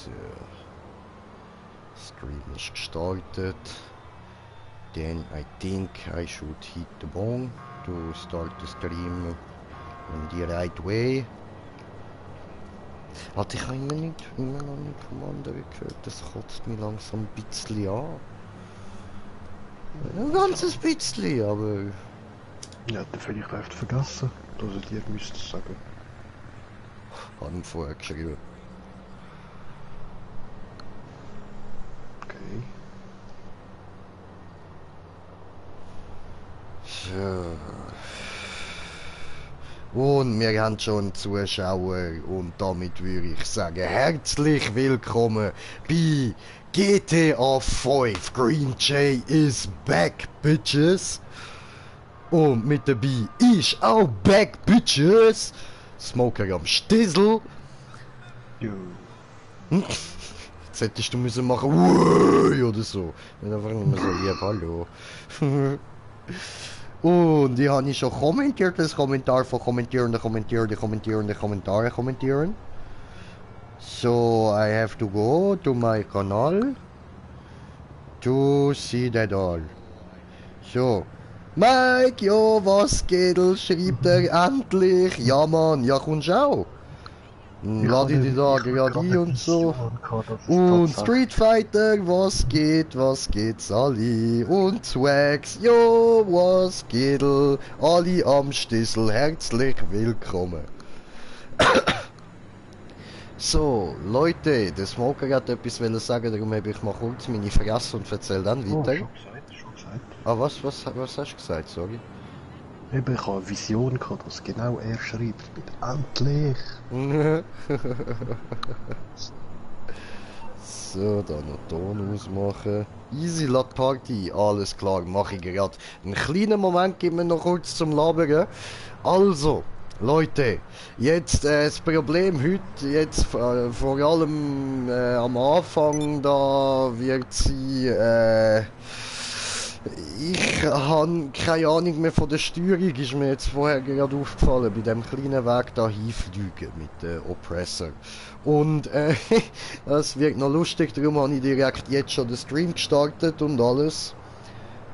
So. Stream ist gestartet. Then I think I should hit the bone to start the stream in the right way. Warte, ich habe immer noch nicht vom anderen gehört. Das kotzt mich langsam ein bisschen an. Ein ganzes bisschen, aber... Ja, dann vielleicht einfach vergessen, dass er dir müsste sagen. Habe ich vorher geschrieben. Okay. So. Und wir haben schon Zuschauer und damit würde ich sagen, herzlich willkommen bei GTA 5. Green Jay is back, bitches. Und mit dabei ist auch back, bitches. Smoker am Stissel. Jo. Jetzt hättest du müssen machen, Wuii, oder so. Nicht einfach nur so lieb, hallo. Und ich habe schon kommentiert, das Kommentar von Kommentierende. So, I have to go to my Kanal to see that all. So. Mike, jo, was geht, schreibt er endlich. Ja, Mann, ja, kommst auch. Lade ich die da gerade ein und so. Und Street Fighter, was geht, Sally? Und Swags, jo, was geht, alle am Stissel, herzlich willkommen. So, Leute, der Smoker hat etwas sagen, darum habe ich mal kurz meine Fresse und erzähl dann weiter. Schon gesagt. Ah, was hast du gesagt, sorry? Eben, ich habe eine Vision gehabt, dass genau er schreibt mit endlich. So, dann noch Ton ausmachen. Easy Lat Party, alles klar, mache ich gerade. Einen kleinen Moment geben wir noch kurz zum Labern. Also, Leute, jetzt das Problem heute, jetzt vor allem am Anfang, da wird sie, ich habe keine Ahnung mehr von der Steuerung, ist mir jetzt vorher gerade aufgefallen, bei dem kleinen Weg da hinfliegen mit dem Oppressor. Und das wird noch lustig, darum habe ich direkt jetzt schon den Stream gestartet und alles.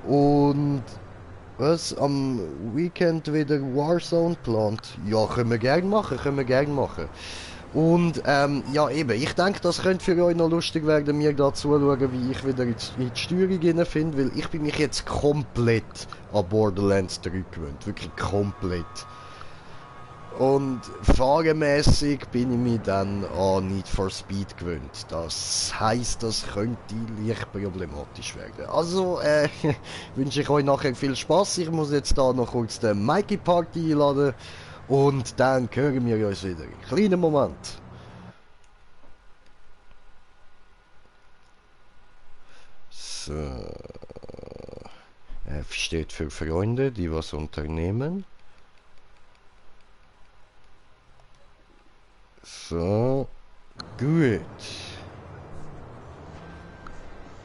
Und was? Am Weekend wieder Warzone geplant? Ja, können wir gerne machen, Und ja eben, ich denke, das könnte für euch noch lustig werden, mir da zuschauen, wie ich wieder in die Steuerung finde, weil ich bin mich jetzt komplett an Borderlands 3 gewöhnt, wirklich komplett. Und fahrenmässig bin ich mich dann an Need for Speed gewöhnt. Das heisst, das könnte leicht problematisch werden. Also wünsche ich euch nachher viel Spaß. Ich muss jetzt da noch kurz den Mikey Party einladen. Und dann hören wir uns wieder. Kleinen Moment. So. F steht für Freunde, die was unternehmen. So. Gut.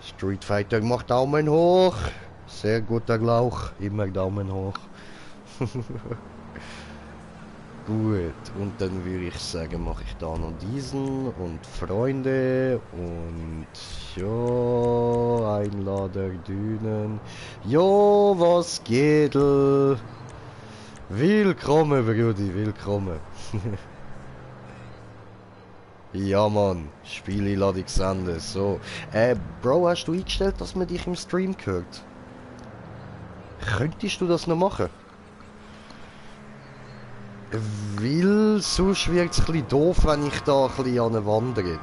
Street Fighter macht Daumen hoch. Sehr guter Glauch. Immer Daumen hoch. Gut, und dann würde ich sagen, mache ich da noch diesen und Freunde und ja, Einlader, Dünen. Jo, was geht? Willkommen, Brudi, willkommen. Ja, Mann, Spiele lade ich senden. So, Bro, hast du eingestellt, dass man dich im Stream hört? Könntest du das noch machen? Weil sonst wird es ein bisschen doof, wenn ich da ein bisschen an der Wand rede.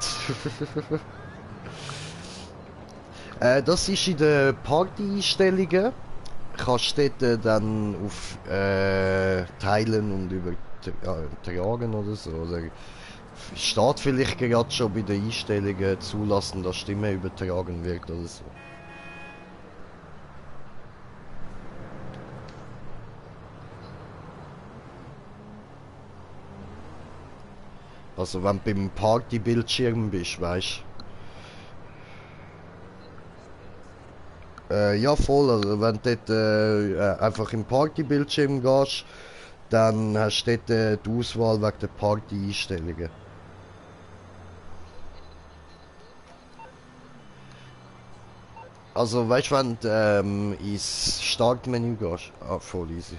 Das ist in den Party-Einstellungen. Kannst du dort dann auf Teilen und übertragen oder so. Oder steht vielleicht gerade schon bei den Einstellungen zulassen, dass Stimme übertragen wird oder so. Also wenn du beim Party-Bildschirm bist, weißt du? Ja voll, also wenn du dort einfach im Party-Bildschirm gehst, dann hast du dort die Auswahl wegen der Party-Einstellungen. Also weißt du, wenn du ins Startmenü gehst? Ah, voll easy.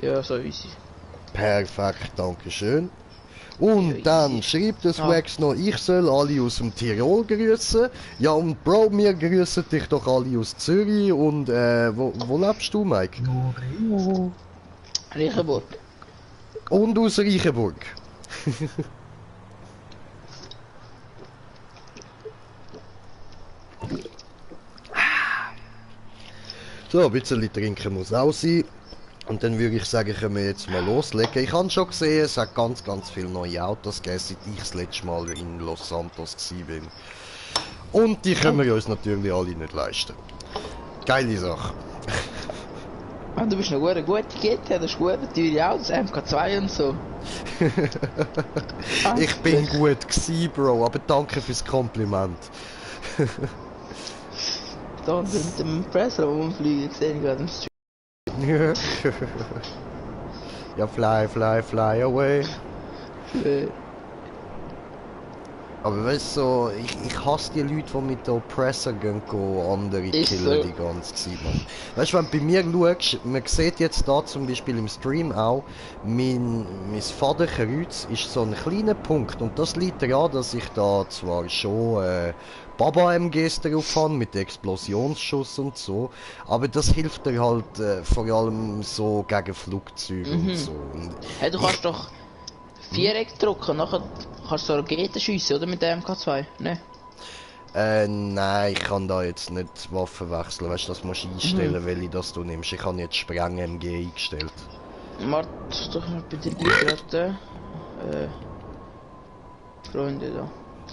Ja, so easy. Perfekt, danke schön. Ja, Und dann easy. schreibt das Ah. Wax noch, ich soll alle aus dem Tirol grüßen. Ja und Bro, wir grüßen dich doch alle aus Zürich. Und wo lebst du, Mike? Loreo. Reichenburg. Und aus Reichenburg. So, ein bisschen trinken muss auch sein. Und dann würde ich sagen, können wir jetzt mal loslegen. Ich habe schon gesehen, es hat ganz viele neue Autos gegeben, seit ich das letzte Mal in Los Santos war. Und die können wir uns natürlich alle nicht leisten. Geile Sache. Ah, du bist noch gut GT, das ist gut, teure Autos, MK2 und so. Ich bin gut gsi, Bro, aber danke fürs Kompliment. Da mit dem Pressor rumfliegen, gesehen gerade im Stream. Ja, fly away. Aber weißt du, so, ich hasse die Leute, die mit der Oppressor gehen, andere Ist killen so. die ganze Zeit, Mann. Weißt du, wenn du bei mir schaust, man sieht jetzt da zum Beispiel im Stream auch, mein Vaterkreuz ist so ein kleiner Punkt. Und das liegt daran, dass ich da zwar schon Baba-MGs drauf habe, mit Explosionsschuss und so, aber das hilft dir halt vor allem so gegen Flugzeuge und so. Und Hey, du kannst doch Viereck drücken, nachher kannst du so Raketen schiessen, oder? Mit der MK2, ne? Nein, ich kann da jetzt nicht Waffen wechseln, weißt du, das musst du einstellen, welche das du nimmst. Ich habe jetzt Spreng-MG eingestellt. Warte doch mal bei dir gerade. Freunde da.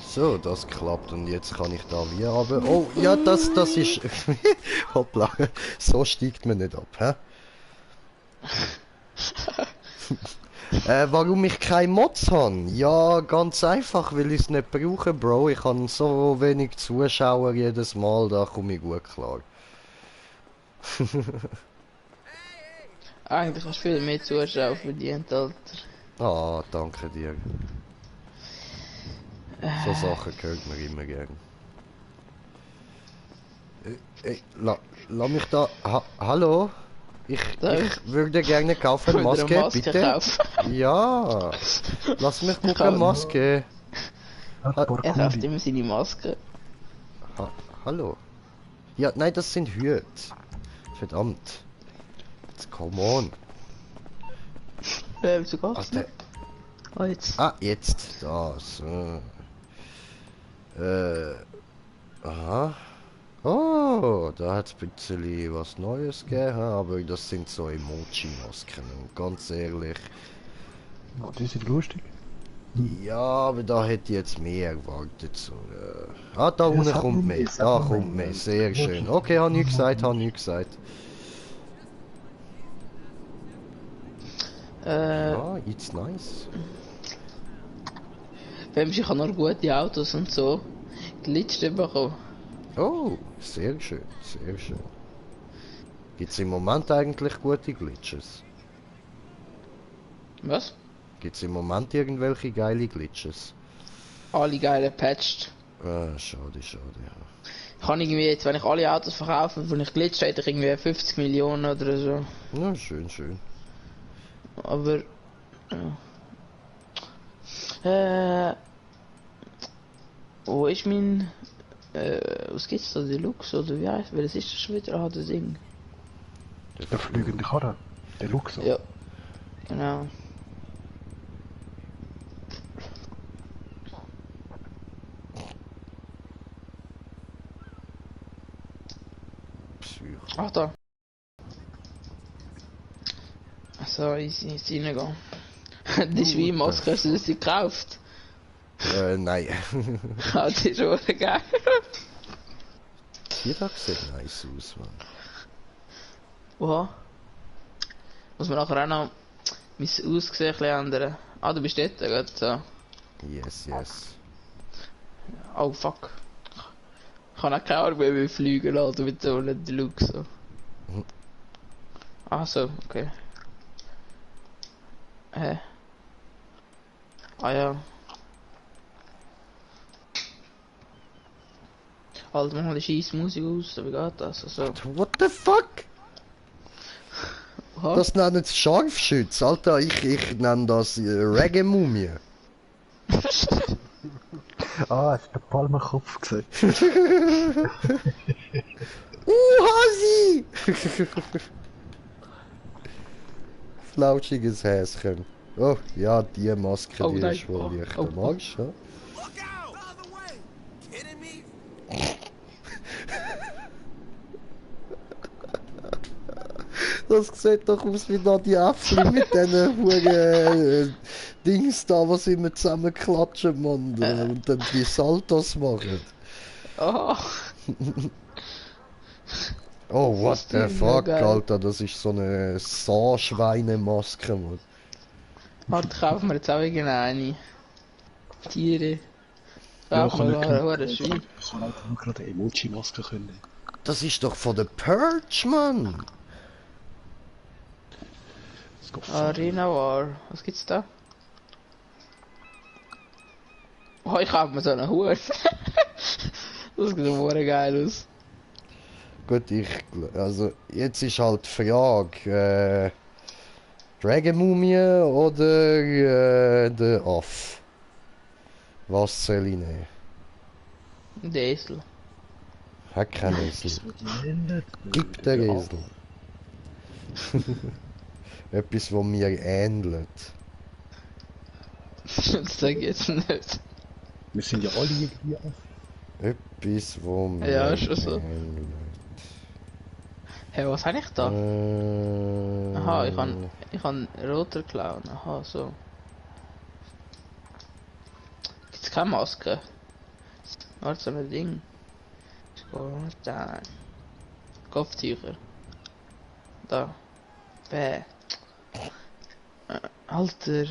So, das klappt und jetzt kann ich da wie aber. Oh, ja, das ist. Hoppla, so steigt man nicht ab, hä? Warum ich keine Mods habe? Ja, ganz einfach, weil ich es nicht brauche, Bro. Ich habe so wenig Zuschauer jedes Mal, da komme ich gut klar. Eigentlich hast du viel mehr Zuschauer verdient, Alter. Ah, danke dir. So Sachen hört man immer gern. Lass mich da. Hallo? Ich würde gerne kaufen Maske, bitte. Kaufen. Ja. Lass mich mal eine Maske. Er kauft immer seine Maske. Hallo. Ja, nein, das sind Hüte. Verdammt. Jetzt come on. So geht's nicht. Oh, jetzt. Ah, jetzt. Das. Aha. Oh, da hat es ein bisschen was Neues gegeben, aber das sind so Emoji-Masken. Und ganz ehrlich. Oh, die sind lustig. Ja, aber da hätte ich jetzt mehr erwartet. So, Ah, da unten kommt mehr. Da kommt mehr. Sehr schön. Okay, habe nichts gesagt, Ah, it's nice. Ich habe noch gute Autos und so. Glitchte bekommen. Oh, sehr schön, sehr schön. Gibt es im Moment eigentlich gute Glitches? Was? Gibt es im Moment irgendwelche geile Glitches? Alle geile patched. Ah, schade, ja. Ich kann irgendwie jetzt, wenn ich alle Autos verkaufe, wenn ich glitscht, hätte ich irgendwie 50 Millionen oder so. Ja, schön. Aber... Ja. Wo ist mein... was gibt's da? Deluxe oder wie heißt? Welches ist das schon wieder? Ah, das Ding. Der fliegende Karre. Der Luxus. Ja. Genau. Ach da. So, easy, jetzt reingehen. Die Schweinmaske, hast du sie gekauft? Nein. Ah, die ist schon geil. Die da sieht nice aus, Mann. Oha. Muss man nachher auch noch mein Aussehen ein bisschen ändern. Ah, du bist dort, gerade so. Yes. Oh, fuck. Ich kann auch keine Arbeit mehr fliegen lassen mit so einem Deluxe. So. Ah, so, okay. Hä? Ah ja. Halt mal die scheiß Musik aus, wie geht das? Also. What the fuck? Aha. Das nennen sie Scharfschütz. Alter, ich nenne das Reggae-Mumie. Ah, hast du den Palmenkopf gesehen? Hasi! Flauschiges Häschen. Oh, ja, die Maske, Oh, die nein. ist wohl leicht Oh, am oh. Arsch, ja? Look out! Out of the way! Kidding me? Das sieht doch aus wie da die Äpfel mit diesen huren Dings da, was immer zusammenklatschen, Mann. Und dann die Saltos machen. Oh. Oh, what ist the denn fuck, geil? Alter, das ist so eine Saarschweinemaske, Mann. Warte, kaufen wir jetzt auch irgendeine. Tiere. Ja, Kaufen wir kann mal ein Schwein. Ich kann halt nur gerade eine Emoji-Maske können. Das ist doch von der Purge, Mann. Es geht Arena War. Was gibt's da? Oh, ich hab mir so einen Hut. Das sieht so geil aus. Gut, also, jetzt ist halt die Frage, Dragon Mumie oder der Aff? Was soll ich nehmen? Der Esel. Hat kein Esel. Gibt der Esel. Etwas, was mir ähnelt. Das sag ich jetzt nicht. Wir sind ja alle irgendwie auf. Etwas, was mir Ja, ist schon so. ähnelt. Hey, was habe ich da? Aha, Aha, ich kann roter klauen. Aha, so. Gibt's keine Maske? Warte, so ein Ding. Da. Kopftücher. Da. Bäh. Alter.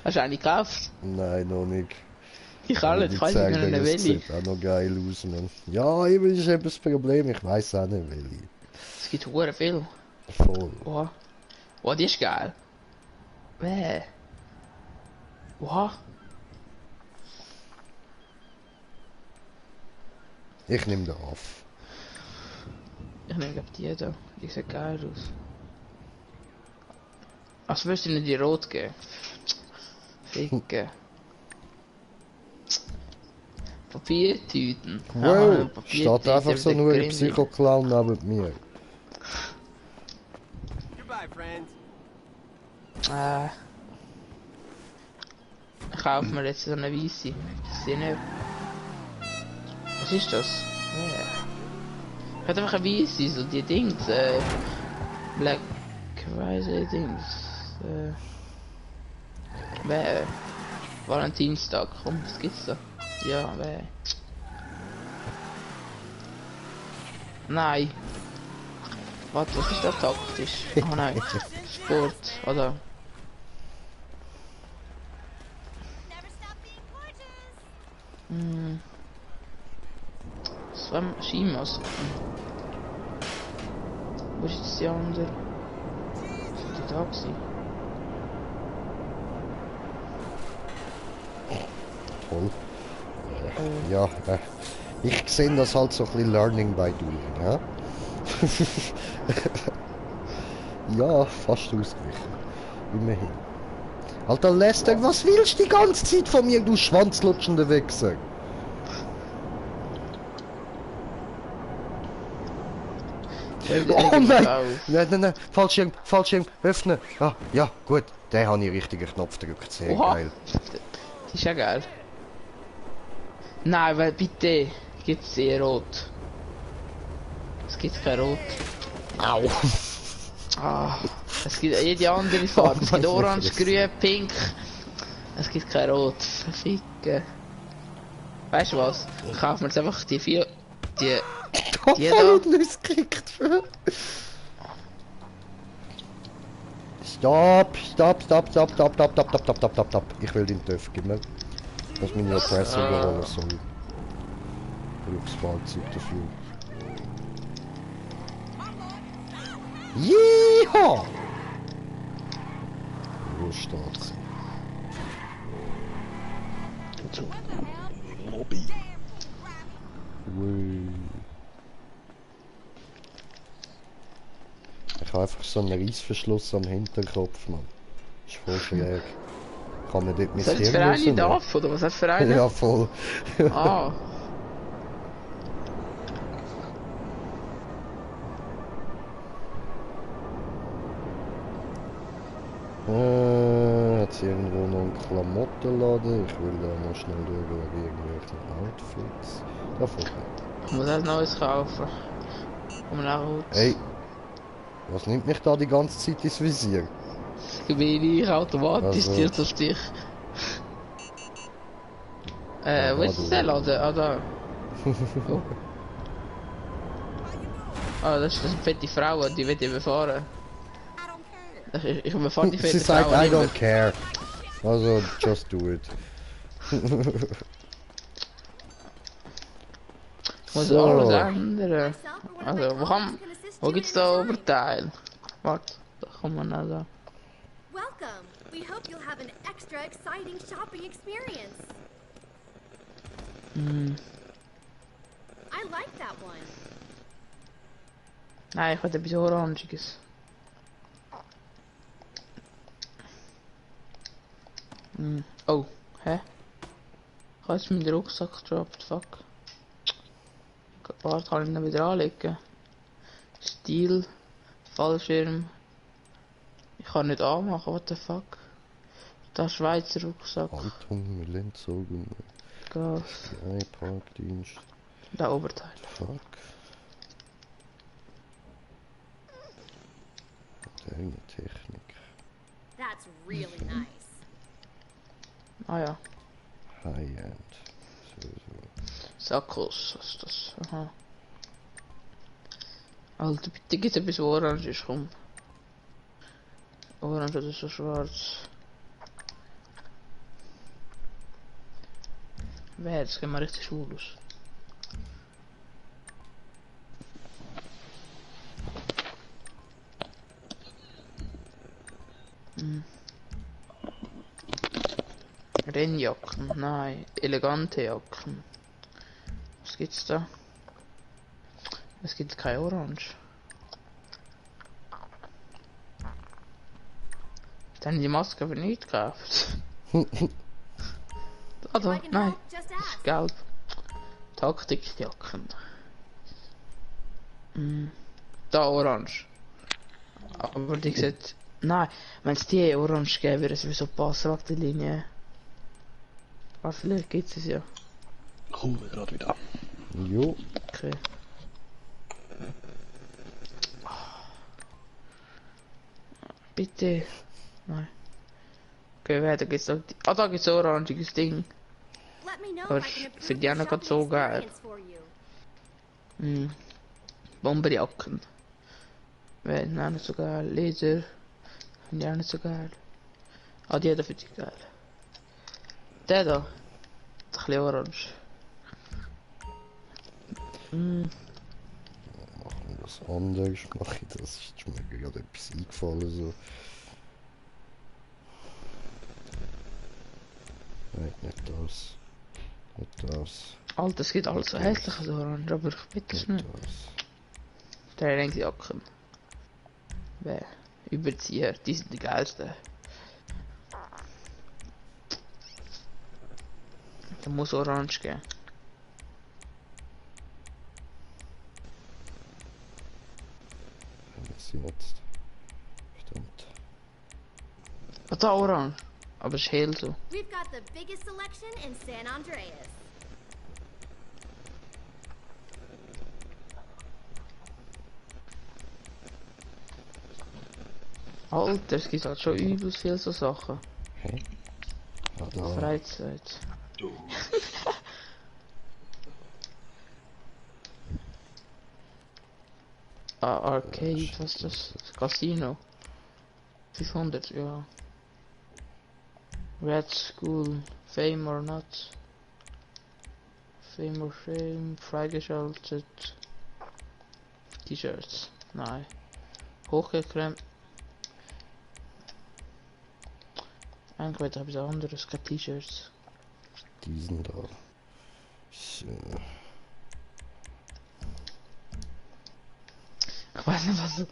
Hast du eine gekauft? Nein, noch nicht. Ich kann nicht, ich kann nicht eine Das Welle. sieht auch noch geil aus, Mann. Ja, eben ist eben das Problem, ich weiß auch nicht, welche. Es gibt hure viel. Voll. Oha. Oh, die ist geil. Bäh. Oha. Ich nehme den auf. Ich nehme glaub die da. Die sieht geil aus. Als würdest du nicht die rot geben. Ficke. Papiertüten. Wow, steht einfach so nur ein Psycho-Clown neben mir. Goodbye, friend. Ich kaufe mir jetzt so eine weiße. Sie nicht. Was ist das? Ich hätte einfach eine weiße, so die Dings, Black Friday Dings. Valentinstag, komm, was gibt's da? Ja, Nein. Warte, was ist da taktisch? Oh nein. Sport, oder? Das war Skimaske. Wo ist jetzt die andere? Sind die da gewesen? Toll. Ja, ich sehe das halt so ein bisschen Learning by Doing, ja? Ja, fast ausgewichen. Immerhin. Alter Lester, was willst du die ganze Zeit von mir, du schwanzlutschende Wichser? Oh nein! Nein, Fallschirm, öffnen! Ah, ja, gut, den habe ich richtigen Knopf gedrückt, sehr Oha. geil. Die ist ja geil. Nein, weil bitte gibt's sehr rot. Es gibt kein Rot. Au! Ah, es gibt jede andere Farbe. Es gibt Oh, orange, Fresse. grün, pink. Es gibt kein Rot. Verficken. Weißt du was? Ich kaufe mir jetzt einfach die vier. Die da? gekriegt für. Stopp! Ich will den TÜV, gib mir. Dass meine Oppressor überholen soll. Ich brauche das Fahrzeug dafür. Yee! haben! Wo steht sie? So. Lobby. Ui. Ich habe einfach so einen Reissverschluss am Hinterkopf, Mann. Ist voll schräg. Kann man dort mein Was hat Hirn für eine rausnehmen? darf, oder was hat für eine? Ja, voll. Ah. Hat sie irgendwo noch einen Klamottenladen? Ich will da noch schnell schauen, wegen irgendwelchen Outfits. Da vorne. Ich muss etwas Neues kaufen. Um nach Hause. Hey, was nimmt mich da die ganze Zeit ins Visier? Das Gewehr ich automatisch Also- zielt auf dich. Wo ist das der Laden? Ah, da. Oh. Ah, das ist eine fette Frau, die will ich überfahren. Ich überfahre die Sie fette sagt, Frau I nicht mehr. don't care. Also, just do it. Ich muss So. alles ändern. Also, wo gibt's da Oberteil? Warte, da kann man auch da. Welcome. We hope you'll have an extra exciting shopping experience. I like that one. Nein, ich will etwas Orangiges. Oh, hä? Ich habe jetzt meinen Rucksack gedroppt, fuck. Warte, kann ich ihn wieder anlegen? Stil, Fallschirm. Ich kann nicht anmachen, what the fuck? Der Schweizer Rucksack, Haltung, Millenzogen, Gas, Parkdienst. der Oberteil. Fuck. Moderne Technik. That's really nice. Ah ja, High-End. So. Sakkos, was ist das? Aha. Alter, bitte gibt es etwas, wo orange ist, komm. Orange oder so schwarz. Wer, das geht mal richtig schwul aus. Rennjacken, nein, elegante Jacken. Was gibt's da? Es gibt kein Orange. Dann haben die Maske aber nicht gekauft. Ah, da, I can nein, help. Just das ist ask. gelb. Taktikjacken. Da orange. Aber die sieht... Nein, wenn es die orange gäbe, würde es sowieso passen auf die Linie. Ah, vielleicht gibt es ja. Kommen wir gerade wieder. Jo. Okay. Bitte. Nein. Okay, weiter geht's da. Ah, da gibt's ein orangiges Ding. Let me know Aber if I can für improve die the anderen shopping so geil. experience for you. Bomberjacken. Wäre auch nicht so geil. Leder. Finde ich auch nicht so geil. Ah, die da finde ich geil. Der da. Ein bisschen orange. Machen wir was anderes. Mach ich das. Ist mir gerade etwas eingefallen. So. Nein, nicht das. Nicht das. Alter, es gibt alles so hässliches Orange, aber ich bitte es Nicht nicht. das. Trainingsjacken. Wer? Überzieher, die sind die geilsten. Da muss Orange gehen. Wenn sie jetzt. Verdammt. Ah, da Orange. Aber es ist hell so. We've got the biggest selection in San Andreas. Alter, es gibt halt schon übelst viel so Sachen. Hä? Ah, da. Freizeit. Du. Ah, Arcade, was ist das? Das Casino. 500, ja. Red School, Fame or Not. Fame or Shame, freigeschaltet. T-Shirts, nein. Hochgeklemmt. Eigentlich wird etwas anderes, keine T-Shirts. Diesen da. So. Ich weiß nicht was.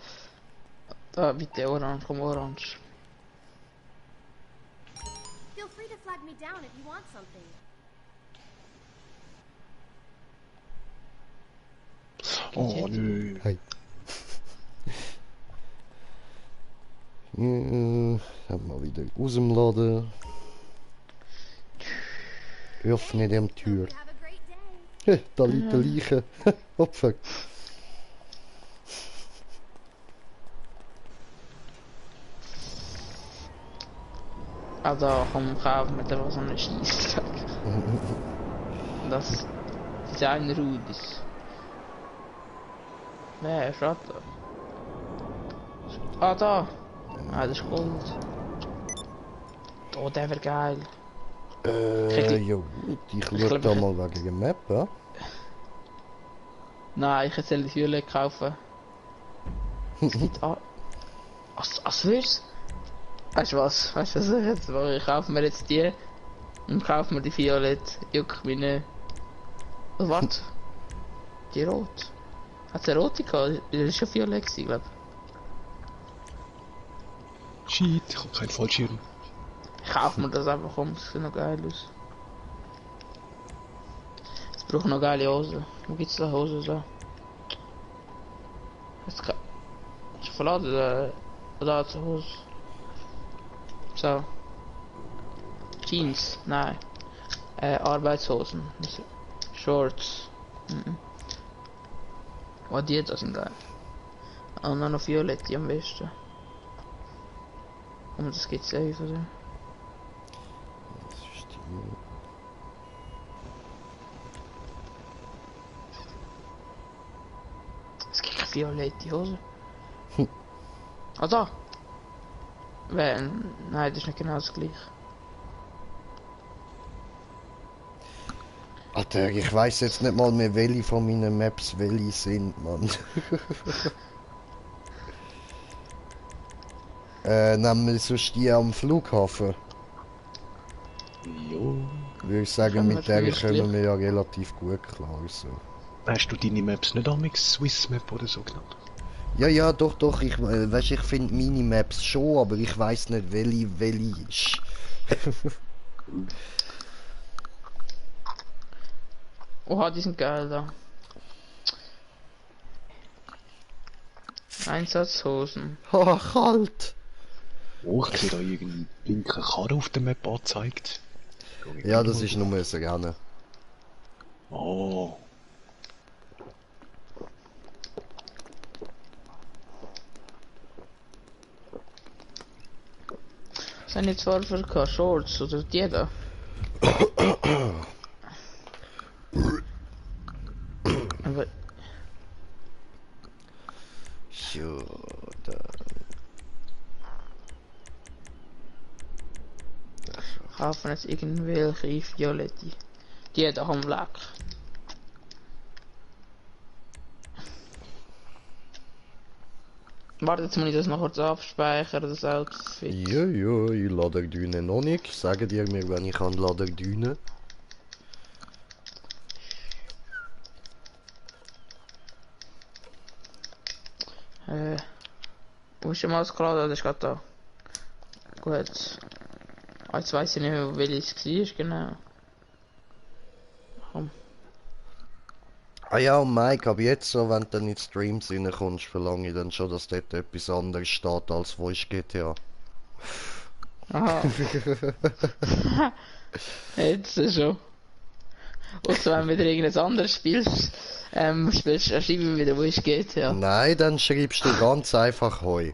Da bitte orange, komm orange. Feel free to flag me down if you want something. Oh nö. Hey. Haben wir wieder aus dem Laden. Öffne dem Tür. Hope you have a great day. Da liegt der Leiche. Opfer. Ah da, komm, kauf mit einfach so einen Scheiss. Das Design Rudis. Nee, schaut da. Ah da! Ah, das ist Gold. Oh, der wäre geil. Jo, ich schaue da mal wegen der Map, ja? Nein, ich soll die Viole kaufen. Es gibt als würd's. Weißt du was? Weißt du was ich jetzt mache? Ich kaufe mir jetzt die und kaufe mir die Violett. Juck meine. Oh, warte. Die rot. Hat sie rote gehabt? Das ist schon Violett gewesen, glaub. Shit, ich hab keinen Fallschirm. Ich kaufe mir das einfach um, das sieht noch geil aus. Es braucht noch geile Hosen. Wo gibt's da Hosen so? Ich verlade da zur Hose. So. Jeans, nein. Arbeitshosen. Shorts. Oh, die da sind geil. Und dann noch Violette am besten. Und das geht safe, oder? Das ist die... Es gibt keine violette Hose. Ah, da! Nein, das ist nicht genau das gleiche. Alter, ich weiß jetzt nicht mal mehr, welche von meinen Maps welche sind, Mann. Nehmen wir sonst die am Flughafen. Jo. Würde ich sagen, Können wir mit der gemütlich. kommen wir ja relativ gut klar. So. Hast du deine Maps nicht amix Swiss Map oder so genannt? Ja, doch, ich, weißt, ich finde Minimaps schon, aber ich weiß nicht, welche ist. Oha, die sind geil da. Einsatzhosen. Oh, kalt! Oh, ich sehe da irgendeinen pinken Karre auf der Map angezeigt. Ja, das ist nur ein Rennen. Oh. Sind jetzt zwar für keine Shorts oder die da? Aber Ja, da. kaufen jetzt irgendwelche Violette. Die da am Lack. Warte, jetzt muss ich das noch kurz abspeichern, das Outfit. Ja, ich lade Düne noch nicht. Sagen dir mir, wenn ich an lade Düne. Wo ist der Maus geladen? Das ist gerade da. Gut. Ah, jetzt weiss ich nicht mehr, welches es war, genau. Komm. Ah ja, und Mike, aber jetzt so, wenn du dann in die Streams reinkommst, verlange ich dann schon, dass dort etwas anderes steht als wo ist GTA. Aha. Jetzt schon. Außer wenn du wieder irgendein anderes spielst, schreib ich wieder, wo ich geht, ja. Nein, dann schreibst du ganz einfach Heu.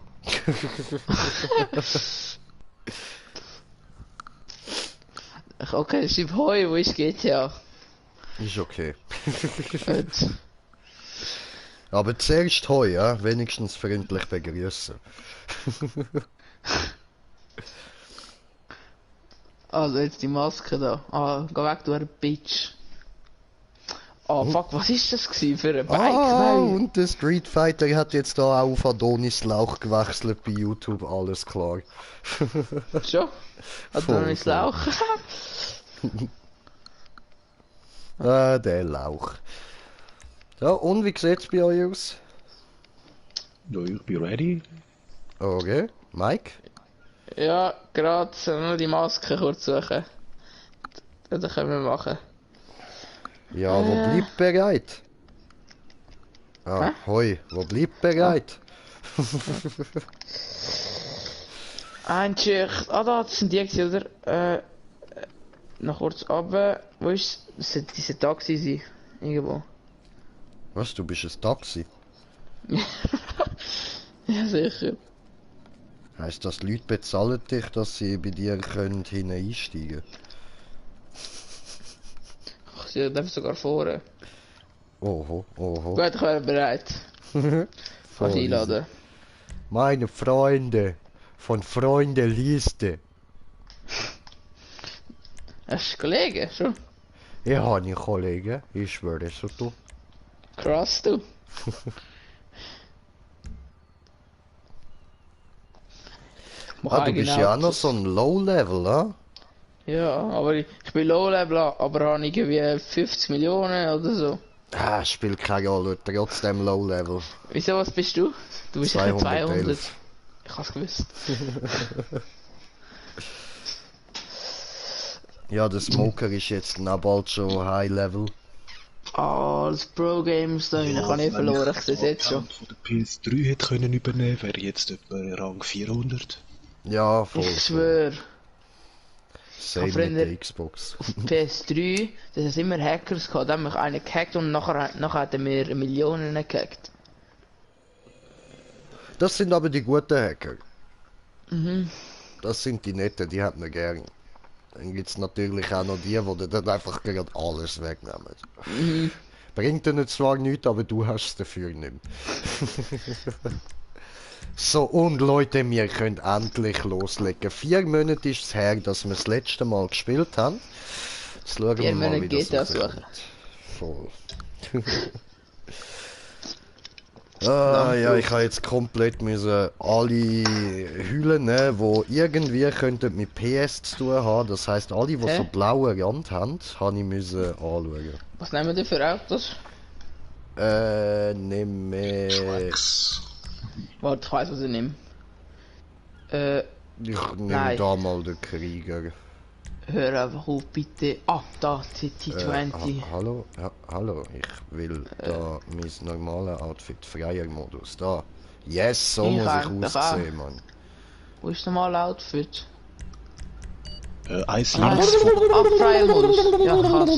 Okay, schreib Hoi, wo ich geht, ja. Ist okay. Gut. Aber zuerst Heu, ja? Wenigstens freundlich begrüßen. Also jetzt die Maske da. Ah, geh weg, du Bitch. Oh fuck, was ist das gewesen für ein Bike? Ah, Nein. und der Street Fighter hat jetzt da auch auf Adonis Lauch gewechselt bei YouTube, alles klar. Schon? Hat er noch nicht klar. Lauch? Ah, der Lauch. Ja, und wie sieht's bei euch aus? Ja, ich bin ready. Okay, Mike? Ja, gerade nur die Maske kurz suchen. Das können wir machen. Ja, wo bleibt bereit? Ah, Hä? hoi, wo bleibt bereit? Ein Schicht. Ah, da, das sind die gewesen, oder? Noch kurz runter. Wo ist das? Das sollte Taxi sein. Irgendwo. Was, du bist ein Taxi? Ja, sicher. Heißt das, die Leute bezahlen dich, dass sie bei dir können hineinsteigen? Ach, sie darf sogar vorne. Oho, oho. Gut, ich wäre bereit. Kannst Voll einladen. Meine Freunde von Freundeliste. Hast du Kollegen schon? Ich habe einen Kollegen, ich schwöre so du. Krass, du. Mach Ah, du bist ja auch noch Autos. so ein Low-Level, ah? Ja, aber ich bin Low-Level, aber habe irgendwie 50 Millionen oder so. Ah, spielt keine Rolle, trotzdem Low-Level. Wieso, was bist du? Du bist sicher 200. 211. Ich hab's gewusst. Ja, der Smoker ist jetzt noch bald schon High-Level. Ah, das Pro-Games da ich habe ich verloren, ich sehe es jetzt schon. Von der PS3 hätte können übernehmen, wäre jetzt etwa Rang 400. Ja, voll. Ich schwöre, Same Ich mit finde- der Xbox. PS3, das hat immer Hackers gehabt, da haben mich einen gehackt und nachher hat er mir Millionen gehackt. Das sind aber die guten Hacker. Mhm. Das sind die netten, die hat man gern. Dann gibt's natürlich auch noch die dir dann einfach gerade alles wegnehmen. Mhm. Bringt ihnen zwar nichts, aber du hast es dafür nicht. So, und Leute, wir können endlich loslegen. 4 Monate ist es her, dass wir das letzte Mal gespielt haben. Jetzt schauen 4 wir mal, Monate wie das GTA suchen. rauskommt. Voll. Ah, ja, ich habe jetzt komplett müssen alle Hüllen nehmen, die irgendwie könnten mit PS zu tun haben. Das heisst, alle, die Hä? so blaue Rand haben, habe ich müssen anschauen. Was nehmen wir für Autos? Nehme... Warte, ich weiss, was ich nehme. Ich nehme Nein. da mal den Krieger. Hör einfach auf, bitte. Ah, da, T20. Hallo? Ja, hallo, ich will da mein normales Outfit, freier Modus, da. Yes, so Ich muss ich eigentlich aussehen, Mann. Wo ist der normale Outfit? Eins Ah, links. Freier Modus. Ja, krass.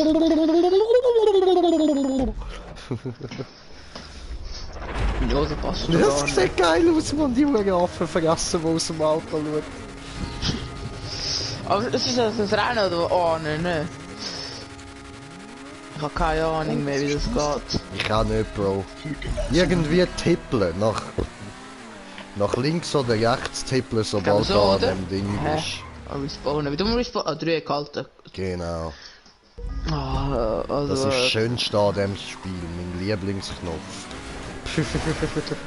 Die Hose passt schon Das gar nicht. sieht geil aus, man, die Affen vergessen, die aus dem Auto schauen. Aber ist das Rennen oder? Oh, nein. Ich habe keine Ahnung mehr, wie das geht. Ich auch nicht, Bro. Irgendwie tippeln, nach links oder rechts tippeln, sobald so, du an oder? dem Ding Hä? bist. Ah, respawnen. Wie du mal respawnen? Ah, 3 gehalten. Genau. Ah, also... Das ist das Schönste an dem Spiel, mein Lieblingsknopf.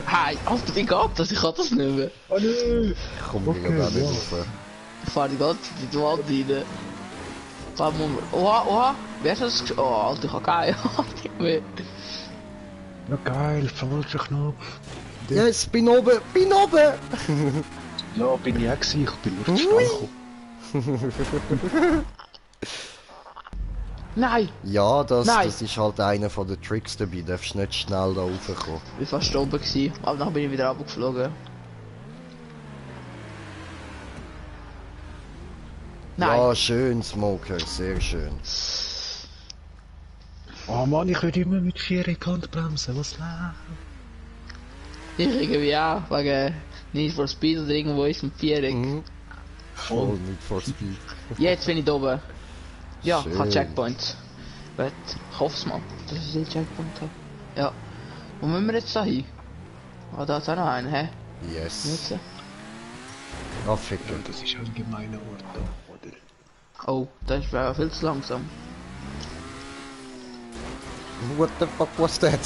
Hey, Alter, wie geht das? Ich kann das nicht mehr. Ich komme Okay, gerade auch nicht ja. rauf. Ich fahr die ganze Zeit in die Wand rein. Warte mal. Oha. Wer ist das? Oh, Alter, ich hab keine Ahnung mehr. Ja geil, falscher Knopf. Yes, bin oben, bin oben! Ja, bin ich auch gewesen, ich bin nur zu schnell gekommen. Nein! Ja, das Nein. ist halt einer von den Tricks dabei, darfst nicht schnell da raufkommen. Ich war fast oben gewesen, aber dann bin ich wieder runtergeflogen. Nein! Ja, schön, Smoker, sehr schön. Oh Mann, ich würde immer mit 4 Hand bremsen, was läuft? Ich irgendwie auch, wegen Need for Speed oder irgendwo ist ein Viereck. Mhm. Voll mit for Speed. Jetzt bin ich da oben. Ja, ich habe Schön. Checkpoints. Warte, ich hoffe es mal, dass ich den Checkpoint habe. Ja. Wo müssen wir jetzt da hin? Ah, da ist auch noch einen, hä? Yes. Jetzt? Ah, Ficker. Ja, das ist ein gemeiner Ort da, oder? Oh, das ist viel zu langsam. What the fuck was that?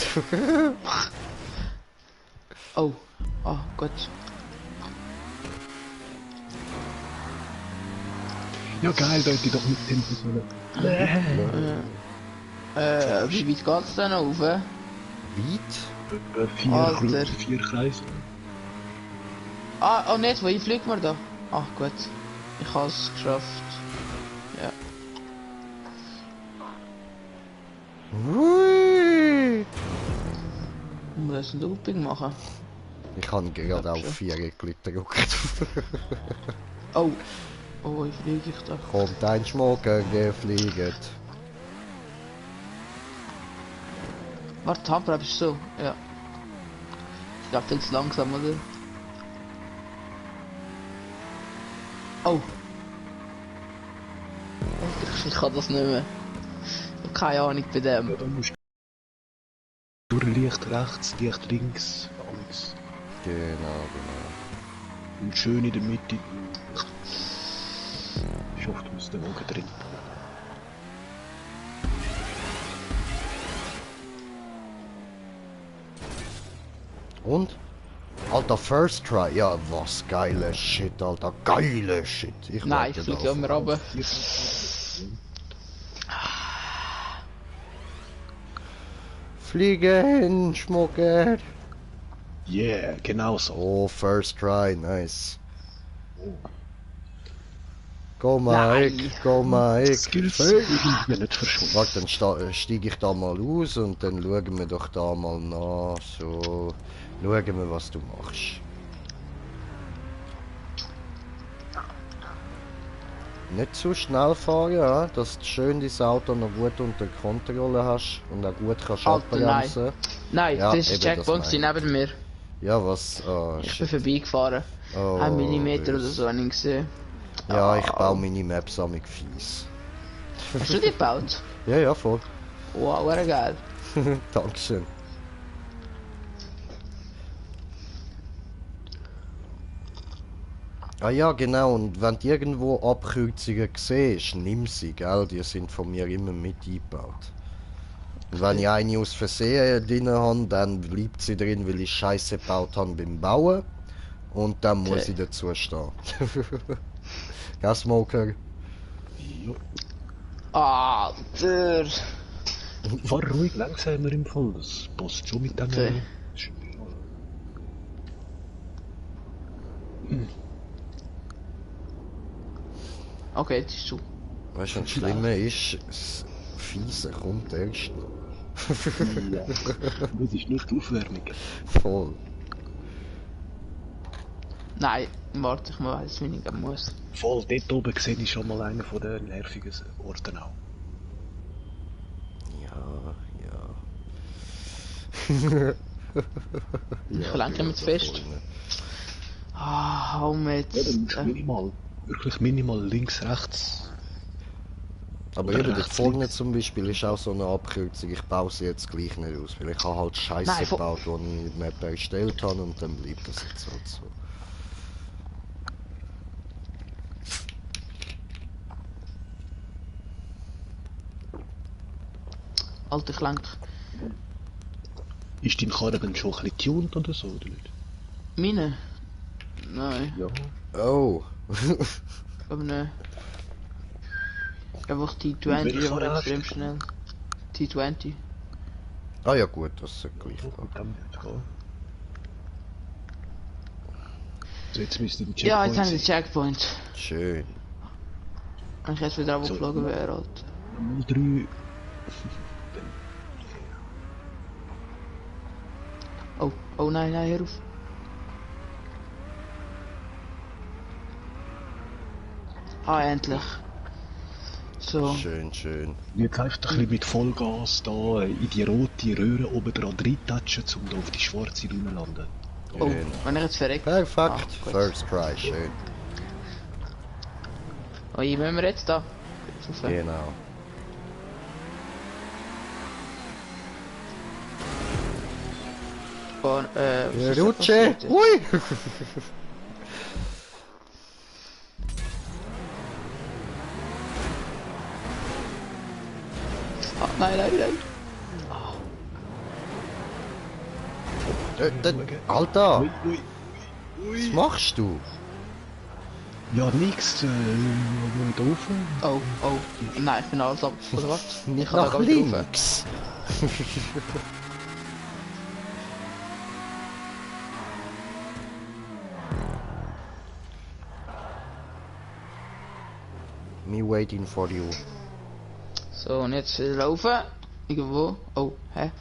Oh. Oh, gut. Ja geil, da hätte ich doch mit dem sollen. Wie weit geht's denn rauf? Weit? Etwa Alter. 4 Kreise. Ah, oh nicht, wohin fliegt man da? Ach gut. Ich hab's geschafft. Ja. Hui. Ich muss ein Looping machen. Ich habe gerade Ja, auf schon. 4 gedrückt. Oh. Oh, wie fliege ich da? Kommt ein Schmucker gefliegt. Warte, Hamper bist du so? Ja. Ich glaube viel zu langsam, oder? Oh. Ich kann das nicht mehr. Ich hab keine Ahnung bei dem. Ja, dann musst du durch Licht rechts, Licht links, alles. Genau. Und schön in der Mitte. Ich hoffe, du bist den Augen drin. Und? Alter, First Try. Ja, was geile Shit, Alter. Geile Shit. Ich Nein, ich warte fliege drauf. immer runter. Fliegen, Schmucker. Yeah, genau so. Oh, First Try, nice. Oh. Go Mike, Nein. go Mike. Skills Hey. irgendwie nicht verschwunden. Warte, dann steige ich da mal aus und dann schauen wir doch da mal nach. So, schauen wir, was du machst. Nicht zu schnell fahren, ja, dass du schön dein Auto noch gut unter Kontrolle hast und auch gut kannst Alter, nein. abbremsen. Nein, Ja, das ist eben, Checkpoint das neben mir. Ja, was? Ich bin vorbeigefahren. Oh, 1 Millimeter oder böse. so habe ich gesehen. Ja, ich baue meine Maps amig fies. Hast du die gebaut? Ja, ja, voll. Wow, wäre geil. Dankeschön. Ah ja, genau, und wenn du irgendwo Abkürzungen siehst, nimm sie, gell? Die sind von mir immer mit eingebaut. Und wenn ich eine aus Versehen drin habe, dann bleibt sie drin, weil ich Scheiße gebaut habe beim Bauen. Und dann muss Okay. ich dazu stehen. Gell, Smoker? Jo. Alter. Fahr ruhig langsamer im Fall, das passt schon mit dem. Okay. Okay, jetzt ist zu. Weißt du, was das Schlimme ist? Das Fiese kommt erst noch. Ja. Das ist nur die Aufwärmung. Voll. Nein, warte, ich weiß, wie ich gehen muss. Voll, dort oben sehe ich schon mal einen von den nervigen Orten auch. Ja. Ich verlange mir zu fest. Ah, hau mir Ja, jetzt. dann musst du minimal, wirklich minimal links, rechts. Aber Oder eben da rechts, vorne links. zum Beispiel ist auch so eine Abkürzung. Ich baue sie jetzt gleich nicht aus, weil ich habe halt Scheiße Nein, gebaut, die ich die Map erstellt habe und dann bleibt das jetzt halt so. Alter, ich lenk. Ist dein Karren dann schon ein bisschen tuned oder so, oder nicht? Meine? Nein, Ja. Oh. aber nicht. Einfach T20, welcher aber hast extrem du? schnell. T20. Ah ja gut, das ist gleich. Gut, dann wird's gehen. So, jetzt müsste der Ja, jetzt haben wir den Checkpoint Checkpoint. Schön. Wenn ich jetzt wieder So. abgeflogen wäre, Alter. sein. 3. Oh, oh nein, nein, hör auf. Ah, endlich. So. Schön, schön. Jetzt einfach ein bisschen mit Vollgas da in die rote Röhre oben dran reintatschen, um da auf die schwarze Runde landen. Oh, Schön. wenn ich jetzt verreckt. Perfekt. Ah, gut. First try, schön. Oh, wie müssen wir jetzt da? Genau. Oh, was ist da Rutsche! passiert? Hui! Ah, nein, nein, nein. Alter, Ui, ui, ui. was machst du? Ja, nix. Nur da rauf. Oh, oh. Nein, ich bin alles ab. Oder was? Nicht Ich kann da nach gar nicht rauf. links. Me waiting for you. So, und jetzt wieder laufen. Irgendwo. Oh, hä?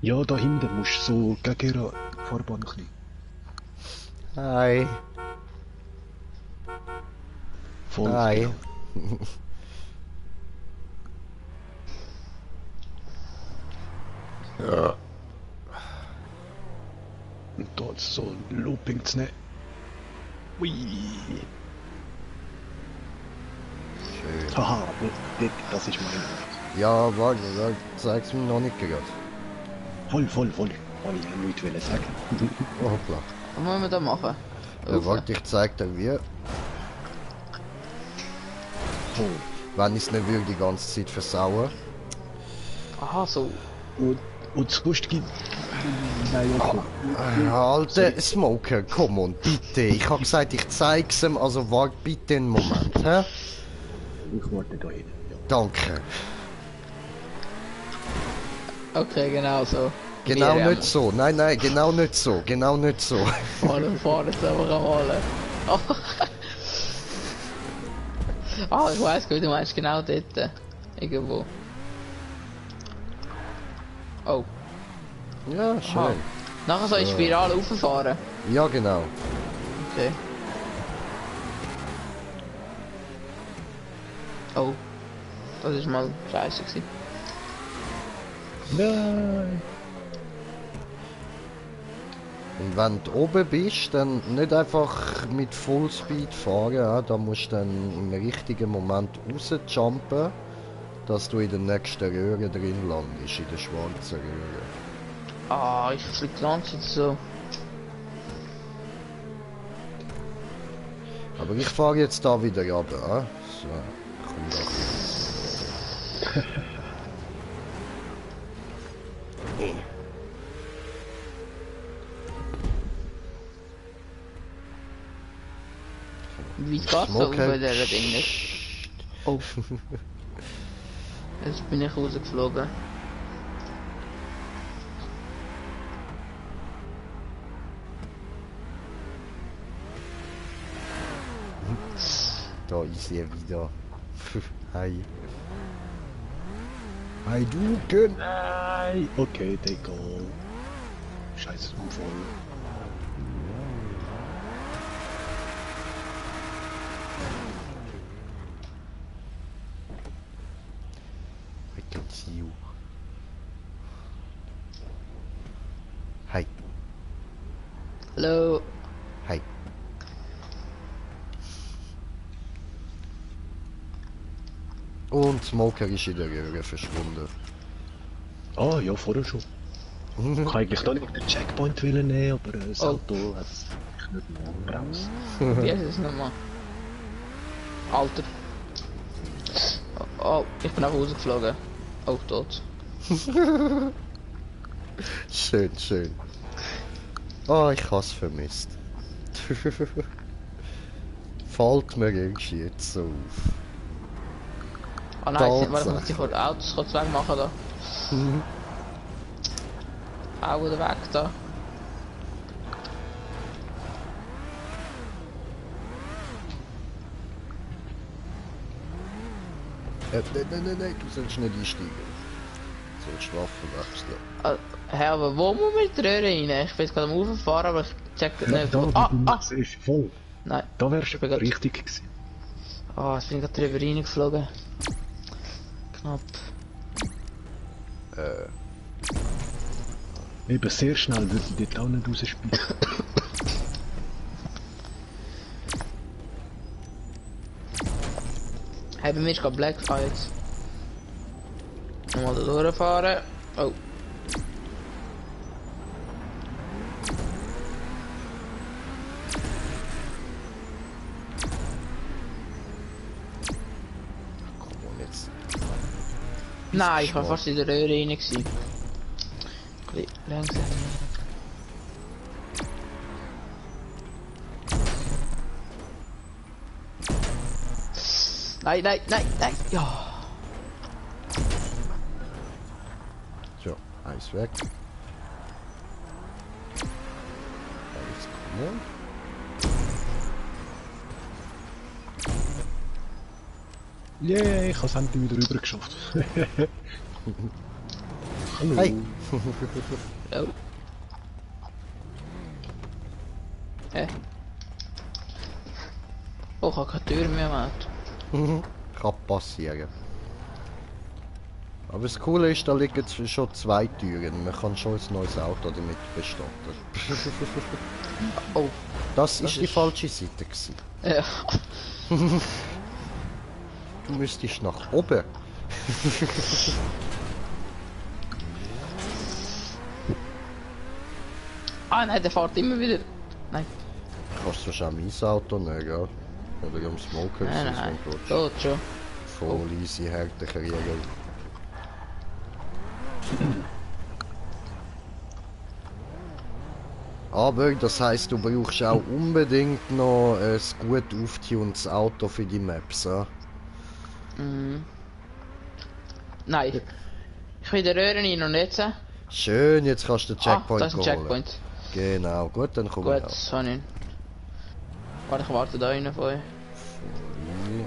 Ja, da hinten musst du so gegen ihre Fahrbahn ein bisschen. Hi. Voll. Hi. Genau. Ja. Und dort so ein Looping zu nehmen. Ui. Schön. Haha, das ist mein. Ja, warte, zeig's mir noch nicht gerade. Voll. Wollte ich nichts sagen. Hoppla. Was wollen wir da machen? Warte, ich zeig dir wie. Voll. Wenn ich es nicht will, die ganze Zeit versauen. Aha, so. Und das Lustige... Nein, ja, komm. Alter, Smoker, komm on, bitte. Ich hab gesagt, ich zeig's ihm, also warte bitte einen Moment, hä? Ich warte da hin. Ja. Danke. Okay, genau so. Genau Wir, nicht so, nein, genau nicht so, genau nicht so. Fahren jetzt einfach einmal. Oh. Ah, ich weiß gut, du meinst genau dort. Irgendwo. Oh. Ja, schön. Aha. Nachher soll ich Spiral rauffahren. Ja, genau. Okay. Oh. Das ist mal scheiße gewesen. Nein. Und wenn du oben bist, dann nicht einfach mit Fullspeed fahren, ja? Da musst du dann im richtigen Moment rausjumpen, dass du in der nächsten Röhre drin landest, in der schwarzen Röhre. Ah, ich flieg die ganze Zeit so. Aber ich fahre jetzt da wieder runter, ja? So, komm da. Wie geht's so Smoke bei der Ding nicht? Oh. Jetzt bin ich rausgeflogen. Da ist er wieder. Hi. Hi, du Gönn. Nein. Okay, take all. Scheiße, Unfall. I can see you. Hi. Hallo. Hi. Und Smoker ist in der Röhre verschwunden. Ah, ja, vorher schon. Ich kann eigentlich da nicht den Checkpoint wollen nehmen, aber das Auto hat es nicht mehr raus. Wie ist es nochmal? Alter. Oh, ich bin auch rausgeflogen. Oh, tot. Schön, schön. Oh, ich has vermisst. Fällt mir irgendwie jetzt so auf. Oh nein, warte, ich muss die vor Autos kurz wegmachen da. Hau wieder weg da. Nein, du sollst nicht einsteigen. Du sollst Waffen wechseln. Hä, aber wo muss man mit der Röhre rein? Ich bin jetzt gerade am Rauffahren, aber ich check nicht. Da, Ah, wie du ah! siehst, voll. Nein. Da wärst Ich du bin grad- richtig gewesen. Ah, jetzt bin ich gerade drüber reingeflogen. Knapp. Eben sehr schnell würde ich dort auch nicht rausspielen. Hey, bei mir ist gerade Blackfire jetzt. Nochmal da durchfahren. Oh. Komm on jetzt. Nein, ich war fast in der Röhre rein gewesen. Langsam. Nein, nein, nein, nein. Ja. So, Eis weg. Alles cool. Yeah, ich habe das Handy wieder rüber geschafft. Hallo. Hey. Oh. Hä? Oh, ich habe keine Tür mehr gemacht. Kann passieren. Aber das Coole ist, da liegen schon 2 Türen. Man kann schon ein neues Auto damit bestatten. Oh. Das ist die falsche Seite gewesen. Ja. Du müsstest nach oben. Ah nein, der fährt immer wieder. Nein. Kannst du schon mein Auto nehmen, ja? Oder am Smoker, Nein, nein. Tot schon. Voll easy Härtekrieger. Aber das heisst, du brauchst auch unbedingt noch ein gut aufgetuntes Auto für die Maps, ja? Mhm. Nein. Ich will den Röhren rein und jetzt. Schön, jetzt kannst du den Checkpoint das ist ein holen. Checkpoint. Genau, gut, dann komm Gut, ich das habe ich. Warte, ich warte da rein von euch.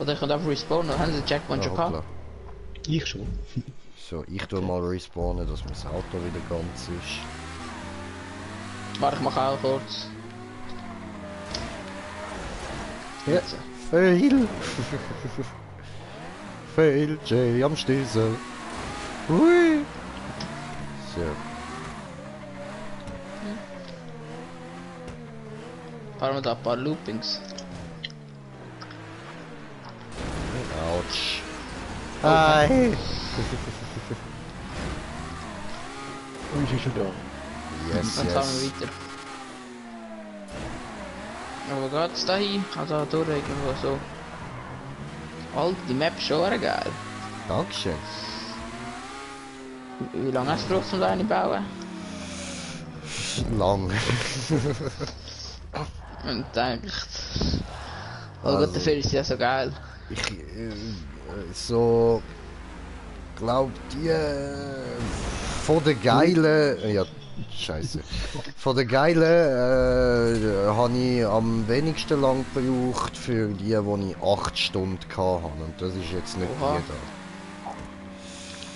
Oder ich kann einfach respawnen. Haben sie den Checkpoint schon gehabt? klar. Ich schon. So, ich tue mal respawnen, dass mein Auto wieder ganz ist. Warte, ich mache auch kurz. Ja. Fail! Fail, Jay am Stiesel. Hui! So. Fahren wir da ein paar Loopings. Autsch. Hi! Oh, ich bin schon da. Yes, Dann fahren wir yes. weiter. Aber wo geht's da hin? Also durch irgendwo so. Alter, die Map ist schon geil. Dankeschön. Wie lange hast du gebraucht, um da eine zu bauen? Lang. Und denkt. Oh Also- Gott, dafür ist ja so geil. Ich, so, glaub die, von der geilen, ja, scheiße, von der geilen, habe ich am wenigsten lang gebraucht für die, wo ich 8 Stunden hatte. Und das ist jetzt nicht Oha. die da.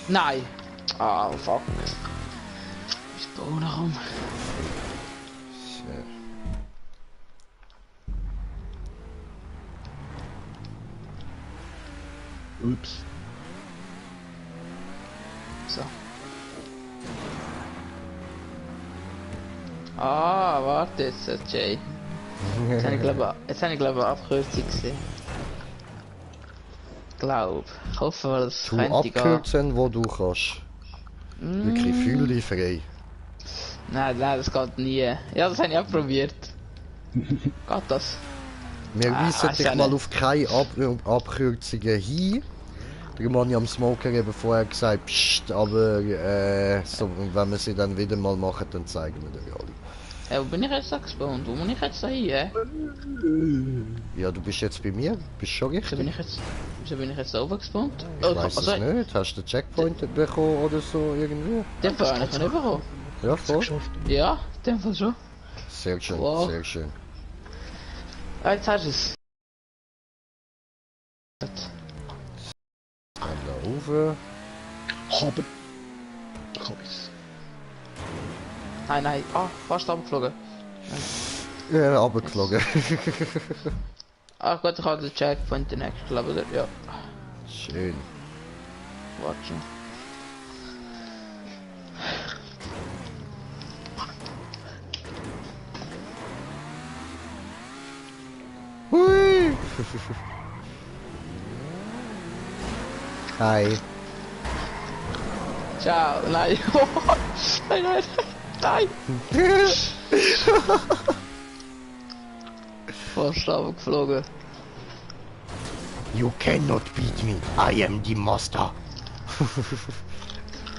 Nein! Ah, fuck. Ich baue noch um. So. Ups. So. Ah, warte jetzt, Jay. Jetzt habe ich glaube eine Abkürzung gesehen. Glaub. Ich hoffe, das Du könnte gehen. abkürzen, wo du kannst. Wirklich, fühl dich frei. Nein, das geht nie. Ja, das habe ich auch probiert. Geht das? Wir weisen ist dich ja mal nicht. auf keine Abkürzungen hin. Darum habe ich am Smoker eben vorher gesagt, pst, aber so, wenn wir sie dann wieder mal machen, dann zeigen wir dir alle. Wo bin ich jetzt da gespawnt? Wo muss ich jetzt da hin? Ja, du bist jetzt bei mir, bist schon richtig. Wieso bin ich jetzt da oben gespawnt? Ich weiss es nicht, hast du den Checkpoint bekommen oder so irgendwie? Den Fall habe ich noch nicht bekommen. Ja, voll. Geschafft. Ja, den Fall schon. Sehr schön, Wow. sehr schön. Ah, jetzt hast du es. Dann da rauf. Aber. Ich hab es. Nein, ah, fast abgeflogen. Ja, runtergeflogen. Ah gut, ich habe den Checkpoint den nächsten, glaube ich. Ja, Schön. warte schon. Hui! Hi. Ciao, nein. Nein, nein, nein. Fast abgeflogen. You cannot beat me. I am the master.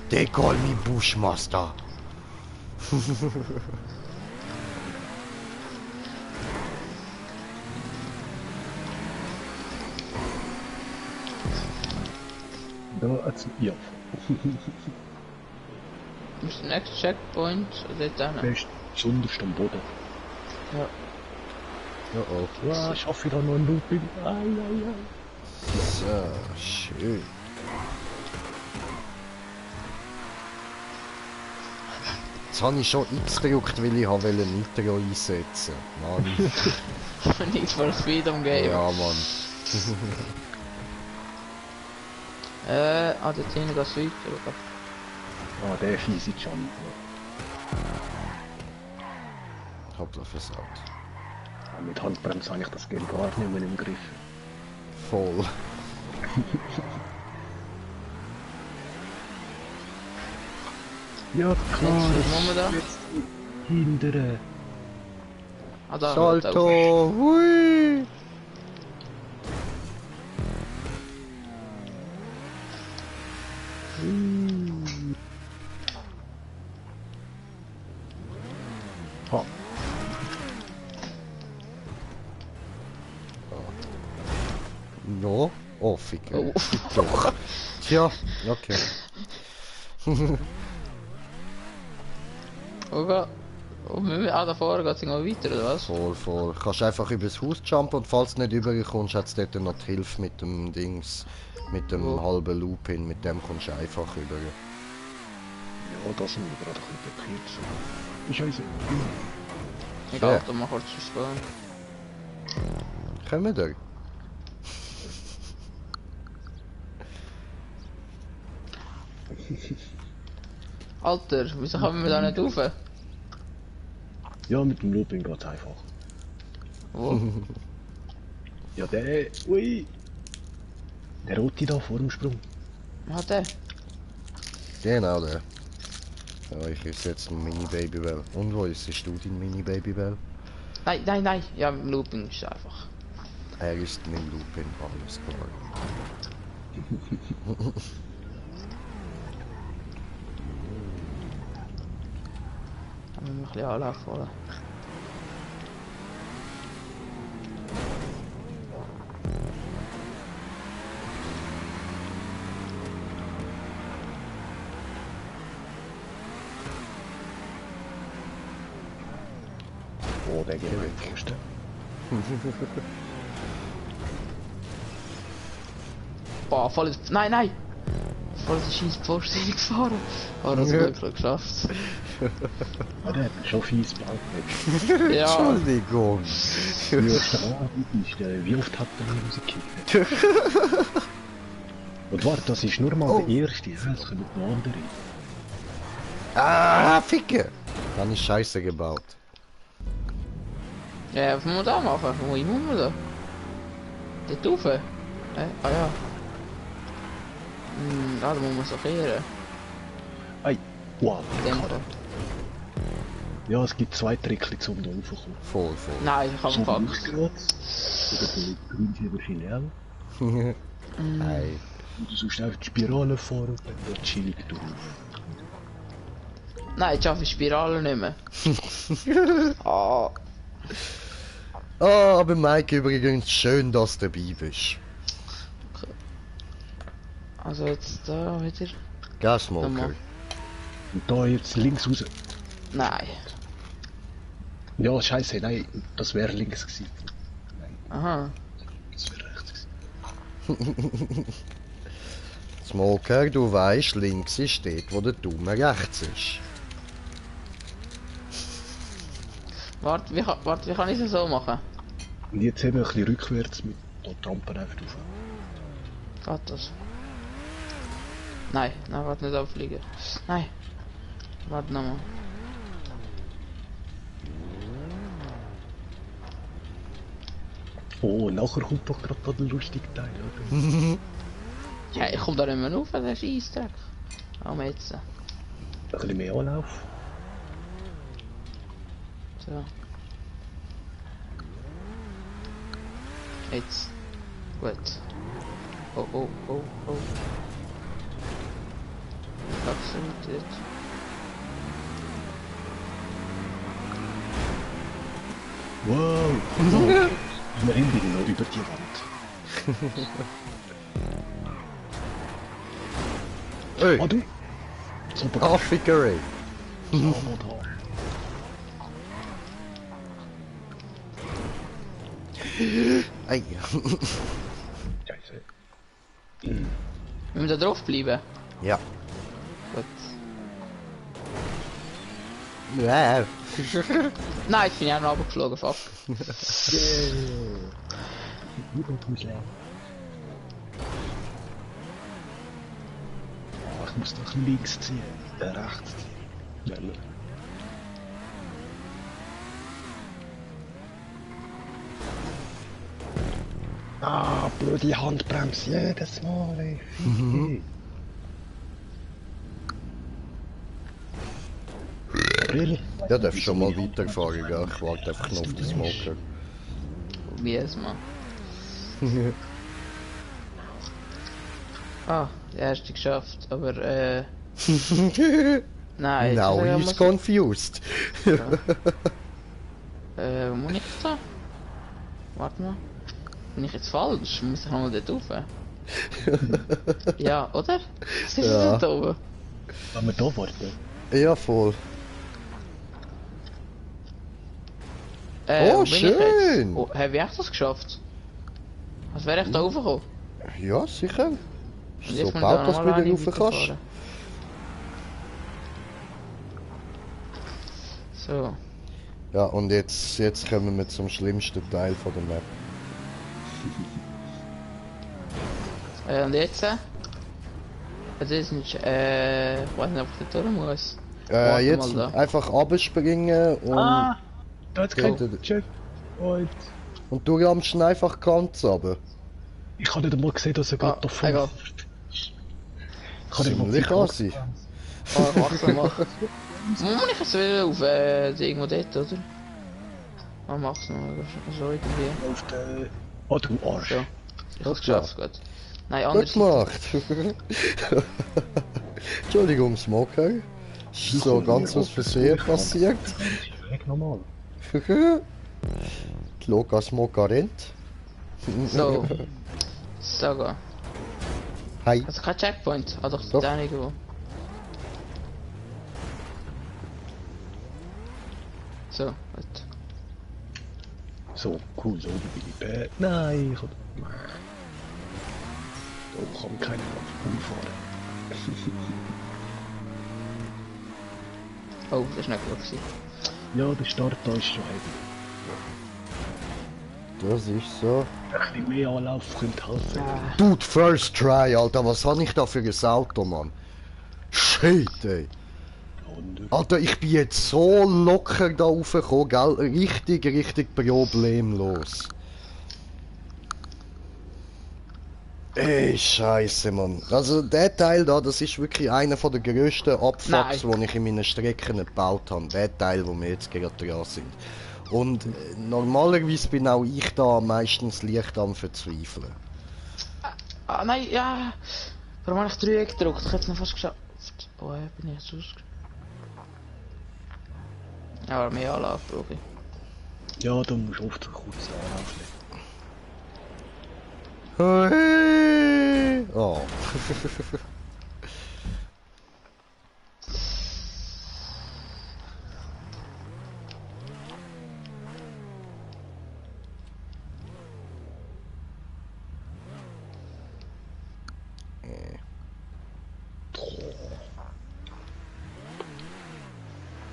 They call me Bushmaster. Da hat's... Ja. Ist der nächste Checkpoint dort Der hin? ist zunderst am Boden. Ja. Oh, oh. Ja, schaffe ich da noch ein Looping? Ai, ai, ai. So, schön. Jetzt habe ich schon X gedrückt, weil ich wollte Nitro einsetzen. Mann. Nichts for Speed umgeben. Ja, Mann. Dort hinten geht's weiter. Ah, der fiese Jump. Hoppla, versaut. Mit Handbremse habe ich das Game gar nicht mehr im Griff. Voll. Ja, Jetzt, klar. was machen wir da? Hindern. Ah, da. Salto! Hui! Ha. No? Oh, Ficker. Oh. Doch. Tja, okay. Okay. Und da vorne geht es noch weiter, oder was? Voll, voll. Kannst einfach übers Haus jumpen und falls du nicht überkommst, hat es dort noch die Hilfe mit dem Dings. Mit dem Wo? halben Loop hin, mit dem kommst du einfach über. Ja, das sind wir gerade ein bisschen blockiert. Scheiße. Egal, Ja. dann mach kurz Spawn. Kommen wir? Alter, wieso kommen wir da nicht rauf? Ja, mit dem Looping geht's einfach. Wo? Ja, der... Ui! Der rote da vor dem Sprung. Hat der? Genau der. Ja, ich ist jetzt ein Mini-Babybell. Und wo ist du dein Mini-Babybell? Nein, nein, nein. Ja, mit dem Looping ist es einfach. Er ist mit dem Loop in alles klar. Da müssen wir ein bisschen Anlauf holen. Oh, der geht mit Pfosten. Boah, voll ins... Nein, nein! Voll ins scheiß Pfosten gefahren. Oh, das Ja. Glück geschafft. Ah, der hat schon fies Blau. Ja. Entschuldigung. Ja, ist der, wie oft hat er Musik gekriegt? Und warte, das ist nur mal der erste, ja, es kommen noch andere. Ah, Ficke! Dann ist Scheiße gebaut. Ja, was muss man da machen? Wo muss man da? Dort rauf? Ah ja. Da muss man so kehren. Ei, wow, In dem der Fall. kann. Ja, es gibt zwei Tricks, um da raufzukommen. Voll, voll. Nein, ich kann So fuck. durchgeht, oder der Grünschieber Filial. Ei. Und du sollst einfach die Spirale fahren und dann wird chillig durch. Nein, ich schaffe Spirale nicht mehr. Ah, Ah, aber Mike, übrigens schön, dass du dabei bist. also jetzt da wieder. Gell, Smoker? Nochmal. Und da jetzt links raus. Nein. Ja, scheiße, nein, das wäre links gewesen. Nein, Aha. das wäre rechts gewesen. Smoker, du weißt, links ist dort, wo der Dumme rechts ist. Warte, wie kann ich es so machen? Und jetzt haben wir ein bisschen rückwärts mit der Trampe einfach drauf. Geht das? Nein, nein, warte nicht abfliegen. Nein. Warte nochmal. Oh, nachher kommt doch gerade da der lustige Teil, oder? Ja, ich komm da nicht mehr rauf, der Scheissdreck. Oh, jetzt. Ein bisschen mehr Anlauf. So. Jetzt. Gut. Oh, oh, oh, oh. Sorted. Wow! Wir rennen noch über die Wand. Hey, Ah, du! Super. Affigerei. Ja, noch da. Ei. Scheiße. Müssen wir da drauf bleiben? Ja. Gut. Ja. Nein, ich bin ja noch runtergeflogen, fuck. Ich muss doch links ziehen. Rechts ziehen. Schneller. Ah, blöde Handbremse, jedes Mal, ey. Really? Ja, darfst schon mal weiterfahren, gell? Ich warte einfach noch auf den Smoker. Wie es mal. Ah, der erste geschafft, aber nein. Now das he's confused. Wo muss ich da? Warte mal. Bin ich jetzt falsch? Muss ich nochmal dort rauf? Ja, oder? Was ist Ja. das da oben? Wollen wir da warten? Ja, voll. Wo bin ich schön. jetzt? Oh, habe ich das geschafft? Was wäre ich da raufgekommen? Ja, sicher. Und So jetzt muss ich baut, da dass du nochmal wieder rein rauf kannst. weiterfahren. So. Ja, und jetzt kommen wir zum schlimmsten Teil von der Map. Und jetzt? Also jetzt nicht, ich weiß nicht, ob ich da durch muss. Warte Jetzt mal da. einfach abspringen und, Da hat's Ja, kein Check. Und du rammst ihn einfach ganz runter. ich habe nicht einmal gesehen, dass er gerade da vorne egal. Ich habe nicht mal Ziemlich gesehen. assi. Oh, mach. Muss ich jetzt wieder auf irgendwo dort, oder? Oh, mach's mal so irgendwie. Auf der... Oh, du Arsch. So. Ich hab's geschafft, gut. Nein, Gut anders. gemacht. Entschuldigung, Smoker. Ist so ganz aus Versehen passiert. Weg nochmal. Die Loka Smoker rennt. So. So, go. Hi. Also kein Checkpoint. Ah, doch, Doch. da irgendwo. So, gut. So, cool, so bin ich bad. Nein, ich hab... Da kann keiner umfahren. Oh, das ist nicht gut gewesen. Ja, der Start da ist schon heavy. Das ist so. Ein bisschen mehr Anlauf könnte helfen. Ah, Dude, first try, Alter. Was habe ich da für ein Auto, Mann? Shit, ey. Und Alter, ich bin jetzt so locker da raufgekommen, gell? Richtig problemlos. Ey, Scheiße, Mann. Also, der Teil da, das ist wirklich einer von der grössten Abfucks, die ich in meinen Strecken gebaut habe. Der Teil, wo wir jetzt gerade dran sind. Und normalerweise bin auch ich da meistens leicht am Verzweifeln. ah, nein, ja. Warum habe ich 3 gedrückt? Ich hätte es noch fast geschafft. Oh, bin ich jetzt ausgegangen. Ja, aber mehr Anlauf brauche ich. ja, da musst du oft kurz Anlauf legen. Hey. Oh.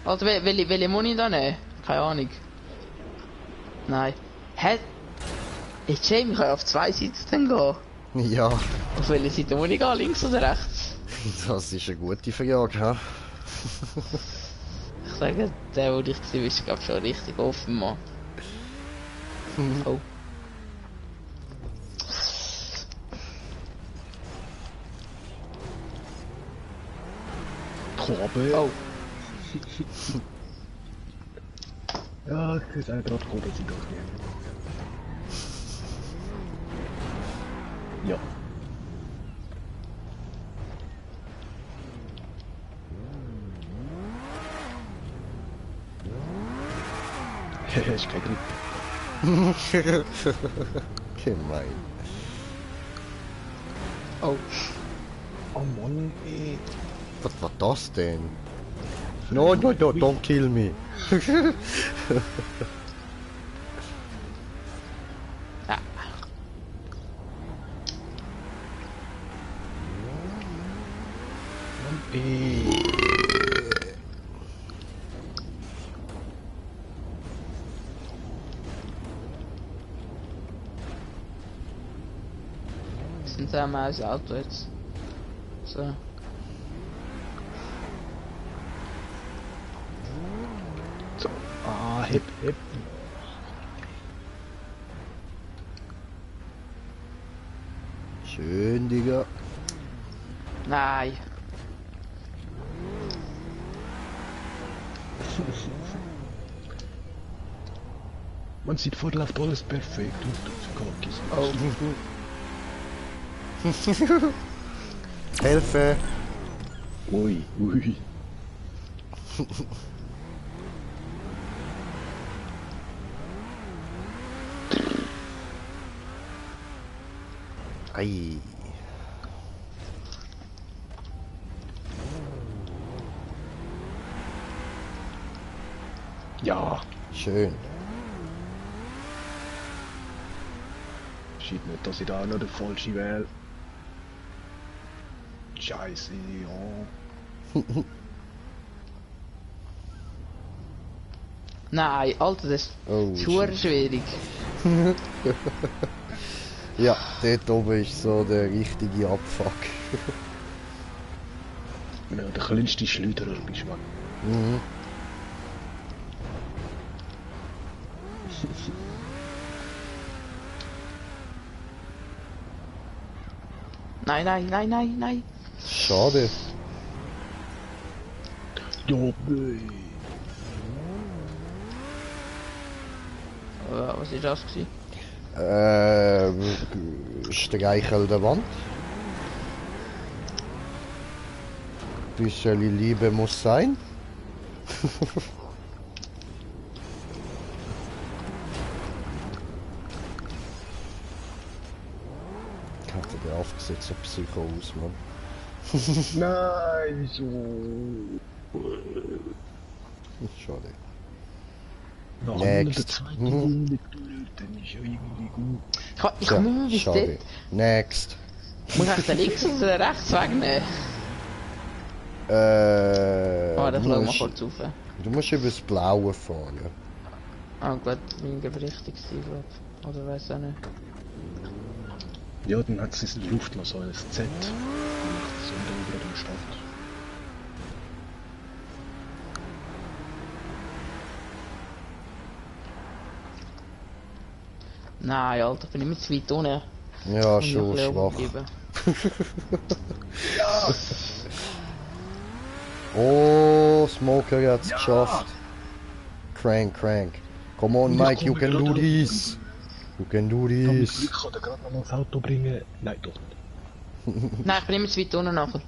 Also, welche Muni da nehmen? Keine Ahnung. Nein. Hä? Jetzt Jamie, ich kann auf 2 Seiten dann gehen. Ja, Auf welche Seite muss ich gehen? Links oder rechts? das ist eine gute Frage, ha? Ich sage, der, wo ich gesehen ist, glaube schon richtig offen, Mann. Oh. Korbe. Oh. Ja, ich weiß auch gerade Korbe sind doch nicht. Ja. Ist kein Grip. Gemein. Oh. Oh Mann, ey. Was war das denn? No, no, no, don't kill me. Ah. Mann, ey. Sind da mal das Auto jetzt? So. So. Ah, hip, hip. Schön, Digga. Nein. Man sieht vor, läuft alles perfekt und Oh. Hilfe! Ui, ui. Ei. Ja. Schön. Schied nicht, dass ich da auch noch den falschen wähle. Scheiße, ja. Nein, Alter, das Oh, ist super shit. schwierig. Ja, dort oben ist so der richtige Abfuck. Ja, der kleinste Schleuderer bist du. Mhm. Nein, nein, nein, nein, nein. Schade. Ja, ey. Was ist das gewesen? Streichel der Wand. Bisschen Liebe muss sein. Hatte der aufgesetzt, Psycho aus, Mann. Nein, wieso? Schade. Nach Next. der zweiten Runde durch, dann ist ja irgendwie gut. Ich muss bis schade. dort. Next. Muss ich den links oder rechts wegnehmen? Oh, Du dann schauen wir musst, kurz rauf. du musst über das Blaue fahren. Ah, gut, mein richtig sein, glaub. Oder weiß auch nicht. Ja, dann hat es in der Luft noch so ein Z. Und das unten über dem Start. Nein, Alter, bin ich mit zu weit unten. Ja, Muss ich schon ein bisschen schwach. übergeben. Oh, Smoker hat's geschafft. Crank, crank. Come on, Und ich Mike, you komme can do gerade this. You can do Ich habe this. Glück, kann er gerade noch mal das Auto bringen. Nein, doch nicht. Nein, ich bin immer zu weit unten nachher.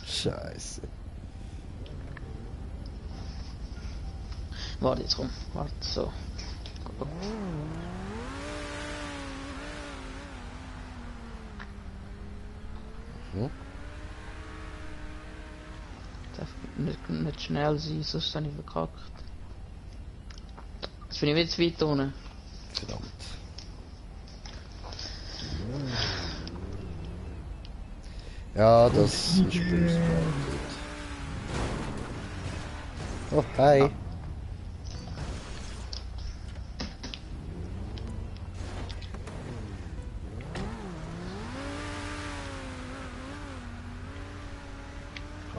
Scheiße. Warte, jetzt komm. Warte, so. Mhm. Darf nicht schnell sein, sonst habe ich verkackt. Jetzt bin ich wieder zu weit unten. Verdammt. Ja, das ist böse. Oh, hi.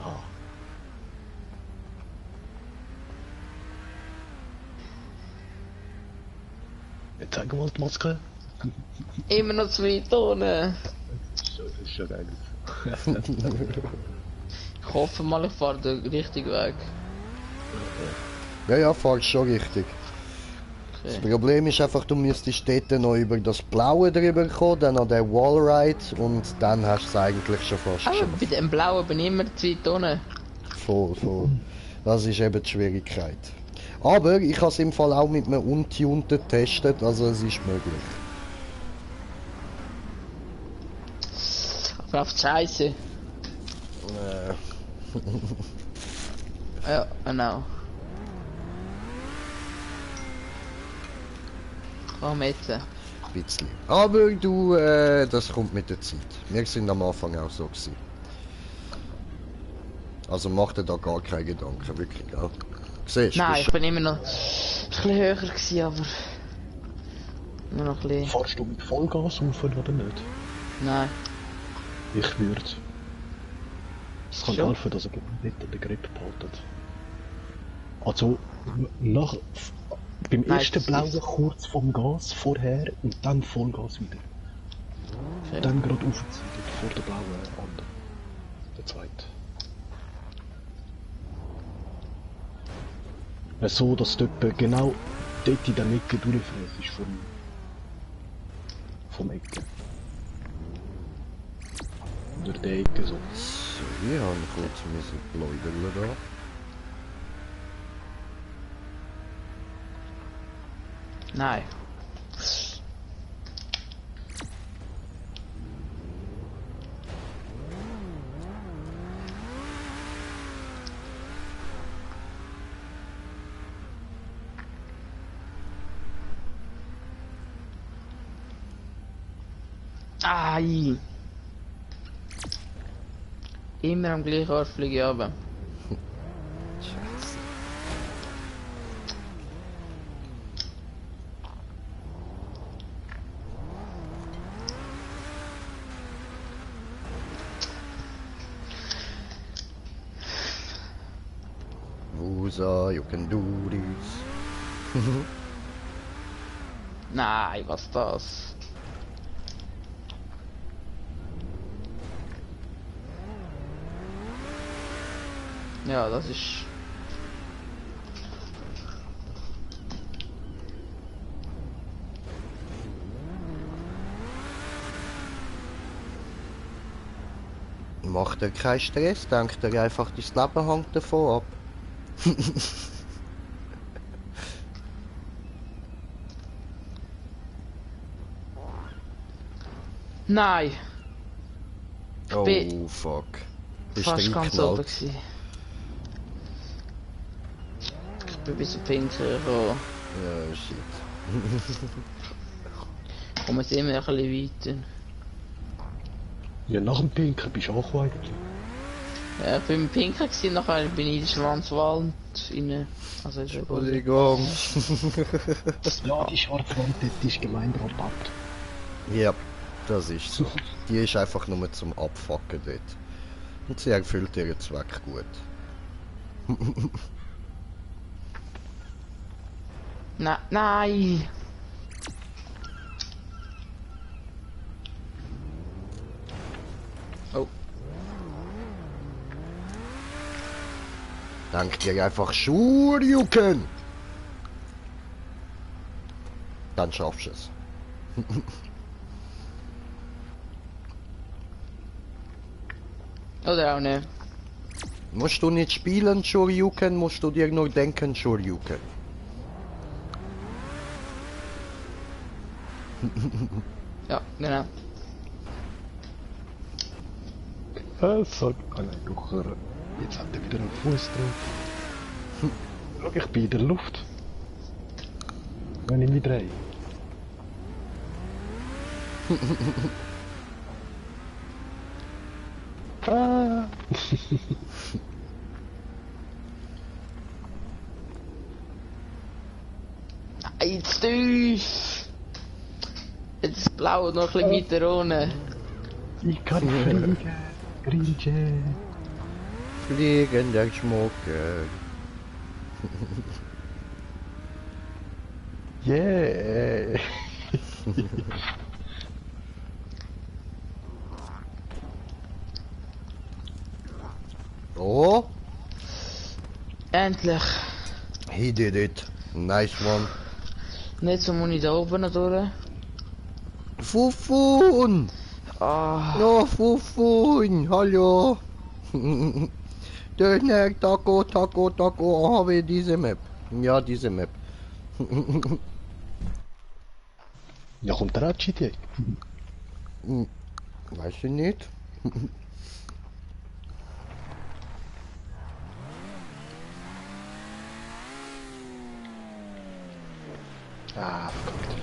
Ah. Jetzt zeig mal die Maske. Immer noch zu weit unten. Das ist schon geil. Ich hoffe mal, ich fahre den richtigen Weg. Ja, ja, fahrst schon richtig. Das Okay. Problem ist einfach, du müsstest dort noch über das Blaue drüber kommen, dann an der Wallride und dann hast du es eigentlich schon fast Aber geschafft. bei dem Blauen bin ich immer zu weit unten. Voll, voll. Das ist eben die Schwierigkeit. Aber ich habe es im Fall auch mit einem Untunten getestet, also es ist möglich. Aber auf die Scheiße. Ja, genau. Komm jetzt. Bisschen. Aber du, das kommt mit der Zeit. Wir sind am Anfang auch so gewesen. Also mach dir da gar keine Gedanken, wirklich, gell? Siehst du? Nein, ich bin immer noch ein bisschen höher gewesen, aber... Nur noch ein bisschen... Fahrst du mit Vollgas rauf oder nicht? Nein. Ich würde. Es kann Schon? helfen, dass er nicht den Grip behaltet. Also, beim Nein, ersten das Blauen ist- kurz vom Gas vorher und dann Vollgas wieder. Okay. Dann gerade aufziehen vor der blauen anderen. Der zweite. So, dass du etwa genau dort in der Ecke durchfräst vom Ecke. Durch die Ecke so. So, wir haben kurz ein Läuderle da. Nein. Ai. Immer am gleichen Ort fliege ich runter. Scheiße. Wusa, you can do this. Nein, was das? Ja, das ist... Mach dir keinen Stress, denk dir einfach, dein Leben hängt davon ab. Nein, Oh bin fuck. Bist fast du ganz oben reingeknallt? gewesen. Ich bin bis zum Pinkeln gekommen. Ja, shit. Kommen jetzt immer ein bisschen weiter. Ja, nach dem Pinken bist du auch eigentlich. Ja, ich bin im Pinkeln gewesen, nachher bin ich in den Schwarzwald rein. Also ist ja gut. Entschuldigung. Ja, die Schwarzwand, das ist Gemeinderabatt. Ja, das ist so. Die ist einfach nur zum Abfacken dort. Und sie erfüllt ihren Zweck gut. Nein! Oh, Denk dir einfach Schurjuken! Dann schaffst du es. oder auch nicht. Musst du nicht spielen, Shoryuken, musst du dir nur denken, Shoryuken. Ja, genau. Sag. Ah nein, doch. Jetzt hat er wieder einen Fuß drauf. Schau, ich bin in der Luft. Wenn ich mich drehe. Ah. Nein, zu tief! Jetzt ist blau noch ein bisschen weiter unten. Ich kann fliegen. Grinche. Fliegender Schmucke. Yeah. Oh, Endlich! he did it. Nice one. Nicht so muss ich da oben noch durch. Fufun! Ah, No, Fufun! Hallo! Döner, Taco, Taco, Taco, habe diese Map. Ja, diese Map. Ja, kommt der auch GTA? Weiß ich nicht. Ah, verkackt.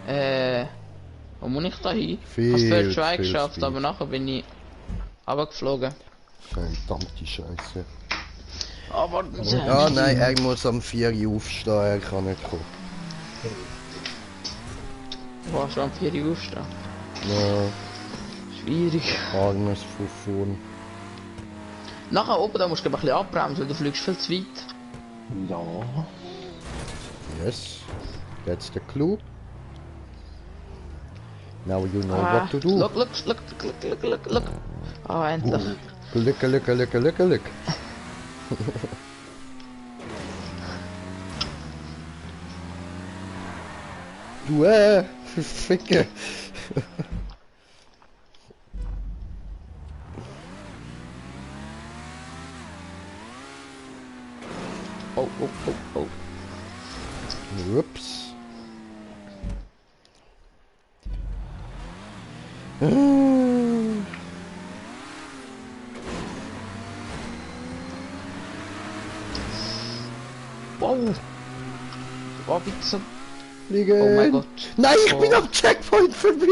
Hä? Wo muss ich da hin? Ich Viel, habe First Try viel geschafft, Speed. aber nachher bin ich runtergeflogen. Verdammte Scheiße. Aber Ja, nein, er muss am 4 Uhr aufstehen, er kann nicht kommen. du warst schon am 4 Uhr aufstehen. Ja, Schwierig. armes Fufun. Nachher oben, da musst du ein bisschen abbremsen, weil du fliegst viel zu weit. Ja. Yes, that's the clue. Now you know Ah, what to do. look. Ah, endlich. Glück. Du, Ficke. Oh. Ups. Wow. Oh, bitte so. Fliegen. Oh mein Gott. Nein, ich Oh. bin am Checkpoint vorbei.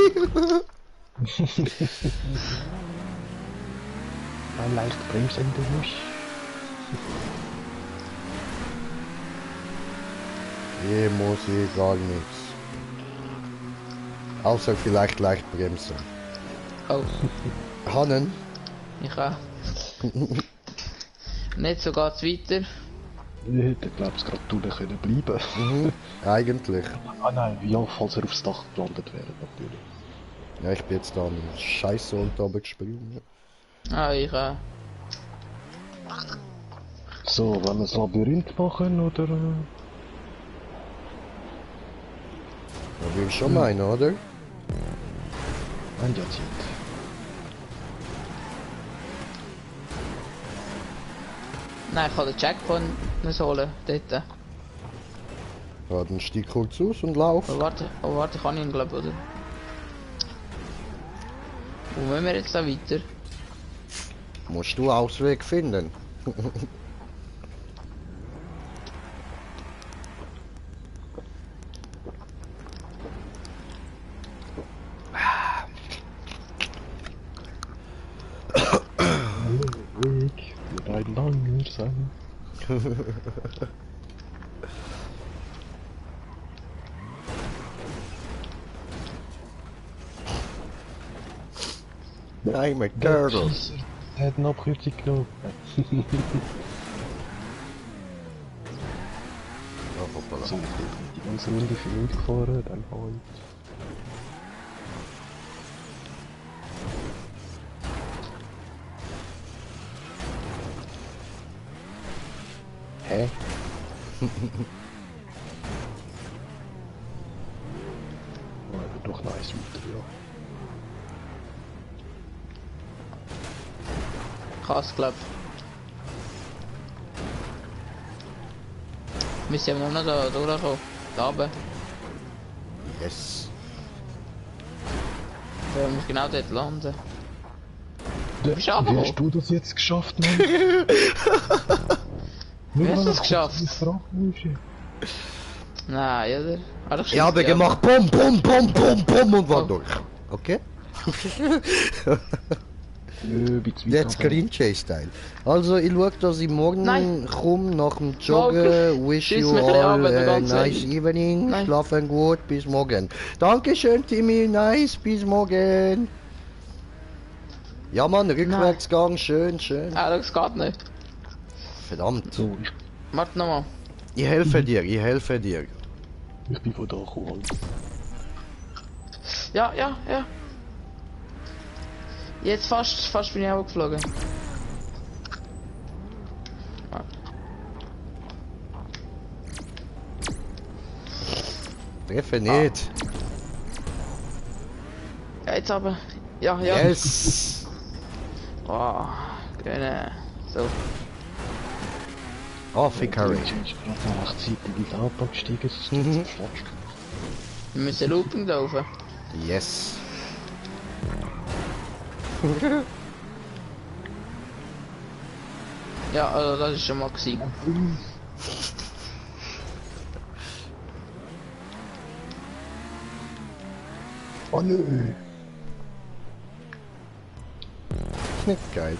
Ein leicht bremsende Wusch. Hier muss ich gar nichts. Außer vielleicht leicht bremsen. Oh, Hannen? ich auch. Nicht so geht's weiter. Ich hätte, glaube ich, gerade drunter können bleiben. Eigentlich. Ah nein, ja, falls er aufs Dach gelandet wäre, natürlich. Ja, ich bin jetzt da an Scheiße und oben gesprungen. Ah, ich auch. So, wollen wir das Labyrinth machen, oder? Da will ich schon meinen, oder? Ein Jahrzehnt. Nein, ich kann den Checkpoint nicht holen, dort. Ja, dann stieg kurz aus und lauf. Oh, warte, kann ich ihn, glaube oder? Wo müssen wir jetzt da weiter? Musst du Ausweg finden. Weg, wird ein langer sein. I'm a turtle. Er hat eine Abkürzung genommen. Oh, hoppala. So, ich bin die ganze Runde für ihn gefahren, dann halt. Hä? Oh, aber doch nice weiter, ja. Krass, glaub. Wir sind nur noch da durchgekommen. Da oben. Wir müssen genau dort landen. bist Wie runtergekommen? hast du das jetzt geschafft, Mann? Wie hast du das geschafft? Nein, oder? Ah, doch, Ich habe schießt, gemacht Bum und war durch. Okay? Jetzt Screen Chase Style. Also ich schaue, dass ich morgen Nein. komme nach dem Joggen. Wish Schieß you mich ein bisschen all ab, wenn du a ganz nice ehrlich. evening. Nein. Schlafen gut, bis morgen. Dankeschön Timmy, nice, bis morgen. Ja Mann, Rückwärtsgang, schön. Ah, das geht nicht. Verdammt. So, Warte nochmal. Ich helfe dir. ich bin von da gekommen. Ja. Jetzt fast bin ich auch geflogen. Treffe nicht. jetzt aber. Ja, ja. Yes! Oh, grüne. So. Oh, fick Harry. Ich bin gerade rechtzeitig ins Auto gestiegen, es ist Mhm. zerflatscht. Wir müssen Looping laufen. Yes. Ja, also das ist schon mal gewesen. Oh nö! Geil.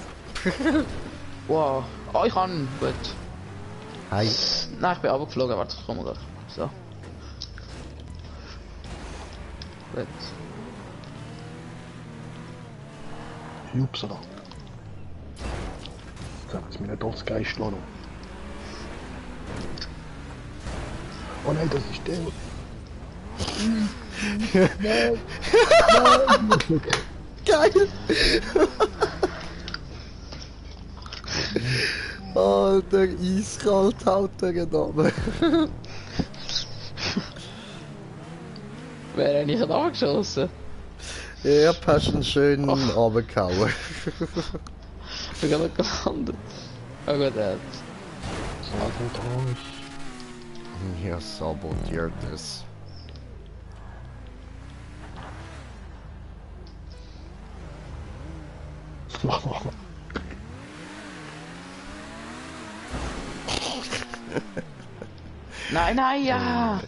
Wow. Oh, ich kann. Gut. Hi. Nein, ich bin runtergeflogen. Warte, ich komme gleich. So. Gut. Upsala. Jetzt haben sie mir nicht als Geist lassen. Oh nein, das ist der. Geil! Alter, eiskalt haut der Gedame. Wer hat nicht angeschossen? Ja, hast einen schönen runtergehauen. Ich bin gerade gelandet. Oh gut, er hat. Sabotage. Ja, sabotiert es. Nein, nein, ja!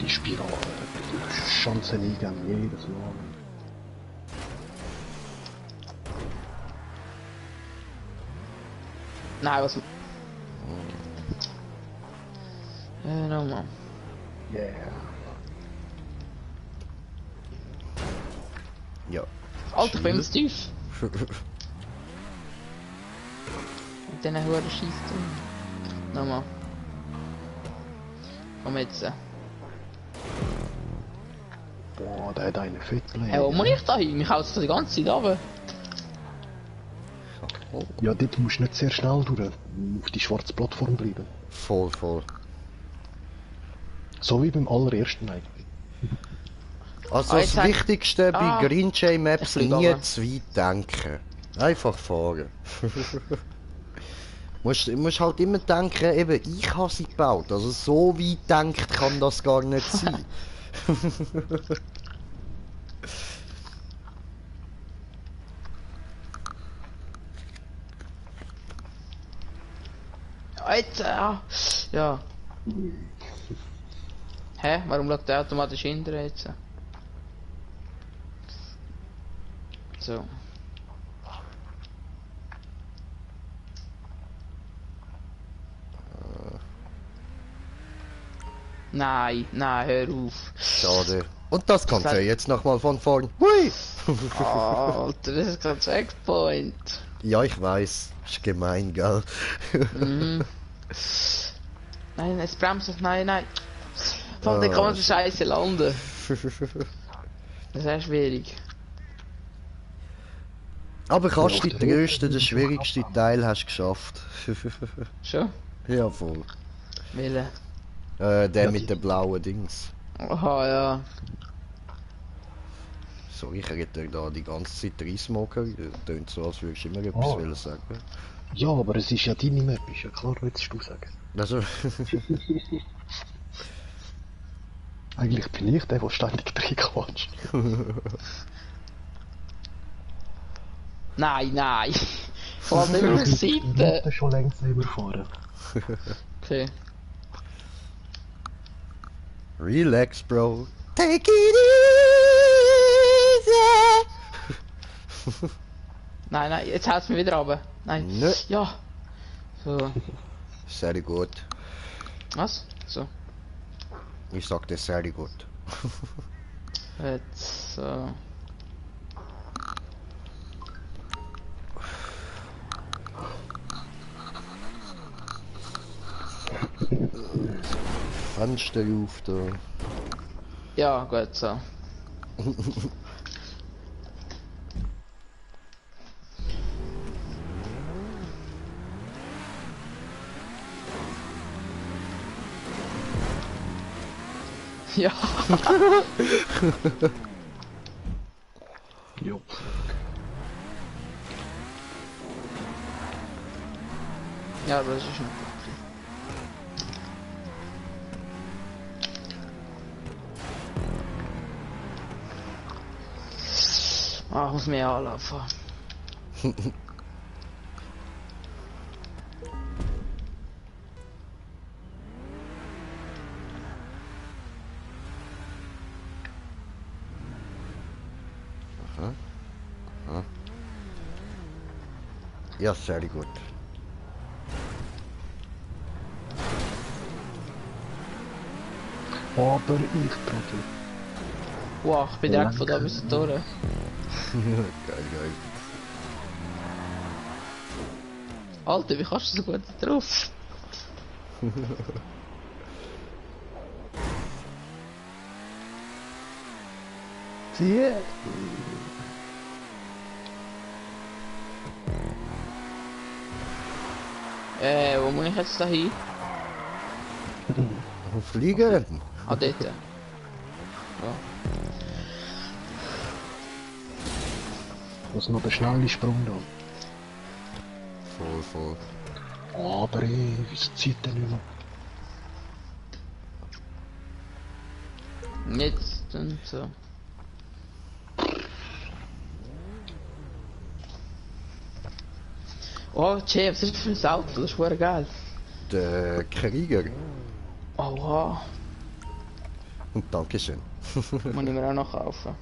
Die Spirale. Chancen eingeben, jedes Mal. Nein, was. Nochmal. Yeah. Ja. Alter, ich bin zu tief. Mit diesen Huren schießt. Nochmal. Komm jetzt. Boah, der hat einen Fettplay. Wo muss ich da hin? Mich haut die ganze Zeit runter. Ja, dort musst du nicht sehr schnell durch. Auf die schwarze Plattform bleiben. Voll, voll. So wie beim allerersten eigentlich. Also jetzt das hat- Wichtigste bei Green Jay Maps Ich bin nie gegangen. zu weit denken. Einfach fahren. musst halt immer denken, eben, ich habe sie gebaut. Also so weit denkt kann das gar nicht sein. Jetzt, ja. Hä? Warum schaut der automatisch hinter jetzt? So. Nein, nein, hör auf. Schade. Und das kommt Das- ja jetzt nochmal von vorn. Hui! Alter, das ist kein Checkpoint. Ja, ich weiß. Ist gemein, gell? Mhm. Nein, es bremst. Nein, nein. Vor allem, da kann man so scheiße landen. Das ist echt schwierig. Aber kannst du den grössten, den schwierigsten Teil hast du geschafft. Schon? Ja, voll. Wille. Der Ja, mit den blauen Dings. Aha, ja. So, ich rede da die ganze Zeit Reismoker. Tönt so, als würdest du immer etwas Oh. wollen sagen. Ja, aber es ist ja deine Map, ist ja klar, willst du sagen. Also, Eigentlich bin ich der, der ständig reinquatscht. Nein, nein. Vor allem immer auf die Ich Seite. bin schon längst überfahren. Okay. relax, Bro. Take it easy. Nein, nein, jetzt haut's mir wieder runter. Nein. Nö. Ja. So. Sehr gut. Was? So. Ich sag dir sehr gut. Jetzt, so. Fenster auf da. Ja, gut, so. Ja. Jo. Ja, das ist schon. Ah, ich muss mehr anlaufen. Ja, sehr gut. Aber ich Trottel. Wow, ich bin direkt von da bis durch. Geil, geil. Alter, wie kannst du so gut drauf? Zieh! Wo muss ich jetzt da hin? Fliegen? Ah, dort. Ja. Das ist noch der schnelle Sprung da. Voll, voll. Aber wieso zieht der nicht mehr? Jetzt und so. Oh, Jay, was ist das für ein Auto? Das ist voll geil. Der Krieger. Oh, wow. Und Dankeschön. Muss ich mir auch noch kaufen.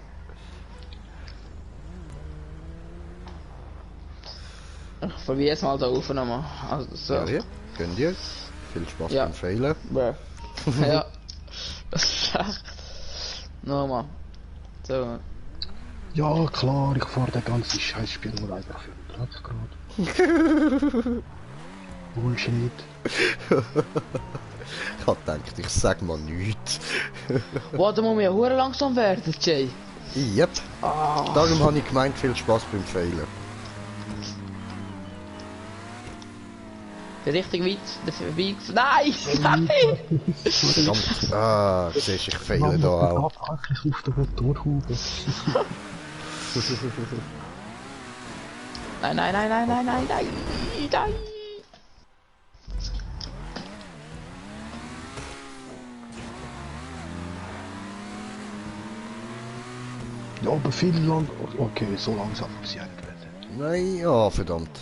Ich probiere jetzt mal da aufnehmen. Also so. Ja, ja. Gönnt ihr. Viel Spaß Ja. beim Fehlen. Bruh. Ja. Das ist schlecht. Nochmal. So. Ja klar, ich fahre den ganzen Scheißspiel nur einfach für 30 Grad. Bullshit. Ich hab gedacht, ich sag mal nichts. Wow, da muss man ja hure langsam werden, Jay. Yep. Darum habe ich gemeint, viel Spaß beim Fehlen. Richtig weit, der Weg. Nein! Nein! Verdammt. Ah, siehst du, ich fehle da auch. Eigentlich auf der Motorhaube. Nein, nein, nein, nein, nein, nein, nein, nein! Ja, aber viel lang. Okay, so langsam muss ich nicht werden. Nein, ja, verdammt.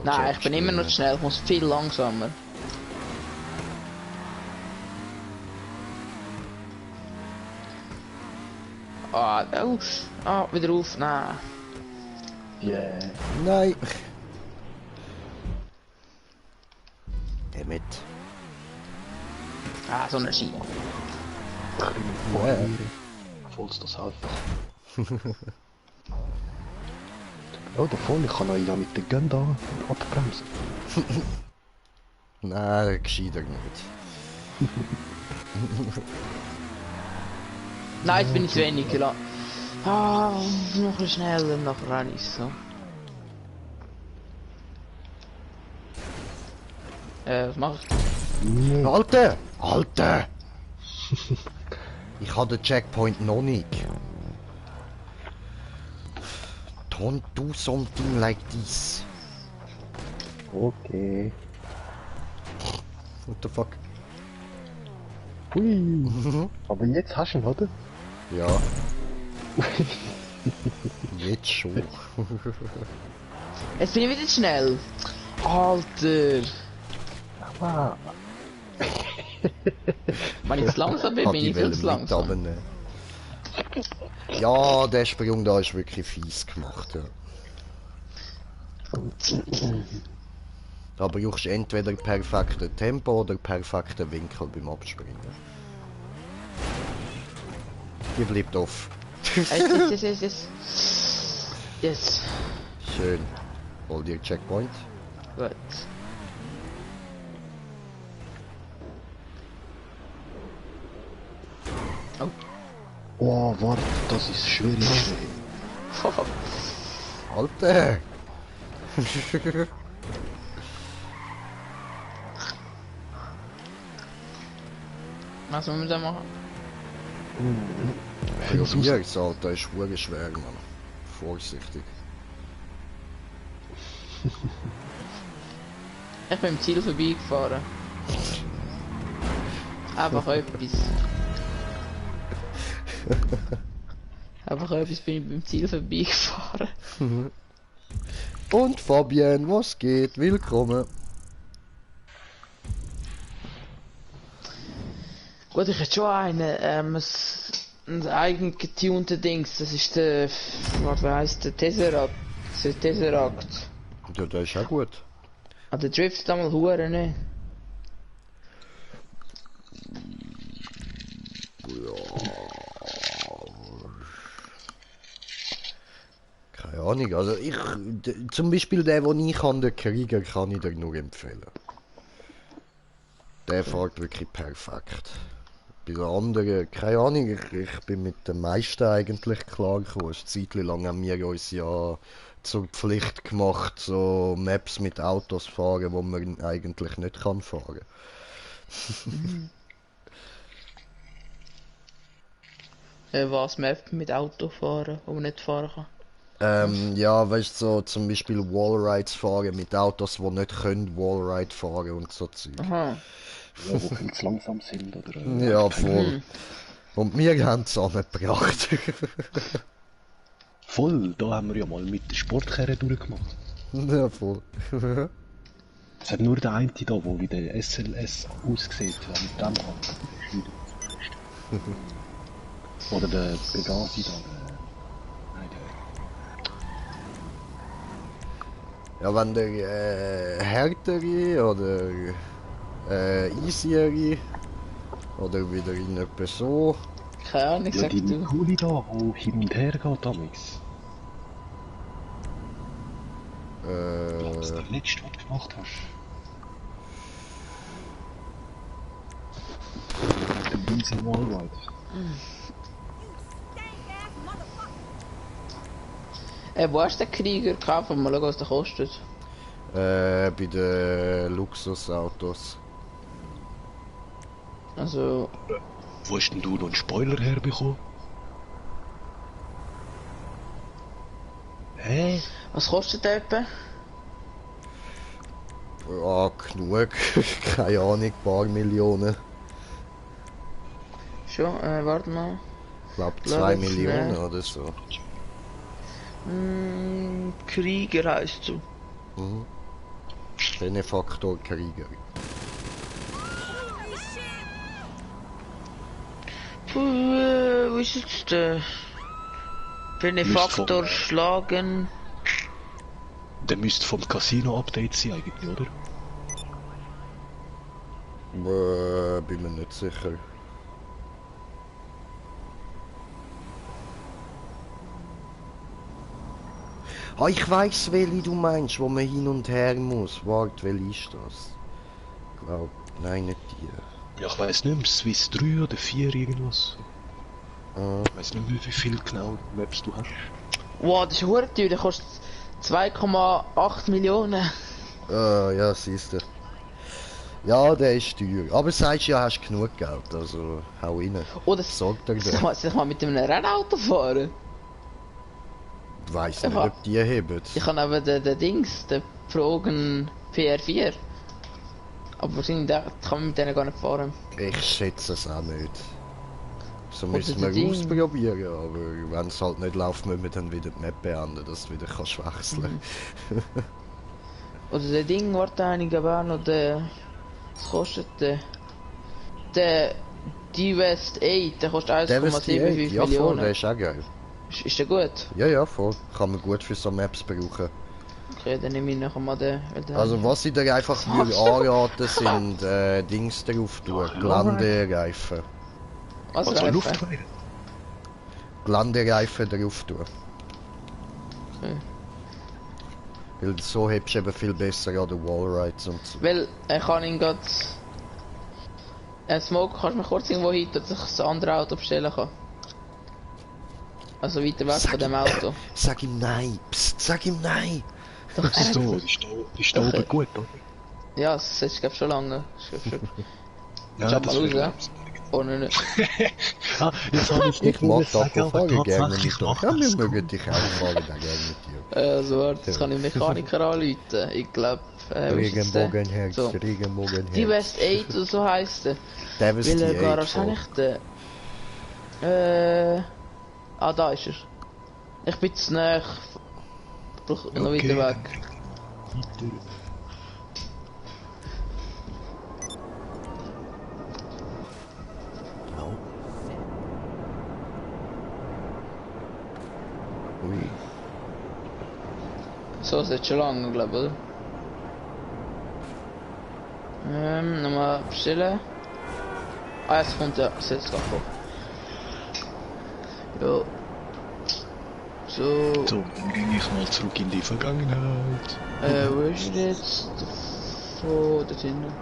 Nein, ich bin immer noch zu schnell, ich muss viel langsamer. Ah, oh, ah, wieder auf, nein. Yeah. Nein. Damit. Ah, so eine Schiene. Ich bin mit Motorhaube. Vollst das einfach. Oh, der voll, ich kann euch ja mit den Gun da abbremsen. Nein, gescheiter nicht. Nein, jetzt bin ich zu wenig gelassen. Ah, noch ein bisschen schneller, nachher renne ich so. Was mach ich? Alter! Alter! Ich habe den Checkpoint noch nicht. Don't do something like this. Okay. What the fuck? Hui. Aber jetzt hast du ihn, oder? Ja. Jetzt schon. Jetzt bin ich wieder zu schnell. Alter. Ah. Wenn ich zu langsam bin, bin ich viel zu langsam. Ja, der Sprung da ist wirklich fies gemacht. Ja. Da brauchst du entweder perfektes Tempo oder perfekten Winkel beim Abspringen. Die bleibt off. Yes. Schön. Hol dir Checkpoint. Gut. Oh, warte, das ist schwierig. Alter! Was müssen wir da machen? Probier's, Alter, ist wirklich schwer, Mann. Vorsichtig. Ich bin im Ziel vorbeigefahren. Einfach etwas. Einfach etwas bin ich beim Ziel vorbeigefahren. Und Fabian, was geht? Willkommen. Gut, ich hätte schon einen, ein eigen getunter Dings. Das ist der, was heisst der Tesseract. Das ist der Tesseract. Ja, der ist auch gut. Ah, der driftet einmal hure, ne? Keine Ahnung, also zum Beispiel der, den ich habe, den Krieger, kann ich dir nur empfehlen. Der fährt wirklich perfekt. Bei den anderen, keine Ahnung, ich bin mit den meisten eigentlich klar gekommen. Eine Zeit lang haben wir uns ja zur Pflicht gemacht, so Maps mit Autos fahren, wo man eigentlich nicht kann fahren. Was Map mit Auto fahren, wo man nicht fahren kann. Ja, weißt du, so zum Beispiel Wallrides fahren mit Autos, die nicht können Wallride fahren und so Zeug. Aha. Ja, wo viel zu langsam sind, oder? Ja, voll. Und wir haben es angebracht. Voll, da haben wir ja mal mit der Sportkarre durchgemacht. Ja, voll. Es hat nur der eine da, der wie der SLS aussieht, mit dem kann ich wieder oder der Pegasi da, nein, der... Ja, wenn der härtere oder easiere oder wieder in etwas so. Keine Ahnung, Ja, sag die du. Coole da, wo hin und her geht damals. Was der letzte, was du gemacht hast. Mit dem Benzin Wallride. Wo hast du den Krieger gekauft? Mal schauen, was der kostet. Bei den Luxusautos. Also, Wo hast denn du noch einen Spoiler herbekommen? Hä? was kostet der etwa? Ja, genug. Keine Ahnung, paar Millionen. Schon, warte mal. Ich glaube Lass 2 uns Millionen nehmen. oder so. Krieger heisst du. Mhm. Benefaktor Krieger. Wo ist jetzt der? Benefaktor Müsste schlagen. Der müsste vom Casino-Update sein eigentlich, oder? Bin mir nicht sicher. Ah, ich weiss, welche du meinst, wo man hin und her muss. Warte, welche ist das? Nein, nicht die. Ja, ich weiss nicht mehr, Swiss 3 oder 4 irgendwas. Ah, Ich weiss nicht mehr, wie viel genau Maps du hast. Wow, das ist hure teuer, der kostet 2,8 Millionen. ja, siehst du. Ja, der ist teuer. Aber sagst ja, hast genug Geld, also hau rein. Oder Sag dir soll das. ich mal mit einem Rennauto fahren? Ich weiss nicht, ob die heben. Ich habe aber den Dings, den Progen PR4. Aber wahrscheinlich kann man mit denen gar nicht fahren. Ich schätze es auch nicht. So Oder müssen der wir Ding. ausprobieren, aber wenn es halt nicht läuft, müssen wir dann wieder die Map beenden, dass du wieder kannst wechseln. Oder der Ding, warte einige aber auch noch der... Was kostet der? Der D-West 8, der kostet Der ist die 1,75 ja, voll, Millionen. der ist auch geil. Ist der gut? Ja, ja, voll. Kann man gut für so Maps brauchen. Okay, dann nehme ich nachher mal den. weil der- Also was ich dir einfach würde anraten, sind Dings drauf tun, Geländereifen. Was Also Reifen? Luftweiler. Geländereifen drauf tun. Okay. Weil so hebst du eben viel besser an den Wallrides und so. Weil, ich kann ihn grad... Smoke, kannst du mir kurz irgendwo hin, dass ich das andere Auto bestellen kann? Also weiter weg von dem Auto. Sag ihm nein! Psst, sag ihm nein! Doch, So, ist da oben gut, oder? Ja, das ist glaub schon lange. Das ist, glaub, schon... Ja, Schau das mal wäre raus, perfekt. Oh nein, nein. Ah, jetzt habe ich Ich mag Taco-Fahren gerne mit tatsächlich dir. macht Ja, wir das mögen gut. dich auch fahren, auch gerne mit dir. Also warte, jetzt kann ich Mechaniker anrufen. Ich glaube, Regenbogenherz, So. Die Regenbogenherz. West 8 oder so heisst der. Davis Welche die Garage habe 8 ich denn? Da ist er. Ich bin zu nah. Ich brauche noch weiter weg. Weiter. Oh. Ui. So ist jetzt schon lange, glaube ich, oder? Nochmal bestellen. Ah, es kommt ja, es ist jetzt gekommen. Jo. So, So, dann gehe ich mal zurück in die Vergangenheit. wo ist er jetzt? Von dort hinten.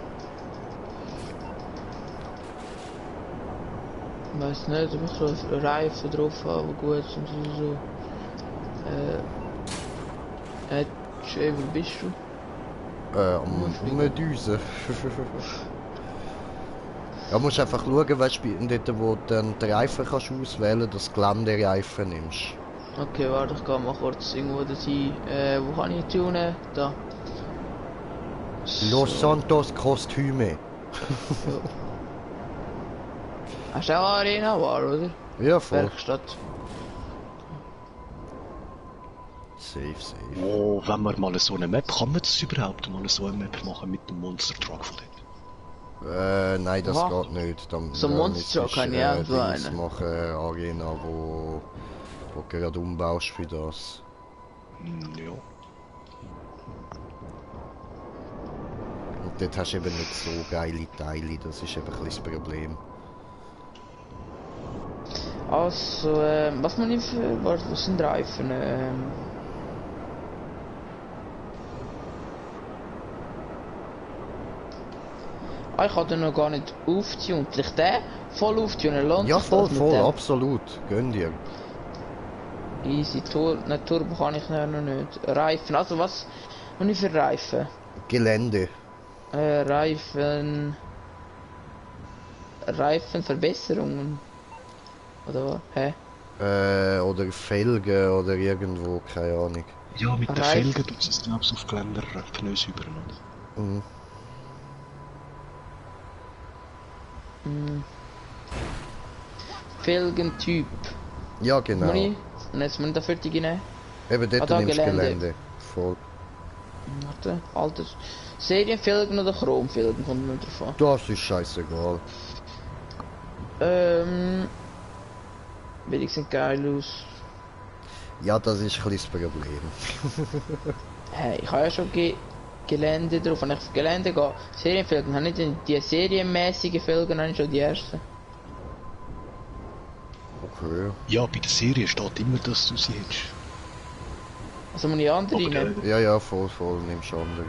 Ich weiß nicht, ob ich so einen Reifen drauf habe, aber gut, sonst ist es so. Jay, wo bist du? Am Düse. Ja, musst einfach schauen, weißt du, dort, wo du dann den Reifen kannst auswählen, dass du Geländereifen nimmst. Okay, warte, ich gehe mal kurz irgendwo dorthin. Wo kann ich tunen? Da. Los Santos Kostüme. Hast du auch Arena war, oder? Ja, voll. Werkstatt. Safe, safe. Oh, wenn wir mal so eine Map, kann man das überhaupt mal so eine Map machen mit dem Monster Truck von dort? Nein, das Was? geht nicht. Dann, So Monster müsstest, kann ich auch so Dings einen. machen, Arena, wo du gerade umbaust für das. Ja. Und dort hast du eben nicht so geile Teile, das ist eben ein bisschen das Problem. Also, was man nicht für. Was sind Reifen? Ich kann den noch gar nicht auftunen. Ich den voll auftunen, lohnt Ja, sich voll, das mit voll, dem? absolut. Gönn dir. Easy, nicht Turbo kann ich noch nicht. Reifen, also was habe ich für Reifen? Gelände. Reifenverbesserungen. Oder was? Hä? Oder Felgen oder irgendwo, keine Ahnung. Ja, mit den Reif- Felgen tut es glaube ich auf Geländer Pneus über. Mhm. Felgentyp. Ja, genau. Muss ich? Und jetzt muss ich da fertig nehmen. Eben dort da nimmst du Gelände. Gelände. Voll. Warte, altes. Serienfelgen oder Chromfelgen kommt nicht drauf an. Das ist scheißegal. Billig sieht geil aus. Ja, das ist ein bisschen das Problem. Hey, ich habe ja schon Gelände drauf. Wenn ich auf Gelände gehe, Serienfelgen, habe ich nicht die serienmäßigen Felgen, habe ich schon die ersten. Okay. Ja, bei der Serie steht immer, dass du sie hättest. Also muss ich andere Aber nehmen. Ja, ja, voll, nimmst andere.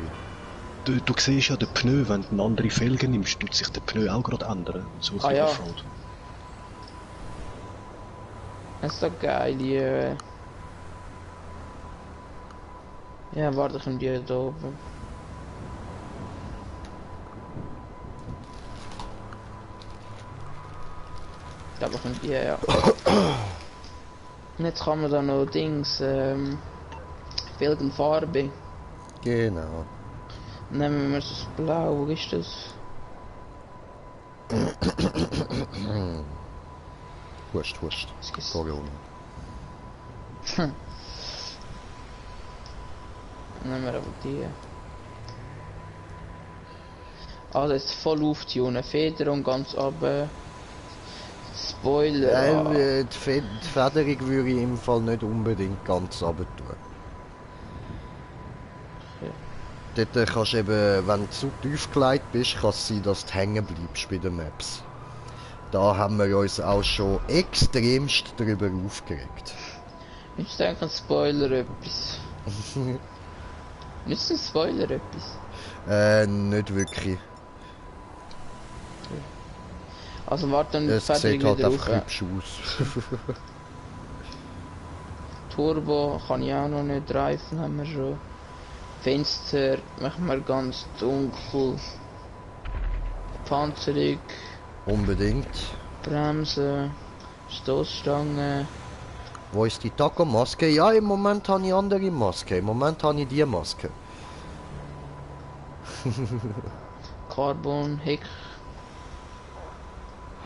Du siehst ja den Pneu, wenn du eine andere Felge nimmst, tut sich der Pneu auch gerade ändern. So ein Ja. Offroad. Das ist doch geil, die. Ja, warte, ich nehme die da oben. Ich glaube, ich nehme die, ja. Und jetzt kann man da noch Dings, Felgenfarbe. Genau. Nehmen wir das Blau, wo ist das? Hust. Corona. Nehmen wir aber die. Also jetzt voll auftunen, Federung ganz runter. Spoiler. Die Federung würde ich im Fall nicht unbedingt ganz runter tun. Dort kannst du eben, wenn du zu tief gelegt bist, kann es sein, dass du hängen bleibst bei den Maps. Da haben wir uns auch schon extremst darüber aufgeregt. Ich denke an Spoiler etwas. Nicht ein Spoiler etwas. Nicht wirklich. Also warte, dann Es Federung sieht halt wieder einfach rauf. hübsch aus. Turbo kann ich auch noch nicht, Reifen haben wir schon. Fenster machen wir ganz dunkel. Panzerung Unbedingt. Bremsen, Stoßstange. Wo ist die Taco-Maske? Ja, im Moment habe ich andere Maske. Im Moment habe ich die Maske. Carbon, Heck.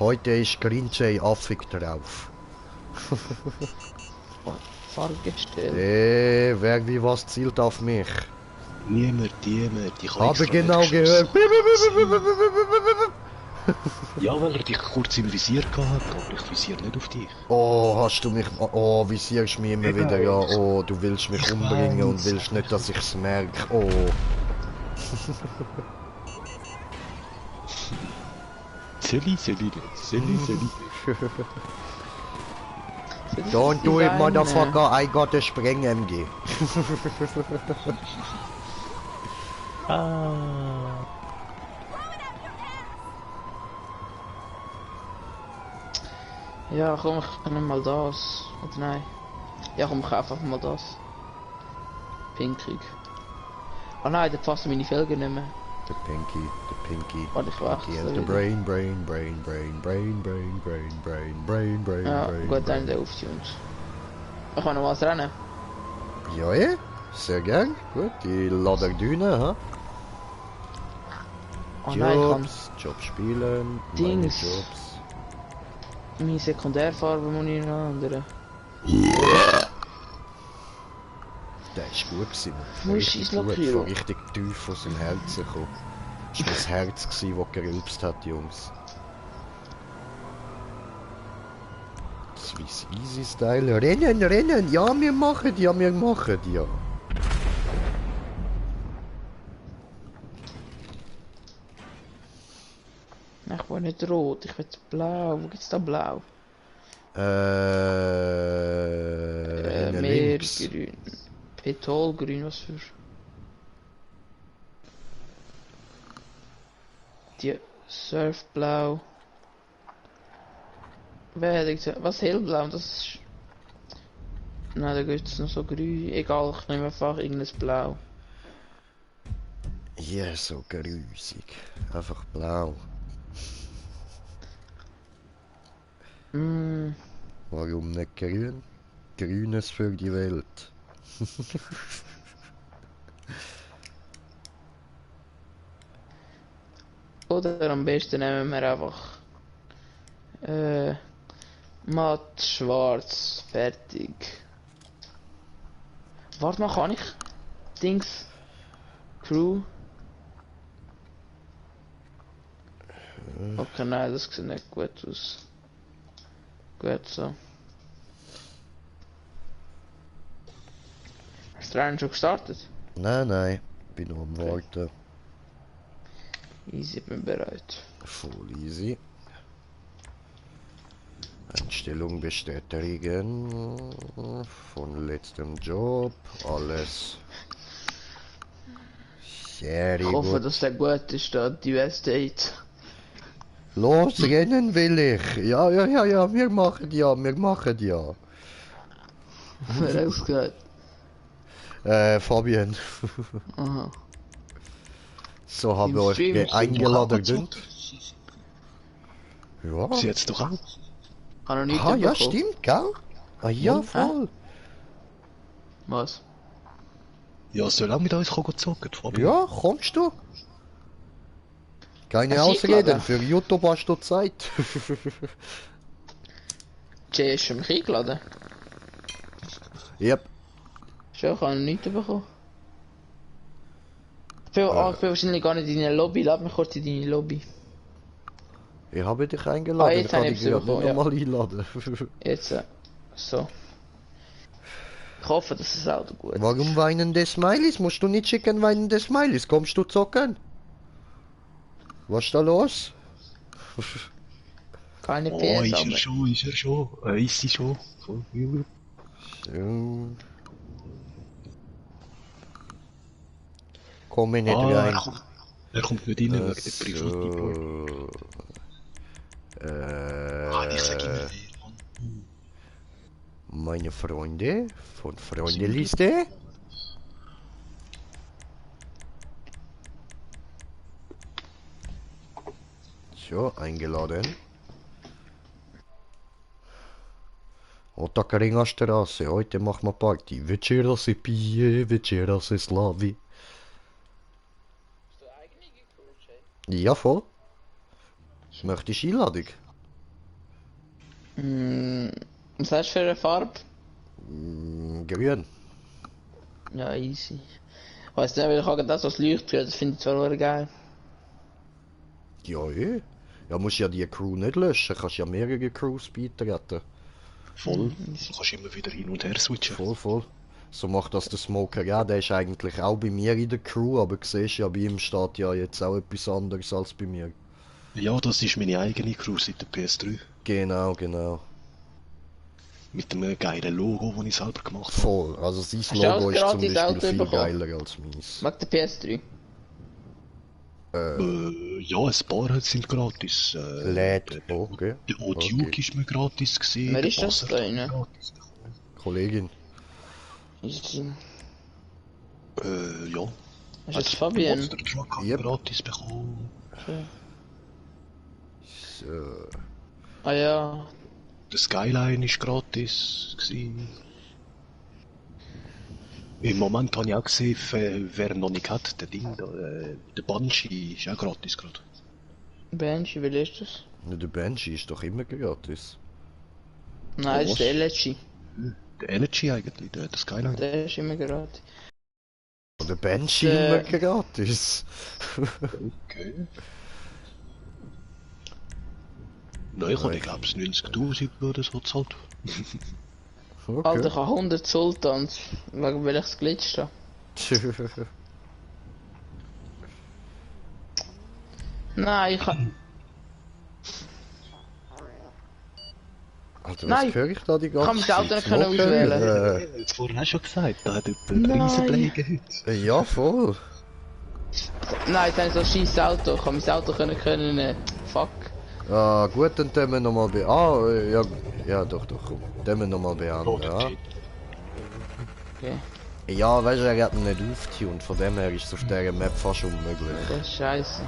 Heute ist Green Jay affig drauf. Fahrgestell. Wer wie was zielt auf mich? Niemand. Ich Habe extra genau nicht gehört. geschossen. Ja, weil er dich kurz im Visier gehabt hat, aber ich visier nicht auf dich. Oh, hast du mich... Oh, visierst mich immer wieder, ja. Oh, du willst mich Ich umbringen und weiß. willst nicht, dass ich's merke. Oh. Silly. Don't do it, motherfucker. I got a Spreng-MG. Ah. Ja, komm, ich nehme mal das. Oder nein? Ja, komm, ich kaufe einfach mal das. Pinkig. Oh nein, da passen meine Felgen nicht mehr. The pinky. Warte, ich warte. He has the brain. Ja, gut, dann der auf, Jungs. Ich kann noch was rennen. Ja, ja. Sehr gern. Gut, die Laderdüne, ha? Oh nein, ich kann Jobs spielen. Dings. Meine Jobs. meine Sekundärfarbe muss ich noch ändern. Der ist gut gewesen. Wo ist Richtig das gut, Lackierung? von richtig tief aus dem Herzen gekommen. Das war das Herz, gewesen, das gerülpst hat, Jungs. Swiss Easy Style. Rennen! Ja, wir machen ja. Nein, ich will nicht rot, ich will blau. Wo gibt's da blau? Hinten links. Meergrün. Petrolgrün, was für... Die Surfblau. Wer hat gesagt, was hellblau? Das ist... Nein, da gibt's noch so grün. Egal, ich nehme einfach irgendein Blau. Hier so grusig. Einfach blau. Mm, Warum nicht grün? Grünes für die Welt. oder am besten nehmen wir einfach... matt, schwarz, fertig. Warte mal, kann ich... Dings... Crew... Okay, nein, das sieht nicht gut aus. Gut so. Hast du Rennen schon gestartet? Nein. Bin nur am Warten. Easy, bin bereit. Voll easy. Einstellung bestätigen. Von letztem Job. Alles. Sehr Ich hoffe, gut. dass der gut ist, da die US-Date. Los, rennen will ich. Ja. Wir machen ja. Wer hat's gesagt? Fabian. Aha. So haben Im wir euch Stream eingeladen. Dünnt. Ja. Sie jetzt doch auch. Kann noch nicht Ah, ja, bekommen. stimmt, gell? Ah, ja, Ja. voll. Was? Ja, soll auch mit uns kommen zocken, Fabian? Ja, kommst du? Keine Hast du Ausreden, eingeladen? für YouTube hast du Zeit. Jay ist schon mich eingeladen. Yep. Schon, kann noch nicht bekommen. Ich bin wahrscheinlich gar nicht in deine Lobby. Lass mich kurz in deine Lobby. Ich habe dich eingeladen, Ah, jetzt ich kann habe dich ich gerade bekommen, nicht ja. nochmal einladen. Jetzt, so. Ich hoffe, dass es auch gut Warum ist. weinende Smileys? Musst du nicht schicken weinende Smileys? Kommst du zocken? Was ist da los? Keine Oh, PS, ist er aber... schon. Ist sie schon. Voll gut. So. Komm ich nicht Ah, rein. er kommt nicht rein wegen der privaten So. Ich sag immer wer, Mann. Meine Freunde von Freundeliste. So, eingeladen. Ottokaringer Straße, heute machen wir Party. Večera se pije, večera se slavi. Hast du eigene gecruised, ey? Ja, voll. Möchtest du Einladung? Was hast du für eine Farbe? Grün. Ja, easy. Weißt du, ich habe das als Leuchtturm, das finde ich zwar auch geil. Ja, eh. Ja, musst ja die Crew nicht löschen, kannst ja mehrere Crews beitreten. Voll. Du kannst immer wieder hin und her switchen. Voll, voll. So macht das der Smoker ja, der ist eigentlich auch bei mir in der Crew, aber du siehst ja, bei ihm steht ja jetzt auch etwas anderes als bei mir. Ja, das ist meine eigene Crew seit der PS3. Genau, genau. Mit dem geilen Logo, das ich selber gemacht habe. Voll, also sein Hast du auch Logo ein ist zum gratis Beispiel Auto viel bekommen? geiler als meins. Mag der PS3? Ja, ein paar sind gratis. Lädt, okay. Der O-Duke ist mir gratis gewesen. Wer der ist das Basser da hat rein? mir gratis Kollegin. Ist das, ja. ist das Fabian? Monster Truck hat Yep. gratis bekommen. So. Ah ja. Der Skyline ist gratis gewesen. Im Moment habe ich auch gesehen, wer noch nicht hat, der Ding da, der Banshee ist auch gratis gerade. Banshee, wer ist das? Ja, der Banshee ist doch immer gratis. Nein, das ist der LG. Der Energy eigentlich, der Skyline. Der ist immer gratis. Der Banshee Der- immer gratis. Okay. Nein, ich habe glaube ich 90.000 oder so gezahlt. Alter, ich Okay. habe 100 Sultans, wegen weil ich es glitscht habe. Nein, ich habe... Alter, Nein. was höre ich da die Kann ganze das Auto Zeit? nicht können auswählen? Jetzt vorhin hast du schon gesagt, da hat jemand Nein. Riesenpläge heute. Ja, voll. Nein, jetzt habe ich so ein scheiß Auto. Ich habe mein Auto können fuck. Ah, gut, dann tun wir nochmal bei... Ah, ja, ja, doch, komm. Tun wir nochmal bei an, ja. Okay. Ja, weißt du, er hat ihn nicht aufgetuned, von dem her ist es auf dieser Map fast unmöglich. Das ist scheiße.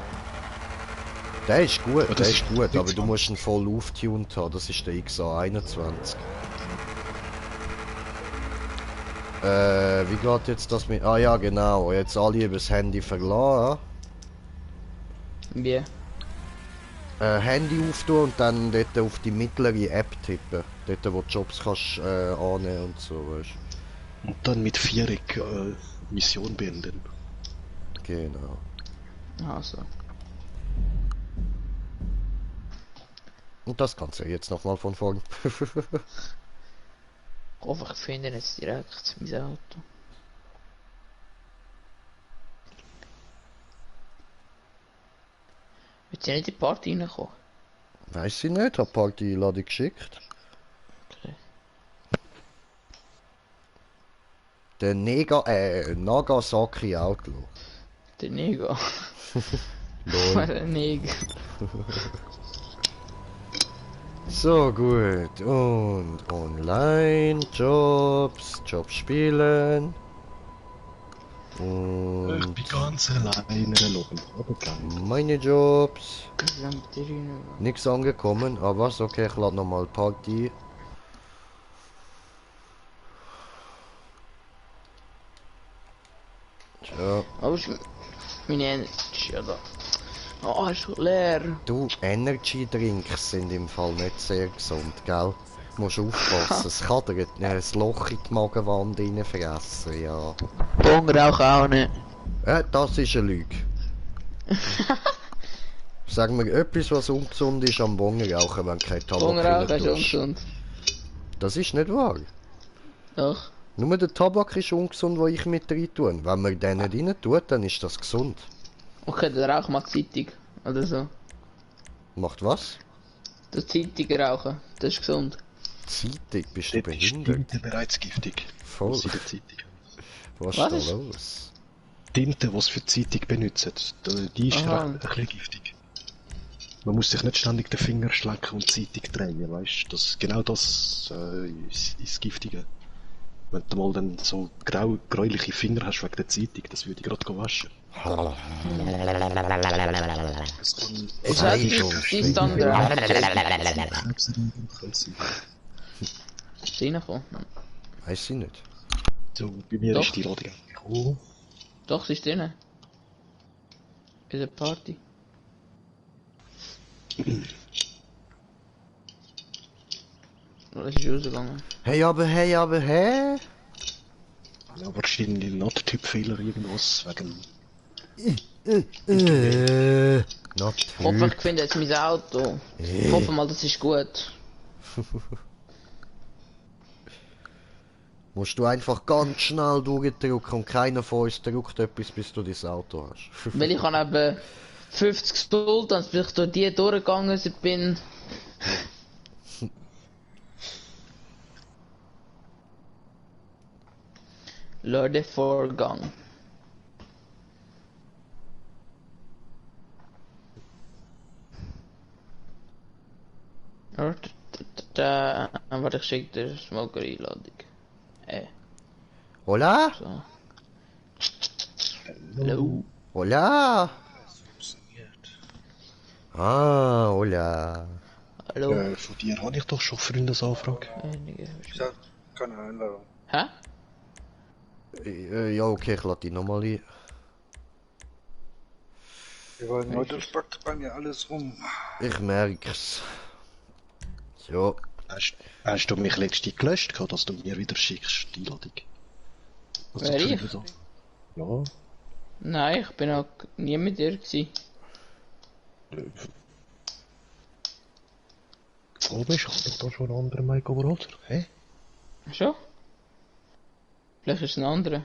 Der ist gut, Ja, der das ist ist gut, aber nicht du so. musst ihn voll aufgetuned haben, das ist der XA21. Wie geht jetzt das mit... Ah ja, genau, jetzt alle über das Handy verlassen. Wie? Handy auftun und dann dort auf die mittlere App tippen. Dort, wo du Jobs kannst annehmen und so, weißt Und dann mit Viereck Mission beenden. du. Genau. Also. Und das kannst du jetzt nochmal von vorn. Hoffe, ich finde jetzt direkt mein Auto. Willst du nicht in die Party reinkommen? Weiß ich nicht, hab Party Einladung geschickt. Okay. Der Nagasaki Outlaw. Der Neger. Lol. Der Neger. So gut. Und online, Jobs, Jobs spielen. Ich Und bin ganz alleine erlogen. Aber klar. meine Jobs. Ich will mit dir rein. Nichts angekommen, aber was? Okay, ich lade nochmal Party. Tja. Aber ist meine Energy, ja da. Oh, ist schon leer. Du, Energy Drinks sind im Fall nicht sehr gesund, gell? Musst aufpassen, es kann dir ein Loch in die Magenwand reinfressen, ja. Bongrauch auch nicht. Das ist eine Lüge. Sag mir etwas, was ungesund ist am Bongrauchen, wenn kein Tabak Bongrauch rein ist tust. ungesund. Das ist nicht wahr. Doch. Nur der Tabak ist ungesund, den ich mit rein tue. Wenn man den nicht rein tut, dann ist das gesund. Okay, der Rauch macht Zeitung. Oder so. Macht was? Der Zeitung rauchen. Das ist gesund. Zeitung, bist du Dort ist behindert? Tinte bereits giftig. Voll. Was in der Zeitung. Was Was ist ist- da los? Tinte, die sie für die Zeitung benutzen, die ist Aha. recht ein bisschen giftig. Man muss sich nicht ständig den Finger schlecken und die Zeitung drehen, weißt du? Genau das ist das Giftige. Wenn du mal dann so gräuliche Finger hast wegen der Zeitung, das würde ich gerade waschen. Es kann... Ist Nein, das schon. die Standard? Krebserregend kann sein. Ist reingekommen? Weiß ich nicht. So, bei mir Doch. ist die Ladung angekommen. Doch, sie ist drin. Bei der Party. Oder ist sie rausgegangen? Hey, aber hey. Ja, wahrscheinlich ein Not-Typ-Fehler irgendwas wegen... Ich hoffe, ich finde jetzt mein Auto. Ich hoffe mal, das ist gut. Musst du einfach ganz schnell durchdrücken und keiner von uns drückt etwas, bis du dein Auto hast. Weil ich habe eben 50 Sultans, bis ich durch die durchgegangen bin. Leute, Vorgang. Warte, ich schicke dir Smoker-Einladung. Hola? So. Hallo. Hola? Funktioniert. Ah, hola. Hallo. Von dir habe ich doch schon Freundesanfrage. Ich sag, keine Einladung. Hä? Ja, okay, ich lade dich nochmal ein. Wir wollen heute stockt bei mir alles rum. Ich merk's. So. Hast du mich letztens gelöscht, gehabt, dass du mir wieder schickst, die Einladung? Also Wer, die ich? Freundesan- Ja. Nein, ich bin auch nie mit dir gewesen. Komisch, habe ich da schon einen anderen Mike Overholzer? Hä? Schon? Vielleicht ist es ein anderer.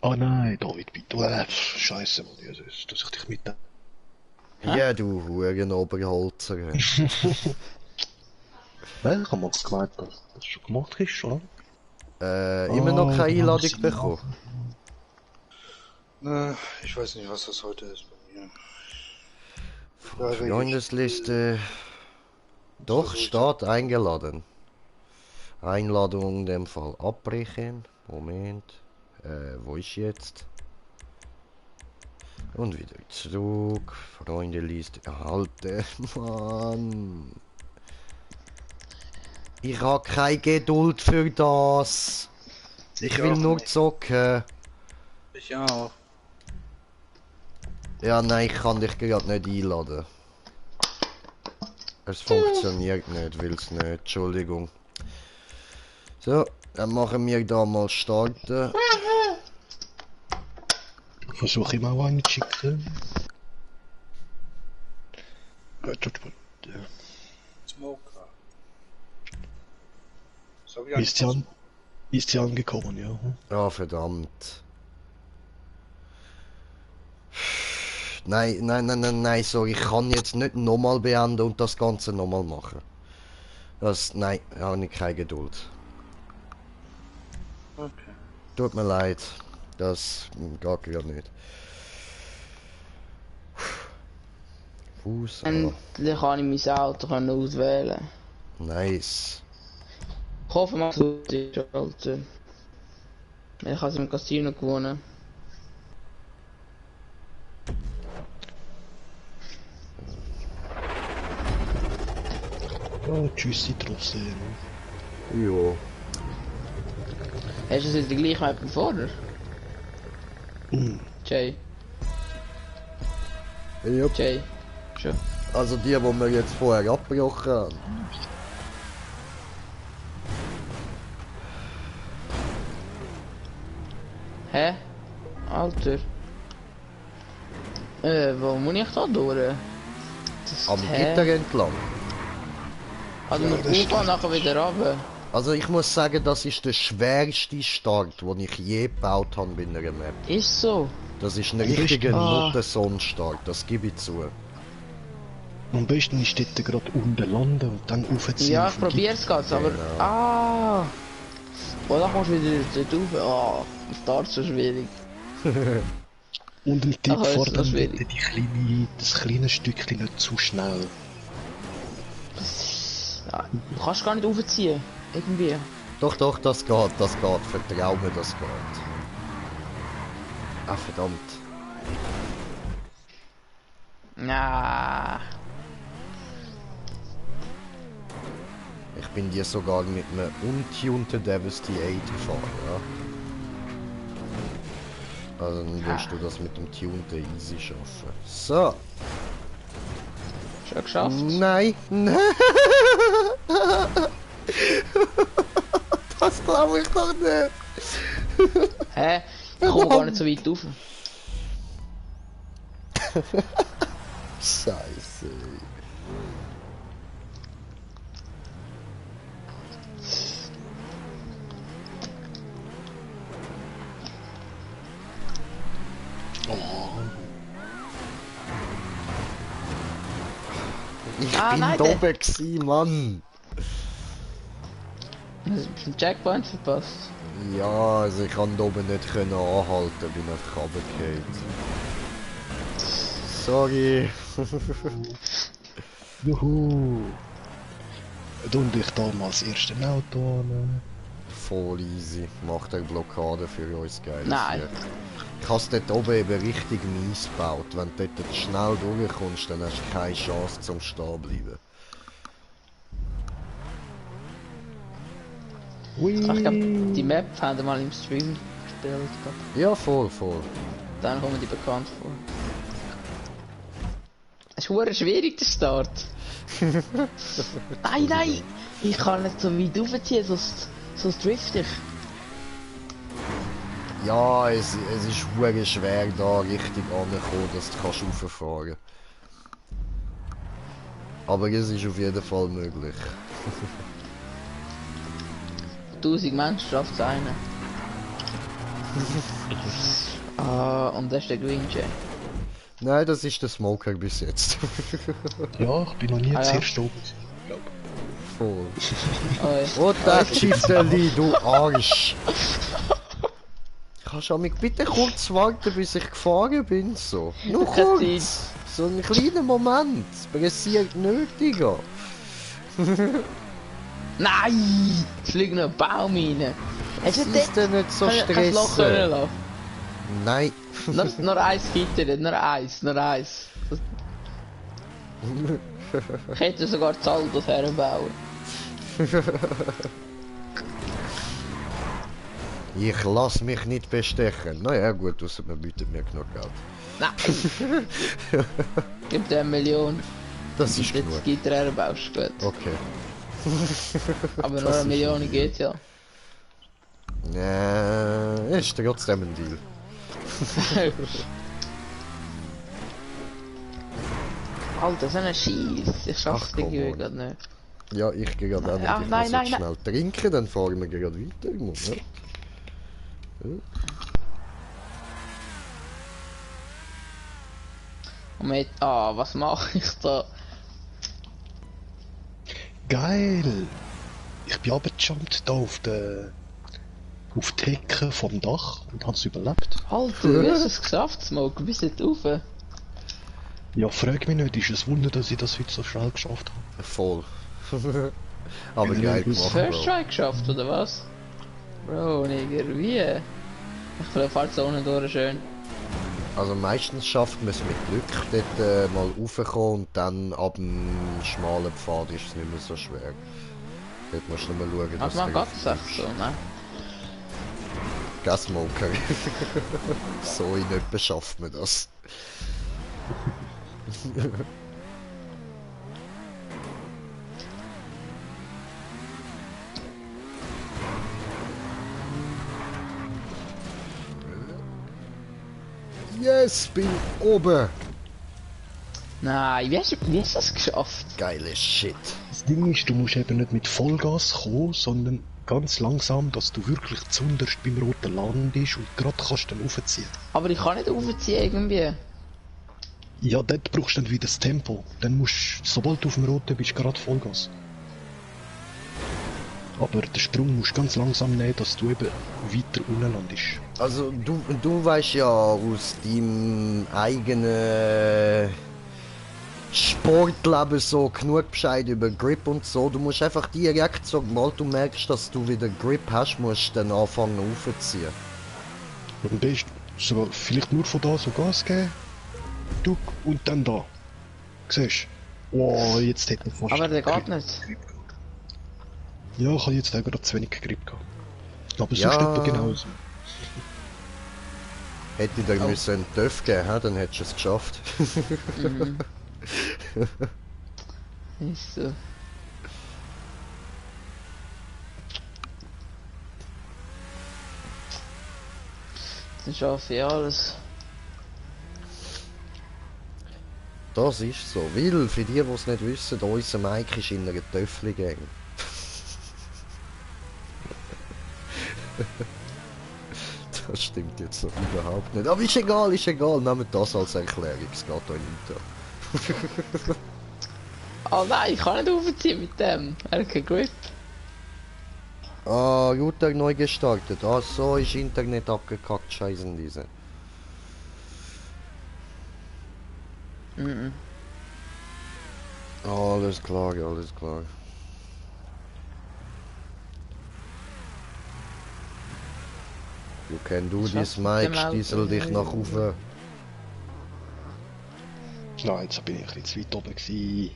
Ah nein, David, bitte. Scheiße, Mann, Jesus, dass ich dich mit... Ja, du Hurenoberholzer. Ich habe mal gemeint, dass das schon gemacht ist, oder? Immer noch keine Oh, Einladung das- bekommen. Ich weiß nicht, was das heute ist bei mir. Ja, Freundesliste. Doch, Start eingeladen. Einladung in dem Fall abbrechen. Moment. Wo ist jetzt? Und wieder zurück. Freundeliste erhalten. Mann. Ich habe keine Geduld für das. Ich will auch nur nicht. zocken. Ich auch. Ja, nein, ich kann dich gerade nicht einladen. Es funktioniert nicht, will's nicht. Entschuldigung. So, dann machen wir da mal starten. Versuche ich mal einen zu schicken. Smoker. Das hab ich Ist sie angekommen, ja. Ah, verdammt. Nein, sorry, ich kann jetzt nicht nochmal beenden und das Ganze nochmal machen. Nein, habe ich keine Geduld. Okay. Tut mir leid, das geht gerade nicht. Fuß, Endlich kann ich mein Auto auswählen. nice. Ich hoffe mal, dass es ist, Alter. Ich habe es im Casino gewonnen. Ja, tschüssi trotzdem. Jo. Hast du es jetzt die gleiche Map wie vorher? Jay, Ja, Jay. Schon. also die wir jetzt vorher abgebrochen haben. Hä? Alter. Wo muss ich da durch? Das Am hä? Gitter entlang. Also nur rauf und nachher wieder runter. Also ich muss sagen, das ist der schwerste Start, den ich je gebaut habe bei einer Map. Ist so. Das ist ein richtiger Ah. Nuttensohn-Start, das gebe ich zu. Am besten ist dort gerade unten landen und dann aufziehen. Ja, auf ich den probier's ganz, aber... Genau. Ah! Oh, da kommst du wieder dort rauf. Ah, das Start so schwierig. Gipfel. Und ein Tipp Ach, ist vor das dem schwierig. das kleine Stückchen nicht zu schnell. Ja, du kannst gar nicht aufziehen. Irgendwie. Doch, das geht. Vertrau mir, das geht. Ah, verdammt. Na. Ich bin dir sogar mit einem untunten Devastator gefahren, ja. Also dann wirst du das mit dem tunten easy schaffen. So. Schon geschafft? Nein. Das glaube ich doch nicht. Hä? Ich komme gar nicht so weit rauf. Scheiße. Ich bin nein, da oben gewesen, Mann. Du hast den Checkpoint verpasst. Ja, also ich kann da oben nicht können anhalten, bin einfach runtergefallen. Sorry. Juhu! Und ich damals ersten Auto an. Voll easy. Macht eine Blockade für uns, geil. Nein. Ich habe es dort oben eben richtig mies gebaut. Wenn du dort schnell durchkommst, dann hast du keine Chance zum Stehen bleiben. Hui! Ach, ich glaube, die Map haben wir mal im Stream gespielt. glaub. Ja, voll, voll. Dann kommen die bekannt vor. Es ist verdammt schwierig, der Start. Nein, nein! Ich kann nicht so weit raufziehen, sonst drift ich. Ja, es ist verdammt schwer da richtig anzukommen, dass du kannst rauffahren kannst. Aber es ist auf jeden Fall möglich. 1000 Menschen schafft es einen. Und das ist der Green Jay. Nein, das ist der Smoker bis jetzt. Ja, ich bin noch nie Ah, ja. zuerst oben. Voll. Oh, Und der Chifteli, du Arsch! Kannst du mich bitte kurz warten, bis ich gefahren bin? So. Nur Keine kurz! So einen kleinen Moment. Es pressiert nötiger. nein! Es liegt noch ein Baum rein. Hast du Ist denn nicht so kein Loch können stressen? lassen? Nein. Nur eins Gitter, nur eins. Ich hätte sogar gezahlt, das herbauen. Ich lass mich nicht bestechen. Naja gut, ausser man bietet mir genug Geld. Nein! Gib dir 1 Million. Das ist Jetzt genug. Gitter herbaust, gut. Okay. Aber Das nur 1 ist Million geht ja. Ist trotzdem ein Deal. Alter, so ein Scheiß. Ich schaff's Ach, komm irgendwie on. gerade nicht. Ja, ich gehe gerade Ach, an und ich nein, muss nein, jetzt schnell trinken, dann fahren wir gerade weiter. Moment. Was mache ich da? Geil! Ich bin runtergejumpt da auf die Hecke vom Dach und hab's überlebt. Alter, wie hast du es geschafft, Smoke? Bis jetzt rauf? Ja, frag mich nicht, ist es Wunder, dass ich das heute so schnell geschafft habe. Voll. Aber Ja, geil das gemacht, First Bro. Try geschafft, oder was? Bro, Nigger, wie? Ich fahrt so unten durch schön. Also meistens schafft man es mit Glück, dort mal raufkommen und dann ab dem schmalen Pfad ist es nicht mehr so schwer. Dort musst du nur schauen, dass Also man du geht es echt so, ne? Gasmoker. So in etwa schafft man das. Yes, bin oben. Nein, wie hast du das geschafft? Geile Shit. Das Ding ist, du musst eben nicht mit Vollgas kommen, sondern ganz langsam, dass du wirklich zunderst beim roten Laden bist und gerade kannst dann raufziehen. Aber ich kann nicht raufziehen irgendwie. Ja, dort brauchst du dann wieder das Tempo. Dann musst du, sobald du auf dem roten bist, gerade Vollgas. Aber den Sprung musst du ganz langsam nehmen, dass du eben weiter unten landest. Also du weißt ja aus deinem eigenen Sportleben so genug Bescheid über Grip und so. Du musst einfach direkt, sobald du merkst, dass du wieder Grip hast, musst du dann anfangen aufzuziehen. Am besten so, vielleicht nur von da so Gas geben. Duck und dann da. Siehst du? Wow, jetzt hätte ich fast... Aber der geht Grip- nicht. Ja, ich habe jetzt auch gerade zu wenig Grip gehabt. Aber Ja. sonst etwa genauso. Hätte ich dir müssen einen TÜV geben, hä, dann hättest du es geschafft. Mhm. Ist so. Dann schaffe ich alles. Das ist so. Weil, für die, die es nicht wissen, unser Mike ist in einer Töffli-Gang. Das stimmt jetzt so überhaupt nicht. Aber ist egal, ist egal. Nehmt das als Erklärung. Es geht euch nicht an. Oh nein, ich kann nicht aufziehen mit dem. Er hat keinen Grip. Ah, Router neu gestartet. Ah, so ist Internet abgekackt. Scheißen diese. Mhm. Alles klar, alles klar. You can do Was this, mit Mike. dem Auto? Stiesel dich nach oben. Nein, jetzt bin ich ein bisschen zu weit oben gewesen.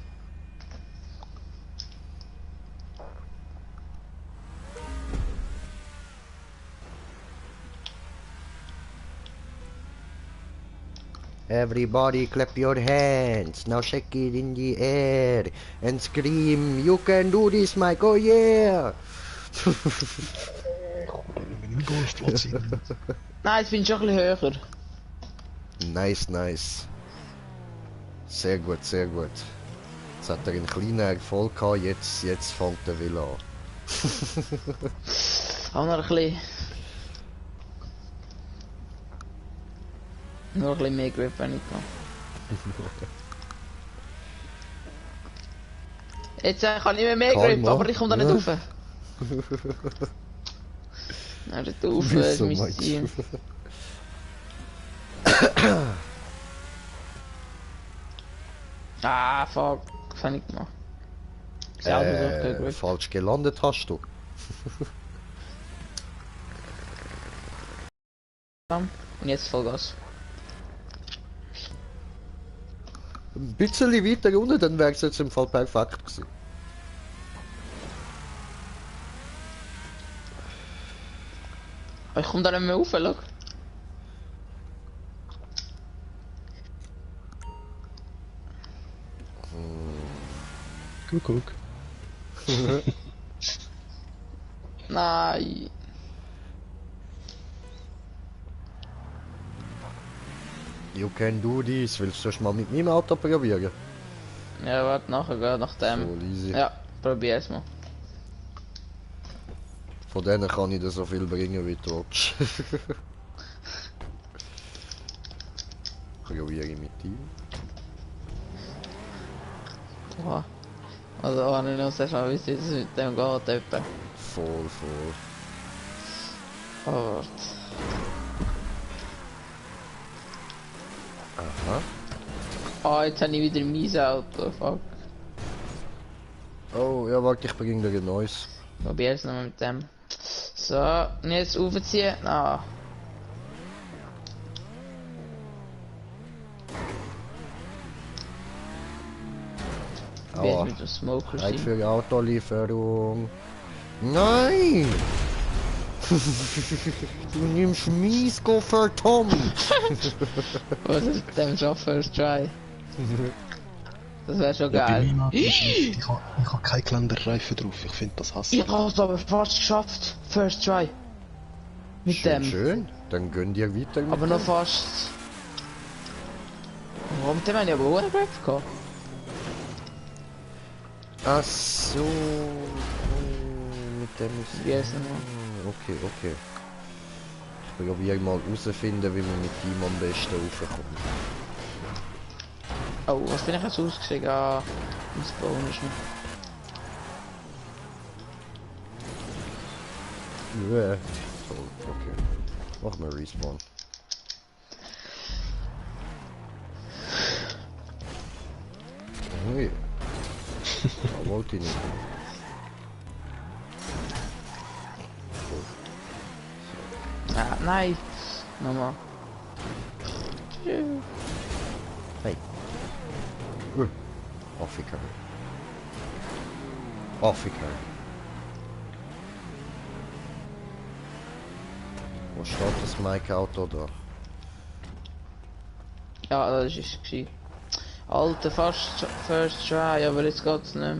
Everybody clap your hands. Now shake it in the air. And scream, you can do this, Mike. Oh yeah. Wenn ich im Golfplatz hin. Nein, jetzt bin ich schon ein bisschen höher. Nice, nice. Sehr gut, sehr gut. Jetzt hat er einen kleinen Erfolg gehabt, jetzt fängt er wieder an. Auch noch ein bisschen. Nur ein bisschen mehr Grip, wenn ich kann. Jetzt kann ich mehr Grip, Karma. aber ich komme da nicht rauf. Nein, nicht rauf, das Wieso müsste meinst sein. Ah, fuck. Was habe ich gemacht? Selber durch den Grip. Falsch gelandet hast du. Und jetzt Vollgas. Ein bisschen weiter unten, dann wäre es jetzt im Fall perfekt gewesen. Ich komme da nicht mehr rauf, schau. Guck. Nein. You can do this. Willst du das mal mit meinem Auto probieren? Ja, warte, nachher geht nach dem. So, easy. Ja, probier es mal. Von denen kann ich dir so viel bringen wie du willst. Probiere ich mit ihm. Oha. Also, habe ich noch sehr schnell wissen, wie es mit dem geht, etwa. Voll. Oh, warte. Aha. Ah, jetzt habe ich wieder mein Auto, fuck. Oh, ja, warte, ich bringe dir ein neues. Probier es nochmal mit dem. So, und jetzt aufziehen. Ah. Probier es Aua. mit dem Smoker Zeit sein. für die Autolieferung. Nein! Du nimmst mies für Tom! Was ist mit dem schon First Try? Das wäre schon Ja, bei geil. meinem Auto ist nicht. Ich hab keinen Geländerreifen drauf. Ich finde das hasslich. Ich hab's aber fast geschafft. First Try. Mit Schön, dem. schön. Dann gönn dir weiter mit Aber noch dem. fast. Warum mit dem habe ich aber ohne Grip gehabt? Ach so. Mit dem ist... Wie heißt der noch? Okay. Ich probiere mal herausfinden, wie man mit ihm am besten raufkommt. Oh, was bin ich jetzt ausgestiegen? Ah, ins Bonus noch. Ja. So, okay. Mach mal Respawn. Ui. Da wollte ich nicht. Ah, nein. Nochmal. Hey. Afrika. Afrika. Wo steht das Mike-Auto da? Ja, das ist es gescheit. Alter, fast First Try, aber jetzt geht's nicht mehr.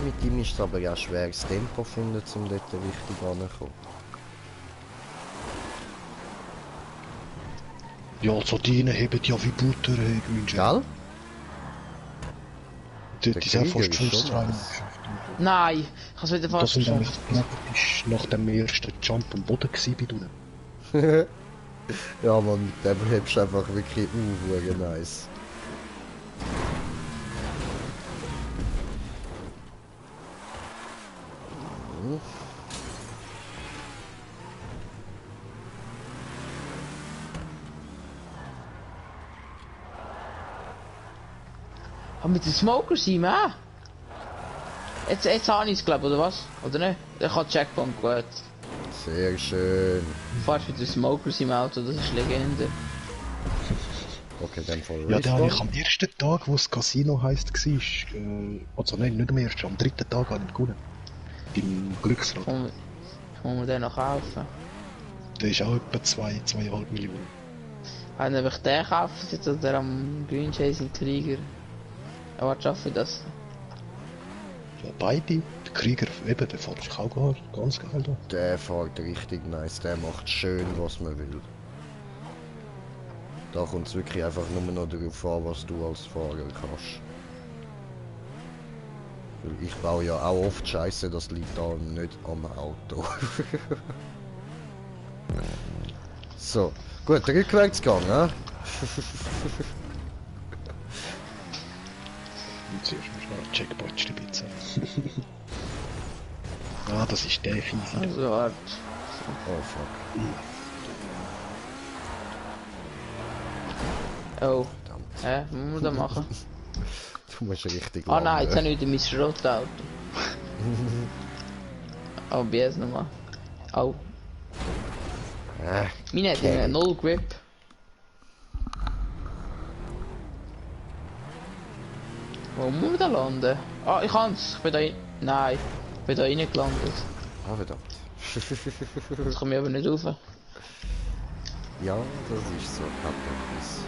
Mit ihm ist es aber ja schwer, das Tempo zu finden, um dort richtig ranzukommen. Ja, Sardinen haben ja wie Butter, Mensch. Gell? Die sind Krieger fast ist schon Fullstream. nice. Nein, ich hab's wieder Das fast sind geschafft. nämlich nach dem ersten Jump am Boden gewesen bei denen. Ja man, mit dem hebst du einfach wirklich nice. Ah, mit den Smokers sind wir auch. Jetzt habe ich es, glaube ich, oder was? Oder nicht? Ich habe Checkpoint gut. Sehr schön. Fast mit den Smokers im Auto, das ist Legende. Okay, dann voll Ja, da habe ich am ersten Tag, wo das Casino heisst, war, also nein, nicht am ersten, am dritten Tag habe ich gewonnen. Beim Glücksrad. Ich muss mir den noch kaufen. Der ist auch etwa 2,5 Millionen. Wenn ich den kaufe, jetzt oder am Green Chasing Krieger. Ja, warte, schaffe ich das? Ja, beide. Der Krieger, eben, der fährt sich auch ganz geil da. Der fährt richtig nice, der macht schön was man will. Da kommt es wirklich einfach nur noch darauf an, was du als Fahrer kannst. Weil ich baue ja auch oft Scheiße, das liegt da nicht am Auto. So, gut, Rückwärtsgang, ne? Und zuerst musst du noch einen Checkpoint stibitzen. Ah, das ist der fiese. Also, warte. Oh fuck, Oh. verdammt. Was muss man da machen? Du musst richtig Ah nein, jetzt landen. habe ich wieder mein Schrottauto. Oh, wie jetzt nochmal? Oh. Meine hat ja null Grip. Wo muss man da landen? Ah, ich kann's. Ich bin da nein. Ich bin da reingelandet. Ah, verdammt. Das komme ich aber nicht rauf. Ja, das ist so Kappenquiz.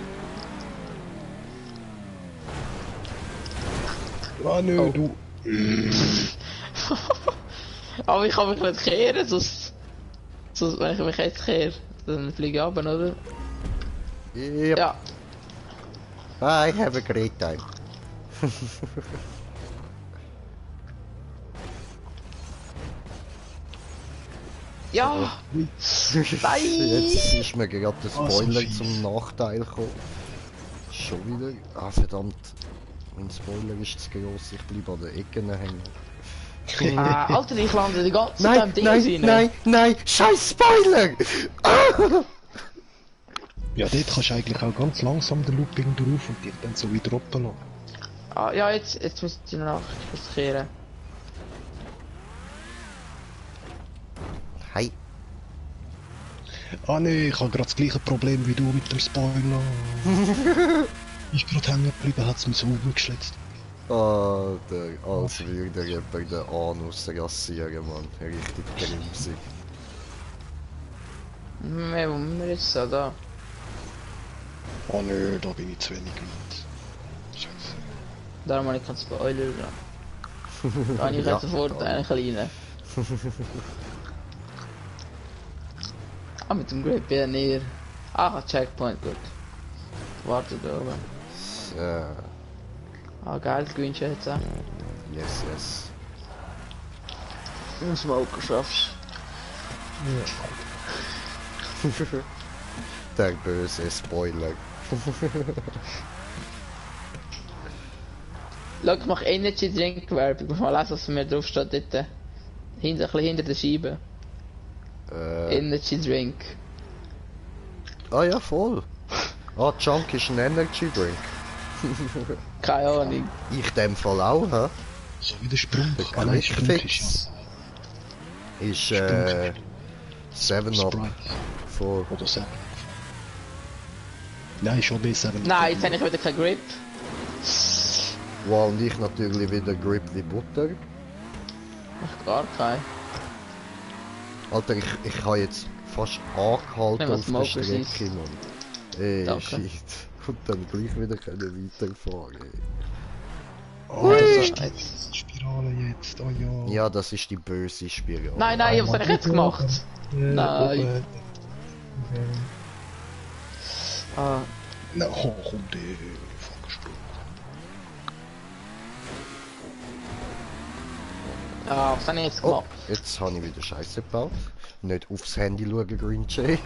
Ah, nö, Oh. du. Aber ich kann mich nicht kehren, sonst wenn ich mich jetzt kehre, dann fliege ich runter, oder? Yep. Ja. I have a great time. Ja! Nein! Jetzt ist mir gerade der Ah, so Spoiler fies. zum Nachteil gekommen. Schon wieder? Ah verdammt. Mein Spoiler ist zu gross, ich bleibe an der Ecke hängen. Alter, ich lande die ganze Zeit im Ding rein. nein, scheiß Spoiler! Ah! Ja, dort kannst du eigentlich auch ganz langsam den Looping drauf und dich dann so wieder droppen lassen. Ah, ja, jetzt müsste ich noch kehren. Hi. Ah nee, ich habe gerade das gleiche Problem wie du mit dem Spoiler. Ich bin gerade hängen geblieben, hat es mir so umgeschletzt. Alter, als würde jemand den Anus rasieren, Mann. Richtig grimsig. Wo müssen wir jetzt so da? Ah nö, da bin ich zu wenig weit. Scheiße. Darum habe ich keinen Spoiler dran. Da habe ich Ja, jetzt sofort einen kleinen. Ah, mit dem Grip ja näher. Ah, Checkpoint, gut. Warte da oben. So, Ah, geil, gewünscht jetzt auch. yes, yes. Einen Smoker schaffst. Der böse Spoiler. Schau, ich mache Energy Drink Werbung. Muss mal lesen, was mir drauf steht dort. Ein bisschen hinter der Scheibe. Energy Drink. Ah ja, voll. Ah, Junk ist ein Energy Drink. Keine Ahnung. Ich dem Fall auch, hä? So wie der Sprung. Der Ah nein, Sprung ist Fix. Ist, 7 Up. Sprite. Voll. Oder 7. Nein, schon mehr 7 Up. Nein, jetzt habe ich wieder keinen Grip. Wow, und ich natürlich wieder Grip wie Butter. Ich gar keinen. Alter, ich habe jetzt fast angehalten Nehmen wir auf der Smokers Strecke, Mann. Ey, Danke. shit. Und dann gleich wieder können weiterfahren. Ey. Oh, das ist Ui. die Spirale jetzt. Oh ja. Ja, das ist die böse Spirale. Nein, nein, was habe ich jetzt gemacht? Nein. Ah, Na, oh, komm, der Fuckstuhl. ah, was habe ich jetzt Oh, gemacht? jetzt habe ich wieder Scheiße gebaut. Nicht aufs Handy schauen, Green Jay.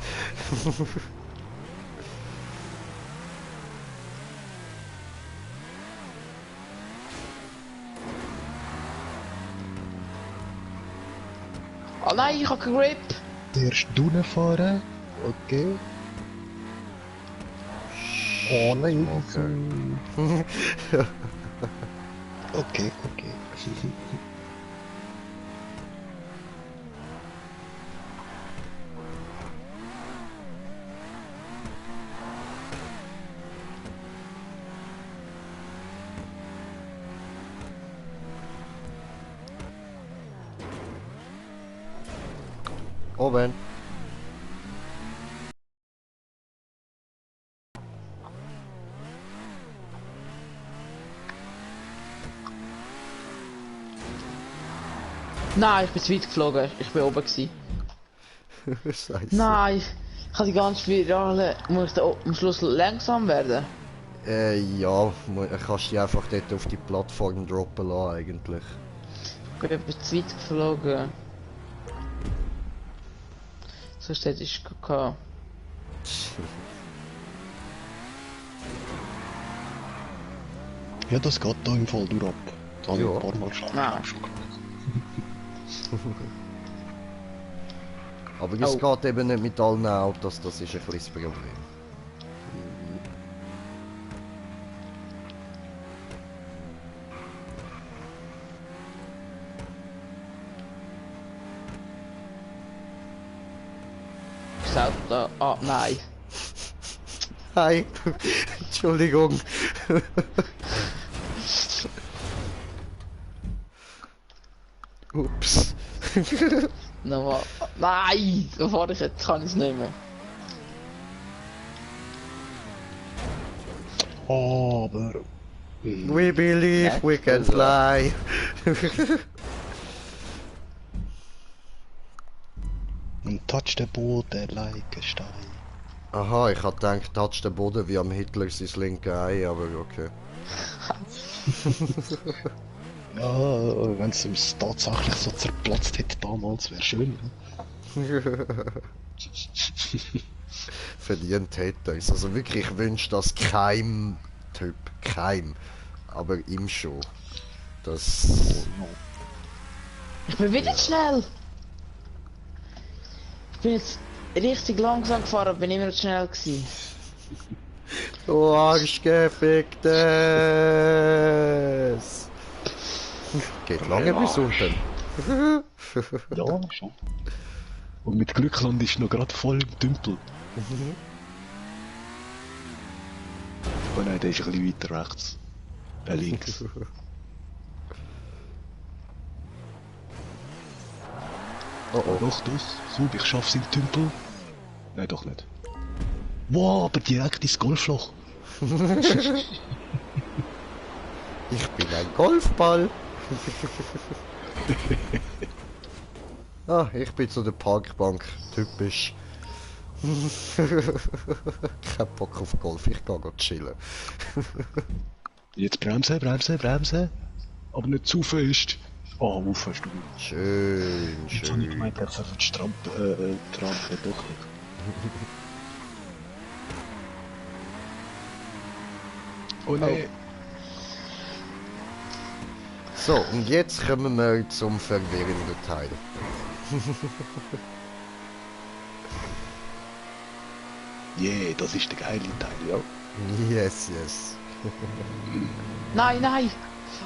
Oh nein, ich habe keinen Grip. Erst unten fahren. Okay. Oh nein. Okay, okay. Oben. Nein, ich bin zu weit geflogen. Ich bin oben gewesen. Scheiße. Nein, ich habe die ganze Spirale. Muss ich da am Schluss langsam werden? Ja, kannst dich einfach dort auf die Plattform droppen lassen, eigentlich. Ich bin etwas zu weit geflogen. Sonst hätte ich gehabt. Ja, das geht da im Fall durch ab. Da habe ich Ja. ein paar Mal schon Ah. Aber es Oh. geht eben nicht mit allen Autos, das ist ein bisschen das Problem. Das Auto da. Ah, nein. Hi, Entschuldigung. Ups. Nochmal. Nein! Da fahre ich jetzt, kann ich es nicht mehr. Aber... We believe we can fly. Und touch den Boden like a Stein. Aha, ich hab gedacht, touch den Boden wie am Hitler sein linke Ei, aber okay. Ja, wenn es uns tatsächlich so zerplatzt hätte damals, wäre schön. Ne? Verdient hätte es. Also wirklich, ich wünsche das keinem Typ, keinem. Aber ihm schon. Das... Ich bin wieder zu schnell! Ich bin jetzt richtig langsam gefahren, bin immer noch zu schnell gewesen. Du Arschgeficktes! Geht lange bis unten. Ja, schon. Und mit Glück landest du noch gerade voll im Tümpel. Oh nein, der ist ein bisschen weiter rechts. Links. Oh oh. Doch, so, ich schaff's im Tümpel. Nein, doch nicht. Wow, aber direkt ins Golfloch. Ich bin ein Golfball. Ah, ich bin zu der Parkbank. Typisch. Kein Bock auf Golf, ich geh chillen. Jetzt bremsen. Aber nicht zu fest. Oh, uff, hast du. Schön, Jetzt habe ich schön. gemeint, er soll die Trampe doch nicht. Oh nein. So, und jetzt kommen wir zum verwirrenden Teil. Yeah, das ist der geile Teil, ja. Yes, yes. Nein, nein!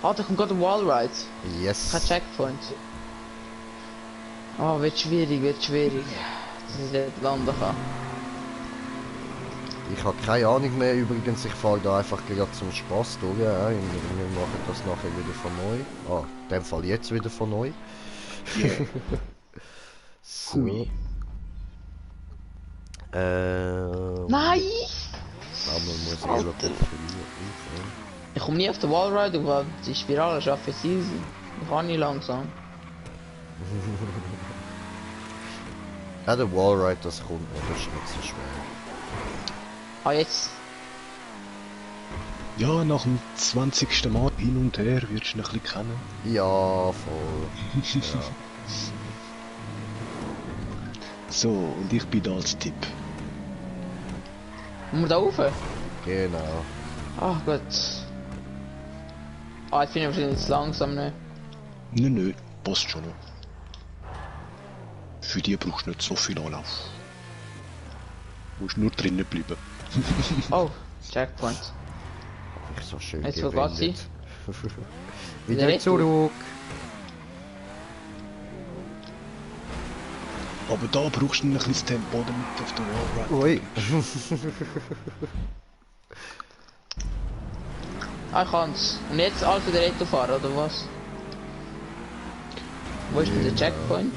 Ah, da kommt gerade ein Wallride. Yes. Kein Checkpoint. Oh, wird schwierig, wird schwierig. dass ich dort landen kann. Ich habe keine Ahnung mehr, übrigens, ich fahre da einfach gerade zum Spaß durch. Ja, wir machen das nachher wieder von neu. Ah, in dem Fall jetzt wieder von neu. So. Hui. Nein! Aber man muss Alter. eher verlieren. Ich komme nie auf den Wallride, aber die Spirale schaffe ich easy. Ich fahre nicht langsam. Ja, der Wallride, das kommt noch, das ist nicht so schwer. Ah, jetzt. Ja, nach dem 20. Mal hin und her wirst du ihn ein bisschen kennen. Ja, voll. Ja. So, und ich bin da als Tipp. Muss man da rauf? Genau. Ach Gott. Ah, ich bin wahrscheinlich jetzt langsam, ne? Nö, passt schon noch. Für die brauchst du nicht so viel Anlauf. Du musst nur drinnen bleiben. Oh, Checkpoint. Ich so schön Jetzt wo geht sie? Wieder Wieder zurück. Aber da brauchst du ein bisschen Tempo, damit du auf der Wallride. Ui. Ah, ich kann's. Und jetzt alles wieder Retto fahren, oder was? Wo ist denn der Checkpoint?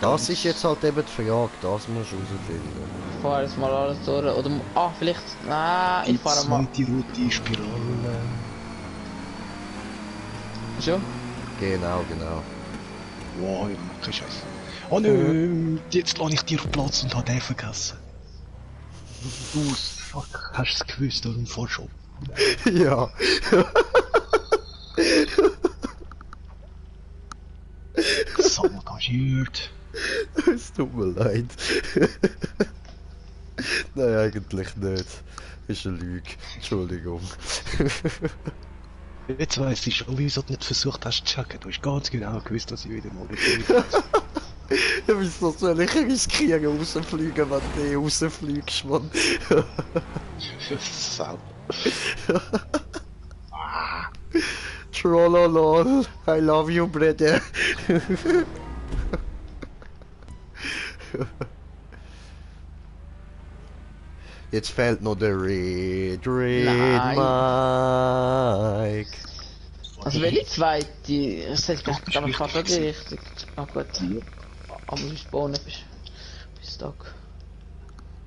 Das ist jetzt halt eben die Frage, das musst du herausfinden. Ich fahre jetzt mal alles durch. Oder. Ah, vielleicht. Nein, ich fahre mal. Die rote Spirale. Schon? Genau, genau. Wow, ich mach keinen Scheiß. Oh nö, jetzt lasse ich dir Platz und habe den vergessen. Du, fuck, hast du es gewusst, oder im Vorschau? Ja. Sabotagiert. Es tut mir leid. Nein, eigentlich nicht. Ist eine Lüge. Entschuldigung. Jetzt weiss ich schon, wieso du nicht versucht hast zu checken. Du hast ganz genau gewusst, dass ich wieder mal nicht bin. Ja, wieso soll ich riskieren, rausfliegen, wenn du rausfliegst, Mann? Sau. Trollolol, I love you, brother. Jetzt fehlt noch der Red Mike. Also, welche zweite? Das hätte ich gerade fast nicht richtig. Ah, gut. Aber ich spawnen bis Tag.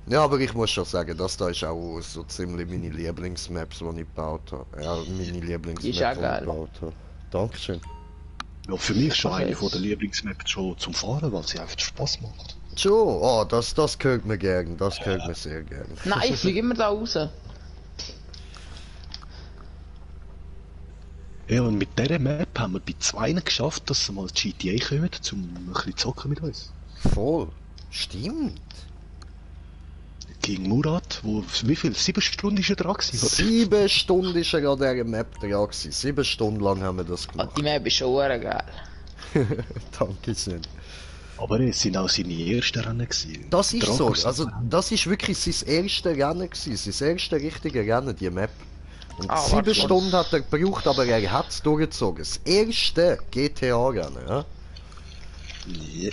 Ja, aber ich muss schon sagen, das da ist auch so ziemlich meine Lieblingsmaps, die ich gebaut habe. Ja, meine Lieblingsmaps, die ich auch geil. gebaut habe. Dankeschön. Ja, für mich ist schon Ach, eine jetzt. von der Lieblingsmaps schon zum Fahren, weil sie einfach Spaß macht. Schon, oh, das gehört mir gern, das gehört mir sehr gern. Nein, ich fliege immer da raus. Ja, und mit dieser Map haben wir bei zwei geschafft, dass sie mal ins GTA kommen, um ein bisschen zocken mit uns. Voll. Stimmt. Gegen Murat, wo, wie viel? 7 Stunden ist er dran gewesen, oder? 7 Stunden ist er an dieser Map dran gewesen. 7 Stunden lang haben wir das Ah, gemacht. die Map ist schon verdammt geil. Dankeschön. Aber es sind auch seine ersten Rennen gewesen. Das ist so, Dragos- also das ist wirklich sein erstes Rennen gewesen, sein erstes richtige Rennen, die Map. Und Ah, 7 warte, Stunden hat er gebraucht, aber er hat es durchgezogen. Das erste GTA-Rennen, ja. Ja.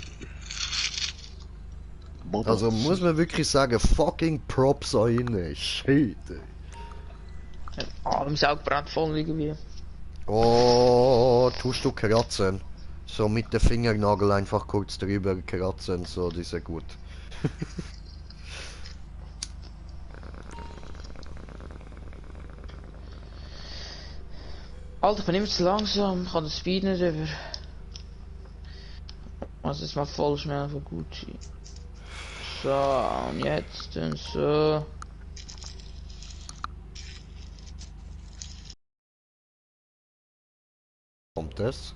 Boba. Also muss man wirklich sagen, fucking Props an ihn. Shit. Ah, im Saug brennt voll irgendwie. Oh, tust du kratzen. So mit dem Fingernagel einfach kurz drüber kratzen, so, die sind gut. Alter, ich bin immer zu langsam, ich kann den Speed nicht über. Also jetzt mal voll schnell von Gucci. So, und jetzt dann so. Kommt das?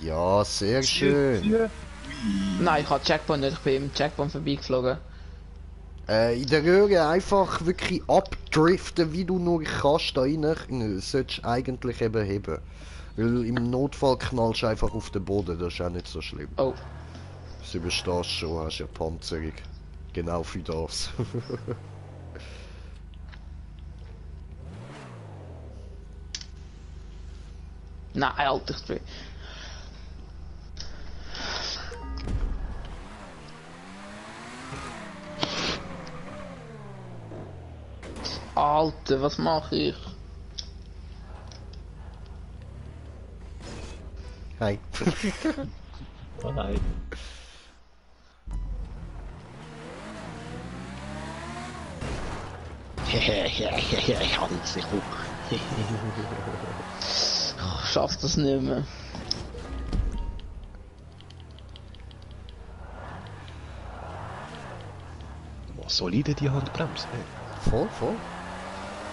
Ja, sehr schön. Nein, ich habe Checkpoint nicht, ich bin im Checkpoint vorbeigeflogen. In der Röhre einfach wirklich abdriften, wie du nur kannst, da rein, solltest du eigentlich eben heben. Weil im Notfall knallst du einfach auf den Boden, das ist auch nicht so schlimm. Oh, Das überstehst du schon, hast ja Panzerung. Genau für das. nein, Alter, ich bin. Alter, was mache ich? Hi. Oh nein. Ich habe es nicht hoch. Ich schaff das nicht mehr. Was solide die Handbremse? Voll, voll.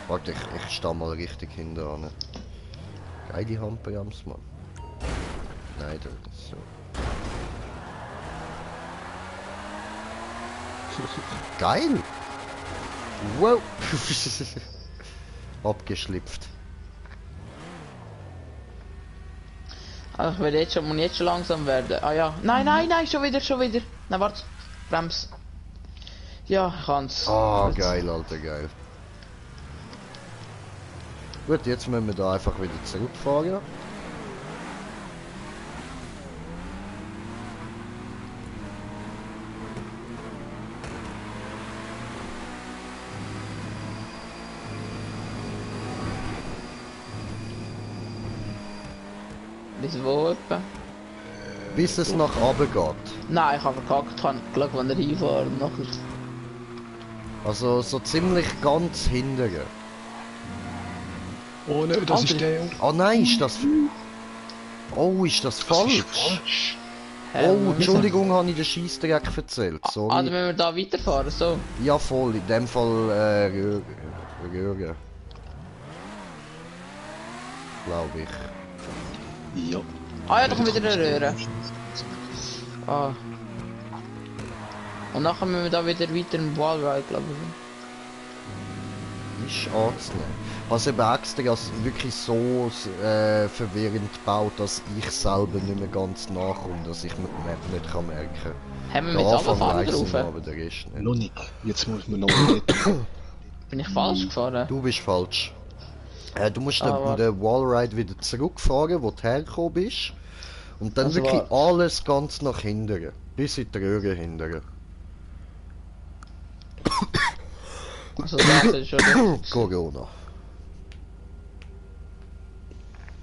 Warte, ich stehe mal richtig hinter an. Geile Handbremse, Mann. Nein, das ist so. Geil! Wow! Abgeschlüpft. Also ich werde jetzt schon, muss jetzt schon langsam werden. Ah ja. Nein, nein, nein, schon wieder. Nein, warte. Brems. Ja, ich kann's. Ah, Gut. geil, Alter, geil. Gut, jetzt müssen wir da einfach wieder zurückfahren. Bis wo etwa? Bis es nach oben geht. Nein, ich habe verkackt. Ich habe geschaut, wann er hinfahren und nachher. Also so ziemlich ganz hinten. Oh nein, das ist der. Oh nein, ist das... Oh, ist das Das ist falsch? falsch. Oh, Entschuldigung, habe ich den Scheissdreck erzählt. Ah, dann Sorry. müssen wir da weiterfahren, so. Ja, voll. In dem Fall, Röhren. Glaube ich. Ja. Ah ja, da kommt wieder eine Röhre. Ah. Und nachher müssen wir da wieder weiter im Wallride, glaube ich. Ist anzunehmen. Also eben extra als wirklich so verwirrend gebaut, dass ich selber nicht mehr ganz nachkomme, dass ich mir die Map nicht kann merken kann. Haben wir Der mit Anfang runterfahren weiss ich drauf? noch, aber der Rest nicht. Noch nicht. Jetzt muss man noch mal Bin ich falsch gefahren? Du bist falsch. Du musst Aber- den Wallride wieder zurückfahren, wo du hergekommen bist. Und dann Also wirklich warte. alles ganz nach hinten. Bis in die Röhre hinten. Also das ist schon... Corona.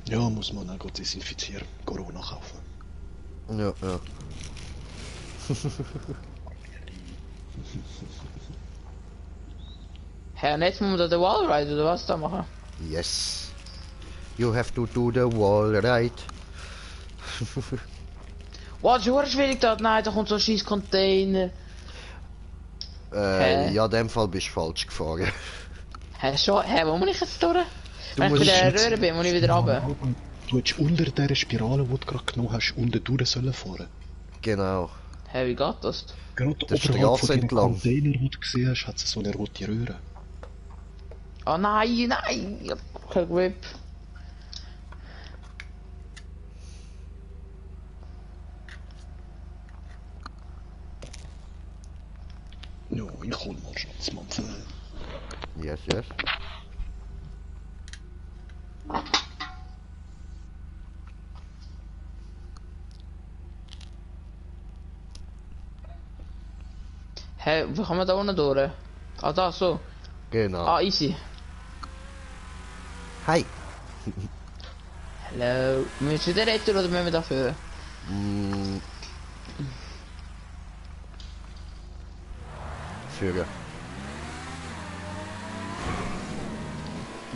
Ja, muss man auch desinfizieren. Corona kaufen. Ja, ja. Hä, und jetzt müssen wir da den Wallride oder was da machen? Yes. You have to do the wallride. Wow, das ist verdammt schwierig da. Nein, da kommt so ein scheiß Container. Hä? Ja, in dem Fall bist du falsch gefahren. Hä, schon? Hä, wo muss ich jetzt durch? Wenn ich musst bei der jetzt- Röhre bin, muss ich wieder runter. Du hättest unter dieser Spirale, die du gerade genommen hast, unten durch sollen fahren. Genau. Hä, wie geht das? Gerade Der oberhalb Straße von dem entlang. Container, den du gesehen hast, hat es so eine rote Röhre. Oh nein, nein! Ich hab keinen Grip. Ja, ich hol mal Schatzmampfen. Yes, yes. Hä, wie kann man da unten durch? Ah, da, so. Genau. Ah, easy. Hi. Hallo. Müssen wir wieder retten oder müssen wir dafür? Mm. Führen.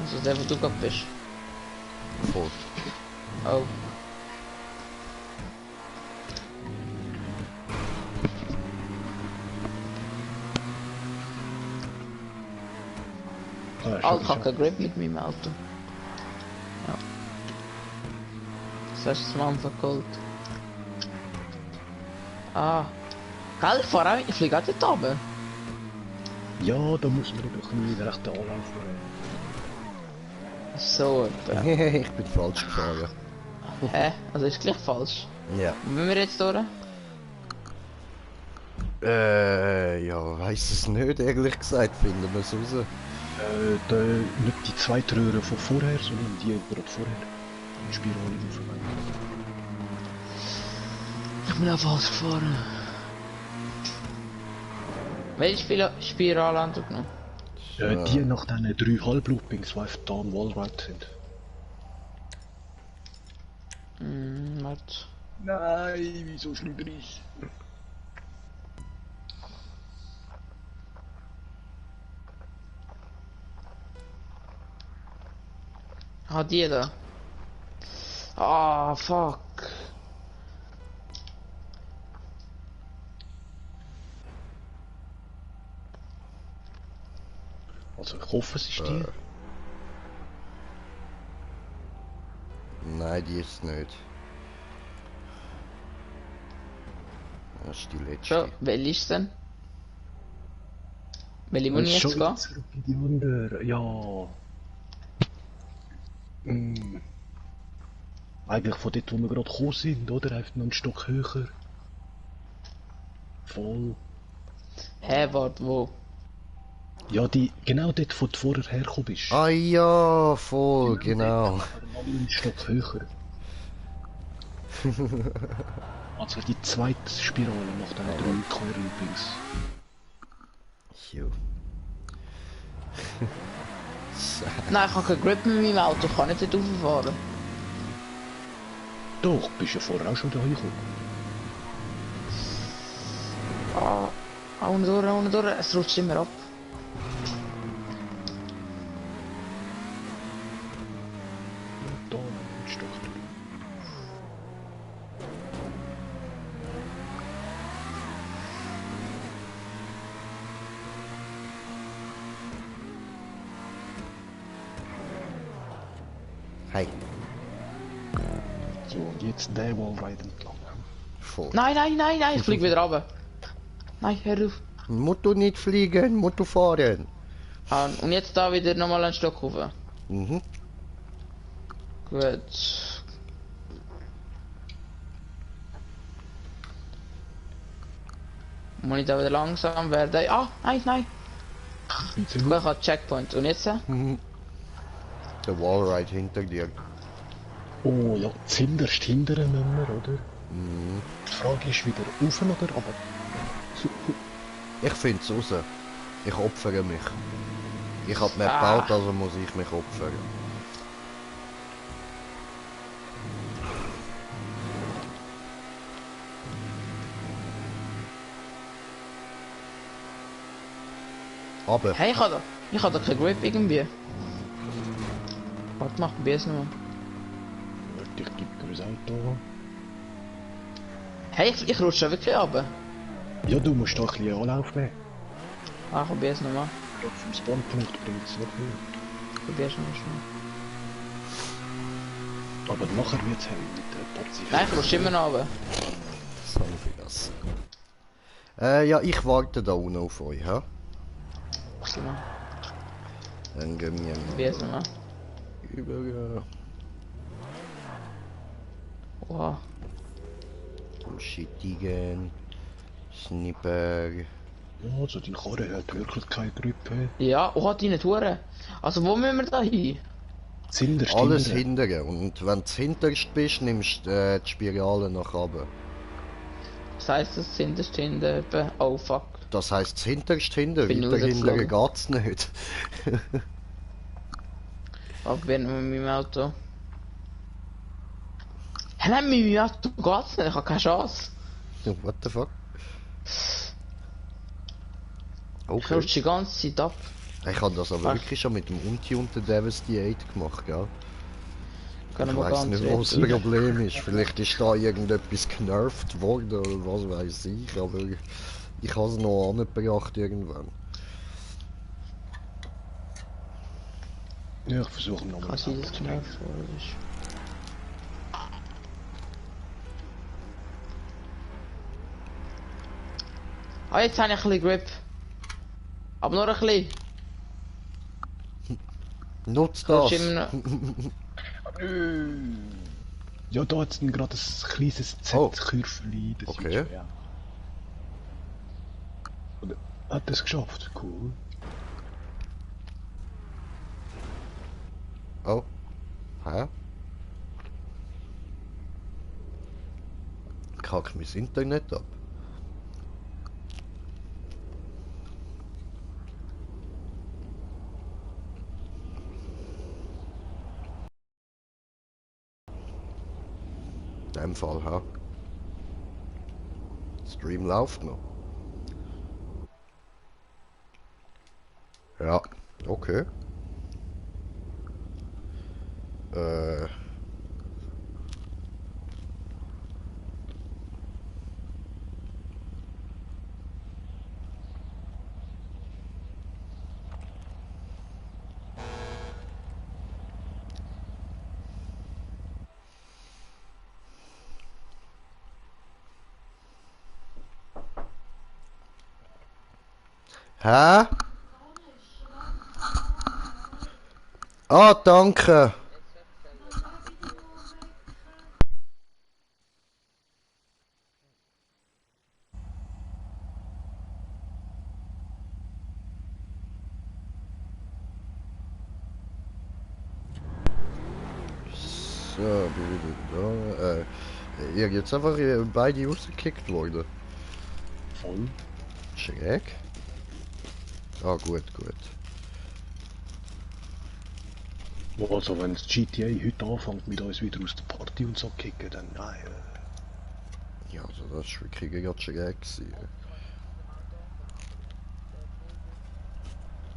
Also der, wo du gerade bist. Voll. Oh. Ah, ich hab keinen Grip mit meinem Auto. Ja. Das hast du zum Anfang geholt. Ah. Geil, ich fliege auch dort runter. Ja, da muss man doch nie den rechten Anlauf So etwa. Ich bin falsch gefahren. Hä? Also ist gleich falsch. Ja. Wo müssen wir jetzt durch? Ja, weiss es nicht, ehrlich gesagt, finden wir es raus. Nicht die zweite Röhre von vorher, sondern die gerade vorher. Die Spirale aufgegangen. Ich bin auch falsch gefahren. Welche Spirale haben wir genommen? Die nach diesen 3 Halbloopings, die einfach da am Wallride sind. Warte. Nein, wieso schlüder ich? Ah, die da. Ah, fuck. Also ich hoffe, es ist die. Nein, die ist nicht. Das ist die letzte. Schon, welche ist denn? Welche muss Und ich jetzt schon gehen? zurück in die andere, ja. Eigentlich von dort, wo wir gerade gekommen sind, oder? Einfach noch einen Stock höher. Voll. Hä, warte, wo? Ja, genau dort, wo du vorher hergekommen bist. Ah ja, voll, genau. Aber noch einen Stock höher. Also die zweite Spirale nach den 3 Core-Loopings. Jo. Nein, ich habe keinen Grip mit meinem Auto, ich kann nicht dort rauffahren. Doch, bist ja vorher auch schon da gekommen. Unten durch, es rutscht immer ab. Da noch einen Stock drüber. Hey, So, und jetzt der Wallride entlang. voll. Nein, ich flieg wieder runter. Nein, hör auf. Motto nicht fliegen, Motto fahren. Ah, und jetzt da wieder nochmal einen Stock rauf. Mhm. Gut. Muss ich da wieder langsam werden? Ah, nein. Bitte Gut, ich habe Checkpoint. Und jetzt? Der Wallride hinter dir. Oh ja, zuhinterst hindern müssen wir, oder? Die Frage ist wieder rauf oder runter? Ich find's raus. Ich opfere mich. Ich hab mir Ah. gebaut, also muss ich mich opfern. Aber Hey, ich hab da keinen Grip irgendwie. Warte, mach probier's nochmal. Ich gebe dir das Auto. Hey, ich rutsche wirklich runter. Ja, du musst da ein bisschen Anlauf nehmen. Ah, probier's nochmal. Gerade vom Spawnpunkt bringt es nicht viel. Probier's nochmal schnell. Aber nachher wird es hell mit der Popsi. Nein, ich rutsche immer noch runter. so viel das. Ja, ich warte da unten auf euch, ha? Dann gehen wir Probier's nochmal. über Wow. Shittigen, Snipper. Ja, also die Karre hat wirklich keine Grüppe. Ja, oh, deine Touren. Also, wo müssen wir da hin? Zinderst Alles hindern. Und wenn du hinterst bist, nimmst du die Spirale nach oben. Das heisst, das sind das hinten. Oh fuck. Das heisst, das hinterst hinter, Bin weiter hinter rausgeflogen. geht's nicht. Probieren wir mit meinem Auto. Hä, nein, mit meinem Auto geht's nicht, ich hab keine Chance. What the fuck? Ich Okay. rutsche die ganze Zeit ab. Ich habe das aber Was? wirklich schon mit dem Unti und der Davis D8 gemacht, gell? Können Ich wir weiß ganz nicht, was das reden. Problem ist. Vielleicht ist da irgendetwas genervt worden oder was weiß ich, aber ich habe es noch angebracht irgendwann. Ja, ich versuche nochmal. Kann sein, dass es genervt worden ist. Ah, jetzt habe ich ein bisschen Grip. Aber nur ein bisschen. Nutzt Ich rutsche das! immer noch. Ja, da hat es gerade ein kleines Oh. Z-Kürfeli. Das Okay. ist ja. Und hat es geschafft, cool. Oh. Hä? Kack mein Internet ab. In dem Fall, ha. Stream läuft noch. Ja, okay. Äh. Hä? Ah, danke. So, bin wieder da. Ihr jetzt einfach beide rausgekickt worden. Voll. Schräg. Ah, gut, gut. Also wenn das GTA heute anfängt mit uns wieder aus der Party und so kicken, dann nein. Ja, also das ist wirklich gerade schräg gewesen.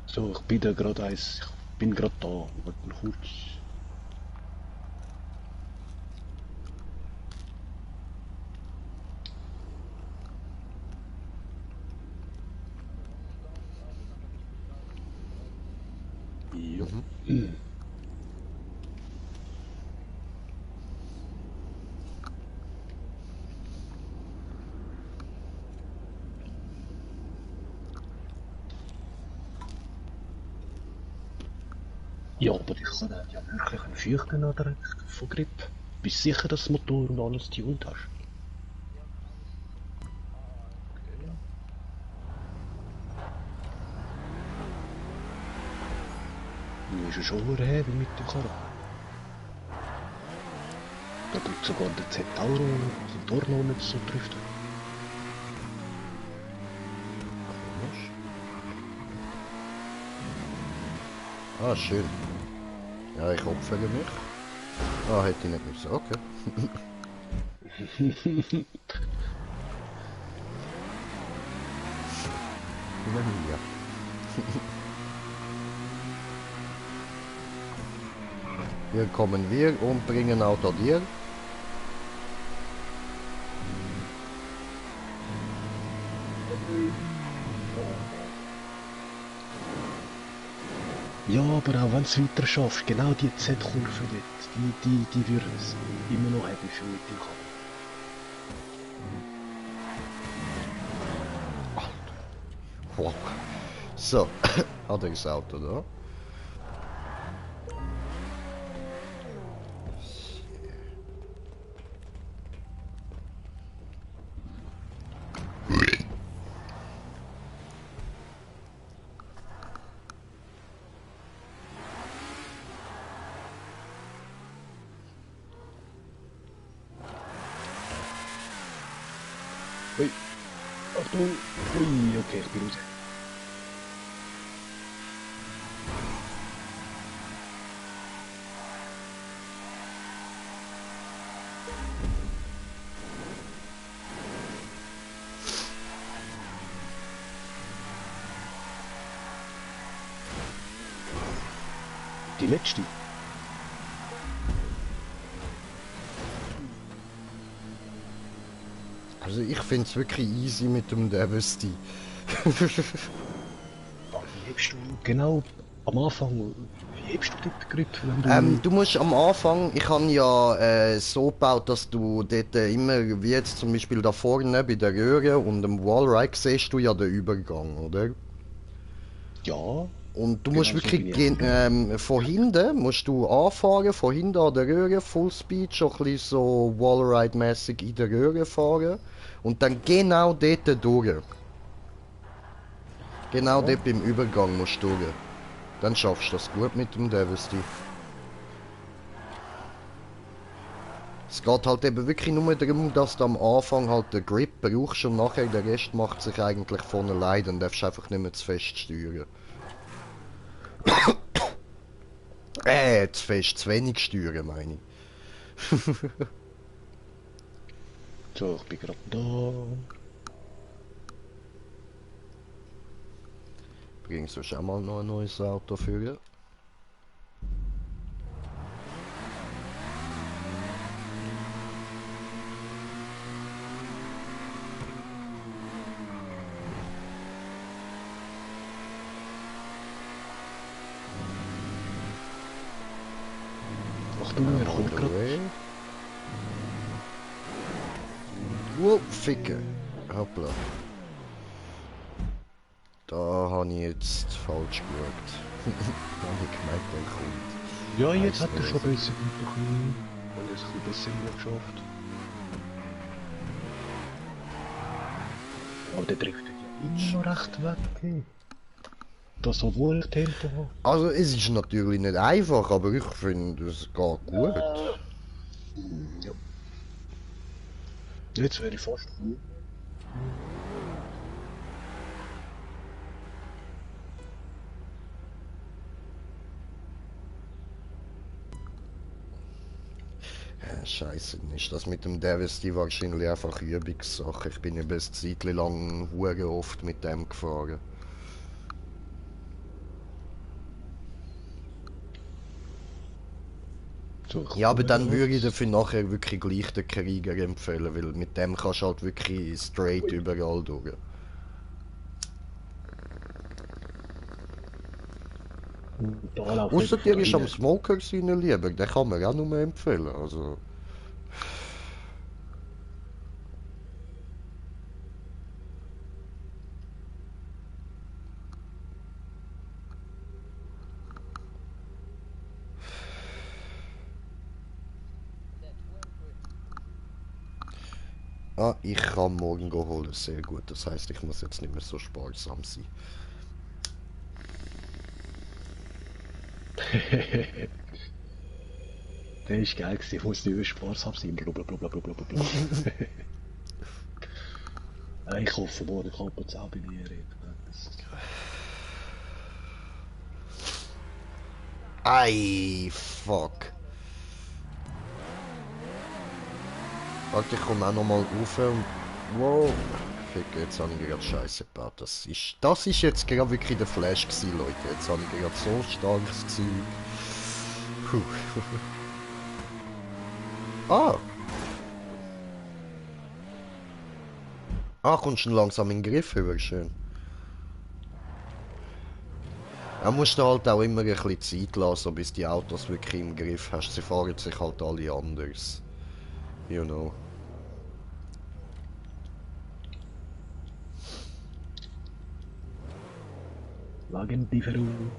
So, ich bin da gerade eins. Ich bin gerade da. Warte kurz. Jo. Ja, aber ich habe ja wirklich einen Fürchten oder von Grip. Bist sicher, dass das Motor und alles tuned hast? Du ist ja schon heavy mit dem Karren. Da tut sogar der Z-Tauro, also Torno nicht so driften. Komisch. Ah, schön. Ja, ich opfere mich. Ah, hätte ich nicht müssen. Okay. Ja. Hier kommen wir und bringen Auto dir. Ja, aber auch wenn es weiter schaffst, genau die Z-Kurve dort, die würden es immer noch heavy für mit dem Karren. Wow. So, hat er das Auto da? Ui, Achtung, ui, okay, ich bin raus. Die letzte. Also ich finde es wirklich easy mit dem Devesty. Wie hebst du genau am Anfang, wie hebst du dort Grip, wenn du... Du musst am Anfang, ich habe ja so gebaut, dass du dort immer, wie jetzt zum Beispiel da vorne bei der Röhre und dem Wallride, siehst du ja den Übergang, oder? Ja, Und du genau musst so wirklich bin ich. von hinten musst du anfahren, von hinten an der Röhre, Fullspeed, schon ein bisschen so Wallride-mäßig in der Röhre fahren und dann genau dort durch. Genau Ja. dort beim Übergang musst du durch. Dann schaffst du das gut mit dem Devesty. Es geht halt eben wirklich nur darum, dass du am Anfang halt den Grip brauchst und nachher der Rest macht sich eigentlich von allein, dann darfst du einfach nicht mehr zu fest steuern. Zu fest, zu wenig steuern meine ich. So, ich bin gerade da. Bringst du schon mal noch ein neues Auto für? Achtung, er kommt gerade. Wow, Ficken. Hoppla. Da habe ich jetzt falsch geschaut. Da habe ich gemeint, der kommt. Ja, jetzt hat er Weiss schon nicht. besser mitbekommen. Und es ein bisschen besser geschafft. Aber der trifft ja immer recht weg. Hey. Das obwohl ich Tempo habe. Also es ist natürlich nicht einfach, aber ich finde, es geht gut. Ja. Jetzt wäre ich fast cool. Scheiße, ist das mit dem Davis die wahrscheinlich einfach Übungssache. Ich bin eben ein Zeitchen lang hure oft mit dem gefahren. So, ich Ja, aber dann probiere würde ich jetzt. dafür nachher wirklich gleich den Krieger empfehlen, weil mit dem kannst du halt wirklich straight überall durch. Da läuft Ausser dir ist am rein. Smoker seine Liebe, den kann man auch nur empfehlen. Also, ich kann morgen holen, sehr gut. Das heißt, ich muss jetzt nicht mehr so sparsam sein. Der ist geil gewesen, ich muss nicht sparsam sein. Blablabla. Ich hoffe, morgen kommt es auch bei mir rein. Ei, fuck. Warte, ich komme auch nochmal rauf und... Wow. Fick, jetzt habe ich gerade Scheiße gebaut. Das ist jetzt gerade wirklich der Flash gewesen, Leute. Jetzt habe ich gerade so starkes Zeug. Puh. Ah. Ah, kommst schon langsam in den Griff über, schön. Da musst du halt auch immer ein bisschen Zeit lassen, bis die Autos wirklich im Griff hast. Sie fahren sich halt alle anders. You know. Wagenlieferung.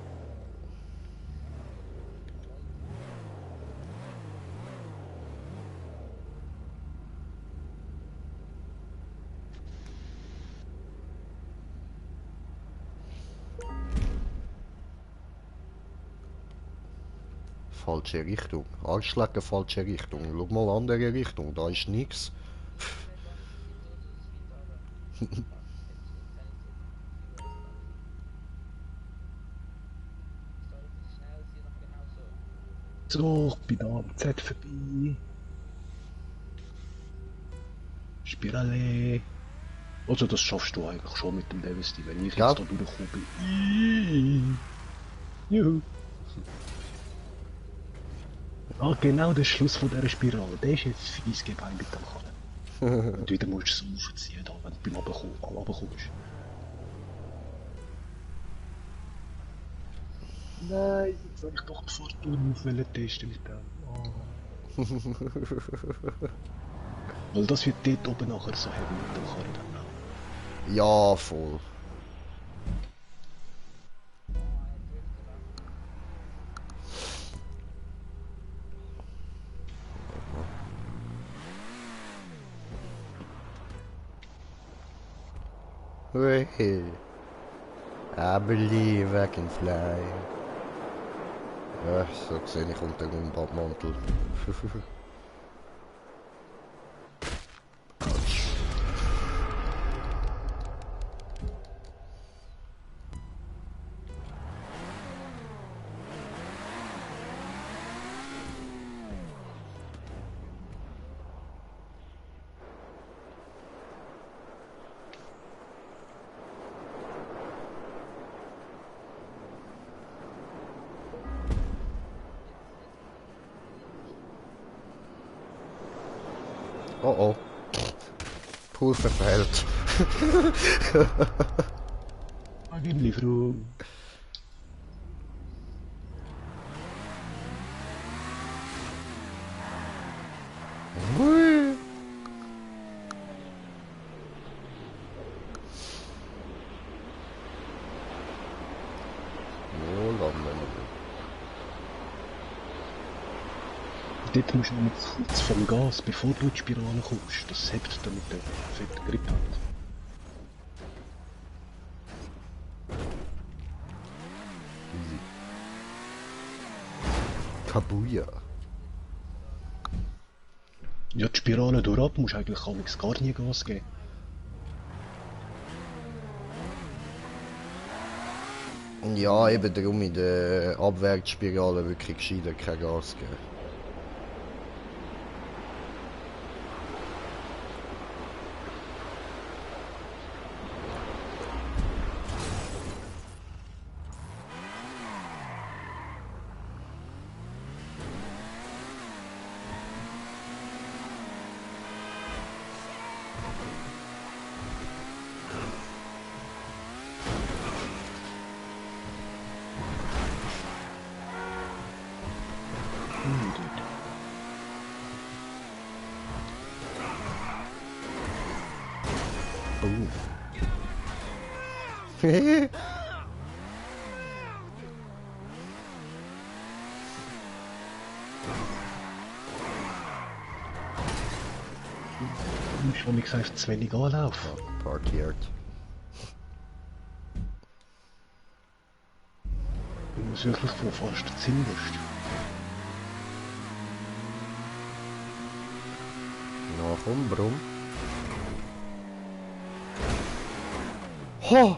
Falsche Richtung. Arschlecken, falsche Richtung. Schau mal andere Richtung, da ist nichts. So, ich bin da am Z vorbei. Spirale. Also das schaffst du eigentlich schon mit dem Davis, wenn ich Ja. jetzt da durchgekommen bin. Juhu. Ah, genau der Schluss von dieser Spirale. Der ist jetzt fies gemein mit dem Karren. Und wieder musst du es aufziehen, da, wenn du beim Runterkommst. Nein, jetzt soll ich doch die Fortune auf testen mit dem. Oh. Weil das wird dort oben nachher so heavy mit dem Karren dann auch. Ja, voll. Hey, I believe I can fly. Ja, so sehe ich unter dem Umbaumantel. Oh oh. Pool verfehlt. Eigentlich, Frau. Hui. Wo landen wir? Dort musst du noch kurz vom Gas, bevor du in die Spirale kommst. Das hebt, damit der fetten Grip hat. Kabuya. Ja, die Spirale durchab musst du eigentlich gar nie Gas geben. Ja, eben darum in der Abwärtsspirale wirklich gescheiter kein Gas geben. Du musst, wie gesagt, zu wenig anlaufen. Parkiert. Du musst wirklich von fast ziemlich. Na komm, Brumm. Ho!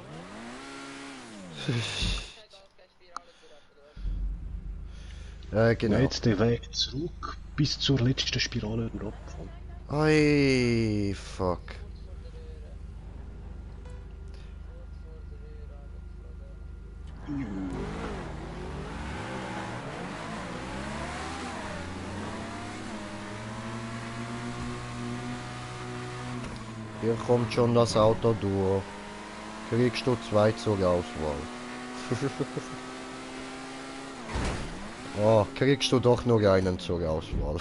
Genau. Ja, jetzt den Weg zurück bis zur letzten Spirale durchab. Ei, fuck. Hier kommt schon das Auto durch. Kriegst du 2 zur Auswahl. Oh, kriegst du doch nur einen zur Auswahl.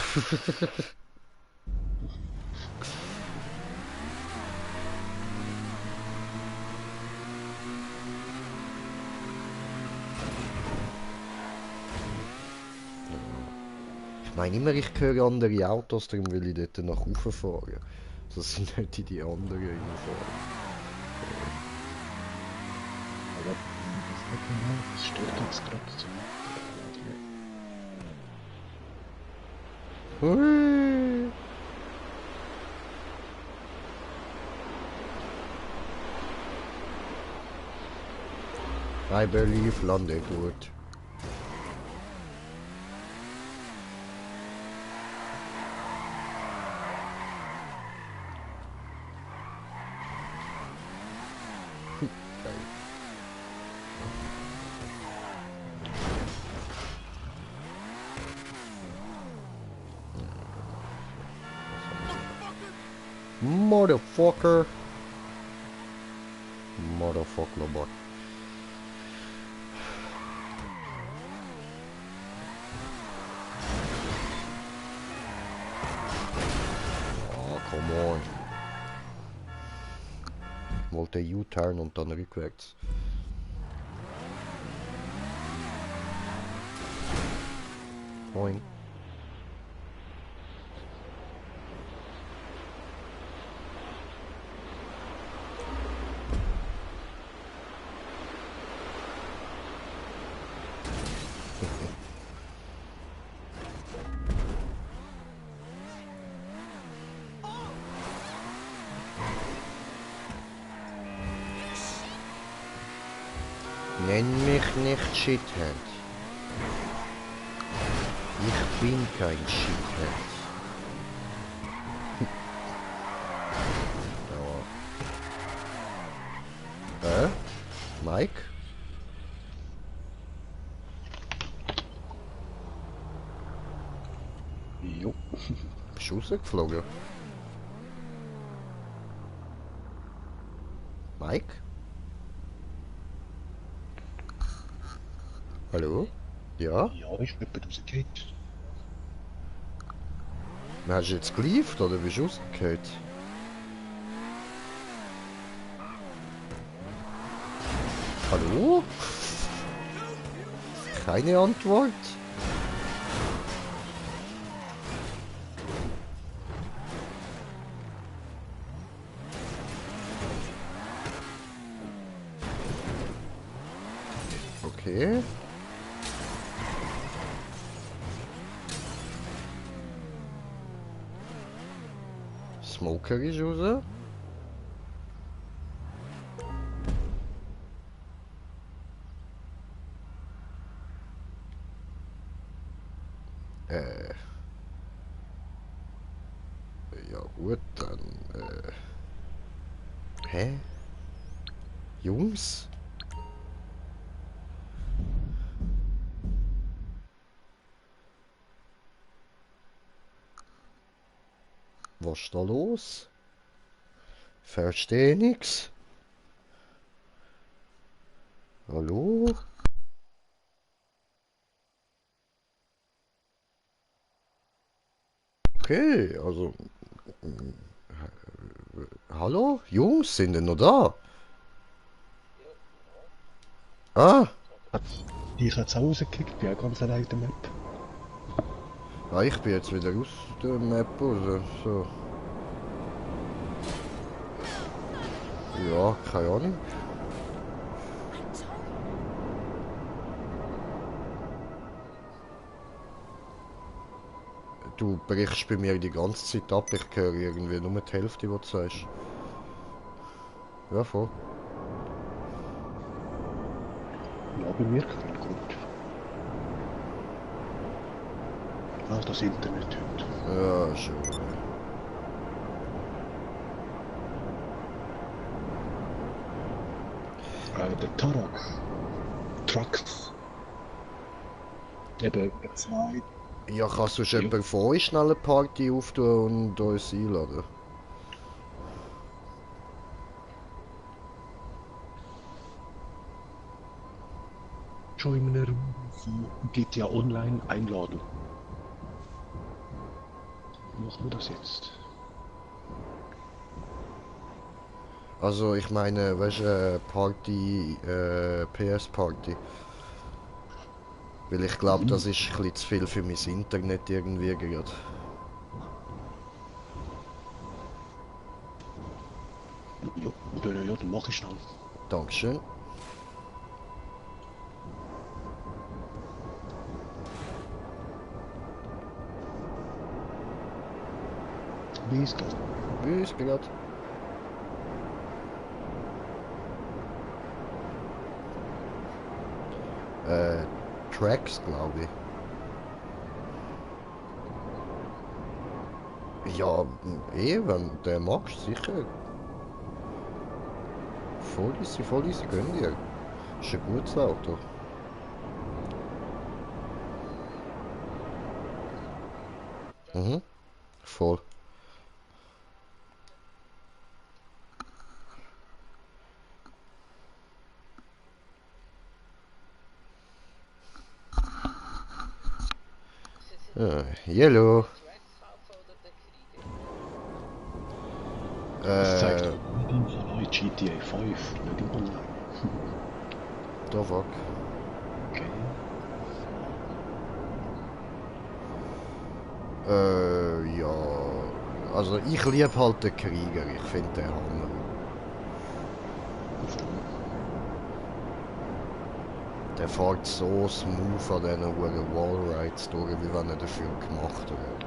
Ich meine immer, ich höre andere Autos, darum will ich dort nach oben fahren. Das sind nicht in die anderen reinfahren. Aber das stört uns gerade so. Hui. I believe lande gut. Motherfucker. Motherfucker bot. Oh, come on. Wollte U-Turn und dann rückwärts. Moin. Nenn mich nicht Shithead. Ich bin kein Shithead. Ja. Mike? Jo. Bist du rausgeflogen? Mike? Hallo? Ja? Ja, ich bin jemand rausgefallen. Hast du jetzt geliefert oder bist du rausgefallen? Hallo? Keine Antwort? Okay. Smoker ist raus. Ja gut, dann... Hä? Jungs? Was ist da los? Verstehe nix. Hallo? Okay, also... Hallo? Jungs, sind denn noch da? Ah, Ich hat's auch rausgekickt, bin auch ganz allein in der Map. ja, ich bin jetzt wieder aus der Map raus. So. Ja, keine Ahnung. Du brichst bei mir die ganze Zeit ab, ich höre irgendwie nur die Hälfte, was du sagst. Ja, voll. Ja, bei mir klingt gut. Ah, das Internet heute. Ja, schon. Der Tarak. Trucks. Eben, zwei. Ja, kannst du Ja. jemanden von euch schnell eine Party auftun und uns einladen? Schon in einer Runde geht ja online einladen. Machen wir das jetzt? Also, ich meine, weißt du, Party, PS-Party. Weil ich glaube, das ist ein bisschen zu viel für mein Internet irgendwie gerade. Ja, dann mach ich schnell. Dankeschön. Wie ist das? Bis grad. Tracks, glaube ich. Ja, wenn der magst, sicher. Voll easy, gönn dir. Ist ein gutes Auto. Mhm, voll. Yellow. Das zeigt nicht im Fall GTA 5, nicht im Online. Da fuck. Okay. Ja. Also ich liebe halt den Krieger, ich finde den Hammer. Der fährt so smooth an diesen hohen Wallrides durch, wie wenn er dafür gemacht wäre.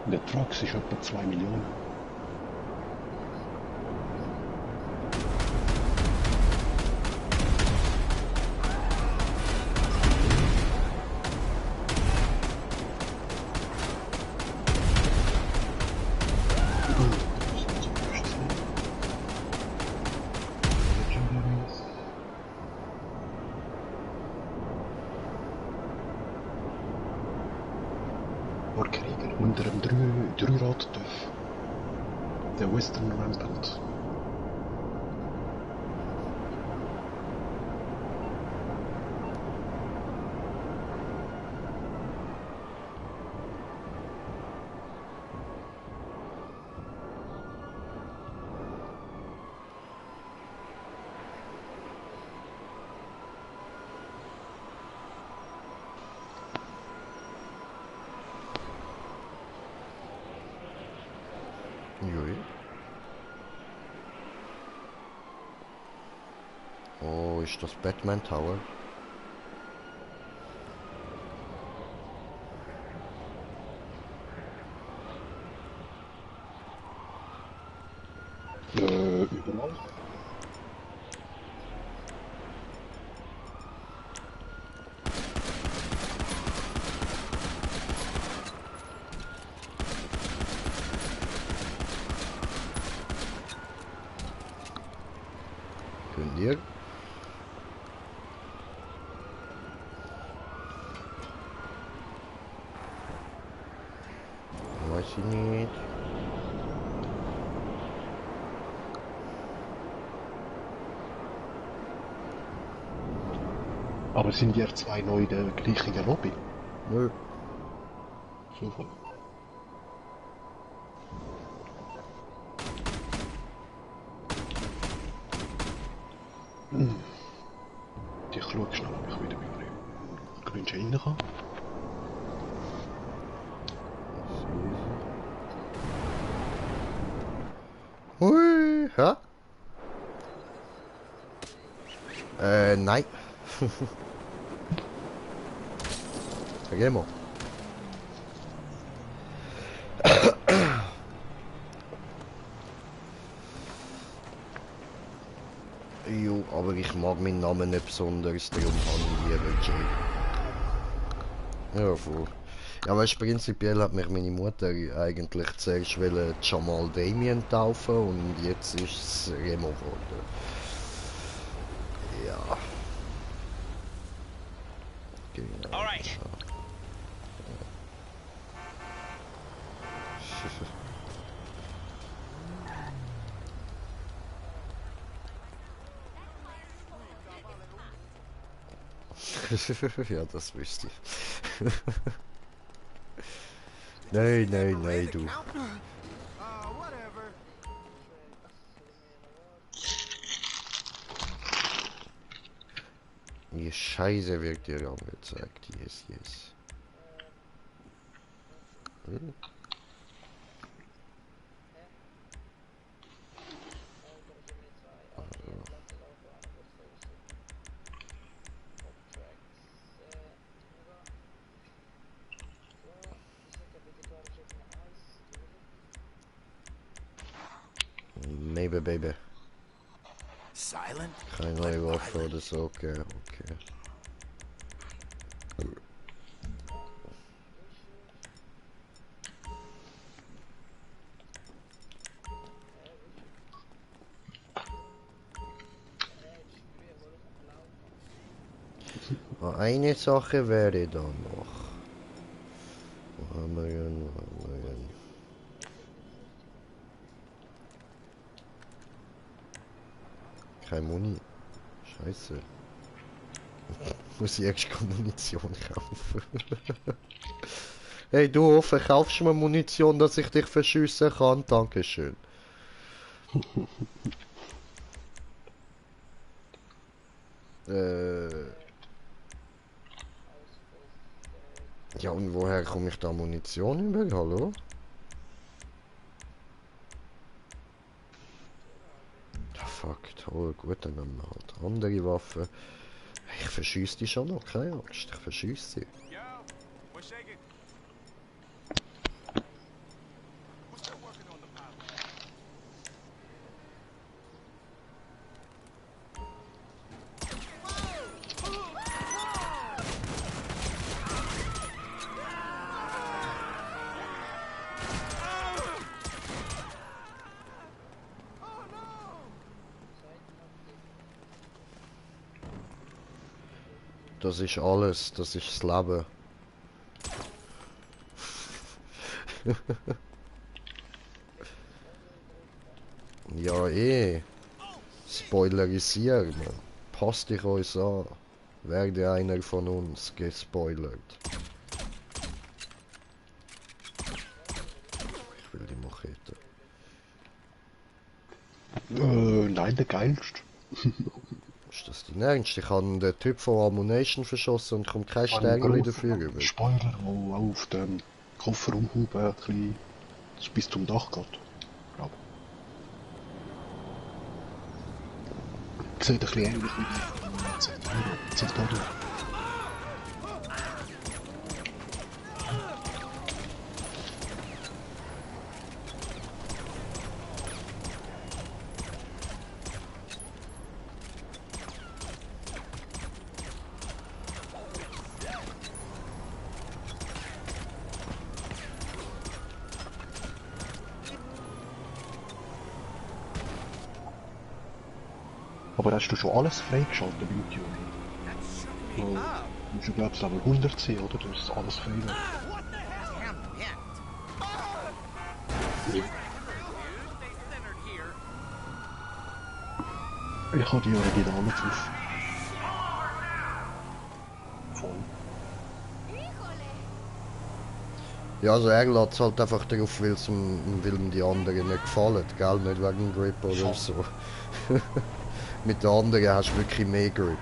Der Trucks ist etwa 2 Millionen. unter einem Dreirad-TÜV. Der Western Rampant. Jui. Oh, ist das Batman Tower? Überall. Könnt ihr? Weiß ich nicht. Aber sind ihr zwei neu in der gleichen Lobby? Nö. Super. Ich schaue schnell, ob ich wieder bei grün rein kann. Hui, hä? Nein. Vergeh mal. Jo, aber ich mag meinen Namen nicht besonders, darum habe ich lieber Jay. Ja, voll. Ja, weißt, prinzipiell hat mich meine Mutter eigentlich zuerst Jamal Damien taufen und jetzt ist es Remo geworden. Ja. Genau. Alright. Ja, das wüsste ich. Nein, nein, nein, du. Whatever. Die Scheiße wird dir angezeigt. Yes, yes. Hm? Maybe, baby. Silent. Keine neue Waffe oder so, okay, okay. Eine Sache wäre da noch. Wo haben wir ihn? Wo haben wir ihn? Kein Muni. Scheiße. Muss ich extra Munition kaufen. Hey du, verkaufst mir Munition, dass ich dich verschiessen kann? Dankeschön. Ja, und woher komme ich da Munition über? Hallo? Ah, fuck, toll, gut, dann haben wir halt andere Waffen. Ich verschieße die schon noch, keine Angst, ich verschieße sie. Yo, what's shaking? We're still working on the pilot. Das ist alles, das ist das Leben. Ja, eh. Spoilerisieren. Passt dich uns an. Werde einer von uns gespoilert. Ich will die Machete. Nein, der geilste. Ist das dein Ernst? Ich habe den Typ von Ammunition verschossen und komme kein Sternchen dafür über. Spoiler, der auf dem Kofferraumhaube ein bisschen bis zum Dach geht. Glaub. Sieht ein bisschen ähnlich wie die Zitadelle. Aber hast du schon alles freigeschaltet beim Tuning? Du musst ja glaube ich Level 100 sein, oder? Du hast alles frei. Ich habe die Originale drauf. Voll. Ja, also er lässt halt einfach darauf, weil ihm die anderen nicht gefallen, gell? Nicht wegen Grip oder Voll. so. Mit den anderen hast du wirklich mehr Grip.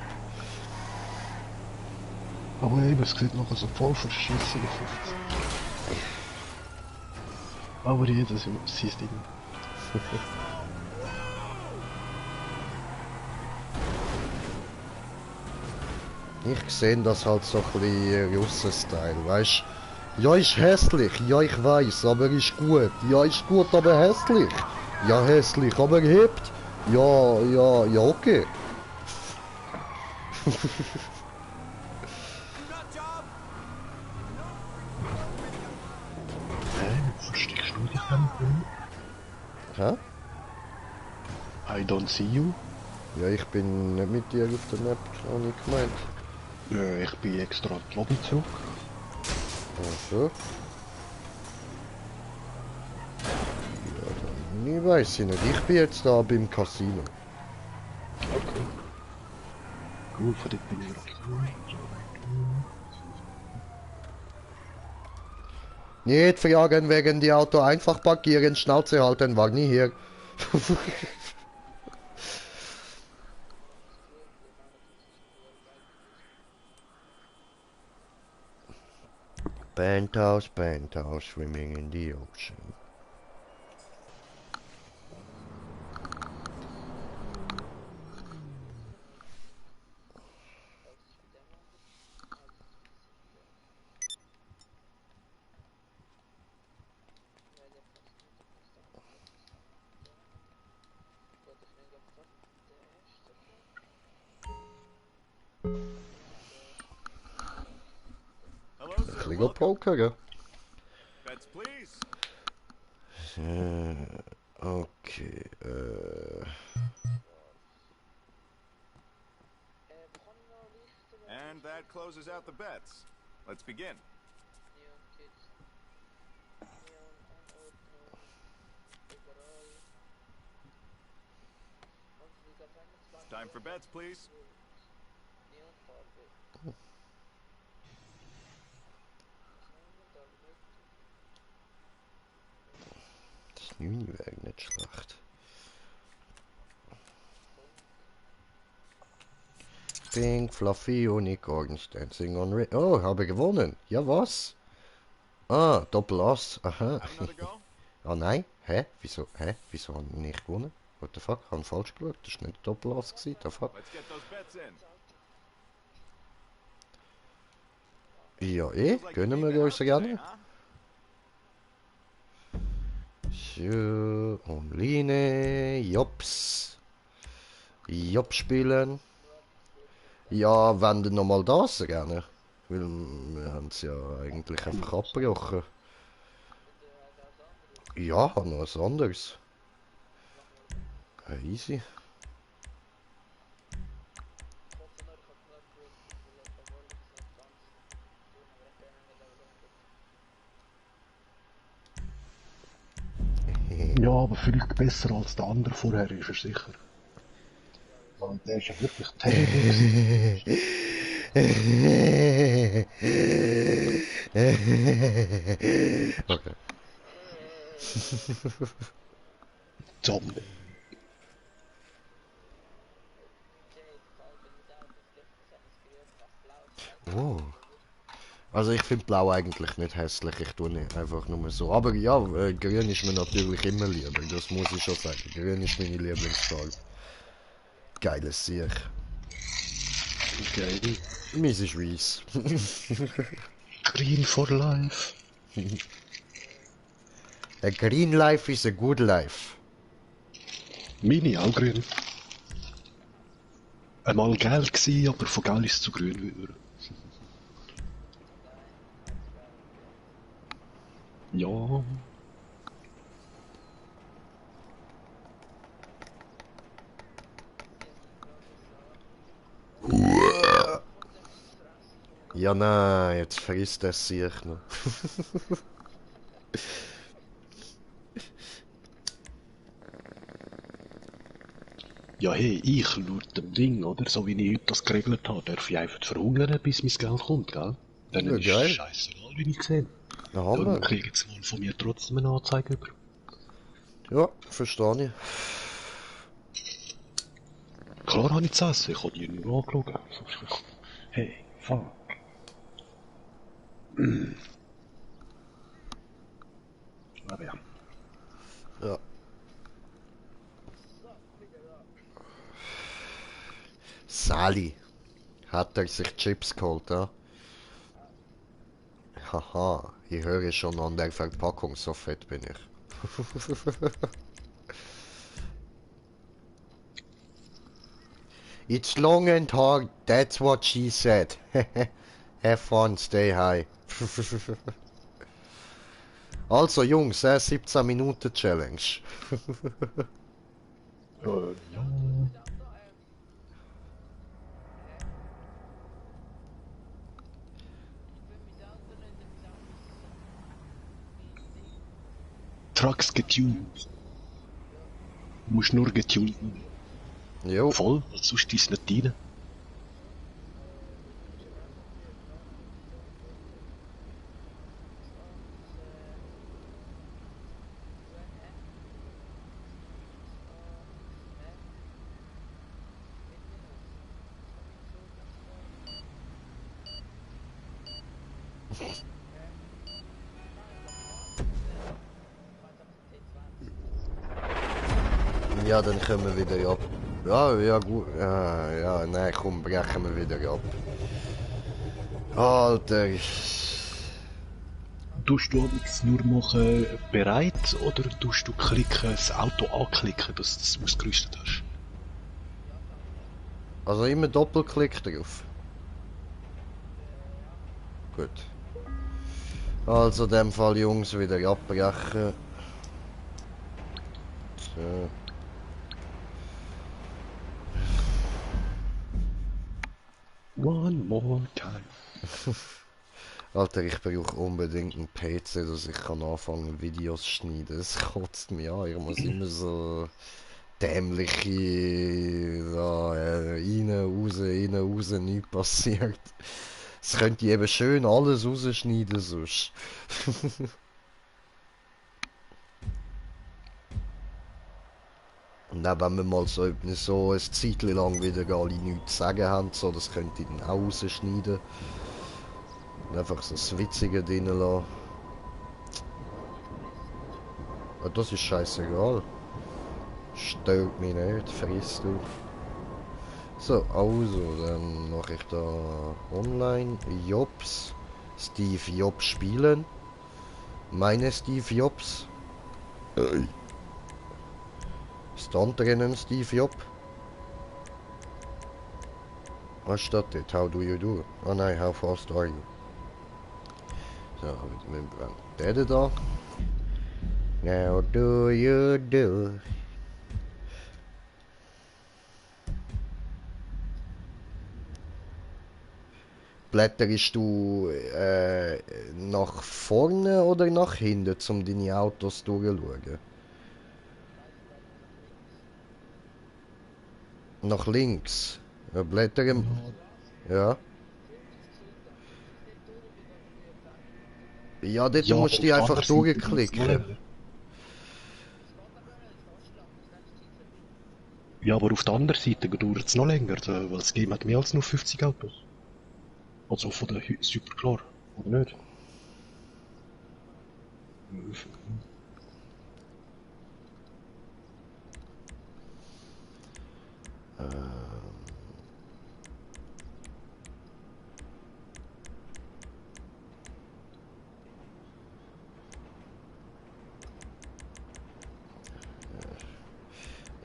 Aber eben, es sieht noch so voll verschissen aus. Aber jeder sein Ding. Ich sehe das halt so ein bisschen Russen-Style, weißt du? Ja, ist hässlich, ja, ich weiß, aber ist gut. Ja, ist gut, aber hässlich. Ja, hässlich, aber hebt. Ja, ja, ja, okay. Versteckst du dich dann drin? Hä? I don't see you. Ja, ich bin nicht mit dir auf der Map, habe ich gemeint. Ich bin extra in die Lobby zurück. Ach so. Ja, dann, ich weiß nicht. Ich bin jetzt da beim Casino. Okay. Gut, von dort bin ich raus. Nicht fragen wegen die Auto, einfach parkieren, Schnauze halten, war nie hier. Penthouse, penthouse, swimming in the ocean. Hello, Ein sir. bisschen Welcome. pokern. Bets, please. Okay, And that closes out the bets. Let's begin. Time for bets, please. das Nüni wäre nicht schlecht. Pink, Fluffy, Unicorns, Dancing on Red. Oh, habe gewonnen. Ja, was? Ah, Doppel-Ass. Aha. Have another go? Ah, nein. Hä? Wieso? Hä? Wieso habe ich nicht gewonnen? What the fuck? Ich habe falsch geschaut. Das war nicht Doppel-Ass gewesen. The fuck? Let's get those bets in. Ja, Feels like gönnen you wir made uns that gerne. up So, Online, Jops. Job spielen. Ja, wenn dann nochmal das gerne. Weil wir haben es ja eigentlich einfach abgebrochen. Ja, noch was anderes. Easy. aber vielleicht besser als der andere vorher, ist er sicher. Und der ist ja wirklich terrible. Okay. Zombie. Oh. Also ich finde Blau eigentlich nicht hässlich, ich tue nicht einfach nur so. Aber ja, Grün ist mir natürlich immer lieber, das muss ich schon sagen. Grün ist meine Lieblingsfarbe. Geiles Sieg. Geil. Meins ist weiss. Green for life. A green life is a good life. Meine auch grün. Einmal gelb gsi, aber von gelb ist es zu grün wieder. Ja. Ja nein, jetzt frisst es sich noch. Ja, hey, ich laut dem Ding, oder? So wie ich heute das geregelt habe, darf ich einfach verhungern, bis mein Geld kommt, gell? Dann Ja, ist geil. es scheißegal, wie ich sehe. Na, Dann Hammer. kriege ich mal von mir trotzdem eine Anzeige über. Ja, verstehe ich. Klar habe ich zu essen, ich habe die nicht angeschaut. Hey, fuck. Aber ja. Ja. Sally. Hat er sich Chips geholt, ja? Haha, ich höre schon an der Verpackung, so fett bin ich. It's long and hard, that's what she said. Have fun, stay high. Also Jungs, 17 Minuten Challenge. Ja. Trucks getuned. Du musst nur getuned werden. Jo. Voll, weil sonst ist es nicht rein. Ja, dann können wir wieder ab. Ja, ja gut. Ja, nein, komm, brechen wir wieder ab. Alter. Tust du jetzt nur machen bereit oder tust du klicken, das Auto anklicken, dass du es ausgerüstet hast? Also immer Doppelklick drauf. Gut. Also in dem Fall Jungs wieder abbrechen. So. One more time. Alter, ich brauche unbedingt einen PC, dass ich kann anfangen Videos schneiden. Es kotzt mich an. Ich muss immer so dämliche rein, raus, nichts passiert. Es könnte eben schön alles rausschneiden sonst. Und auch wenn wir mal so ein Zeit lang wieder alle nichts zu sagen haben, so, das könnte ich dann auch rausschneiden. Und einfach so das Witzige drin lassen. Ja, das ist scheißegal. Stört mich nicht, frisst auf. So, also, dann mache ich da online Jobs. Steve Jobs spielen. Meine Steve Jobs. Stuntrennen Steve Job. Was steht dort? How do you do? Oh nein, how fast are you? So, wir brauchen den da. How do you do? Blätterst du nach vorne oder nach hinten, um deine Autos durchzuschauen? Nach links. Ja, Blätter im... Ja. Ja, dort Ja, musst du die aber auf einfach der anderen Seite geht's noch durchklicken. länger. Ja, aber auf der anderen Seite dauert es noch länger, weil es gibt mehr als nur 50 Autos. Also von der Superklar, oder nicht?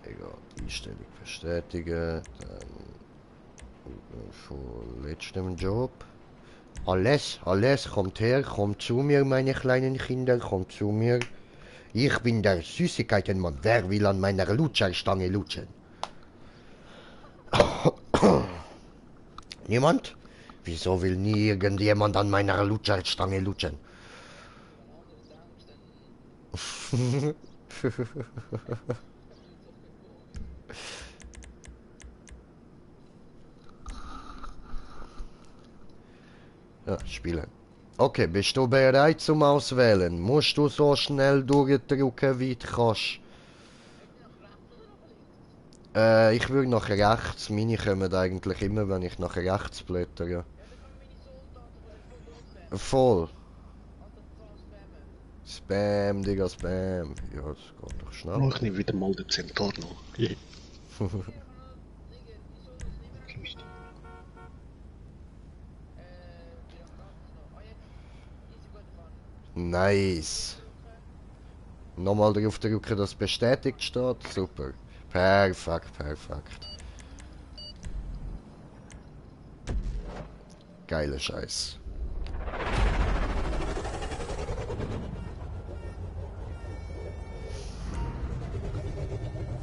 Egal, Einstellung bestätigen. Dann von letztem Job. Alles, kommt her, kommt zu mir, meine kleinen Kinder, kommt zu mir. Ich bin der Süßigkeitenmann. Wer will an meiner Lutscherstange lutschen? Niemand? Wieso will nie irgendjemand an meiner Lutscherstange lutschen? Ja, spielen. Okay, bist du bereit zum Auswählen? Musst du so schnell durchdrücken, wie du kannst? Ich würde nach rechts. Meine kommen eigentlich immer, wenn ich nach rechts blättere. Voll. Spam, Digga, Spam. Ja, das geht doch schnell. Oh, ich nehme wieder mal den Zentorno. Yeah. Nice. Nochmal drauf drücken, dass bestätigt steht. Super. Perfekt, perfekt. Geiler Scheiß.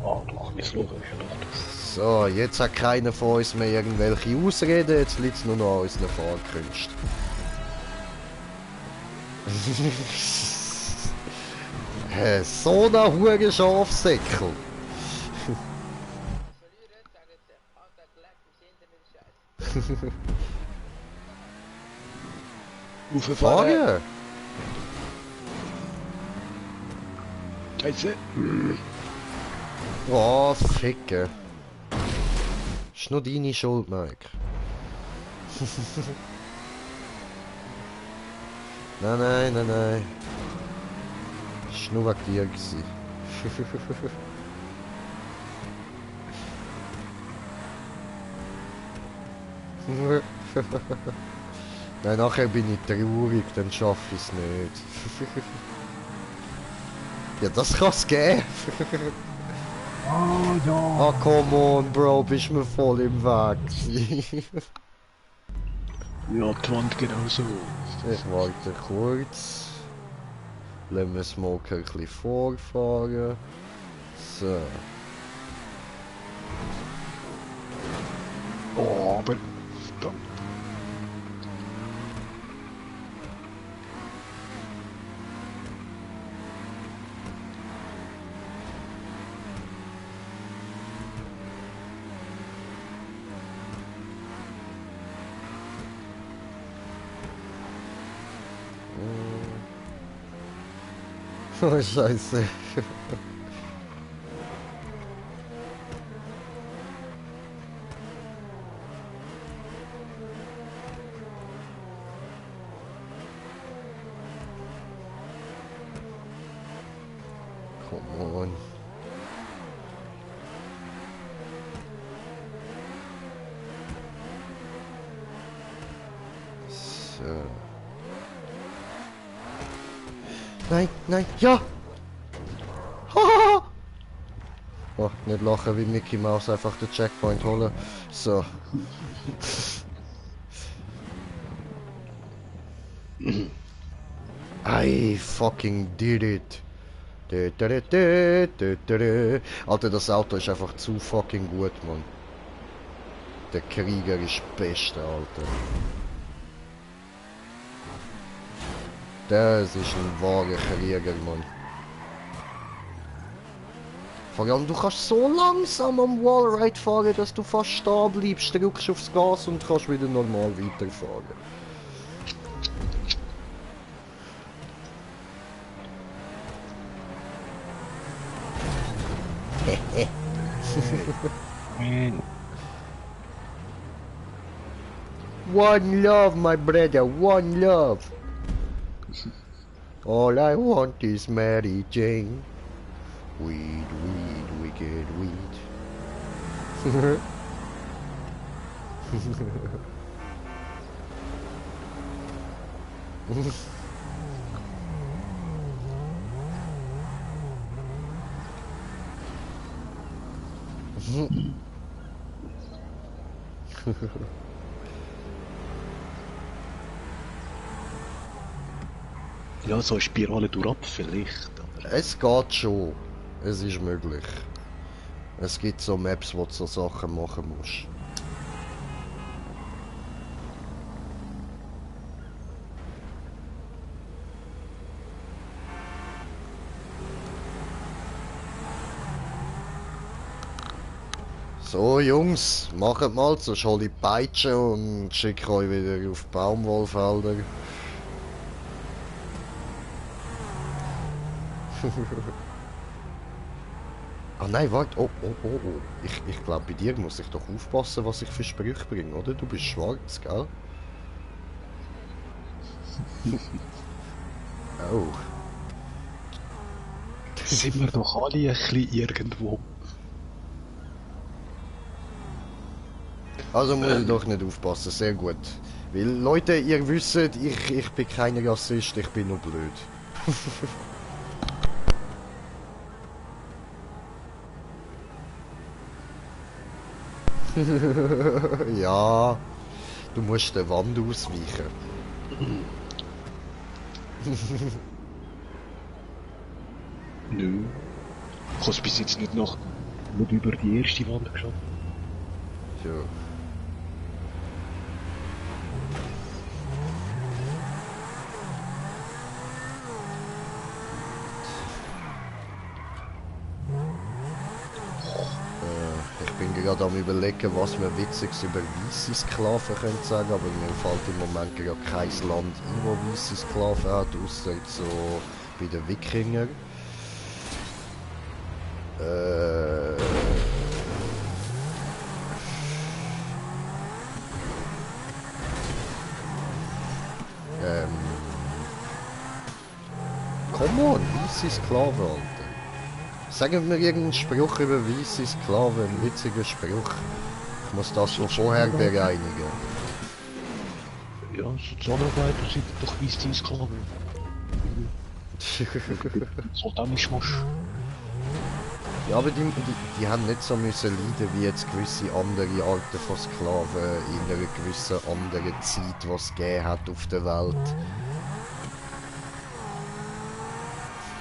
Ah, doch, misslogen ist ja doch das. So, jetzt hat keiner von uns mehr irgendwelche Ausreden, jetzt liegt es nur noch an unseren Fahrkünsten. So ein hure Schafsäckel. Fahren? Scheiße. Oh, Ficke. Ist nur deine Schuld, Mike. Nein. Ist nur wegen dir gewesen. Nein, nachher bin ich traurig, dann schaffe ich es nicht. Ja, das kann's geben. Ah, ja. Ah, come on, Bro, bist mir voll im Weg. Ja, die Wand genauso. Ich warte kurz. Lassen wir Smoker ein bisschen vorfahren. So. Oh, aber... Verdammt. Oh, Scheiße. Come on. So. Nein, ja! Haha! Oh, nicht lachen wie Mickey Mouse, einfach den Checkpoint holen. So. I fucking did it. Alter, das Auto ist einfach zu fucking gut, Mann. Der Krieger ist Beste, Alter. Das ist ein wahrer Krieger, Mann. Vor allem, du kannst so langsam am Wallride fahren, dass du fast stehen bleibst, drückst aufs Gas und kannst wieder normal weiterfahren. One love, my brother, one love. All I want is Mary Jane. Weed, weed, wicked weed. Ja, so eine Spirale durchab vielleicht, aber... Es geht schon. Es ist möglich. Es gibt so Maps, wo du so Sachen machen musst. So Jungs, macht mal, sonst hol ich die Peitsche und schicke euch wieder auf die Baumwollfelder. Ah nein, warte, oh. Ich glaube, bei dir muss ich doch aufpassen, was ich für Sprüche bringe, oder? Du bist schwarz, gell? Oh. Sind wir doch alle ein bisschen irgendwo. Also muss ich doch nicht aufpassen, sehr gut. Weil, Leute, ihr wisst, ich bin kein Rassist, ich bin nur blöd. Ja, du musst der Wand ausweichen. Nö. Ich habe es bis jetzt nicht über die erste Wand geschafft. Ja. Ich bin gerade am überlegen, was wir Witziges über weisse Sklaven können sagen, aber mir fällt im Moment gerade kein Land ein, wo weisse Sklaven hat, außer so bei den Wikingern. Come on, weisse Sklaven, Alter. Sagen wir irgendeinen Spruch über weisse Sklaven, einen witzigen Spruch. Ich muss das von vorher bereinigen. Ja, Sozialarbeiter sind doch weisse Sklaven. Soldamischmasch. Ja, aber die haben nicht so müssen leiden wie jetzt gewisse andere Arten von Sklaven in einer gewissen anderen Zeit, die es gegeben hat auf der Welt.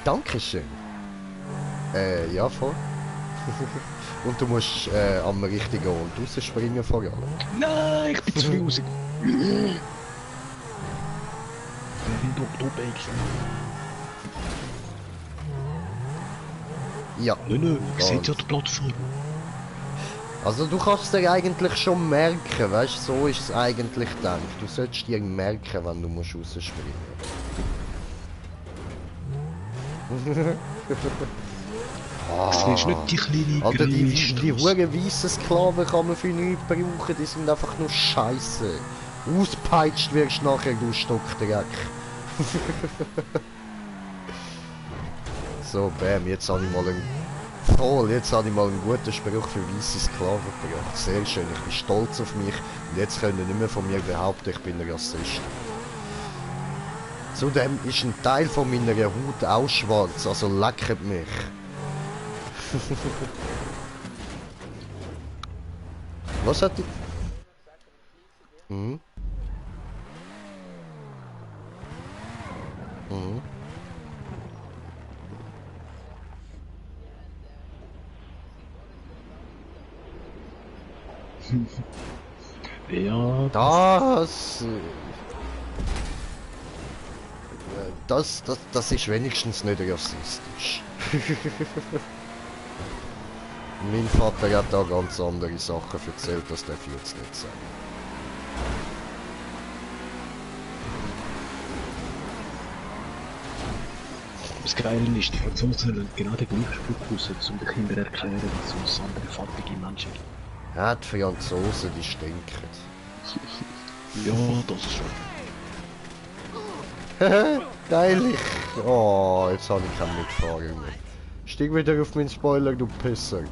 Dankeschön. Ja, voll. Und du musst am richtigen Ort rausspringen vor allem. Nein, ich bin zu früh raus. Ich bin doch Ja. Nein, ich sehe ja die Plattform. Also du kannst dir eigentlich schon merken, weißt du, so ist es eigentlich gedacht. Du solltest dir merken, wenn du musst rausspringen. Das ist nicht die kleine Alter, die Grillstrasse. huren weissen Sklaven kann man für nichts brauchen, die sind einfach nur Scheiße. Auspeitscht wirst du nachher, du Stockdreck. So, bam, jetzt habe ich mal einen guten Spruch für weisse Sklaven gebracht. Sehr schön, ich bin stolz auf mich und jetzt können nicht mehr von mir behaupten, ich bin ein Rassist. Zudem ist ein Teil von meiner Haut auch schwarz, also lecket mich. Was hat die... Mhm. Mhm. Ja, Das ist wenigstens nicht rassistisch. Mein Vater hat da ganz andere Sachen erzählt, das darf ich jetzt nicht sagen. Das Geile ist, die Franzosen lassen genau den gleichen Spruch raus, um den Kindern zu erklären, dass es andere fertige Menschen gibt. Ja, die Franzosen, die stinken. Ja, das ist schon. Geil. Oh, jetzt habe ich keinen Mitfahrer mehr. Steig wieder auf meinen Spoiler, du Pisser.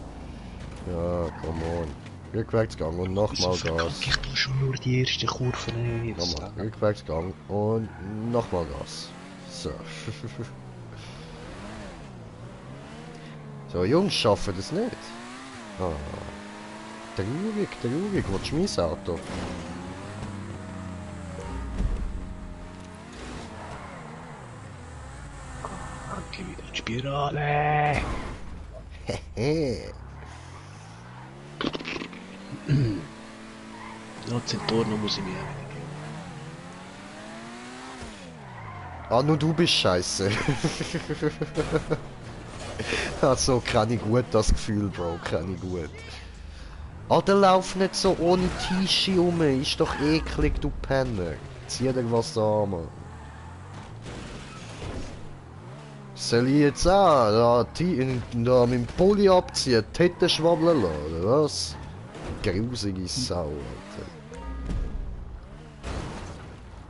Ja, come on. Rückwärtsgang und nochmal Gas. Ich tue schon nur die erste Kurve nehmen. Nochmal Rückwärtsgang und nochmal Gas. So. So, Jungs schaffen das nicht. Ah. Traurig, traurig. Willst du mein Auto? Danke wieder die Spirale. Hehe. Ja, Zentorno muss ich mir Ah, nur du bist scheiße. Also, kann ich gut das Gefühl, Bro, kann ich gut. Alter, lauf nicht so ohne Tische rum, ist doch eklig, du Penner. Zieh dir was an, Mann. Soll ich jetzt auch da mit dem Pulli abziehen, die Titten schwabbeln lassen, oder was? Grusige Sau, Alter.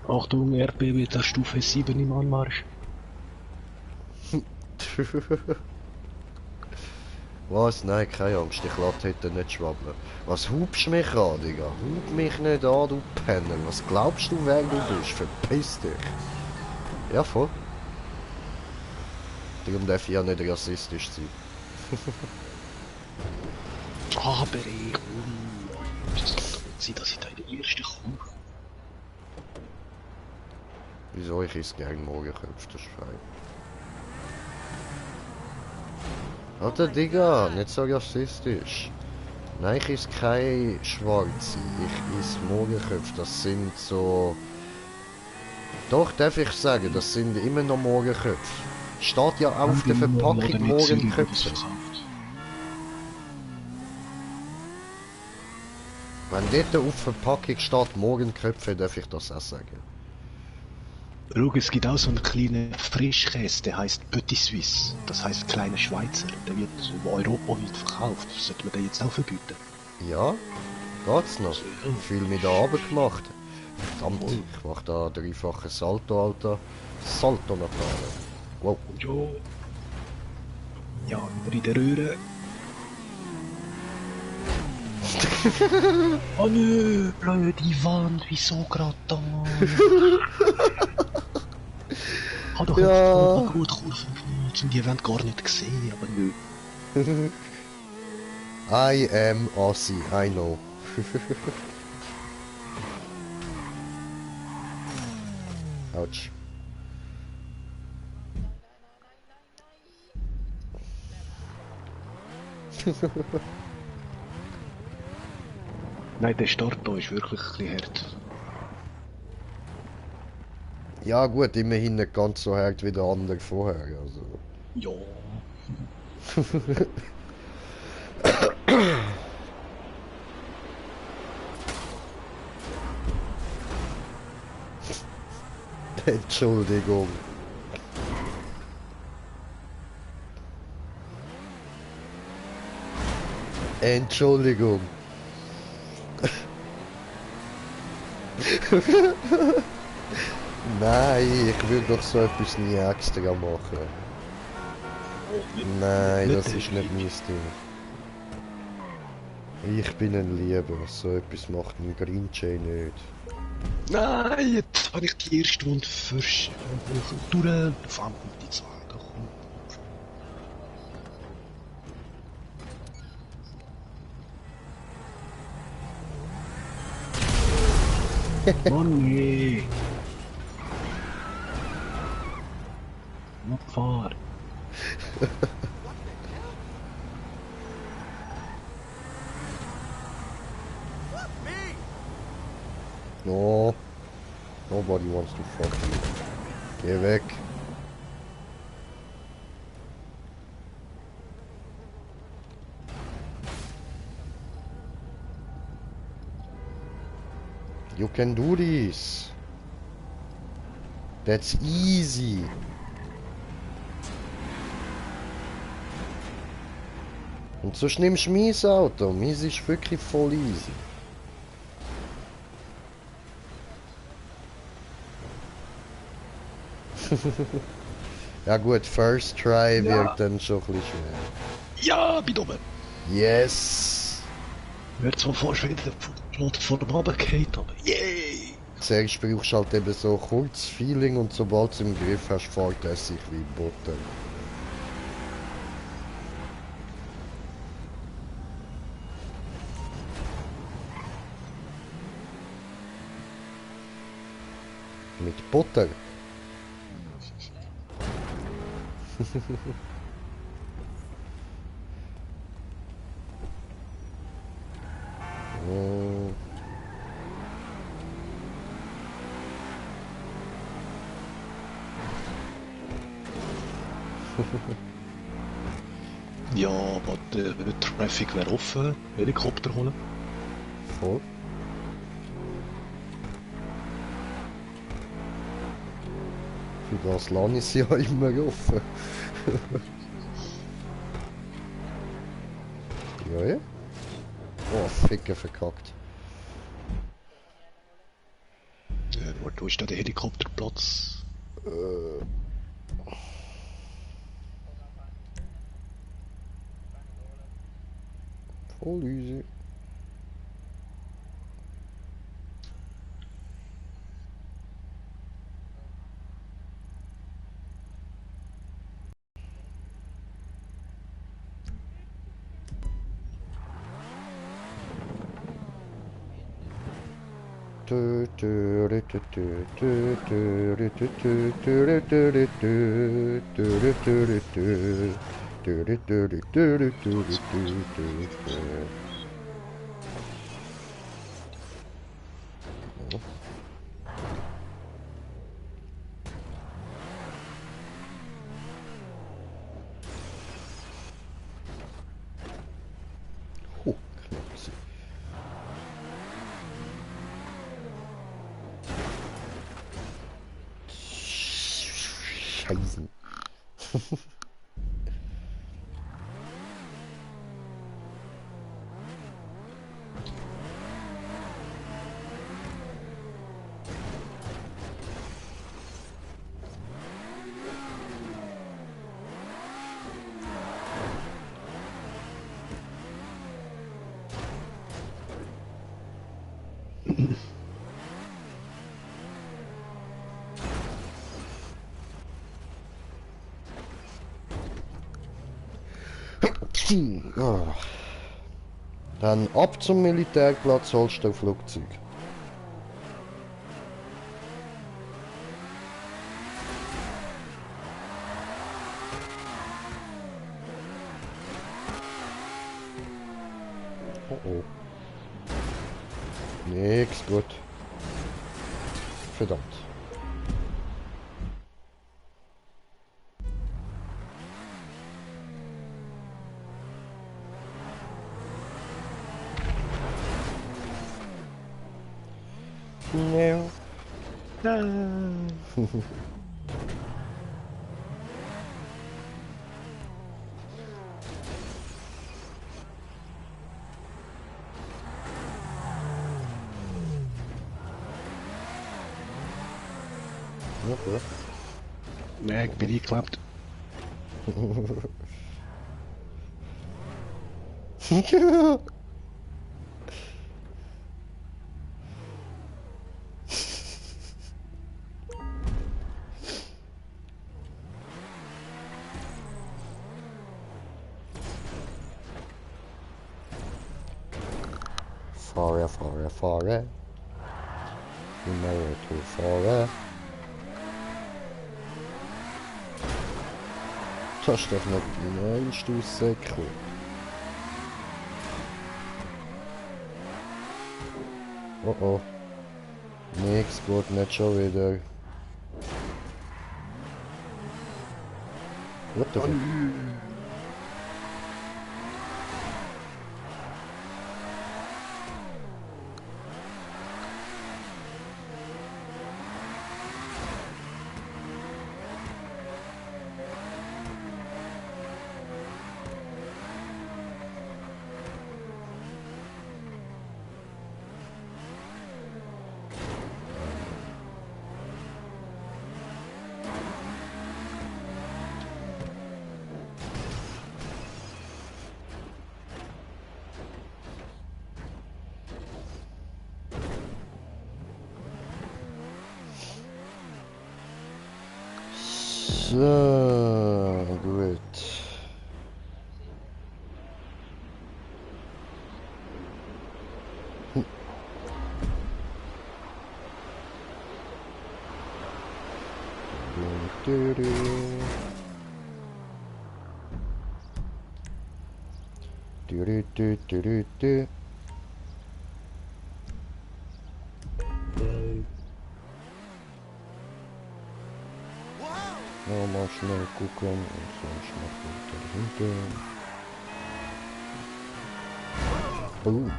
Achtung, RBB der Stufe 7 im Anmarsch. Was? Nein, keine Angst, ich lasse heute nicht schwabbeln. Was hubst du mich an, Digga? Hub mich nicht an, du Penner. Was glaubst du, wer du bist? Verpiss dich. Ja, voll. Darum darf ich ja nicht rassistisch sein. Aber ich das kann doch nicht sein, dass ich da in der ersten komme. Wieso? Ich esse gerne Morgenköpfe, das ist fein. Alter Digga, nicht so rassistisch. Nein, ich esse keine Schwarze. Ich esse Morgenköpfe, das sind so... Doch, darf ich sagen, das sind immer noch Morgenköpfe. Steht ja auf der Verpackung Morgenköpfe. Wenn dort auf der Verpackung steht Morgenköpfe, darf ich das auch sagen. Schau, es gibt auch so einen kleinen Frischkäse, der heisst Petit Suisse. Das heisst kleiner Schweizer. Der wird europaweit verkauft. Sollte man den jetzt auch verbieten? Ja, geht's noch. Viel mit da runter gemacht. Verdammt, ich mach da dreifache Salto, Alter. Salto Natale. Wow. Und ja, wieder in der Röhre. Oh nö, blöde Wand, wieso grad da? Hab doch Ja. jetzt gut Kurven gemacht und die wollen gar nicht gesehen, aber nö. I am Aussie, I know. Autsch. Nein, der Start da ist wirklich ein bisschen hart. Ja gut, immerhin nicht ganz so hart wie der andere vorher, also. Ja. Entschuldigung. Entschuldigung. Nein, ich will doch so etwas nie extra machen. Nein, Nicht das der ist nicht mein Ding. Ich bin ein Lieber, so etwas macht ein Grinche nicht. Nein, jetzt habe ich die erste Runde durch. Vor allem die zweite. Mann, nee. Not far. No. Nobody wants to fuck you. Geh weg. You can do this. That's easy. Und sonst nimmst du mein Auto. Meins ist wirklich voll easy. Ja gut, First Try wird dann schon ein bisschen schwer. Ja, bin oben. Yes! Wird zwar fast wieder von dem runtergefallen, aber yay! Zuerst brauchst du halt eben so kurz Feeling und sobald du es im Griff hast, fährt er sich wie Butter. Mit Butter. Mm. Ja, aber der Traffic wäre offen. Helikopter holen. Voll. Für das lasse ich sie ja immer offen. Ja, ja. Oh, Ficker verkackt. Wo ist da der Helikopterplatz? Voll easy. Oh, knapp. Scheißen. Oh. Dann ab zum Militärplatz, Holster-Flugzeug. Oh oh. Nix gut. Verdammt. Ja. Nein! Okay. Nee, ich bin eingeklemmt. Fahre. Nummer to fahre. Das ist doch nicht die Einstoßsäcke. Oh oh. Nix gut, nicht schon wieder. What the fuck? So, gut. Nochmal schnell gucken und sonst noch dahinter. Oh.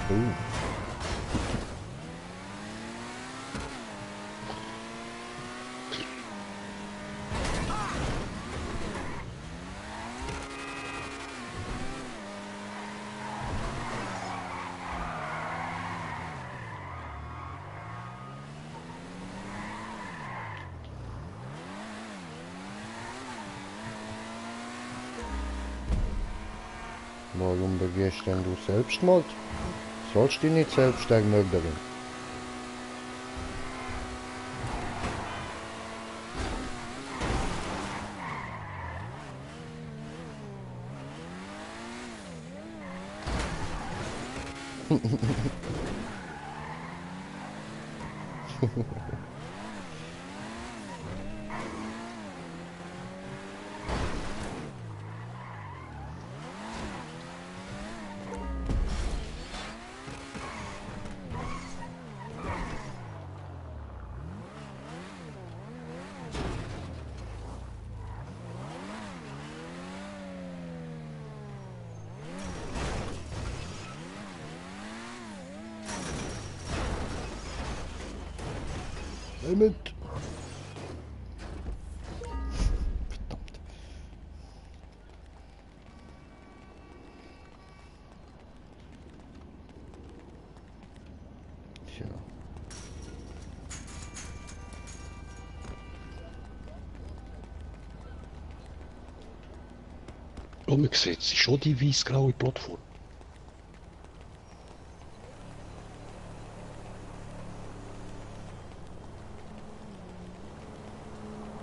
Oh. Warum begehst denn du Selbstmord? Sollst du nicht selbst ermördern? Mit. Verdammt. Tja. Oh, man sieht, es ist schon die weiß-graue Plattform.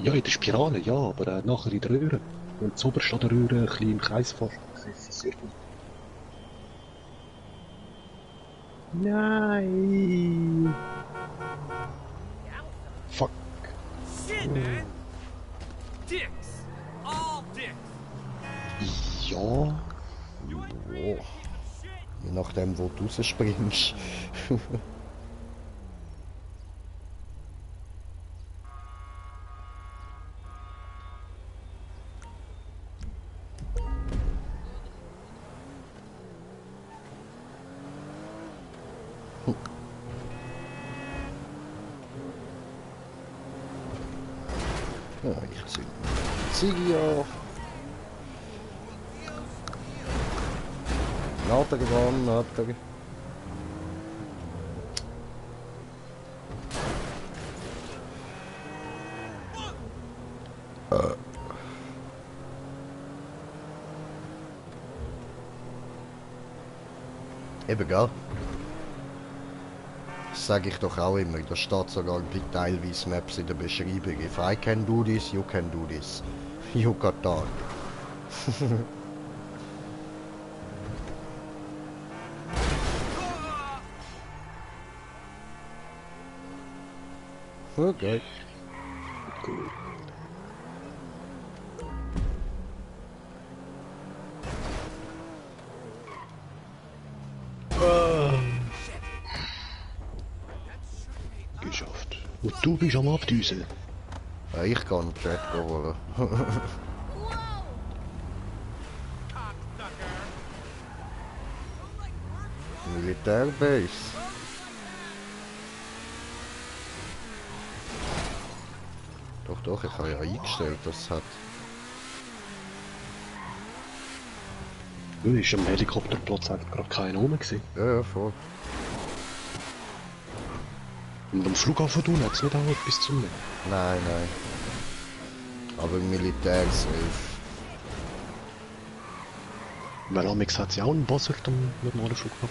Ja, in der Spirale, ja, aber nachher in der Röhre. Wenn du oberst an der Röhre ein bisschen im Kreis fährst, siehst du es sehr gut. Nein! Fuck. Shit, man! Dicks! All dicks! Ja. Oh. Je nachdem, wo du rausspringst. Ja, ich sehe Ziggy auf. Natter gewonnen, Natter. Eben, gell? Das sage ich doch auch immer. Da steht sogar bei teilweise Maps in der Beschreibung. If I can do this, you can do this. You got that. Okay. Gut. Geschafft. Und du bist am Abdüsen. Ja, ich kann den Chat holen. Militärbase. Doch, ich habe ja eingestellt, dass es hat. Du bist am Helikopterplatz einfach gerade keiner rum gewesen. Ja, voll. Und am Flughafen hat es nicht auch etwas zu nehmen. Nein. Aber im Militär safe. Weil Amix hat sie auch einen Buzzard am normalen Flughafen.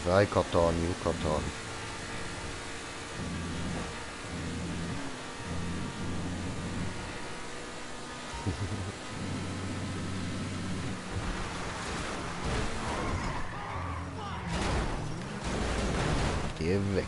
Vai Katan, Yucatan. Geh weg.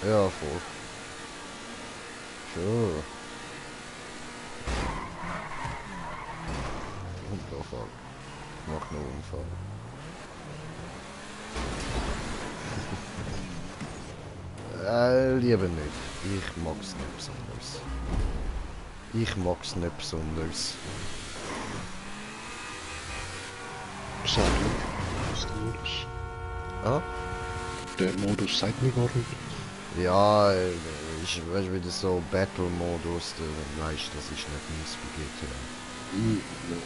Ja, voll. Sure. Unfall. Mach nur Unfall. Lieber nicht. Ich mag's nicht besonders. Ich mag's nicht besonders. Sag nicht, der Modus. Ah? Der Modus sagt mir gar nicht. Ja, ich weiß wieder so Battle-Modus, dann weißt das ist nicht meins bei GTA. Ja.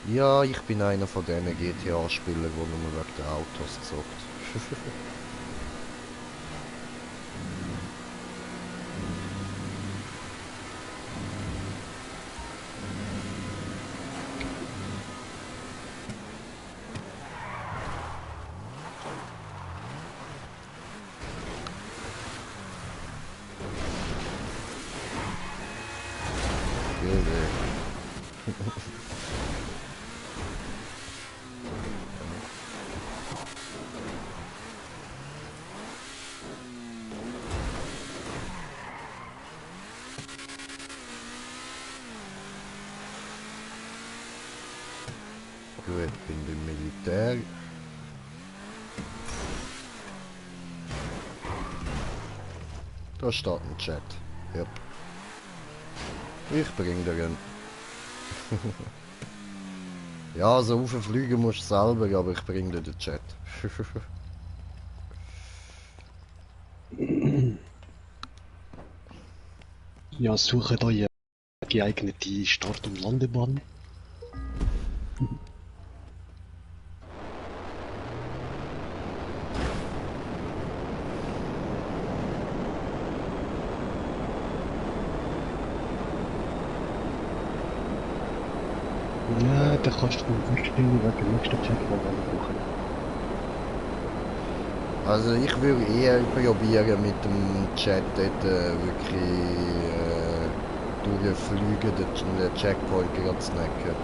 Ja, ich bin einer von diesen GTA-Spielern, die nur wegen den Autos zockt. Gut, bin beim Militär. Da steht ein Chat. Yep. Ich bring dir einen. Ja, so rauffliegen musst du selber, aber ich bring dir den Chat. Ja, suche da eine geeignete Start- und Landebahn. Ja, da kannst du mir vorstellen, wer der nächste Chatbot anbrauchen. Also ich würde eher probieren mit dem Chat dort wirklich durchfliegen, den Checkpoint gerade zu snacken.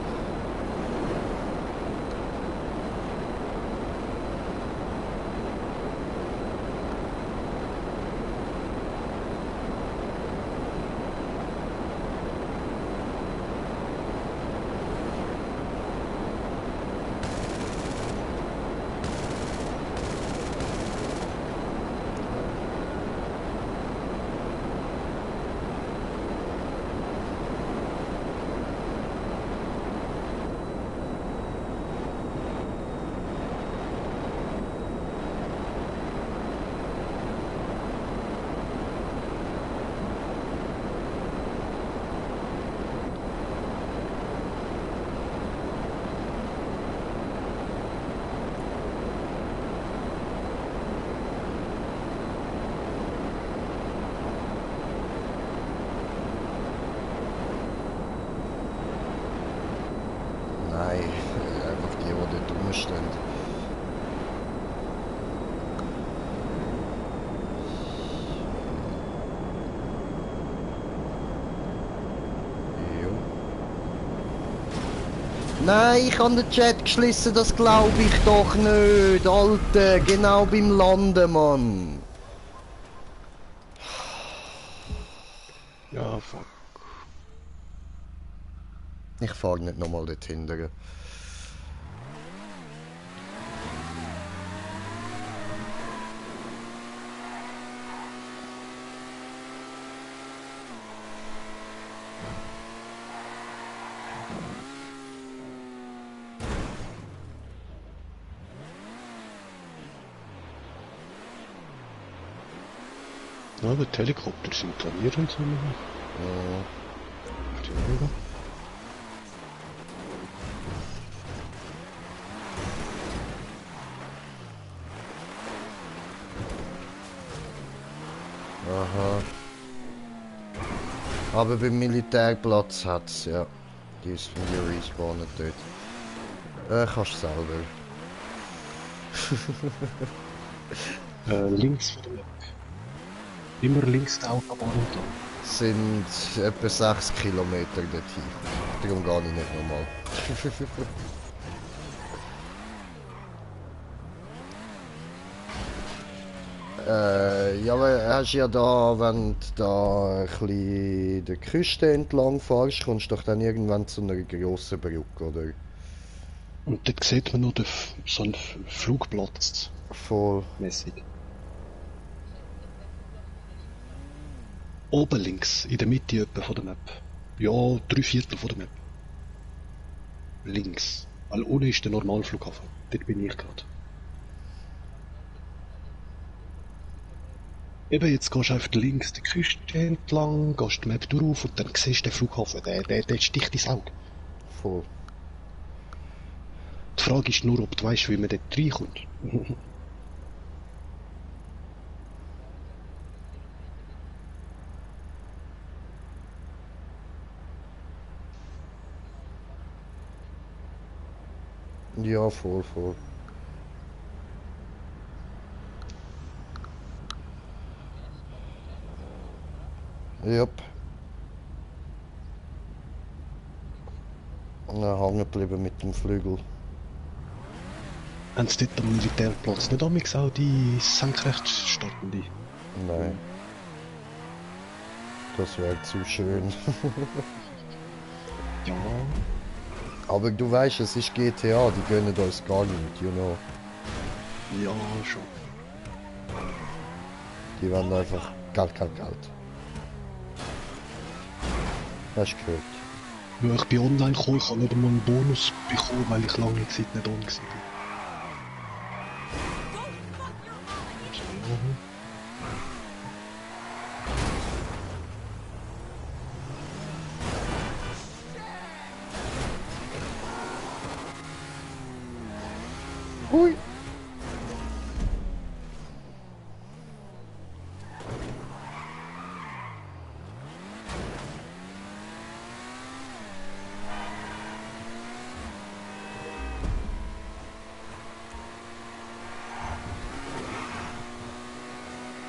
Nein, einfach die dort rumstehen. Jo. Nein, ich habe den Chat geschlossen, das glaube ich doch nicht. Alter, genau beim Landen, Mann. Ja, fuck. Ich fahre nicht nochmal dort hinten. Ja, aber die Helikopter sind trainiert und so. Ja. Aha. Aber beim Militärplatz hat's, ja. Die ist von dir respawnen dort. Kannst selber. Links von der Map. Immer links die Autobahn entlang. Sind etwa 6 Kilometer dorthin. Darum gehe ich nicht nochmal. Ja, aber hast ja da, wenn du da ein bisschen die Küste entlang fährst, kommst du doch dann irgendwann zu einer grossen Brücke, oder? Und dort sieht man noch so einen Flugplatz. Voll. Mäßig. Oben links, in der Mitte etwa von der Map. Ja, 3/4 von der Map. Links. Weil unten ist der Normalflughafen. Dort bin ich gerade. Eben, jetzt gehst du einfach links die Küste entlang, gehst die Map durch und dann siehst du den Flughafen. Der sticht ins Auge. Voll. Die Frage ist nur, ob du weißt, wie man dort reinkommt. Ja, voll, voll. Jupp. Hängen geblieben mit dem Flügel. Haben sie dort am Militärplatz nicht amigs auch die senkrecht startende? Nein. Das wäre zu schön. Ja. Aber du weißt, es ist GTA, die gönnen uns gar nicht, you know. Ja, schon. Die wollen einfach Geld. Hast du gehört? Ja, ich bin online gekommen, ich habe nicht einmal einen Bonus bekommen, weil ich lange Zeit nicht on war. Hui!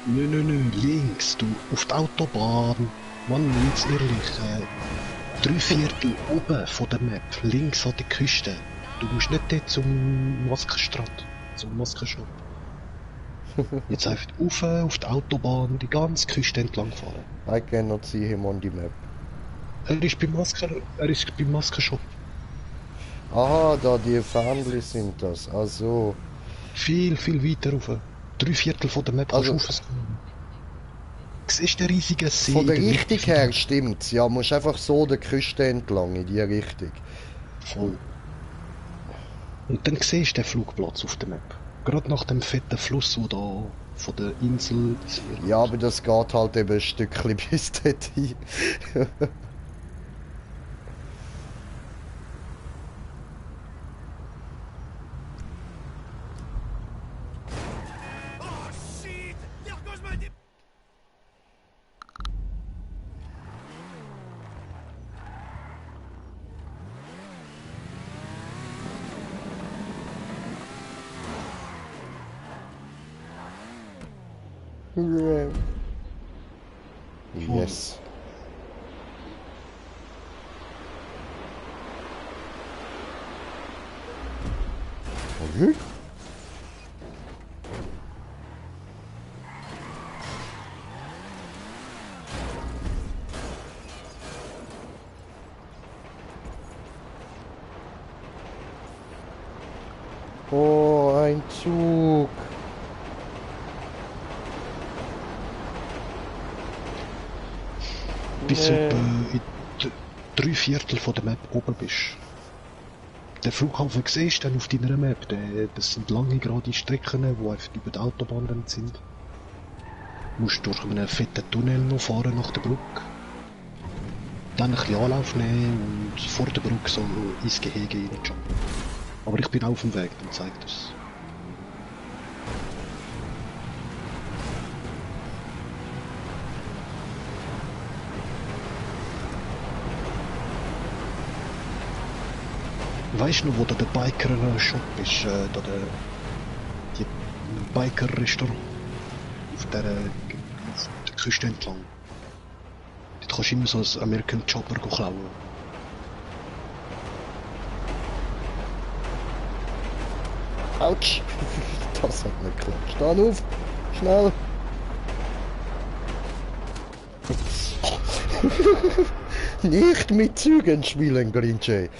Nö, links, du, auf die Autobahn. Mann, jetzt ehrlich, 3/4 oben von der Map, links an der Küste. Du musst nicht dort zum Maskenstrand, zum Maskenshop. Jetzt einfach auf die Autobahn, die ganze Küste entlang fahren. I cannot see him on the map. Er ist beim Maskenshop. Aha, da die Fähnchen sind das. Also. Viel weiter rauf. 3/4 von der Map Also- kannst du raufscrollen. Siehst du den riesigen See? Von der in Richtung Mitte? her stimmt's. Ja, musst einfach so der Küste entlang, in die Richtung. Voll. Und dann siehst du den Flugplatz auf der Map. Gerade nach dem fetten Fluss, der da von der Insel... Ja, aber das geht halt eben ein Stückchen bis dorthin. Oh shit! There goes my dip. Yes. Mhm. Oh, ein Zug. Bis Nee. etwa in 3/4 von der Map oben bist. Den Flughafen siehst du dann auf deiner Map. Das sind lange gerade Strecken, die einfach über die Autobahn dann sind. musst durch einen fetten Tunnel noch fahren nach der Brücke. Dann ein bisschen Anlauf nehmen und vor der Brücke so ins Gehege reinjumpen. Aber ich bin auf dem Weg, dann zeigt es. Weißt du noch, wo da der Biker-Shop ist? Da die Biker-Restaurant. Auf der Küste entlang. Dort kannst du immer so ein American Chopper klauen. Autsch! Das hat nicht geklappt. Steh auf! Schnell! Nicht mit Zügen spielen, Grinche!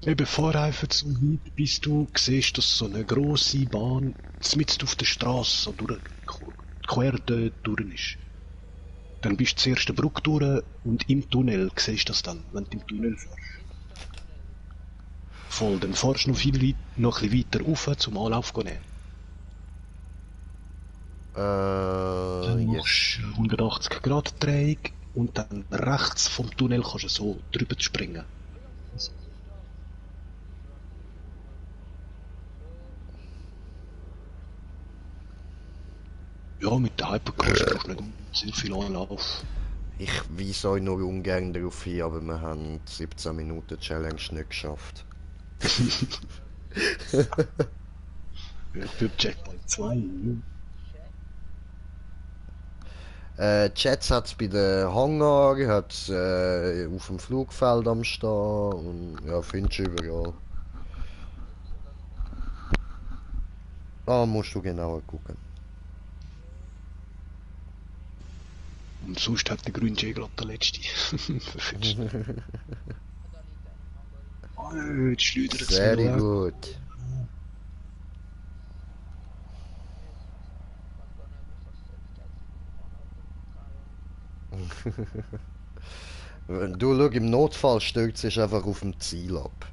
Eben vorreifen zum Weit, bis du siehst, dass so eine grosse Bahn mitten auf der Straße so quer dort durch ist. Dann bist du zuerst eine Brücke durch und im Tunnel siehst du das dann, wenn du im Tunnel fährst. Voll, dann fahrst du noch ein bisschen weiter rauf zum Anlauf nehmen. Dann machst du 180 Grad Drehung und dann rechts vom Tunnel kannst du so drüber springen. Ja, mit der Hypercross brauchst du nicht sehr viel Anlauf. Ich weise euch nur ungern darauf hin, aber wir haben die 17 Minuten Challenge nicht geschafft. Ja, für Checkpoint 2. Jets hat es bei den Hangar, hat es auf dem Flugfeld am Stehen und ja, findest du überall. Da musst du genauer gucken. Und sonst hat der Grün Jay gerade der letzte. Jetzt schleudert es Sehr wieder weg. gut. Du, schau, im Notfall stürzt sich einfach auf dem Ziel ab.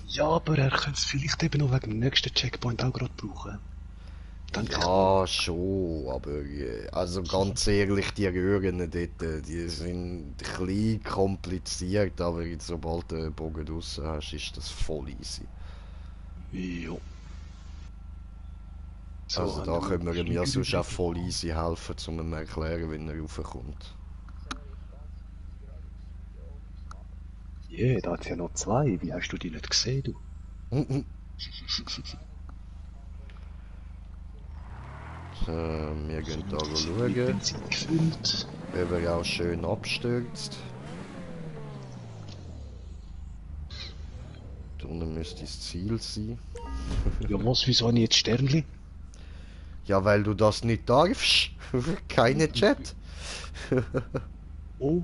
Ja, aber er könnte es vielleicht eben noch wegen dem nächsten Checkpoint auch gerade brauchen. Denke Ja, schon, aber also ganz ehrlich, die Röhren dort, die sind ein bisschen kompliziert, aber sobald du den Bogen draussen hast, ist das voll easy. ich. Ja. So, Also da können wir ihm ja sonst auch voll easy helfen, um ihm erklären, wie er raufkommt. Ja, da hat es ja noch zwei. Wie hast du die nicht gesehen, du? So, wir gehen da Mit schauen, Benzin gefüllt. ob er auch schön abstürzt. Da unten müsste das Ziel sein. Ja, was? Wieso habe ich jetzt Sternli? Ja, weil du das nicht darfst. Keine Chat. Oh.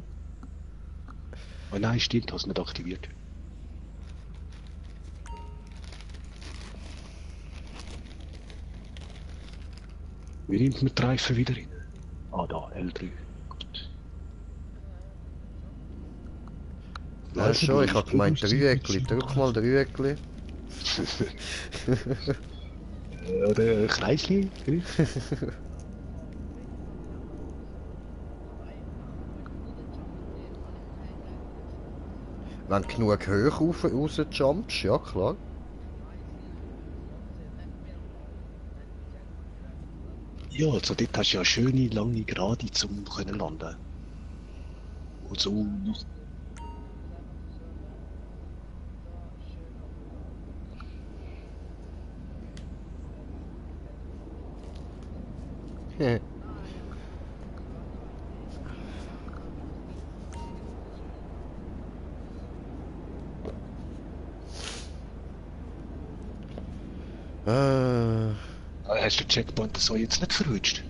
Oh nein, stimmt, hast du nicht aktiviert. Wie nimmt man die Reifen wieder hin? Ah, da, L3. Gut. Ja, schon, ich hab gemeint Dreieckli. Drück mal Dreieckli. Oder Kreisli? Wenn du genug hoch rausjumpst, ja klar. Ja, also dort hast du ja schöne, lange Gerade zum können landen. Und so noch. Hast du den Checkpoint so jetzt nicht verrutscht?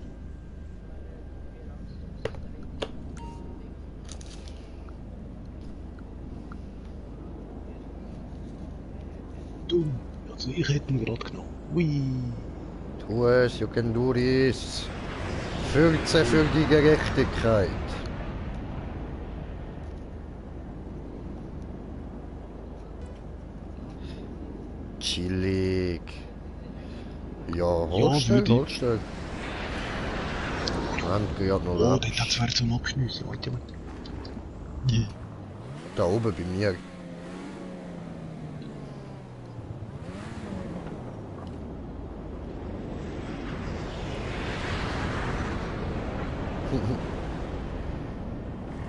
Du, also ich hätte ihn gerade genommen. Ui. Tu es, you can do this. 14 für die Gerechtigkeit. Chillig. Ja, Holstein, würde ich. Holstein. Mann, gerade noch Oh, ab. dort hat's wer zum Abschnüssen. Warte mal. Yeah. Da oben bei mir.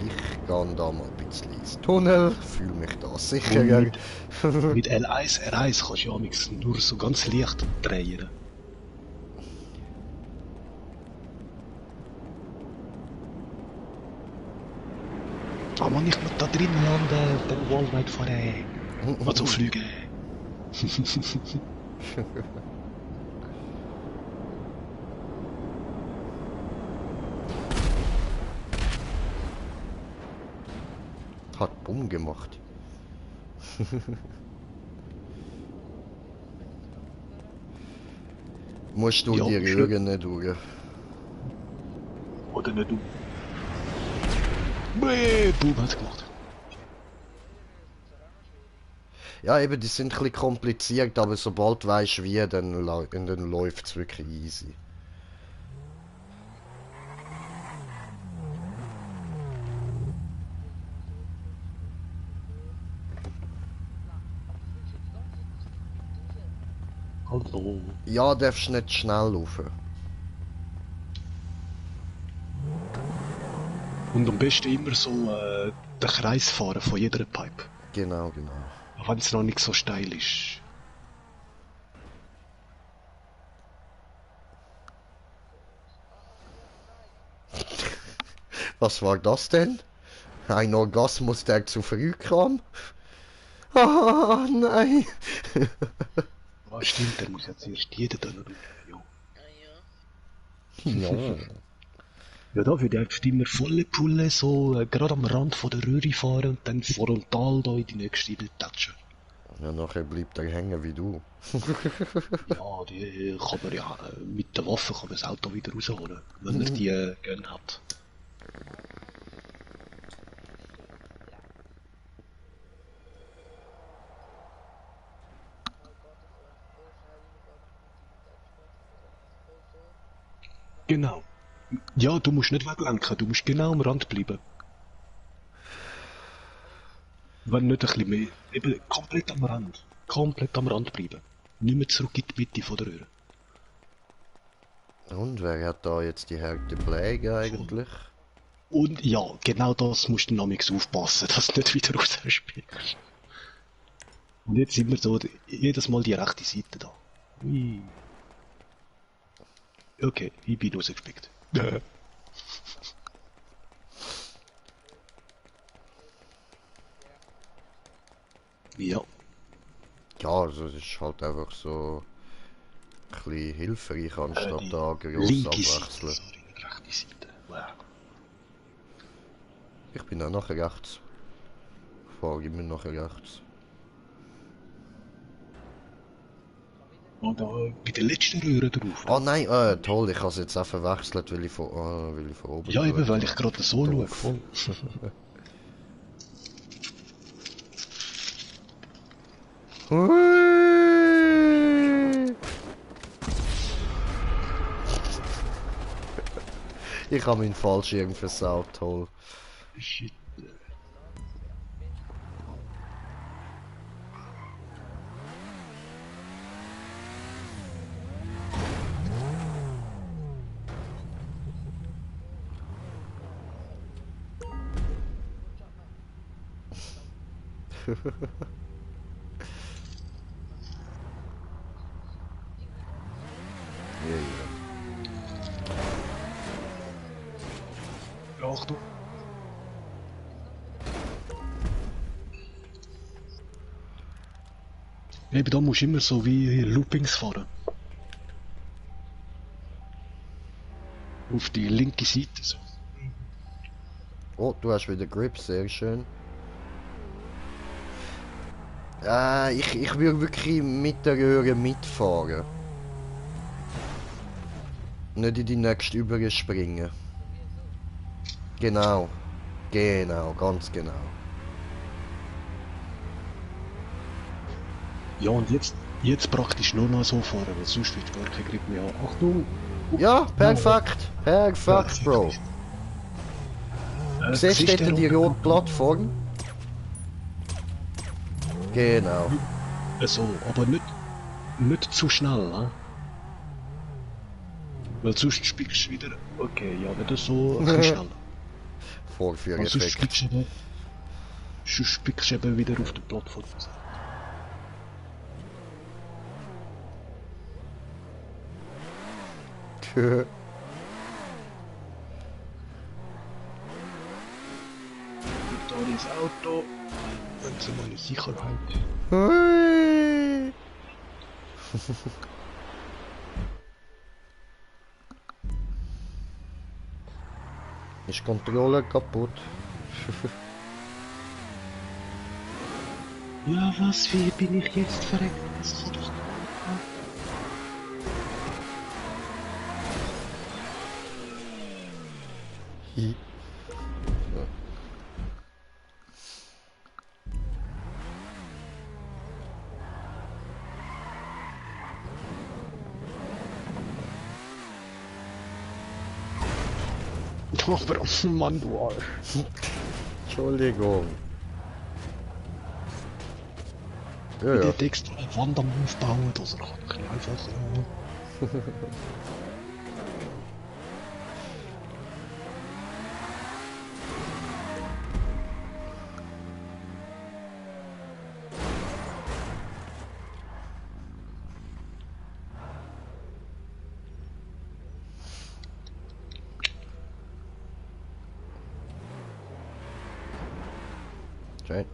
Ich gehe da mal ein bisschen ins Tunnel, fühle mich da sicherer. Mit L1, R1 kannst du ja nichts nur so ganz leicht drehen. Ah man, ich muss da drin landen, den Wall weit fahren. Also fliegen. Hat Bumm gemacht. Musst du Ja, die schön. Röhren nicht durch. Oder nicht du? Bäh, Boom hat's gemacht. Ja, eben, die sind ein bisschen kompliziert, aber sobald du weißt wie, dann läuft es wirklich easy. Hallo. Ja, darfst nicht schnell laufen. Und am besten immer so den Kreis fahren von jeder Pipe. Genau, genau. Auch wenn es noch nicht so steil ist. Was war das denn? Ein Orgasmus, der zu früh kam? Ah, nein! Ah, stimmt, der muss jetzt erst jeder dann. Ja. Ja. Ja, da würde ich immer volle Pulle so gerade am Rand von der Röhre fahren und dann frontal da in die nächste tatschen. Ja, nachher bleibt er hängen wie du. Ja, die kann man ja mit der Waffe kann man das Auto wieder rausholen, wenn er die gern hat. Genau. Ja, du musst nicht weglenken, du musst genau am Rand bleiben. Wenn nicht ein bisschen mehr. Eben komplett am Rand. Komplett am Rand bleiben. Nicht mehr zurück in die Mitte von der Röhre. Und wer hat da jetzt die harte Pläge eigentlich? Und ja, genau das musst du nämlich aufpassen, dass du nicht wieder rausspielst. Und jetzt sind wir so, jedes Mal die rechte Seite da. Ui. Okay, ich bin rausgespickt. Ja. Ja, also es ist halt einfach so ein bisschen hilfreich, anstatt da gross linke Seite, abwechseln. sorry, nicht rechte Seite. Wow. Ich bin auch nachher rechts. Ich fahre immer nachher rechts. Und da bei der letzten Röhre drauf. Oh nein, toll, ich habe es jetzt auch verwechselt, weil ich von oben Ja, eben, geschaut weil habe. ich gerade so schaue. Doof. Voll. Hui! Ich habe meinen Fallschirm versaut, toll. Shit. Ja, ja. Achtung. Eben, da musst du immer so wie Loopings fahren. Auf die linke Seite so. Oh, du hast wieder Grip, sehr schön. Ich würde wirklich mit der Röhre mitfahren. Nicht in die nächste überspringen. Genau. Genau, ganz genau. Ja, und jetzt praktisch nur noch so fahren, weil sonst wird gar kein Grip mehr. Achtung! Ja, perfekt. Perfekt, Bro. Siehst du dort die rote Plattform? Genau. So, aber nicht zu schnell, ne? Weil sonst spielst du wieder. Okay, ja, nicht so ein bisschen schnell. Weil sonst Vorführeffekt. spielst du eben wieder auf der Plattform. Da ins Auto. Und zu meiner Sicherheit. Hui. Ist die Kontrolle kaputt? Ja, was? Wie bin ich jetzt verreckt? Das kann doch. Hi. Aber Mann, du Arsch. Entschuldigung. Ja, Ich ja. hätte extra eine Wand am aufbauen, dass er kann ein bisschen einfacher. Schön.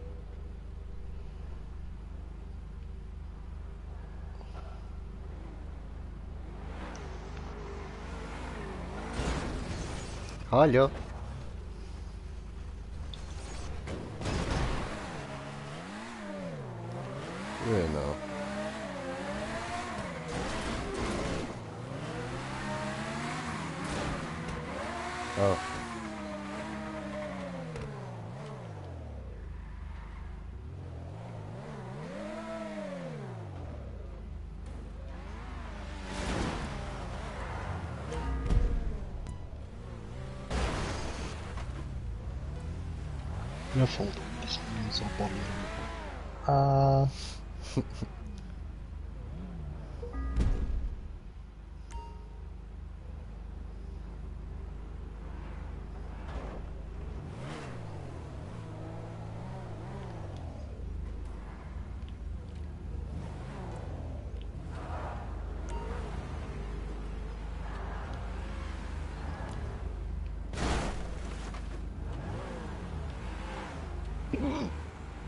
Hallo. Genau. Ah. Ja, voll. Das kann ich so bauen.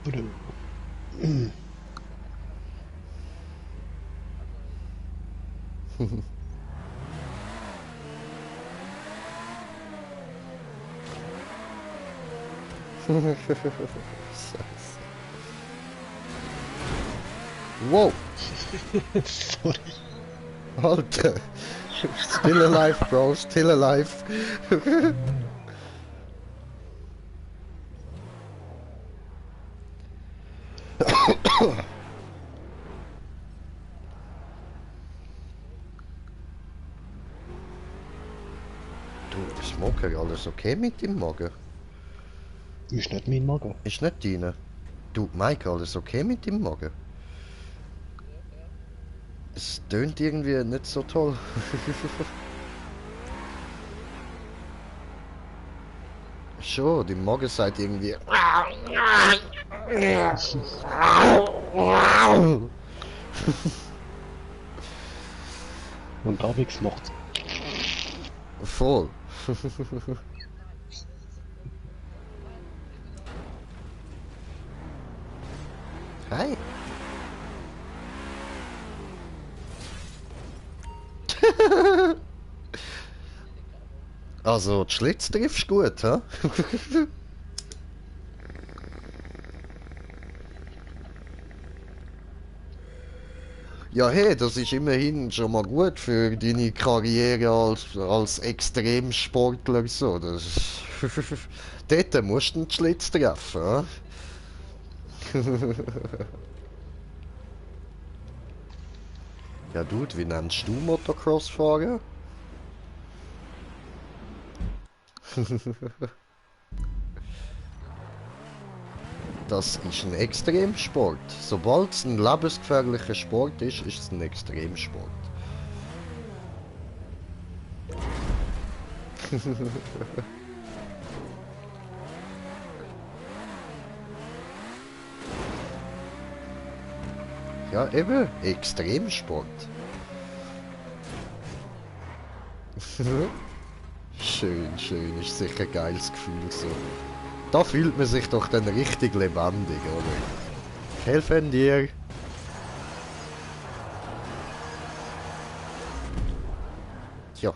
Oder. Wow. Sorry. Alter. Still alive, bro. Still alive. Du, Smoker, alles okay mit dem Magen? Ist nicht mein Magen. Ist nicht deine? Du, Mike, alles okay mit dem Magen? Es tönt irgendwie nicht so toll. Schon, die Magen sagt irgendwie. Und Avix macht's. Voll. Hi. Also, die Schlitz triffst du gut, hä? Ja, hey, das ist immerhin schon mal gut für deine Karriere als Extremsportler. So. Dort musst du einen Schlitz treffen. Ja? Ja, Dude, wie nennst du Motocross fahren? Das ist ein Extremsport. Sobald es ein lebensgefährlicher Sport ist, ist es ein Extremsport. Ja, eben, Extremsport. Schön, schön, ist sicher ein geiles Gefühl so. Da fühlt man sich doch dann richtig lebendig, oder? Helfen dir! Tja.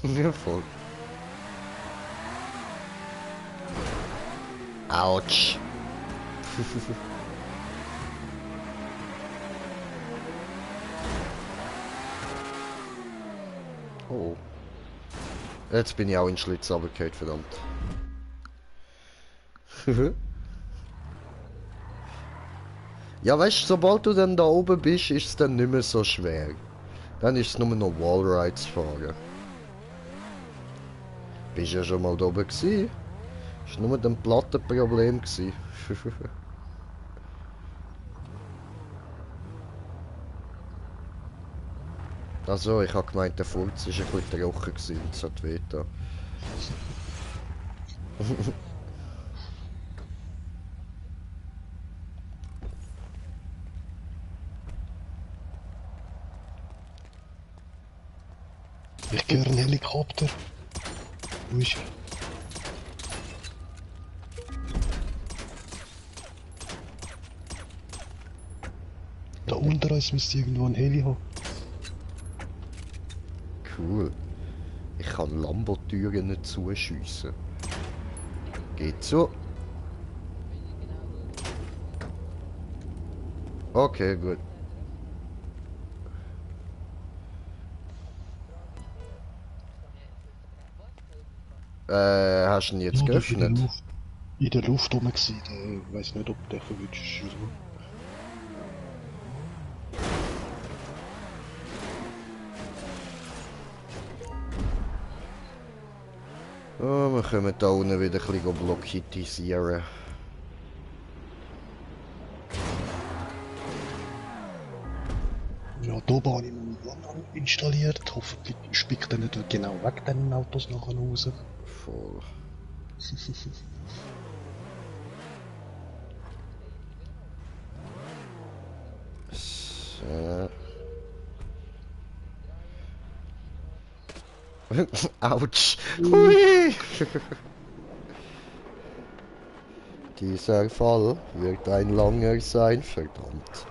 Ja, voll. Autsch. Oh. Jetzt bin ich auch in den Schlitz runtergefallen, verdammt. Ja, weißt du, sobald du dann da oben bist, ist es dann nicht mehr so schwer. Dann ist es nur noch Wallrides fahren. Bist ja schon mal da oben gewesen? Ist nur ein Plattenproblem gewesen. Also, ich habe gemeint, der Furz war ein bisschen trocken gewesen, das hat weh getan. Ich höre einen Helikopter. Wo ist er? Da unter uns müsste irgendwo ein Heli haben. Cool. Ich kann Lambo-Türen nicht zuschiessen. Geht so. Okay, gut. Hast du ihn jetzt Ja, der ist geöffnet? in der Luft rum gewesen. Ich weiss nicht, ob der verwünscht ist oder so. Oh, wir können da unten wieder ein bisschen blockitisieren. Ja, da habe ich noch lange installiert. Hoffentlich spickt er nicht genau weg den Autos nachher raus. Voll. So. Autsch! Hui! Dieser Fall wird ein langer sein, verdammt.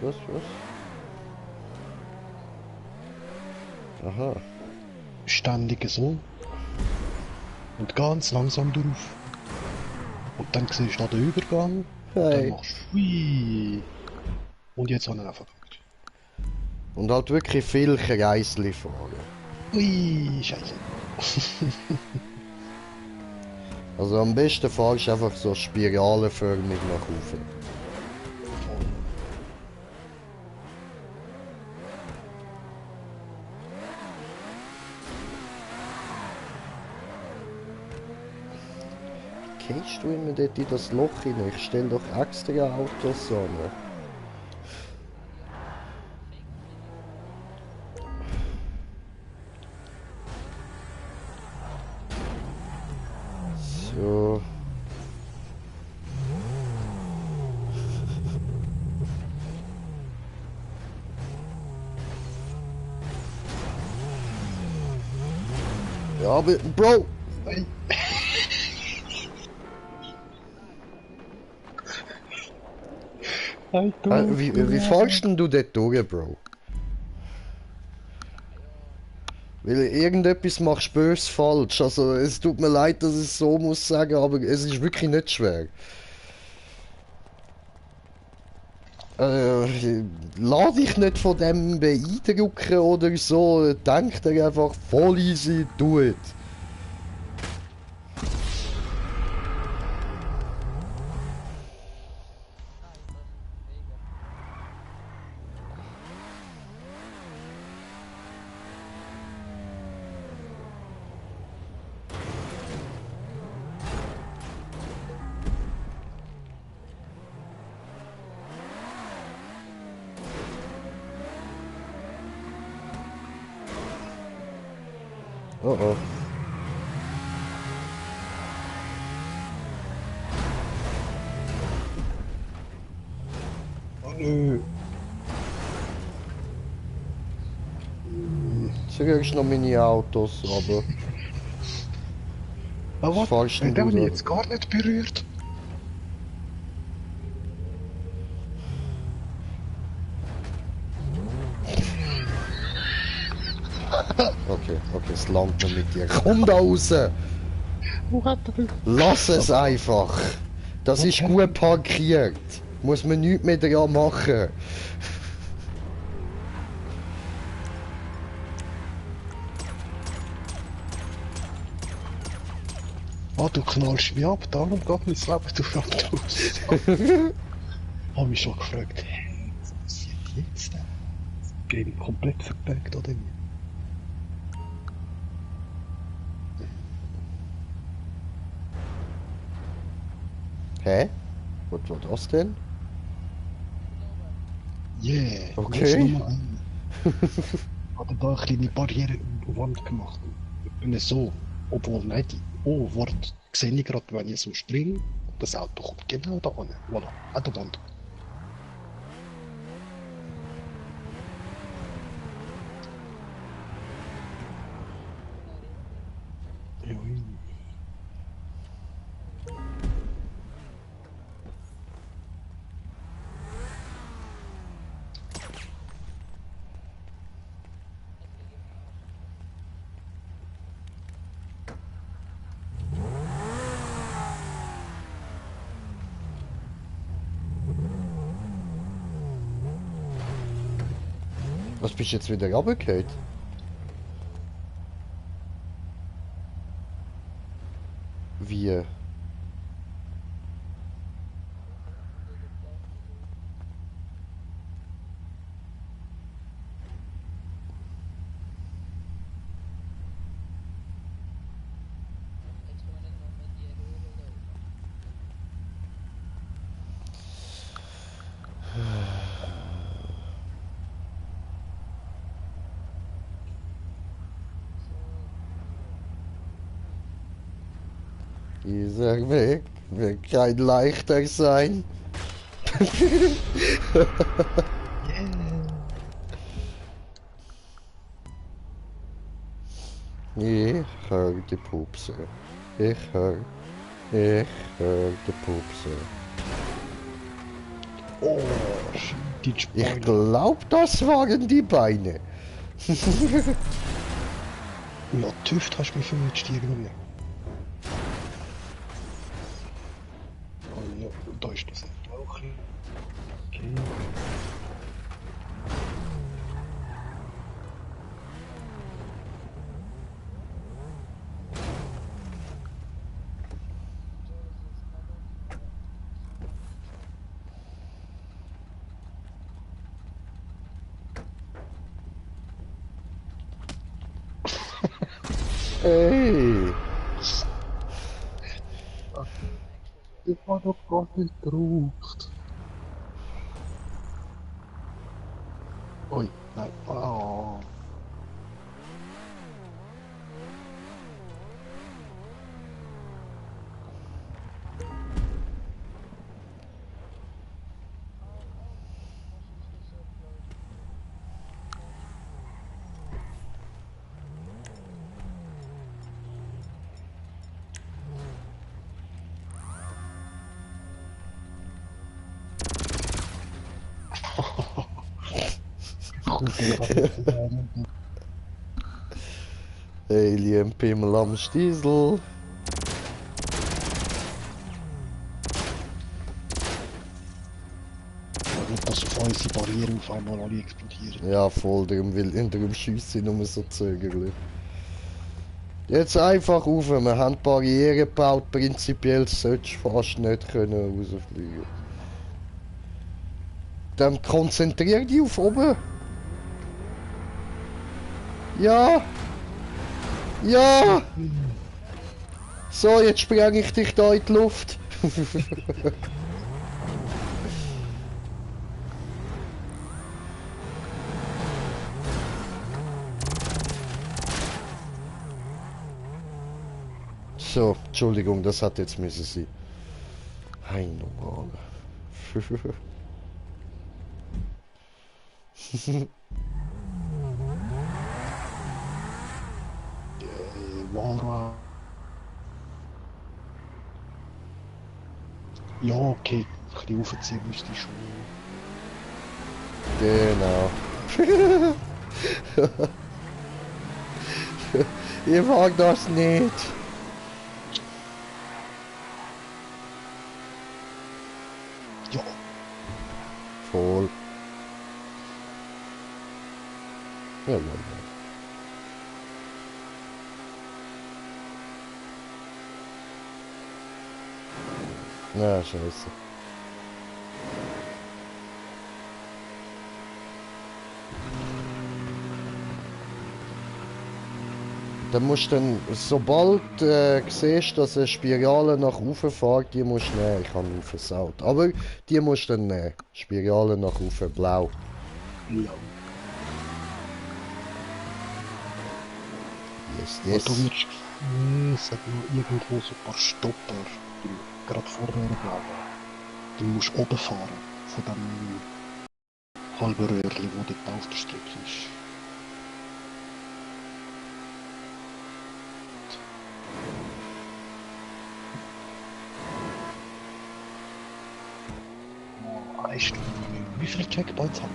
Was? Aha. Ständig so. Und ganz langsam drauf. Und dann siehst du noch den Übergang. Und dann Hey. machst du Hui. Und jetzt haben wir einfach verrückt. Und halt wirklich viel Kreisli fahren. Hui, scheiße. Also am besten fahrst du einfach so spiralenförmig nach oben. Gehst du immer dort in das Loch hinein? Ich stell doch extra Autos an. So. Ja, aber Bro! Hey. Hey, du, Wie fährst denn du dort durch, Bro? Weil irgendetwas machst du bös falsch. Also es tut mir leid, dass ich es so muss sagen, aber es ist wirklich nicht schwer. Lass dich nicht von dem beeindrucken oder so. Denk dir einfach voll easy, do it. Oh oh. oh nö. Zuerst noch meine Autos, aber Aber was was? fährst Den denn habe du ich da? jetzt gar nicht berührt. Okay, okay, es langt noch mit dir. Komm da raus! Wo hat er? Lass es einfach! Das ist gut parkiert. Muss man nichts mehr dran machen. Ah, du knallst mich ab, darum geht mein Leben durch Autos. Hab mich schon gefragt, hey, was passiert jetzt denn? Game komplett verpackt oder wie? Hä? Was war das denn? Yeah, Okay. das ist Nummer 1. Hat er da eine kleine Barrierewand gemacht. Und so, obwohl nicht die O-Wort sehe ich gerade, wenn ich so springe, das Auto kommt genau da an. Voilà, an der Wand. Ui. Was bist du jetzt wieder runtergefallen? Wie? Dieser Weg wird kein leichter sein. Ich höre die Pupse. Ich höre die Pupse. Oh, shit, die Ich Spoiler. glaub, das waren die Beine. Ja, Tüft hast du mich verwünscht irgendwie. Oh ja, da ist das nicht auch. Okay. Ey! Ich war doch gar nicht gedruckt. Ui, nein. Oh. Alien Pimmel am Stiesel. Nicht, dass auf unsere Barrieren auf einmal alle explodieren. Ja, voll, darum schiessen nur so zögerlich. Jetzt einfach rauf, wir haben Barrieren gebaut, prinzipiell solltest du fast nicht können rausfliegen. Dann konzentrier dich auf oben. Ja! Ja! So, jetzt spreng ich dich da in die Luft. So, Entschuldigung, das hat jetzt müssen sein. Hein normal. Wara. Ja, okay. Ein bisschen aufziehen müsste ich schon. Genau. Ihr mag das nicht. Ja, Voll. Ja, ja, ja. Ja, scheiße. Dann musst du dann, sobald siehst, dass eine Spirale nach oben fährt, die musst du nehmen. Ich habe ihn versaut. Aber die musst du dann nehmen. Spirale nach oben, blau. ja. Yes, Yes. Du yes. wirst es hat noch irgendwo so ein paar Stopper, die gerade vorher bleiben. Du musst oben fahren, von dem halben Röhrchen, wo dort auf der Strecke ist. Oh, 1 Stunde. Wie viele Checkpoints haben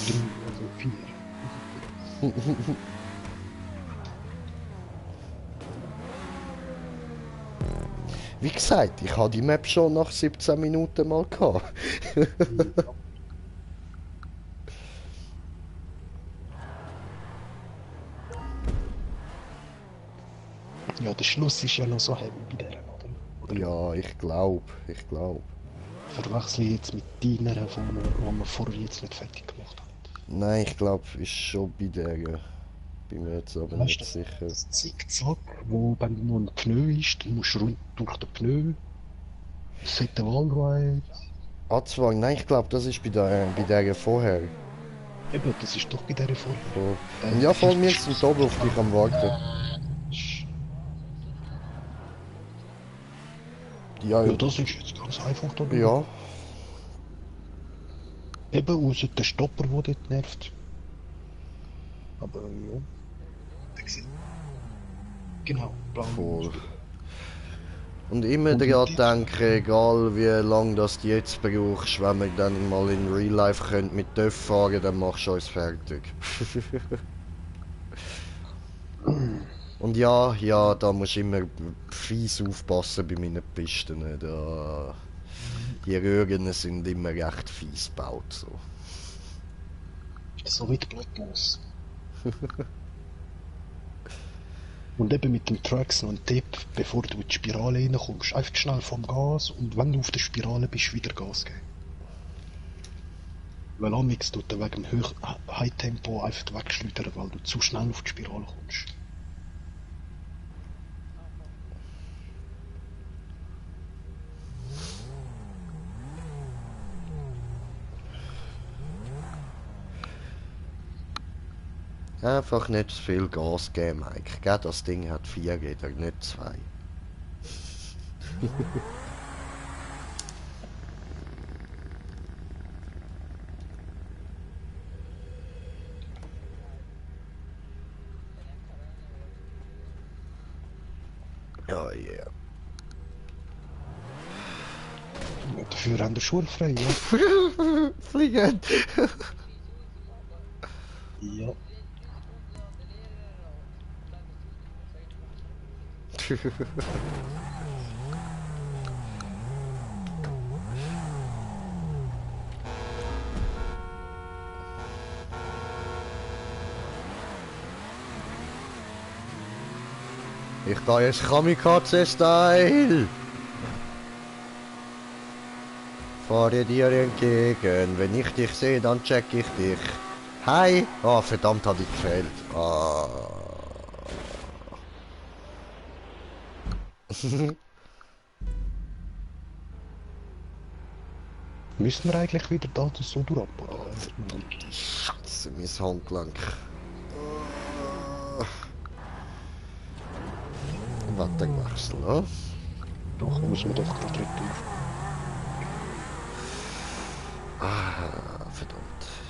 wir? Also 4. Wie gesagt, ich habe die Map schon nach 17 Minuten mal gehabt. Ja, der Schluss ist ja noch so heavy bei der, oder? Oder Ja, ich glaube. verwechsel ich jetzt mit deiner, die wir vorher jetzt nicht fertig gemacht haben. Nein, ich glaube, ist schon bei der. Bin mir jetzt aber nicht Weißt du, sicher. das Zickzack, wo wenn noch ein Pneu ist, dann musst du rund durch den Pneu. Fette Wallride. Anzwang, nein, ich glaube, das ist bei der vorher. Eben, das ist doch bei der vorher. So. Und ja, voll, wir sind oben auf dich am Warten. Ja, Ja, das ist jetzt ganz einfach da. ja. Eben, außer der Stopper, der dort nervt. Aber ja. Genau, blau. Voll. Und immer daran denken, egal wie lange das du jetzt brauchst, wenn wir dann mal in Real Life können mit TÜV fahren, dann machst du uns fertig. Und ja, da musst du immer fies aufpassen bei meinen Pisten. Da, die Röhren sind immer recht fies gebaut. So. So wie die Bloodboss. Und eben mit dem Tracks noch ein Tipp, bevor du in die Spirale reinkommst, einfach schnell vom Gas und wenn du auf der Spirale bist, wieder Gas geben. Weil amix tut er wegen dem High Tempo einfach wegschleudern, weil du zu schnell auf die Spirale kommst. Einfach nicht zu viel Gas geben, Mike. Gell, das Ding hat 4 Räder, nicht 2. Oh yeah. Ja, dafür haben wir schulfrei, ja. Fliegen! Ja. Ich da jetzt Kamikaze-Style. Fahre dir entgegen, wenn ich dich sehe, dann check ich dich. Hi! Ah, verdammt, hat ich gefehlt. Ah. Müssen wir eigentlich wieder da so durch oder? Scheiße, mein Handgelenk. Wetterwechsel, ne? Doch, muss man doch gerade retour. Ah, verdammt.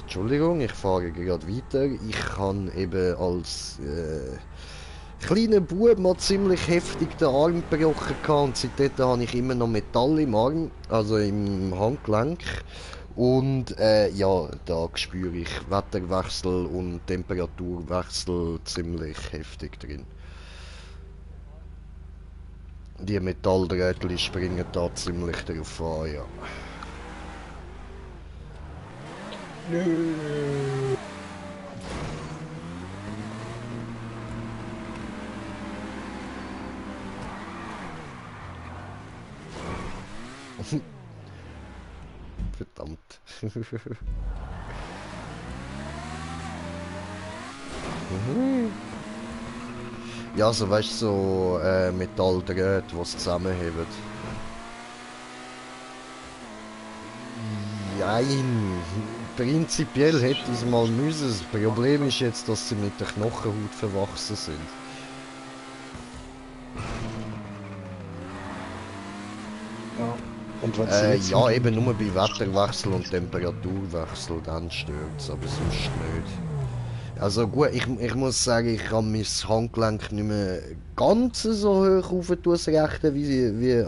Entschuldigung, ich fahre gerade weiter. Ich kann eben als kleiner Bub mal ziemlich heftig den Arm gebrochen gehabt und seitdem habe ich immer noch Metall im Arm, also im Handgelenk. Und ja, da spüre ich Wetterwechsel und Temperaturwechsel ziemlich heftig drin. Die Metalldrähtchen springen da ziemlich drauf an, ja. Nö. Verdammt. Ja, so weißt du, so Metalldrähte, die es zusammenheben. Nein, prinzipiell hätte ich es mal müssen. Das Problem ist jetzt, dass sie mit der Knochenhaut verwachsen sind. Ja. Und wenn sie jetzt Ja, eben nur bei Wetterwechsel und Temperaturwechsel, dann stört es, aber sonst nicht. Also gut, ich muss sagen, ich kann mein Handgelenk nicht mehr ganz so hoch rauf tun, das rechte,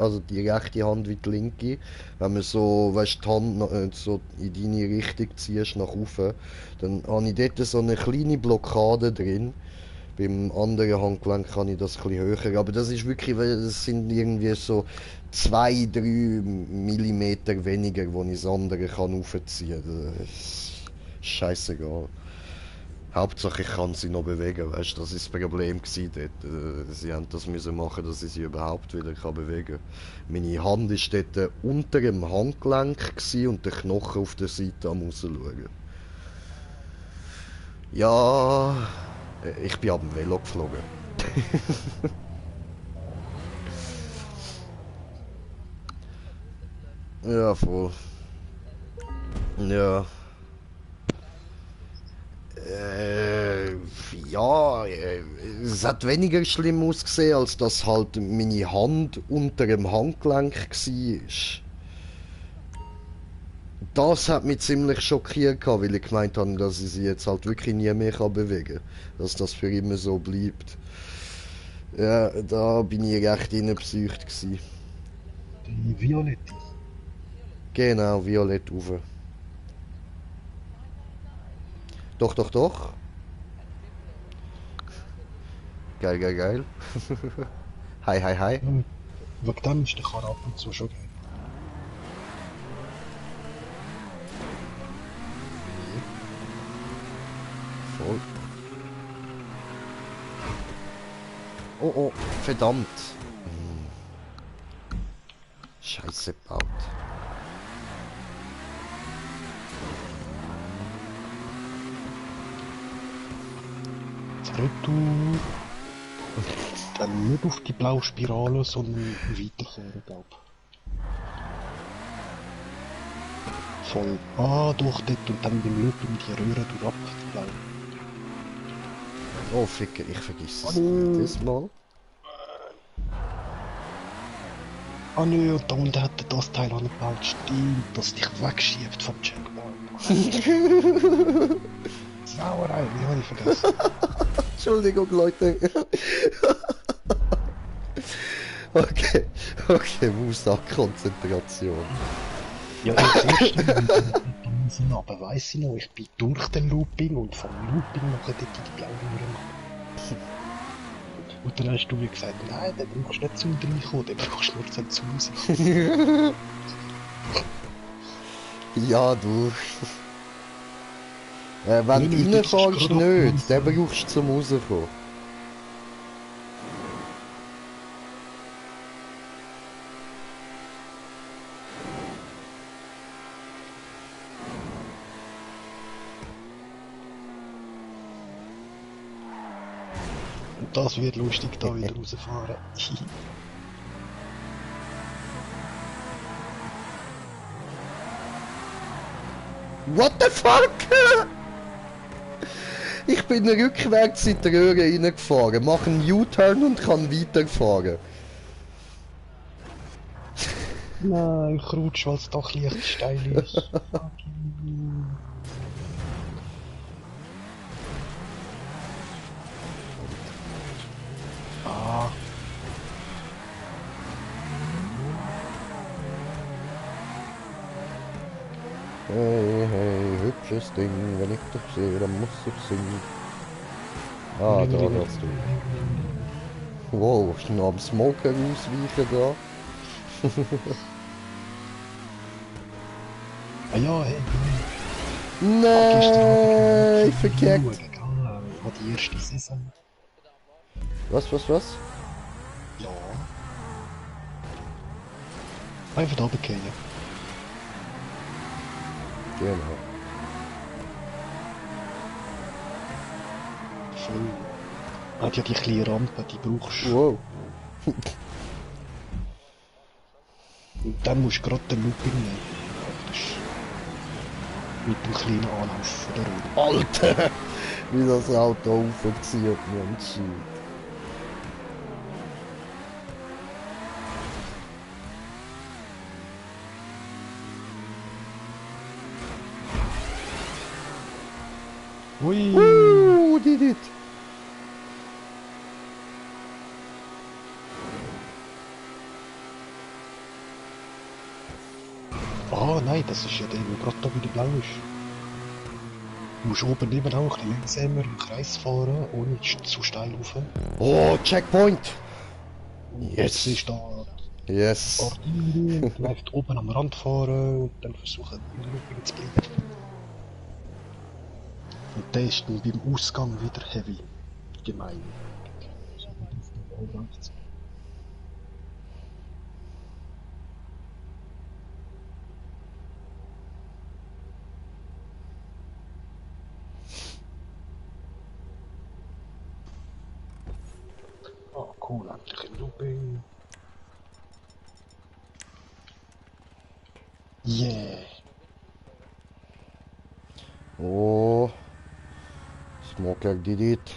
also die rechte Hand wie die linke. Wenn man so, weißt, die Hand so in deine Richtung ziehst, nach oben, dann habe ich dort so eine kleine Blockade drin. Beim anderen Handgelenk kann ich das ein bisschen höher, aber das ist wirklich, das sind irgendwie so 2-3 Millimeter weniger, wo ich das andere kann aufziehen kann. Das ist scheißegal. Hauptsache ich kann sie noch bewegen, weißt du, das ist das Problem gewesen dort. Sie haben das müssen machen, dass ich sie überhaupt wieder kann bewegen. Meine Hand ist dort unter dem Handgelenk gewesen und der Knochen auf der Seite am rausschauen. Ja, ich bin ab dem Velo geflogen. Ja, voll. Ja. Ja, es hat weniger schlimm ausgesehen, als dass halt meine Hand unter dem Handgelenk war. Das hat mich ziemlich schockiert, weil ich gemeint habe, dass ich sie jetzt halt wirklich nie mehr bewegen kann. Dass das für immer so bleibt. Ja, da bin ich recht innenpseucht gewesen. die Violette. Genau, violett rauf. Doch, doch, doch. Geil, geil, geil. Hi, hi, hi. Ja, wegen dem ist der Karre ab und zu schon geil. Voll. Oh, oh, verdammt. Scheiße gebaut. Retour. Dann nicht auf die blaue Spirale, sondern weiterfahren, glaub. Voll durch dort und dann beim Loop um die Röhre durch ab, die blaue. Oh, Ficker, ich vergiss es jedes Mal. Ah nö, und da unten hat er das Teil angebaut. Stimmt, das dich wegschiebt vom Checkpoint. Sauerei, wie habe ich vergessen? Entschuldigung, Leute. Okay, okay, Musa, Konzentration. Ja, das erste, wenn du Insel runter, weiss ich noch. Ich bin durch den Looping und vom Looping nachher dort in die blaue Röhre. Und dann hast du mir gesagt, nein, den brauchst du nicht zum Reinkommen, den brauchst du nur zum Rauskommen. Ja, du. Wenn du Nein, das ist reinfährst, gerade nicht. Den brauchst du zum Rauskommen. Und das wird lustig, da wieder rausfahren. What the fuck? Ich bin rückwärts in die Röhre reingefahren, mache einen U-Turn und kann weiterfahren. Nein, ich rutsche, weil es doch leicht steil ist. Ah, Hey, hey, hübsches Ding, wenn ich dich sehe, dann muss ich singen. Ah, da warst du. Wow, ich bin noch am Smoker ausweichen da. ah ja, hey. Nein, verkehrt. War die erste Saison. Was? Ja. Einfach da runtergehen. Genau. Voll. Hat ja die kleine Rampe, die brauchst du. Wow. Und dann musst du gerade den Looping nehmen. Praktisch. Mit dem kleinen Anlauf von der Röhre. Alter! Wie das Auto aufzieht, Mensch. Hui! Did it! Ah nein, das ist ja der, der gerade da wieder blau ist. Du musst oben eben auch ein bisschen langsamer im Kreis fahren, ohne zu steil rauf. Oh, Checkpoint! Und Yes. jetzt ist da Yes! Artillerie, vielleicht oben am Rand fahren und dann versuchen, in der Looping zu bleiben. Und der ist dann beim Ausgang wieder heavy. Gemein. Oh cool, endlich im Looping. Yeah! Oh. Smoker did it.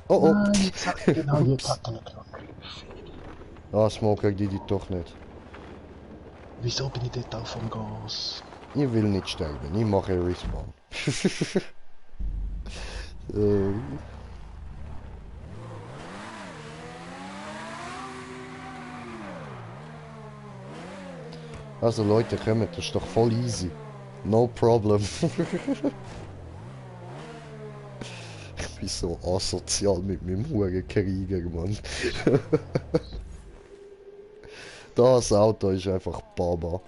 Oh oh. Nein, jetzt hat, genau, jetzt hat er nicht angegriffen. Ah, Smoker did it doch nicht. Wieso bin ich dort auf dem Gas? Ich will nicht sterben, ich mache Respawn. Also Leute, kommt, das ist doch voll easy. No problem. Ich bin so asozial mit meinem Hurenkrieger, Mann. Das Auto ist einfach Baba.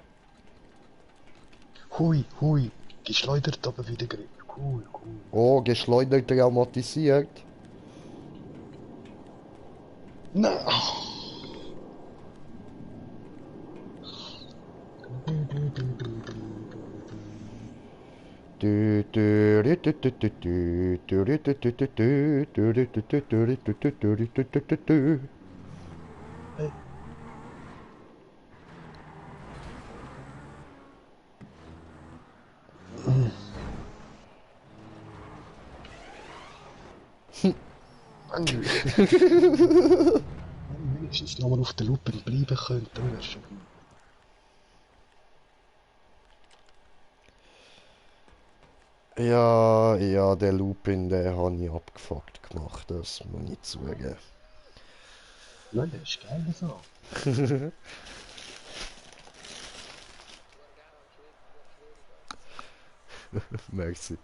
Hui, hui, geschleudert aber wieder Grip. Cool, cool. Oh, geschleudert, traumatisiert. Nein! Wenigstens nochmal auf der Lupe bleiben könnte, dann wär's schon gut. Ja, der Lupin, der habe ich abgefuckt gemacht, das muss ich zugeben. Ja, das ist geil so. Merci.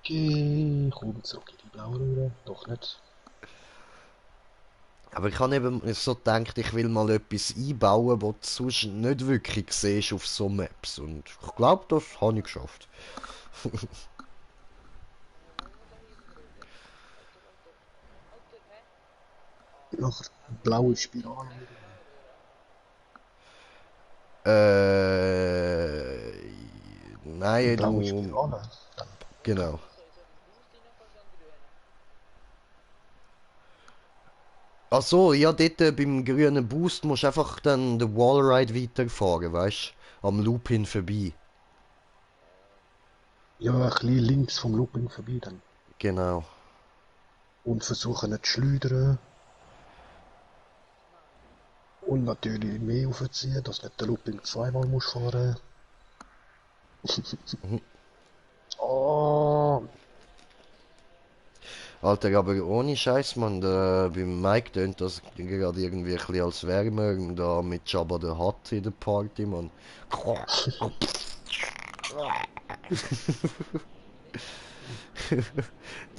Okay, komm zurück in die blaue Röhre. Doch nicht. Aber ich habe eben so gedacht, ich will mal etwas einbauen, was du sonst nicht wirklich siehst auf so Maps. Und ich glaube, das habe ich geschafft. Nachher blaue Spirale. Nein, Blaue du... Spirale. Dann Genau. Ach so, ja, dort beim grünen Boost musst du einfach dann den Wallride weiterfahren, weißt du? Am Looping vorbei. ja, ein bisschen links vom Looping vorbei dann. Genau. Und versuchen nicht zu schleudern. Und natürlich mehr aufziehen, dass nicht der Looping zweimal muss fahren. Oh, Alter, aber ohne Scheiß, man, beim Mike tönt das gerade irgendwie ein bisschen als wärmer da mit Jabba the Hutt in der Party, man.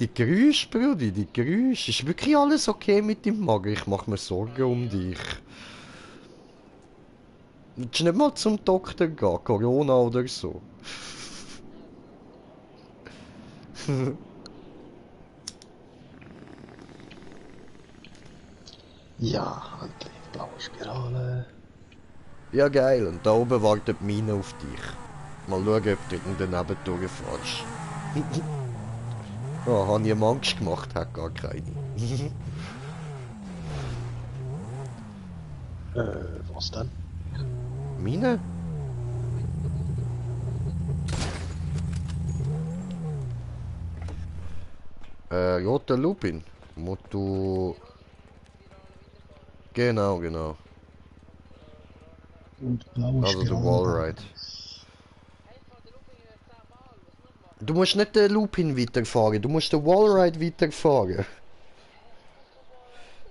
Die Geräusche, Brudi, die Geräusche. Ist wirklich alles okay mit dem Magen? Ich mach mir Sorgen um dich. Willst du nicht mal zum Doktor gehen? Corona oder so? ja, endlich blaue Spirale. Ja, geil. Und da oben wartet die Mine auf dich. Mal schauen, ob du daneben durchfährst. Oh, habe ich ihm Angst gemacht? Hat gar keine. Was denn? Mine? Roter Lupin. Wo du... Genau, genau. Und blaue Also der Spirale. Wallride. Du musst nicht den Lupin weiterfahren, du musst den Wallride weiterfahren.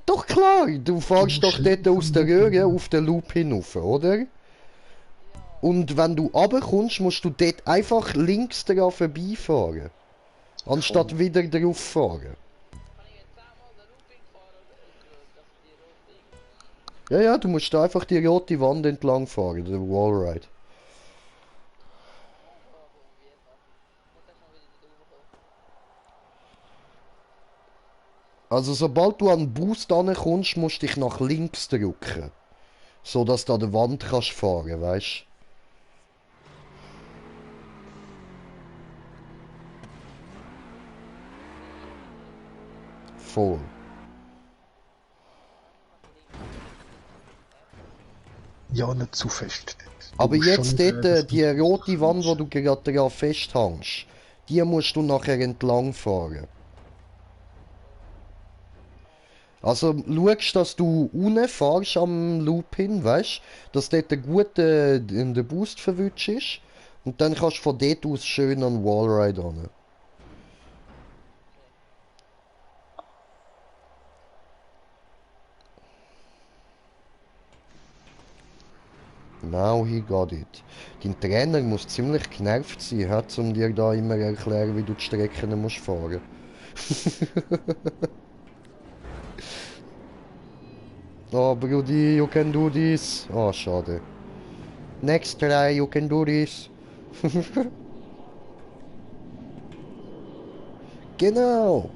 Doch klar, du fährst doch dort aus der Röhre auf den Lupin rauf, oder? Und wenn du runterkommst, musst du dort einfach links daran vorbeifahren. Anstatt wieder drauf fahren. Ja, ja, du musst da einfach die rote Wand entlang fahren, der Wallride. Also sobald du an den Boost ankommst, musst du dich nach links drücken. So dass du an der Wand kannst fahren, weißt? Voll. Ja, nicht zu fest. Du Aber musst jetzt schon, dort, dass die du rote Wand, wo kommst. du gerade daran festhängst, die musst du nachher entlang fahren. Also schaust, dass du unten fährst am Loop hin, weißt? Dass dort ein guter in der Boost verwünscht ist. Und dann kannst du von dort aus schön an den Wallride ran. Now he got it. Dein Trainer muss ziemlich genervt sein, um dir da immer erklären, wie du die Strecken musst fahren. Oh, Brudi, you can do this. Oh, schade. Next try, you can do this. Genau.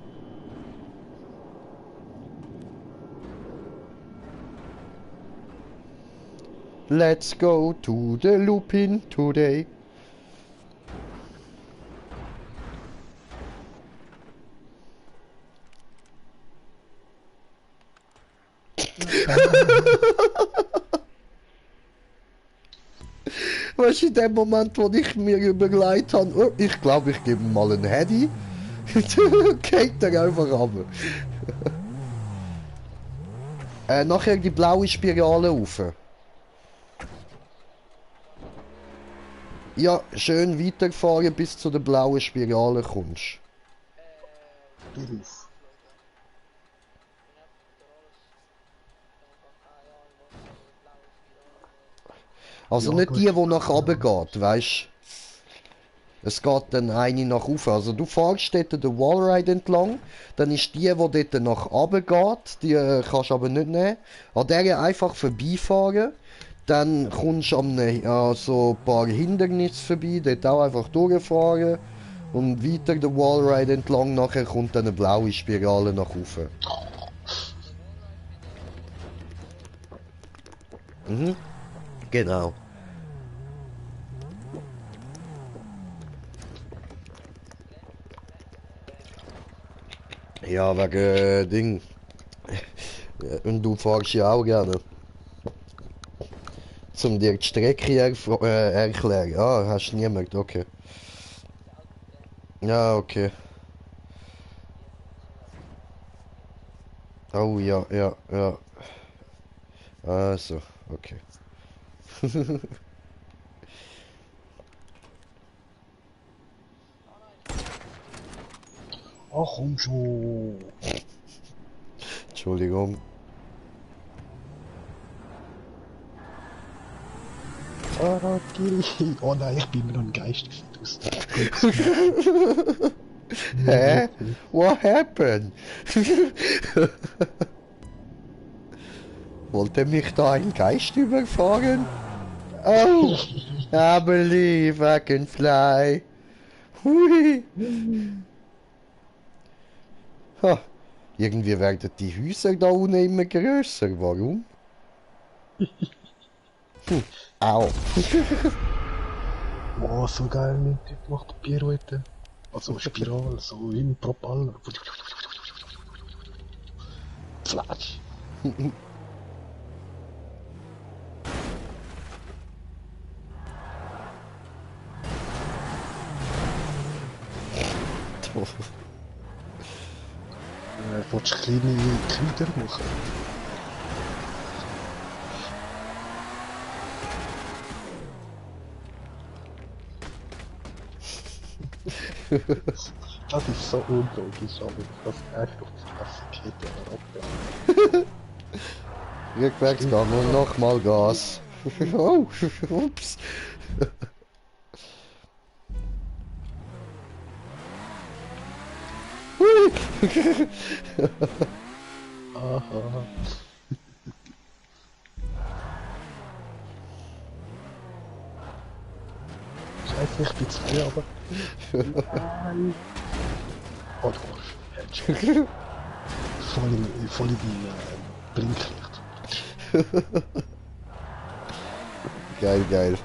Let's go to the Lupin today. Weißt du, in dem Moment, wo ich mir überlegt habe, oh, ich glaube, ich gebe ihm mal ein Handy, geht er einfach ab. Nachher die blaue Spirale rauf. Ja, schön weiterfahren, bis zu der blauen Spirale kommst. Darauf. Also Ja, nicht gut. die nach oben geht, weißt? Es geht dann eine nach oben. Also du fährst dort den Wallride entlang, dann ist die dort nach oben geht, die kannst du aber nicht nehmen. An der einfach vorbeifahren, dann kommst du an so ein paar Hindernisse vorbei, dort auch einfach durchfahren und weiter den Wallride entlang, nachher kommt dann eine blaue Spirale nach oben. Mhm, genau. Ja, wegen Ding. Und du fährst ja auch gerne. Zum dir die Strecke erklären. Ah, hast du niemand, okay. Ja, okay. Oh ja, ja, ja. Also, okay. Ach komm schon. Entschuldigung. Fahrradgiri. Oh nein, ich bin mir noch ein Geist. Hä? What happened? Wollte mich da ein Geist überfahren? Oh, I believe I can fly. Hui. Ha, irgendwie werden die Häuser da unten immer grösser. Warum? Au. Oh, so geil, mein Typ macht Pirouette. Also Spiral, so wie ein Propeller. Flatsch. Willst du kleine Kräuter machen? Das ist so unlogisch, aber das echt auf die Fresse geht ja ab. Rückwärts gehen und nochmal Gas. Oh, ups. Aha. Scheiße, ich bin zu früh, aber... Nein. Oh, du Arsch. Headshot. Voll in die Blinklicht. Geil, geil.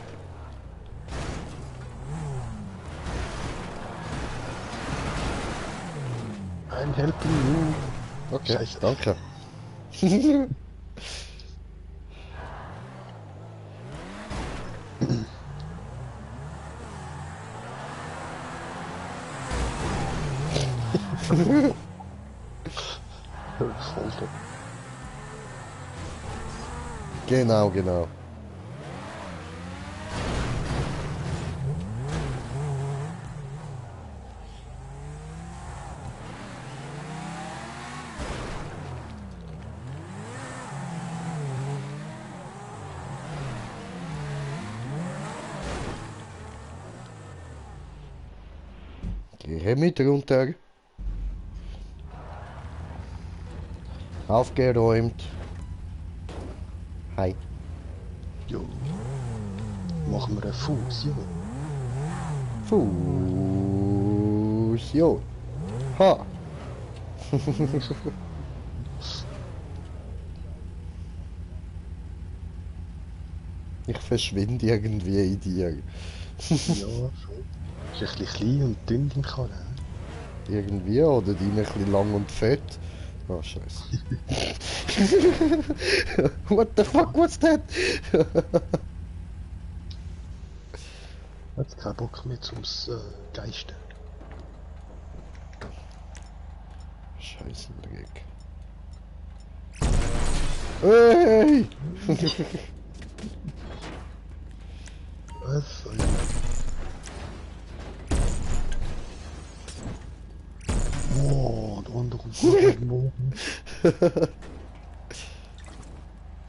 I'm helping you. Okay, Scheiße. danke. Folter. Genau, genau. Geh mit runter. Aufgeräumt. Hi. Jo. Machen wir einen Fusion. Fusion. Ha. Ich verschwinde irgendwie in dir. Ja, schon. Ist ein bisschen klein und dünn im Kanal. Irgendwie, oder die ein bisschen lang und fett. Oh, scheiße. What the fuck, what's that? Jetzt keinen Bock mehr zum Geisten. Scheißendreck. Hey! Was soll Oh, und unten Morgen.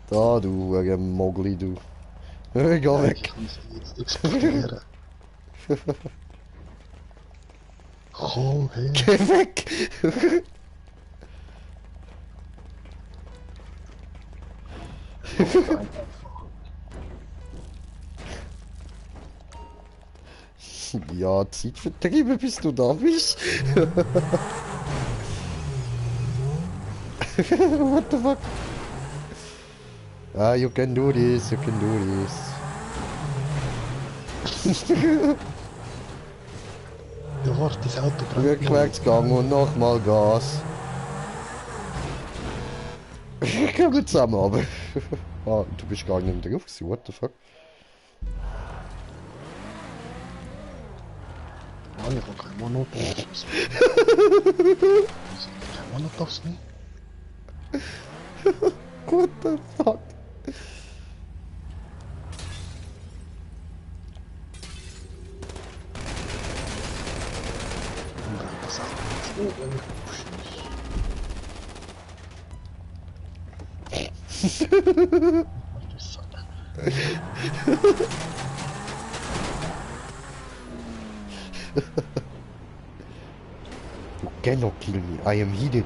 Da, du, Mogli, du. Geh Ich weg. muss die jetzt explodieren. Komm her. Geh weg. Ja, Zeitvertriebe, bis du da bist. What the fuck? Ah, you can do this, you can do this. Ja, warte, das Auto brennt. Rückwärts Gang und nochmal Gas. Gehen wir zusammen, aber. Ah, du bist gar nicht drauf gewesen, what the fuck? Ah, ich habe kein Molotovs. Kein Molotovs mehr? What the fuck? Und dann das Auto jetzt oben. Was ist das? You cannot kill me, I am hidden.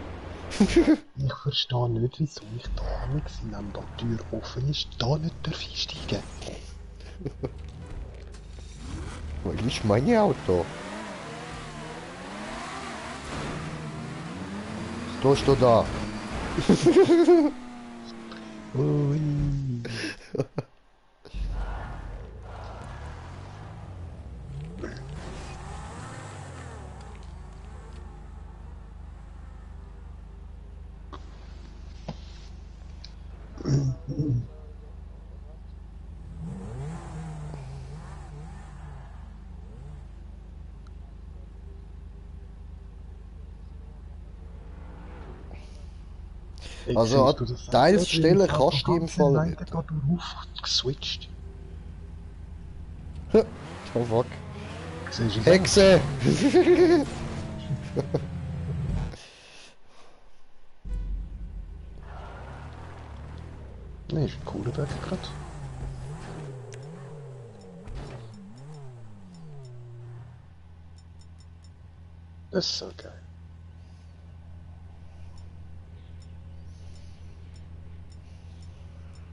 Ich verstehe nicht, wieso ich da nicht bin, wenn da die Tür offen ist, da nicht darf einsteigen. Weil ich meine Auto. Was tust du da? Ui. Also an Teilstellen kannst du im Fall nicht. Da drauf geswitcht. Oh fuck. Siehst du das? Hexe! Nee, ist ein cooler Berg gerade. Das ist so geil.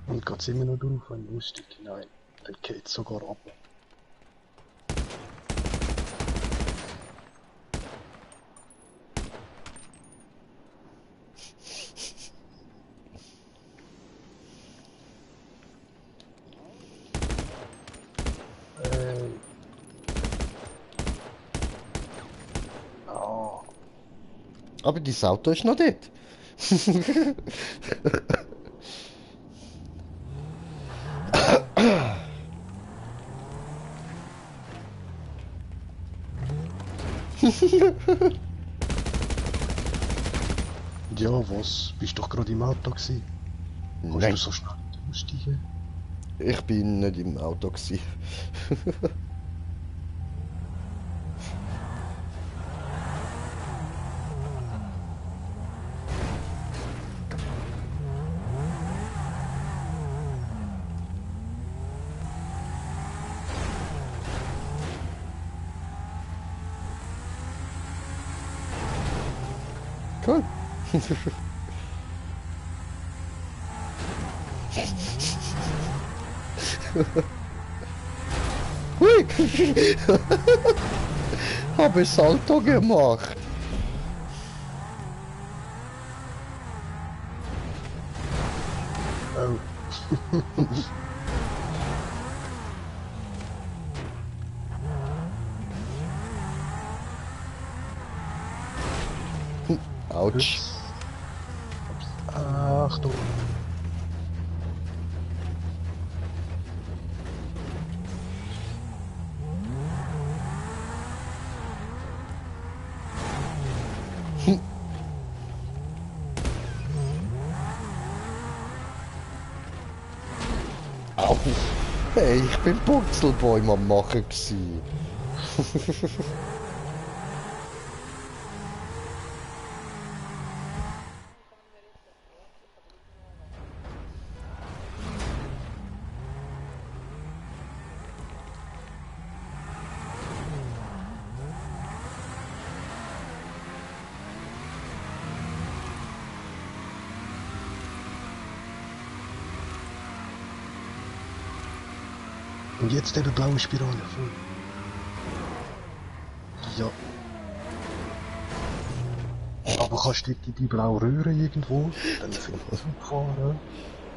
Und geht's immer noch drauf, wenn lustig? Nein, dann geht's sogar ab. Ah, Aber das Auto ist noch dort. ja, was? Bist doch gerade im Auto gewesen. Kannst Nein, du so schnell aussteigen? ich bin nicht im Auto gewesen. Cool. Hui! Habe Salto gemacht. Oh. Autsch. Achtung. Au. Hey, ich bin Purzelbäume am machen gsi. Und jetzt eben blaue Spirale. Voll. Ja. Aber kannst du dort in die blaue Röhre irgendwo, dann vielleicht fahren. Dann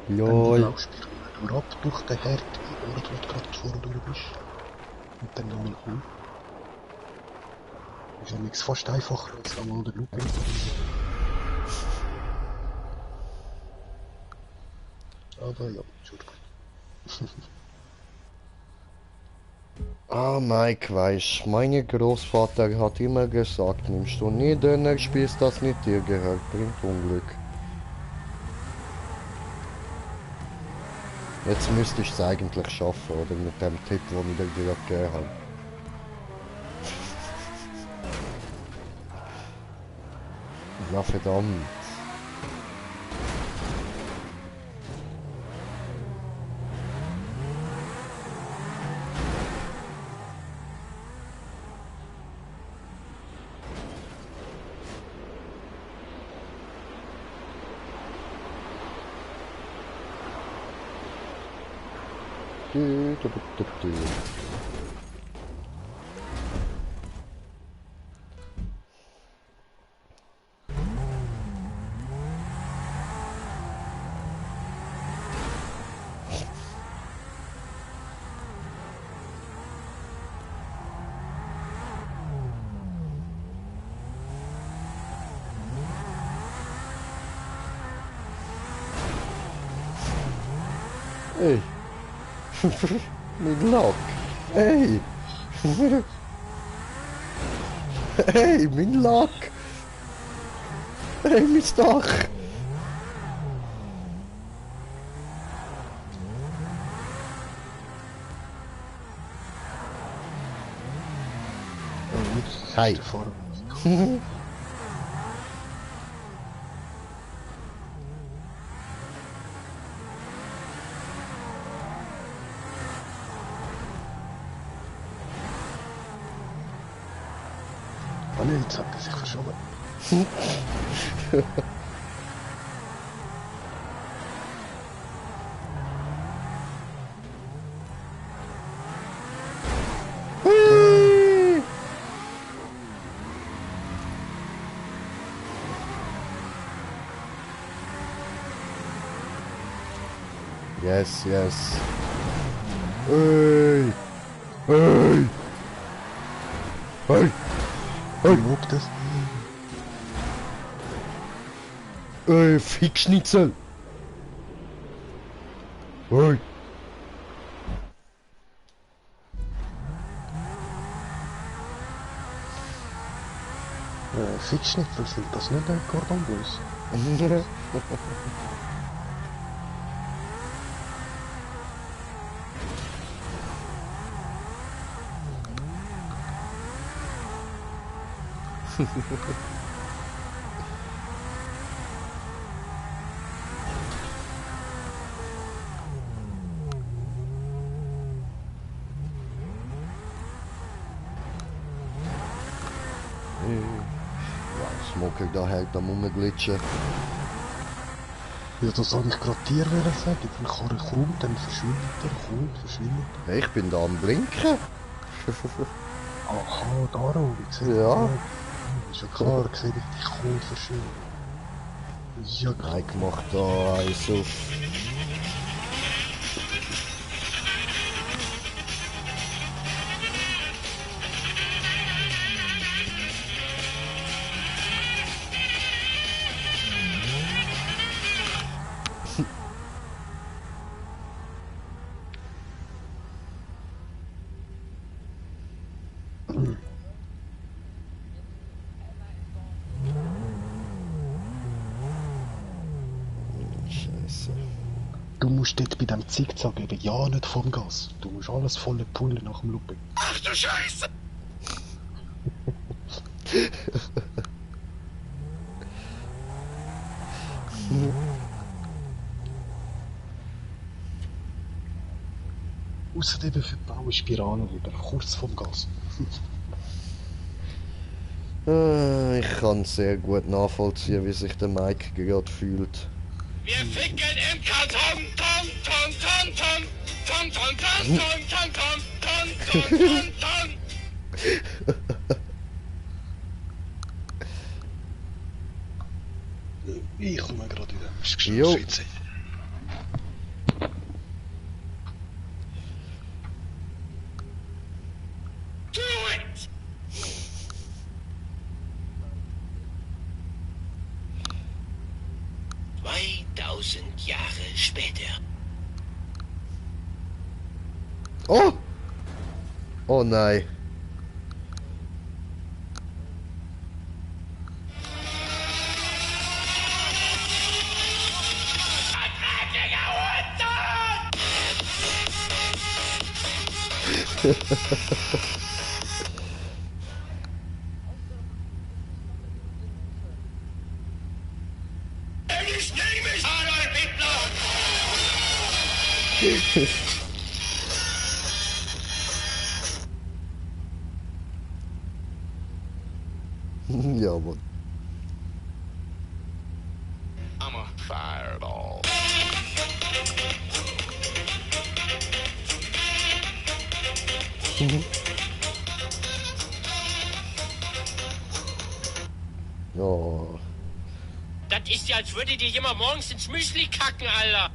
die Ja, blaue Spirale durch durch den Herd, wo du gerade vorne durch bist. Und dann nochmal um. Ist ja nichts fast einfacher als einmal der Looping. Aber ja, schon gut. ah Mike, weißt, mein Großvater hat immer gesagt, nimmst du nie Döner, spielst das nicht dir gehört, bringt Unglück. Jetzt müsste ich es eigentlich schaffen, oder mit dem Tipp, den ich dir gerade gegeben habe. Na verdammt. Du, du, du, du. Hey. Mein Lack. Hey. hey, mein Lack. Hey, mein Dach. Hey. Oh ne, jetzt hat er sich verschoben. Yes, yes. Hey. Hey. Hey. Hey, mag das? Fickschnitzel. Hey. Fickschnitzel, sind das nicht ein Cordon Bleus? Smoker da halt am rumglitschen. Ja, das soll ich gerade dir sagen. Dann kann er kommen, dann verschwindet er, kommt, verschwindet. Hey, ich bin da am Blinken. Aha, darum. Ich sehe Ja. Ist ja klar, ich sehe dich kommt, verschwindet. Ja, Mike macht da eins auf. Scheiße. du musst dort bei dem Zickzack eben ja nicht vom Gas. Du musst alles volle pullen nach dem Looping. Ach du Scheiße! Ausser eben für die blaue Spirale lieber, kurz vom Gas. Ich kann sehr gut nachvollziehen, wie sich der Mike gerade fühlt. Wir ficken im Karton, Ton, Ton, Ton, Ton, Tong, Tong, Tong, Tong, Tong, Tong, Tong, Tong, Tong. Ich komme gerade wieder. Ist Jo. geschnitten. Do it! Jahre später. Oh! Oh nein. His name is Adolf Hitler! Ja, Mann. I'm a fireball. Oh. Das ist ja, als würde dir jemand morgens ins Müsli kacken, Alter.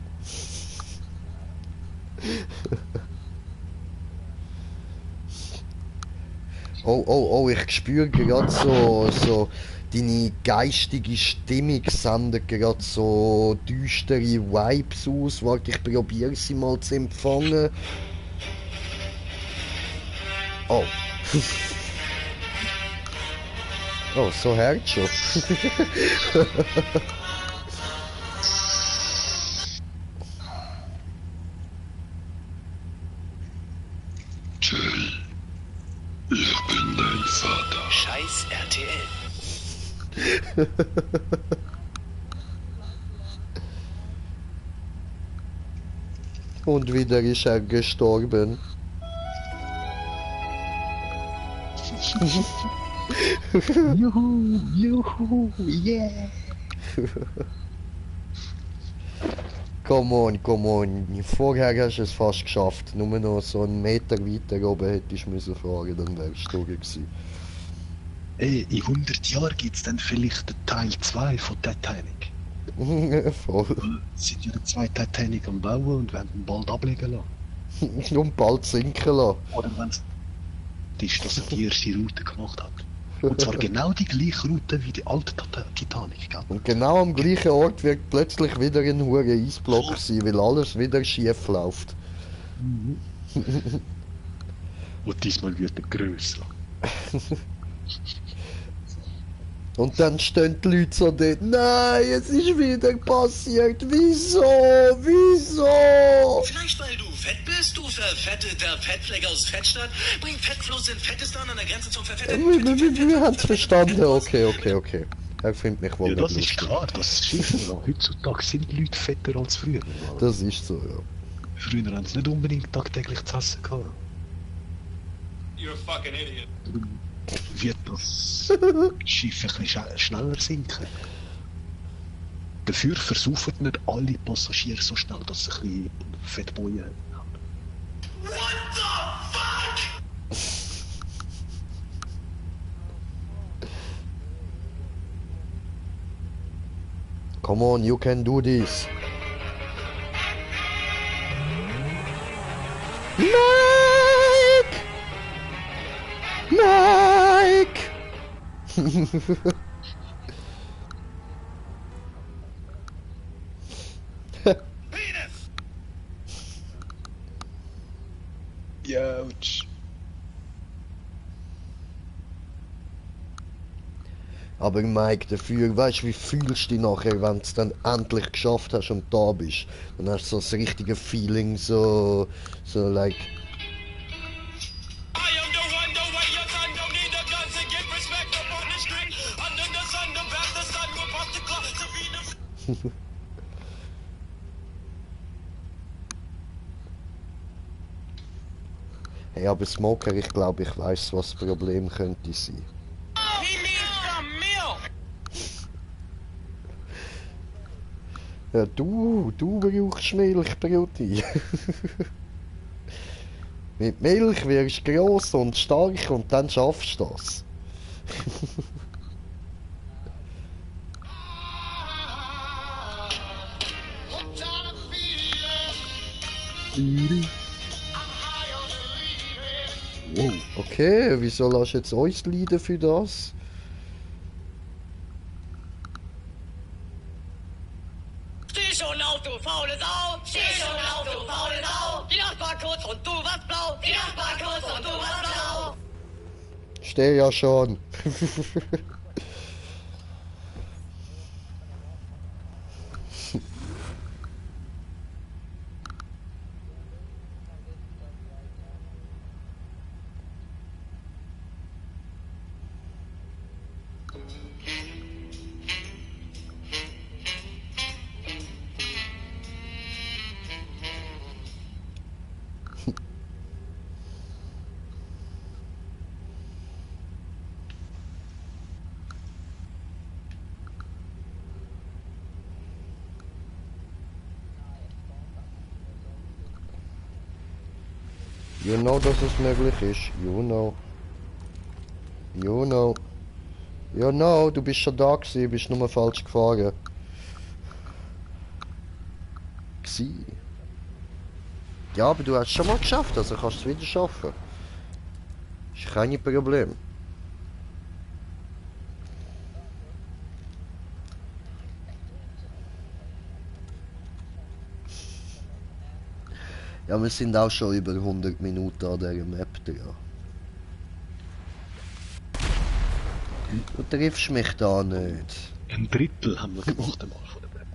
Oh, oh, oh, ich spüre gerade so deine geistige Stimmung sendet gerade so düstere Vibes aus. Warte, ich probiere sie mal zu empfangen. Oh. Oh, so hört schon. Jill, ich bin dein Vater. Scheiß RTL. Und wieder ist er gestorben. Juhu, juhu, yeah. Come on, come on. Vorher hast du es fast geschafft. Nur noch so einen Meter weiter oben hättest du müssen fahren, dann wärst du durch gewesen. Ey, in 100 Jahren gibt's dann vielleicht den Teil 2 von Titanic. Voll. Es sind ja die zwei Titanic am Bauen und werden ihn bald ablegen lassen. Und bald sinken lassen. Oder wenn es ist, dass er die erste Route gemacht hat. Und zwar genau die gleiche Route wie die alte Titanic, gell? Und genau am gleichen Ort wird plötzlich wieder ein hoher Eisblock sein, weil alles wieder schief läuft. Und diesmal wird er grösser. Und dann stehen die Leute so dort, nein, es ist wieder passiert, wieso, wieso? Vielleicht weil du fett bist, du verfetteter Fettfleck aus Fettstadt. Bring Fettfluss in Fettestan an der Grenze zum verfetteten... Wir haben es verstanden, okay. Er findet mich wohl Ja, nicht das ist lustig. klar, das ist so. Heutzutage sind die Leute fetter als früher. Das ist so, ja. Früher haben sie nicht unbedingt tagtäglich zu essen gehabt. You're a fucking idiot. Wird das Schiff ein bisschen schneller sinken. Dafür versaufen nicht alle Passagiere so schnell, dass sie ein bisschen Fettbojen haben. What the fuck? Come on, you can do this. Mike! Mike! Penis! Ouch. Aber Mike, dafür, weißt du, wie fühlst du dich nachher, wenn du es dann endlich geschafft hast und da bist? Dann hast du so das richtige Feeling, so like... I am the one, the way your son don't need a gun to get respect up on the street. Under the sun, the back, the sun will pop the clock to feed the... Hey, aber Smoker, ich glaube, ich weiß, was das Problem könnte sein. He needs some milk. Ja, du brauchst Milch, Brutti. Mit Milch wirst du gross und stark und dann schaffst du das. Wow. Okay, wieso lässt du jetzt uns leiden für das? Steh schon auf, du faule Sau! Steh schon auf, du faule Sau! Die Nacht war kurz und du warst blau! Die Nacht war kurz und du warst blau! Steh ja schon. You know, dass es möglich ist. You know. You know. You know, du bist schon da gewesen, bist nur falsch gefahren. Gsi. Ja, aber du hast es schon mal geschafft, also kannst du es wieder schaffen. Ist kein Problem. Ja, wir sind auch schon über 100 Minuten an dieser Map dran. Du triffst mich da nicht. Ein Drittel haben wir gemacht einmal von der Map.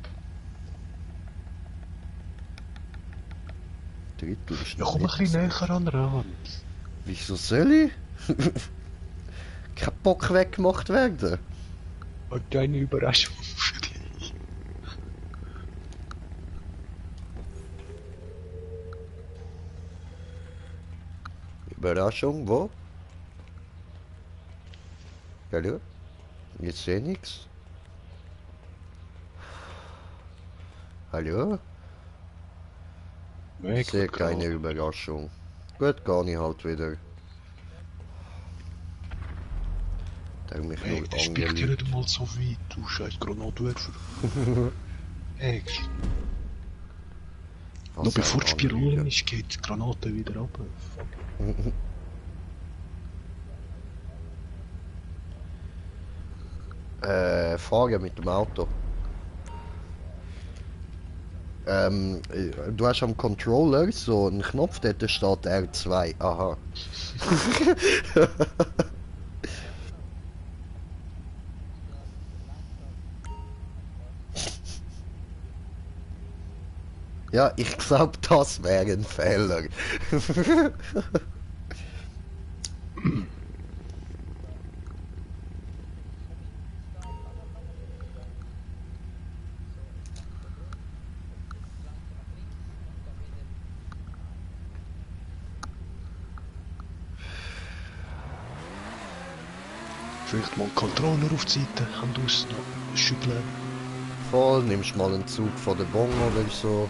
Drittel ist Ja, noch komm ein nicht bisschen so. näher an den Rand. Wieso soll ich? Kein Bock weggemacht werden. Und deine Überraschung für dich. Überraschung, wo? Hallo? Jetzt sehe nix. Hallo? Ich sehe keine Überraschung. Gut, gar nicht halt wieder. Der mich Hey, nur der spielt ja angelegt. nicht mal so weit, du scheiß Granatwerfer. Hey, Was noch bevor die ein Spirale Anlüger. ist, geht die Granate wieder runter. Fuck. Fahren mit dem Auto. Du hast am Controller so einen Knopf, dort steht R2. Aha. Ja, ich glaube, das wäre ein Fehler. Vielleicht mal den Controller auf die Seite, Hand aus, schütteln. Voll, nimmst mal einen Zug von der Bon oder so.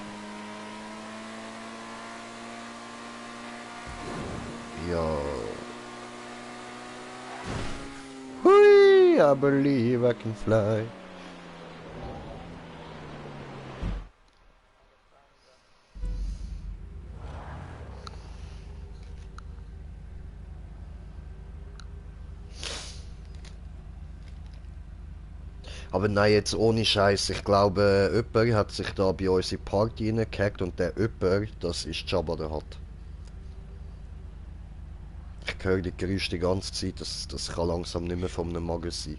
Ja. Hui, I believe I can fly. Aber nein, jetzt ohne Scheiß. Ich glaube, jemand hat sich da bei uns in die Party reingehackt und der jemand, das ist Jabba der Hutt. Ich höre die Geräusche die ganze Zeit, das kann langsam nicht mehr von einem Magen sein.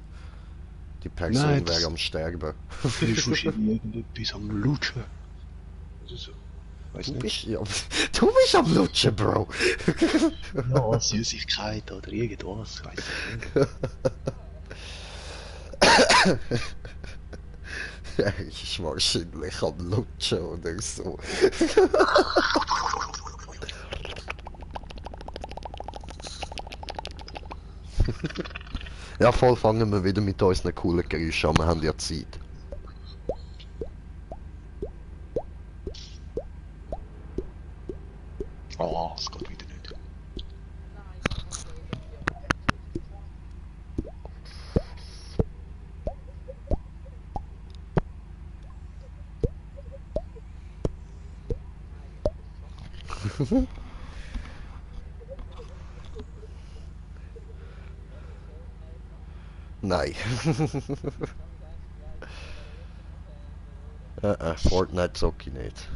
Die Person Nein, das- wäre am Sterben. Der ist wahrscheinlich irgendetwas am Lutschen. Also so. Weiss Du nicht. bist, ja, du bist am Lutschen, Bro. Ja, Süßigkeit oder irgendwas, weiss ich nicht. Er ist wahrscheinlich am Lutschen oder so. Ja, voll, fangen wir wieder mit unseren coolen Geräuschen an, wir haben ja Zeit. Ah, es geht wieder nicht. Nein. Fortnite zocke ich nicht.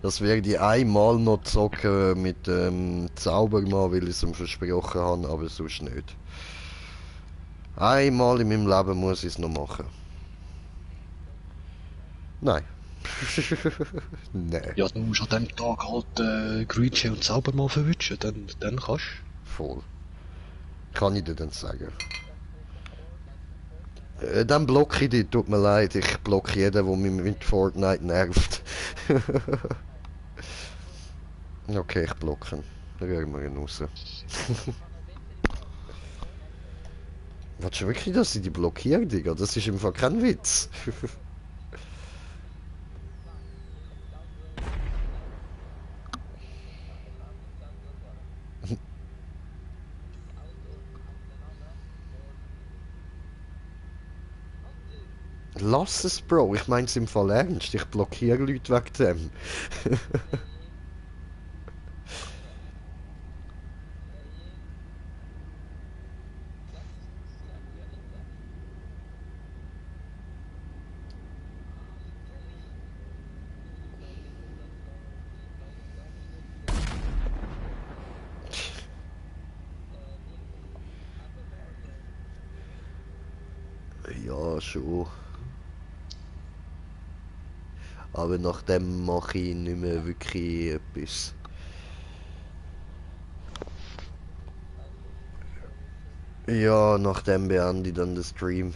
Das werde ich einmal noch zocken mit dem Zaubermann, weil ich es ihm versprochen habe, aber sonst nicht. Einmal in meinem Leben muss ich es noch machen. Nein. Nein. Ja, du musst an dem Tag halt Grütsche und Zaubermann verwünschen, dann kannst du. Voll. Kann ich dir dann sagen. Dann blocke ich dich, tut mir leid. Ich blocke jeden, der mich mit Fortnite nervt. Okay, ich blocke ihn. Dann gehen wir ihn raus. Willst du wirklich, dass ich die blockiere, Digga? Das ist im Fall kein Witz. Lass es, Bro. Ich mein's im Fall ernst. Ich blockiere Leute wegen dem. Ja, schon. Aber nach dem mache ich nicht mehr wirklich etwas. Ja, nach dem beende ich dann den Stream.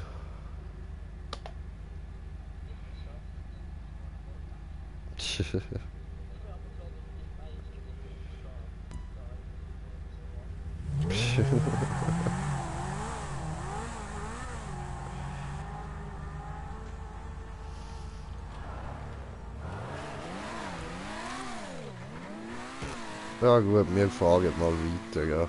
Ja gut, wir fahren mal weiter, ja.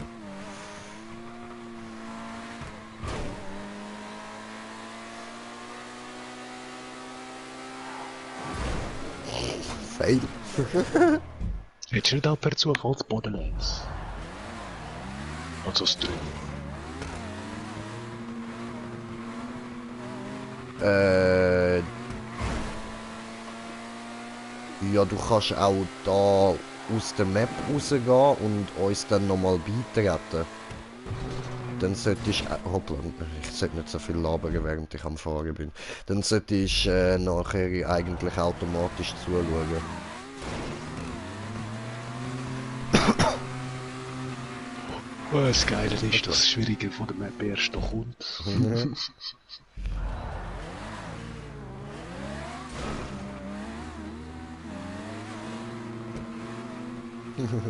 Fail. Hättest du nicht auch per Zufall das Borderlands? Also das 3. Ja, du kannst auch da aus der Map rausgehen und uns dann nochmal beitreten. Dann solltest du... Hoppla, ich sollte nicht so viel labern, während ich am Fahren bin. Dann solltest du nachher eigentlich automatisch zuschauen. Das Geile ist, dass das Schwierige von der Map erst noch kommt.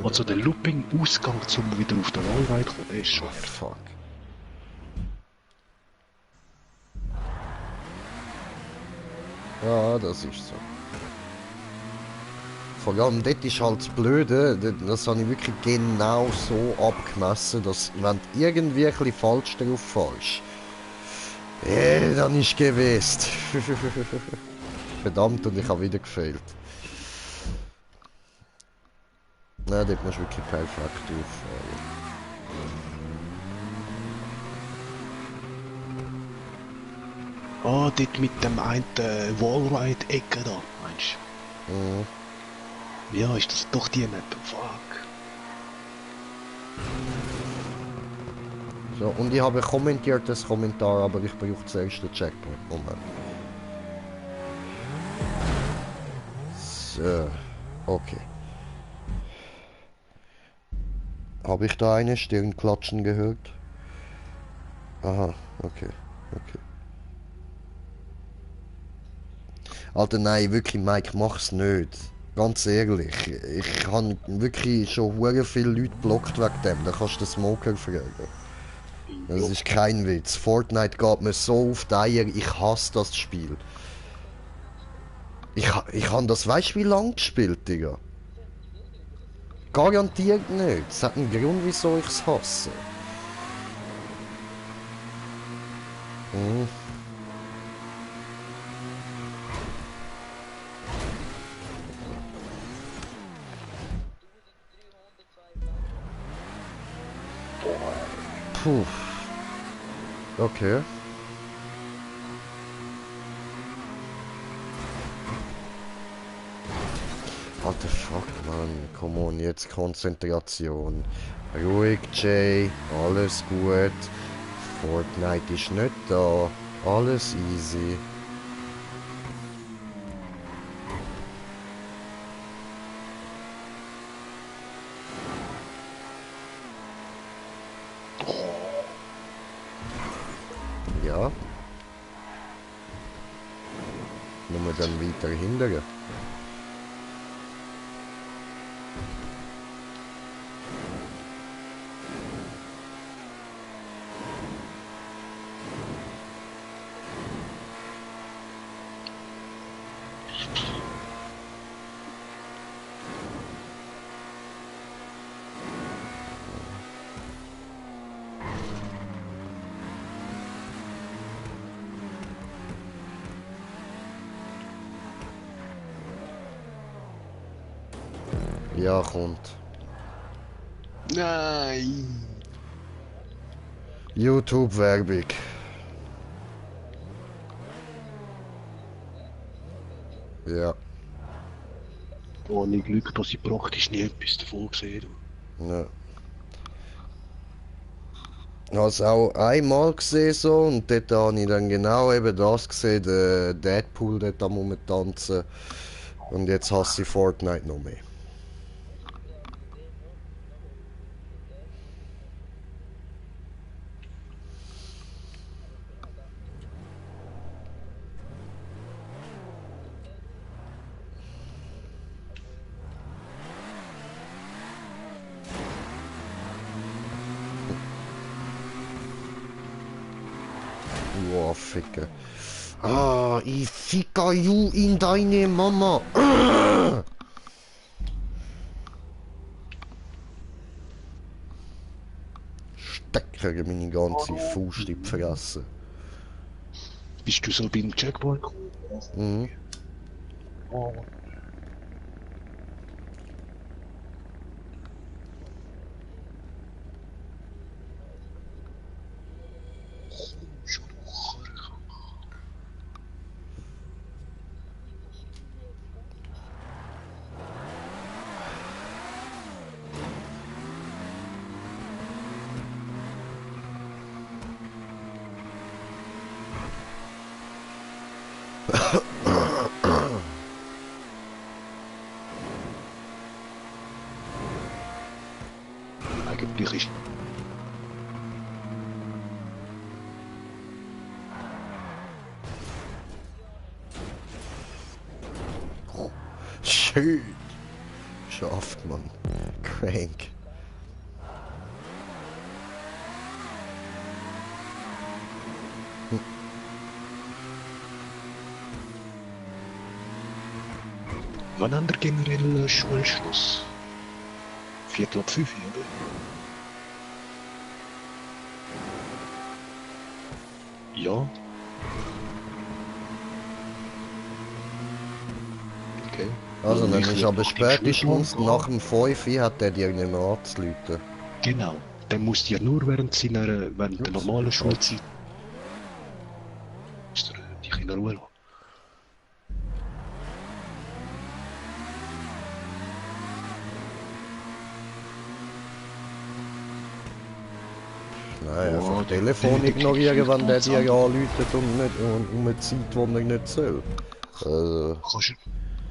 Also der Looping-Ausgang, um wieder auf den Wallride zu kommen, der ist schon Fuck. Ja, das ist so. Vor allem dort ist halt das Blöde, das habe ich wirklich genau so abgemessen, dass wenn du irgendwie ein bisschen falsch drauf fällst, dann ist gewesen. Verdammt, und ich habe wieder gefehlt. Nein, dort musst du wirklich perfekt auffahren. Ah, dort mit dem einen Wallride-Ecke da, meinst du? Mhm. Ja, ist das doch die Map? Fuck. So, und ich habe kommentiert das Kommentar, aber ich brauche zuerst den Checkpoint. Moment. So, okay. Habe ich da eine Stirnklatschen gehört? Aha, okay, okay. Alter, nein, wirklich, Mike, mach's nicht. Ganz ehrlich, ich habe wirklich schon hure viele Leute blockt wegen dem. Da kannst du den Smoker fragen. Das ist kein Witz. Fortnite geht mir so auf die Eier, ich hasse das Spiel. Ich habe das, weißt du, wie lange gespielt, Digga? Garantiert nicht. Es hat einen Grund, wieso ich es hasse. Mhm. Puh. Okay. What the fuck, Mann. Come on, jetzt Konzentration. Ruhig, Jay. Alles gut. Fortnite ist nicht da. Alles easy. Ja. Nur dann weiter hindern. Ja, kommt. Nein! YouTube-Werbung. Ja. Ohne Glück, dass ich praktisch nie etwas davon gesehen habe. Ja. Ich habe es auch einmal gesehen so und dort habe ich dann genau eben das gesehen, den Deadpool dort am rumtanzen. Und jetzt hasse ich Fortnite noch mehr. Wow, Ficke. Ah, ich ficke you in deine Mama. Stecker meine ganze Faust in die Fresse. Bist du so beim Checkpoint? Mhm. Eigentlich ist Schön. Schafft man. Crank. wann haben wir generell Schulschluss? 4:05, oder? Ja. Okay. Also, dann ist aber Ich spätestens Schulplan nach dem 5 hat der dir nicht mehr anzuleiten. Genau. Der muss ja nur während der normalen Schulzeit musst du dich in Ruhe lassen. Nein, Oh, einfach der- Telefon der- ignorieren, wenn der dir der- anläutet und nicht um eine Zeit, wo er nicht soll.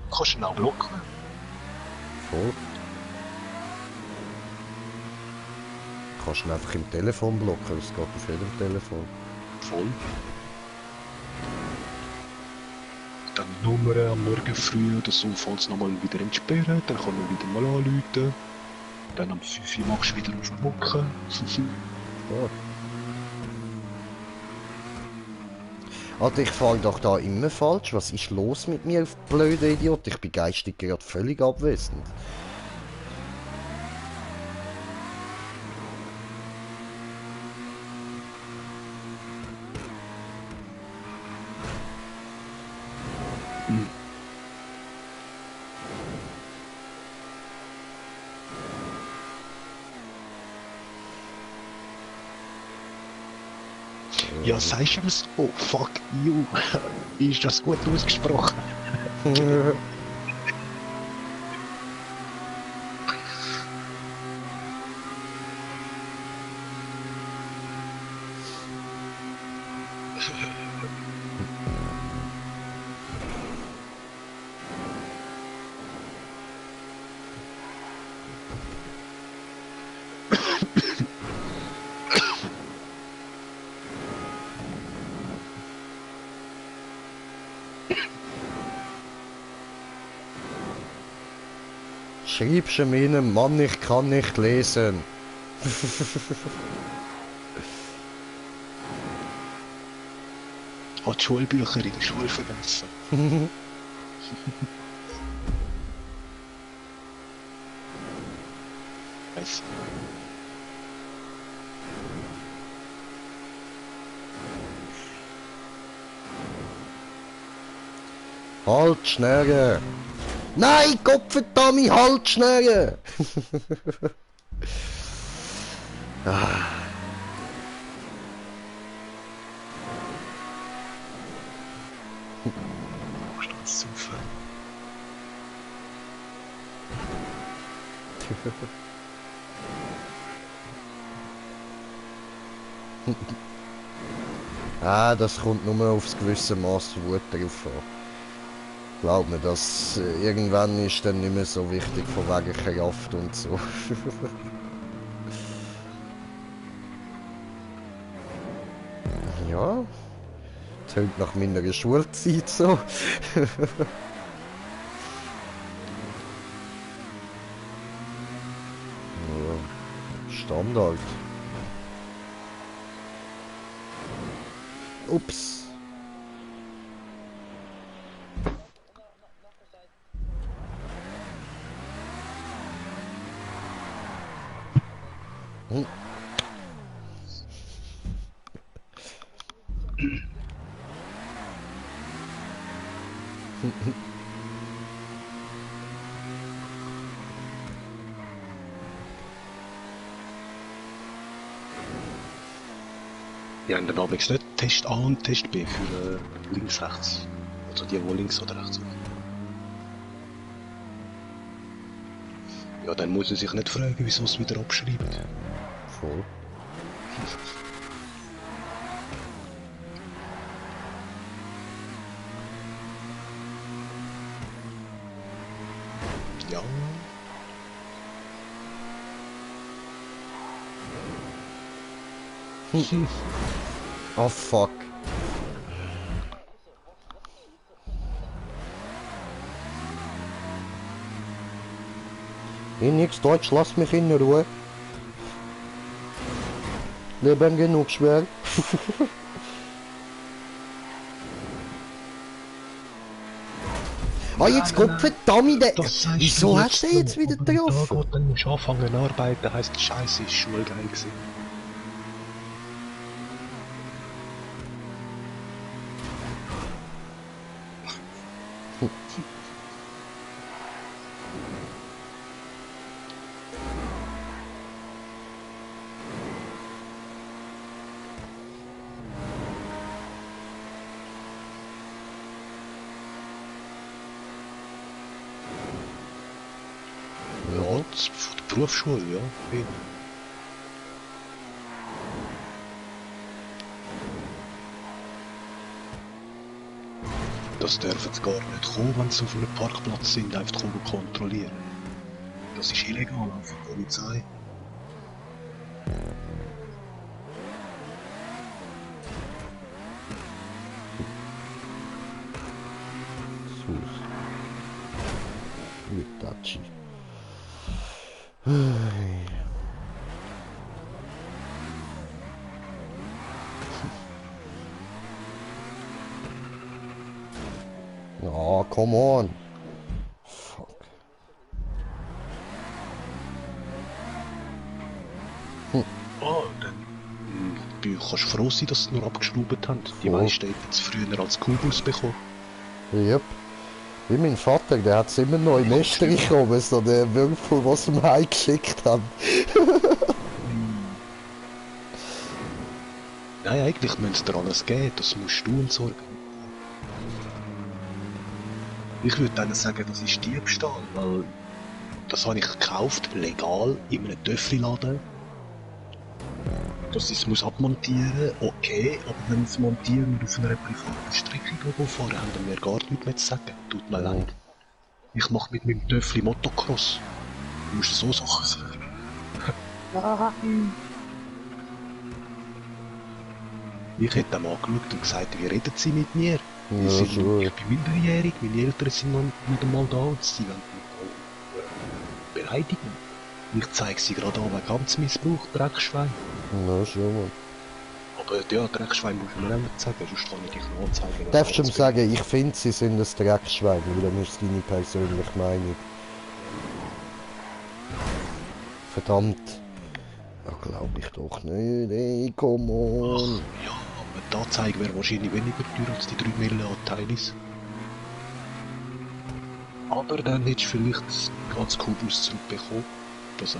Kannst du ihn auch blocken? Voll. Kannst du ihn einfach im Telefon blocken, es geht auf jedem Telefon. Voll. Dann Nummer am Morgen früh oder so, falls nochmal wieder entsperren, dann kann man wieder mal anrufen. Dann am 5 Uhr machst du wieder auf den Bocken. Ja. Alter, ich fahre doch da immer falsch. Was ist los mit mir, blöder Idiot? Ich bin geistig gerade völlig abwesend. Ja, sagst du ihm so? Fuck you. Ist das gut ausgesprochen? Schreibst du mir einem Mann, ich kann nicht lesen. Hat die Schulbücher in der Schule vergessen. Weiss. Halt schneller! Nein, Gottverdammt, halt schneller! Ah. Musst du jetzt saufen? Ah, das kommt nur aufs gewisse Maß Wut drauf an. Glaub mir, das irgendwann ist dann nicht mehr so wichtig von wegen Kraft und so. Ja, tönt nach meiner Schulzeit so. Ja, Standard. Ups. Hm. Ja, in der Abends nicht Test A und Test B für links, rechts. Also die, wo links oder rechts sind. Ja, dann muss er sich nicht fragen, wieso es wieder abschreiben. Voll. Ja. Oh fuck. In nix Deutsch, lass mich in Ruhe. Leben genug schwer. Ah, jetzt kommt verdammt der. Wieso hast du den jetzt wieder getroffen? Da geht, dann musst du anfangen zu arbeiten, heisst Scheiße, ist schulgeil gewesen. Ja, das von der Berufsschule, ja. Eben. Das dürfen sie gar nicht kommen, wenn sie auf einem Parkplatz sind, einfach kommen kontrollieren. Das ist illegal, auch von der Polizei. Sus. Mitachi. Oh, come on. Fuck. Ah, dann kannst du froh sein, dass sie nur abgeschraubt haben. Die Voll. meisten hätten es früher als Kubus bekommen. Yep. Wie mein Vater, der hat es immer noch im Estrich gekommen, so der Würfel, was ihm heimgeschickt haben. Nein, eigentlich müsste es dir alles geben, das musst du entsorgen. Ich würde denen sagen, das ist Diebstahl, weil das habe ich gekauft, legal, in einem Töffli-Laden. Dass ich es muss abmontieren, okay, aber wenn es montieren auf einer privaten Strecke fahren, haben wir gar nichts mehr zu sagen. Tut mir leid. Ich mache mit meinem Töffli Motocross. Du musst so Sachen sagen. Ich hätte ihn angeschaut und gesagt, wie reden sie mit mir? Ja, Ich schon. bin minderjährig, meine Eltern sind noch nicht einmal da und sie wollen mich auch beleidigen. Ich zeige sie gerade an wegen Amtsmissbrauch, Dreckschwein. Ja, schon, Mann. Aber ja, Dreckschwein muss man nicht sagen, sonst kann ich dich noch anzeigen. Darfst du ihm sagen, ich finde, sie sind ein Dreckschwein, weil dann ist deine persönliche Meinung. Verdammt. Ja, glaube ich doch nicht. Ey, come on. Ja, aber die Anzeige wäre wahrscheinlich weniger teuer als die 3 Millionen Anteilis. Aber dann hättest du vielleicht das ganze Kubus zurückbekommen. Das auch.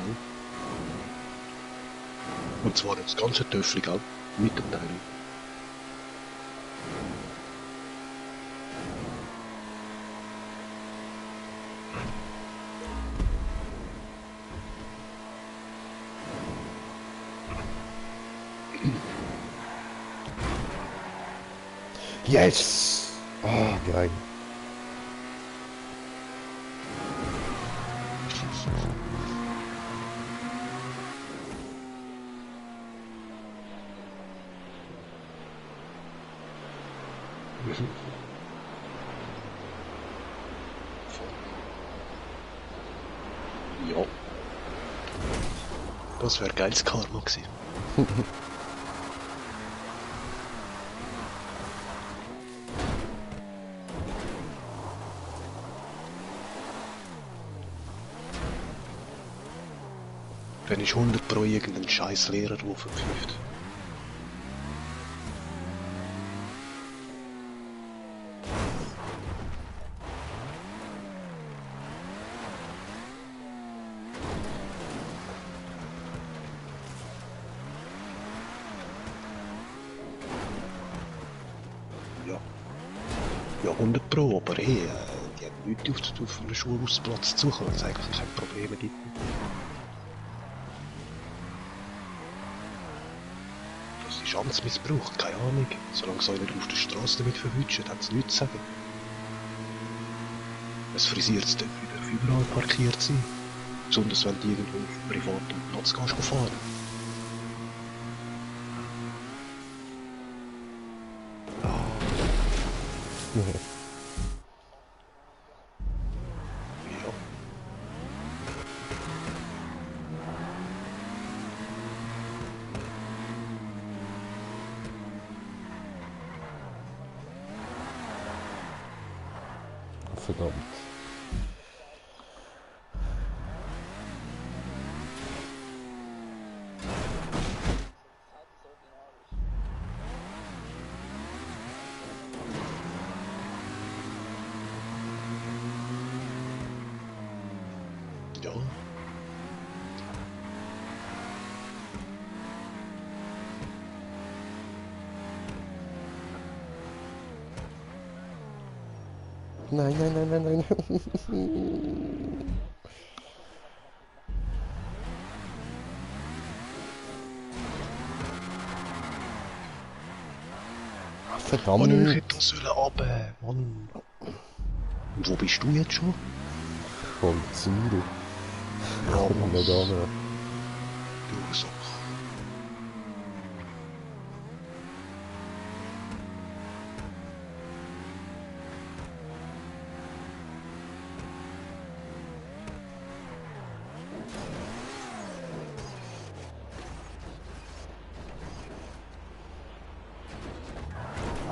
Und zwar das ganze Töffel, gell? Mit dem Teil. Yes! Oh, geil. Ja. Das wäre geiles Karma gewesen. Dann ist 100 pro irgendein scheiß Lehrer, der verpflichtet. Ja. Ja, 100 pro, aber hey, die haben nichts auf einen Schulhausplatz zu suchen, weil es eigentlich keine Probleme gibt. Das ist Amtsmissbrauch, keine Ahnung. Solange sie nicht auf der Straße damit verwünschen, haben sie nichts zu sagen. Ein frisiertes Töpfchen darf überall parkiert sein. Besonders wenn du irgendwo auf privatem Platz gehst fahren. Ja. Ja. Verdammt. Ja. Nein, nein, nein, nein, nein. Verdammt. Mann, ich hätte das sollen runter, Mann. Und wo bist du jetzt schon? Voll Ziel. Ja, Komm Mann. nicht an. Du Sache.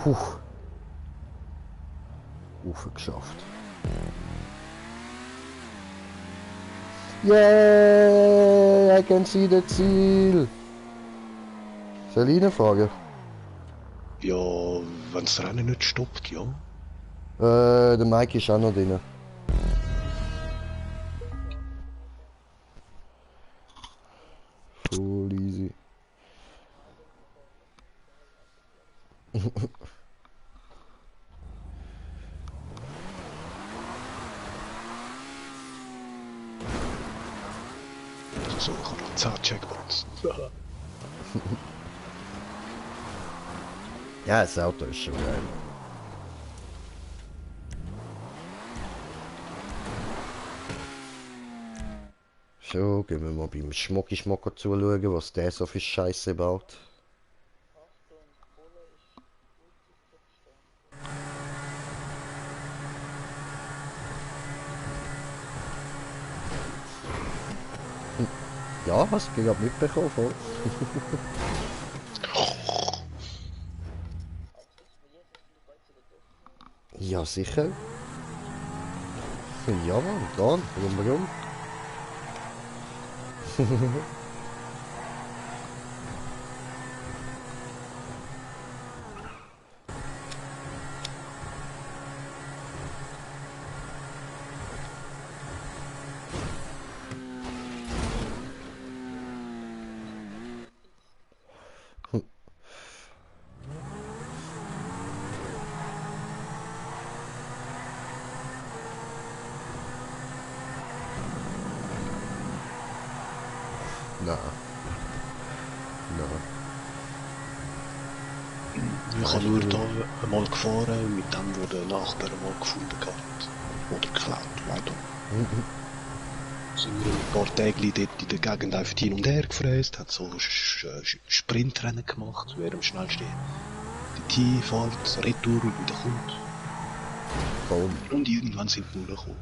Puh. Ufer geschafft. Yeah, I can see the Ziel. Soll ich reinfahren? Ja, wenn das Rennen nicht stoppt, ja. Der Mike ist auch noch drin. Voll easy. So, ich habe noch 10 Checkpoints. Ja, das Auto ist schon geil. So, gehen wir mal beim Schmocki-Schmocker zuschauen, was der so für Scheiße baut. Ja, hast du gerade mitbekommen, voll. Ja, sicher. Ja, Mann, klar, warum? Nein. Nein. Ich habe nur da einmal gefahren mit dem, wo der Nachbar mal gefunden hat. Oder geklaut, leider. Sind wir ein paar Tage dort in der Gegend einfach hin und her gefräst, hat so Sprintrennen gemacht, wer am schnellsten die hinfährt, retour und wieder kommt. Und irgendwann sind wir gekommen.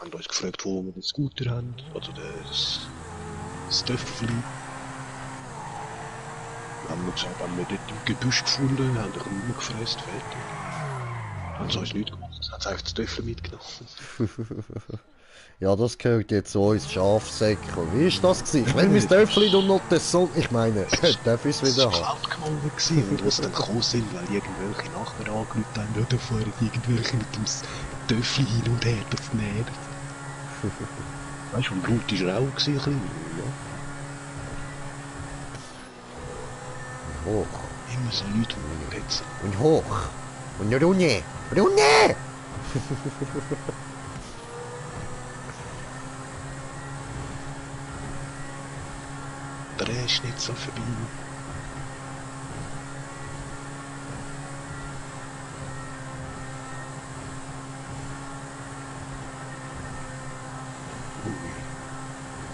Haben uns gefragt, wo wir den Scooter haben, also das Töffel. Haben wir gesagt, haben wir dort im Gebüsch gefunden, haben den Rüben gefräst, fertig. Haben sie uns nichts gemacht, haben sie einfach das Töffel mitgenommen. Ja, das gehört jetzt so ins Schafsäckchen. Wie ist das gewesen? Ich will mein Töffel und noch das Sohn. Ich meine, darf ich es wieder haben? Das war laut geworden und wo sie dann gekommen sind, weil irgendwelche Nachbarn angerufen haben, ja, da fahren irgendwelche mit dem Töffel hin und her, das nervt. Weißt du, und Blut war er auch gewesen, ein bisschen, ja. Hoch. Immer so Leute, die wir hetzen. Und hoch. Und runter. Runter! Der ist nicht so vorbei.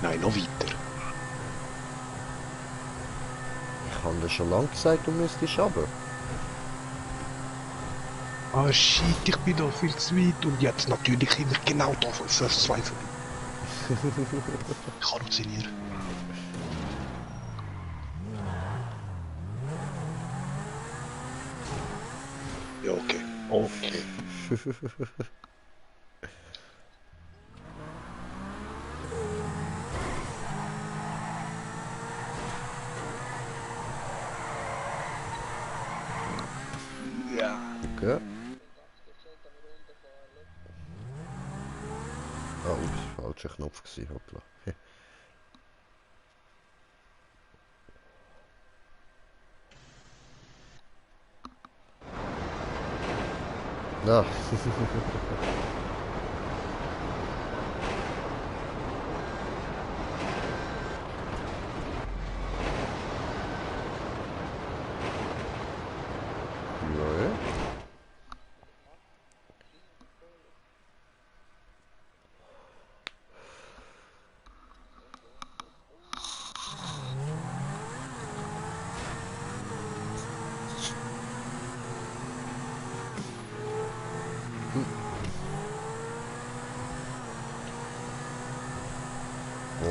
Nein, noch weiter. Ich habe dir schon lange gesagt, du müsstest runter. Ah shit, ich bin da viel zu weit und jetzt natürlich immer genau da von First 2 vorbei. Ich kann routinieren. Ja, okay. Okay. Ja. Okay. Ah, ups, falscher Knopf gewesen, hoppla. Na. Ja.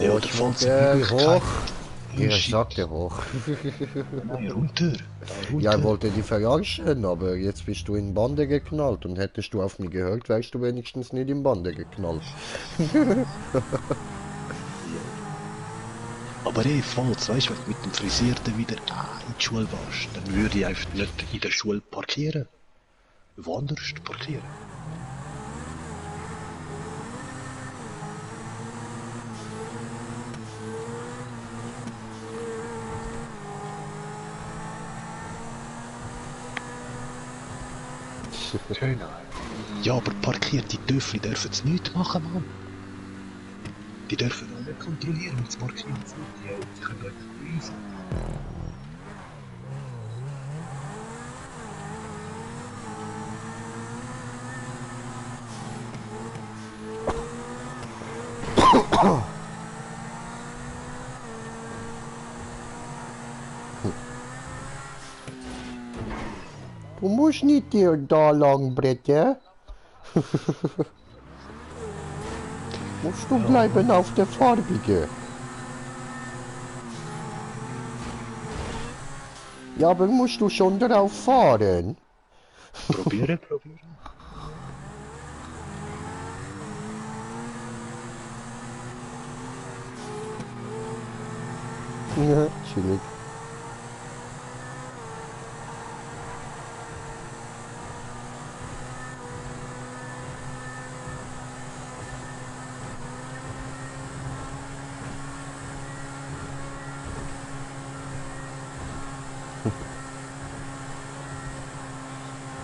Ja, Oh, der ich fällt sie mag wirklich hoch. kein- Ich sagte hoch. Nein, runter. Da runter. Ja, ich wollte dich verarschen, aber jetzt bist du in Bande geknallt und hättest du auf mich gehört, wärst du wenigstens nicht in Bande geknallt. Aber ey, falls, weißt du, wenn du mit dem Frisierten wieder in die Schule warst, dann würde ich einfach nicht in der Schule parkieren. Woanders parkieren. Genau. Ja, aber parkierte Töffel dürfen es nicht machen, Mann. Die dürfen auch nicht kontrollieren, mit Parkieren sind die können euch beweisen. Du musst nicht dir da lang bretten. Musst du bleiben auf der farbige. Ja, aber musst du schon drauf fahren? Probieren. Ja, chillig.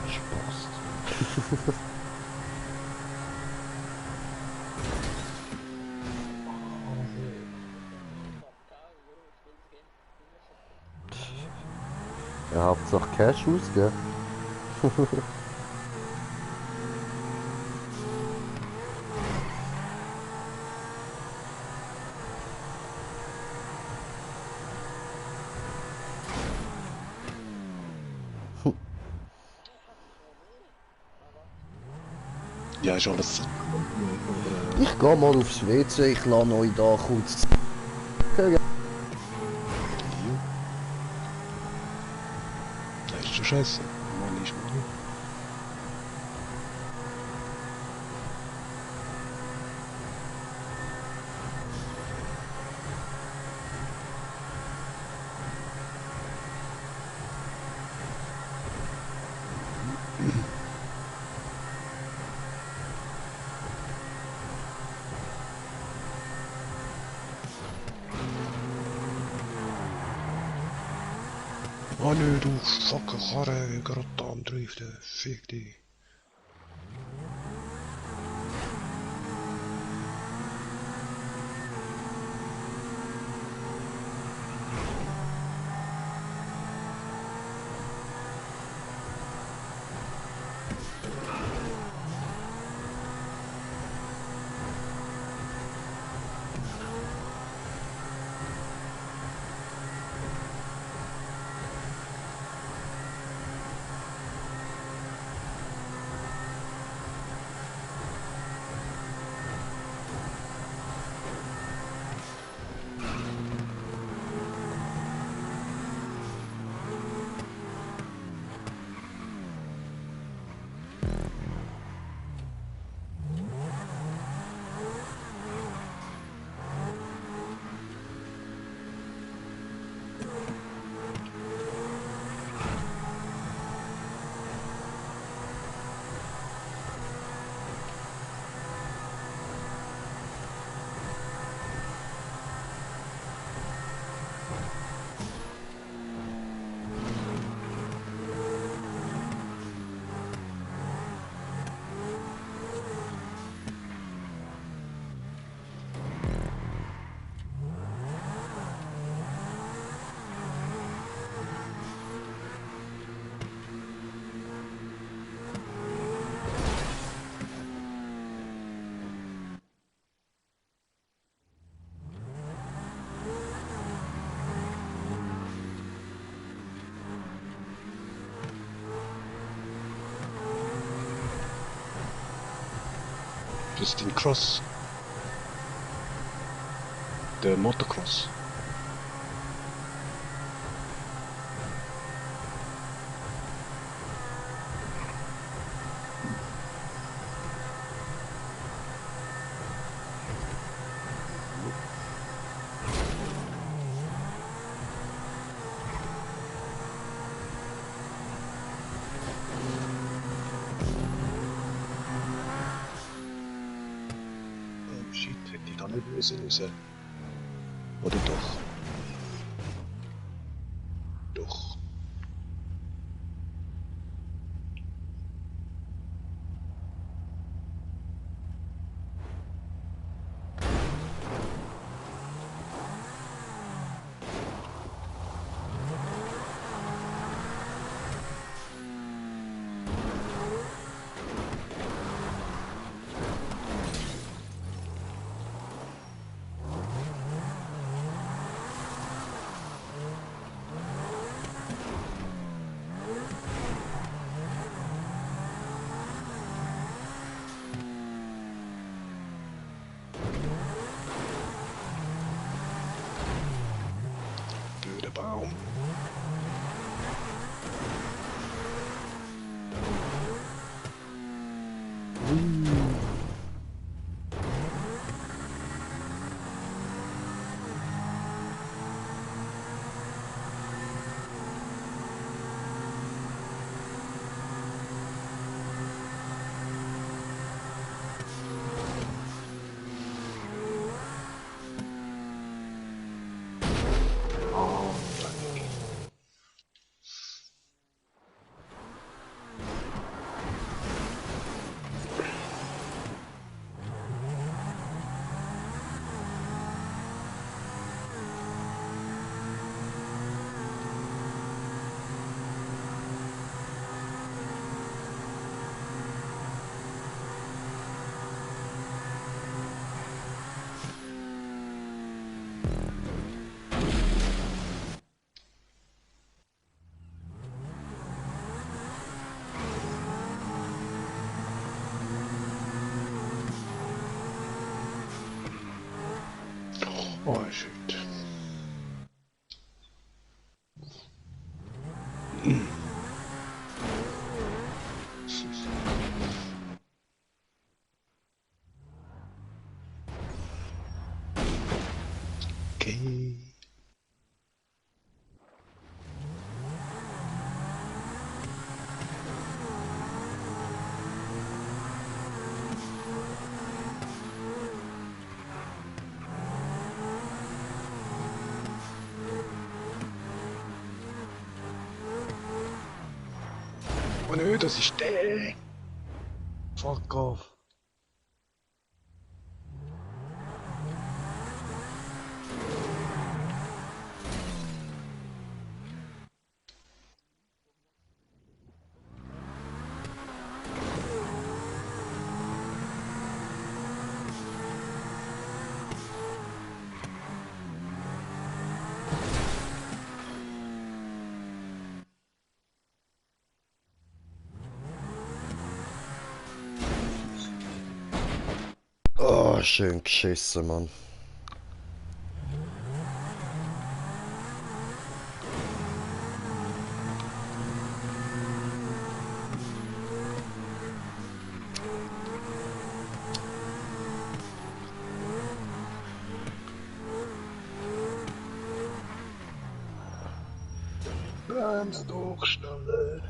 Spaß. Ja, Hauptsache Cashews, gell? Ja, ist alles. Ich geh mal aufs WC, ich lasse euch da kurz. Das ist schon scheiße. Mann ist Mann. Oh nö, du fucking Karre, gerade da am Driften. Fick dich. Das ist den Cross. Der Motocross. Oh shit, hätte ich da nicht müssen raus. Oder doch? Doch. Oh shit. Okay. Oh nö, das ist der. Fuck off. Oh, schön geschissen, Mann. Bremse doch schneller.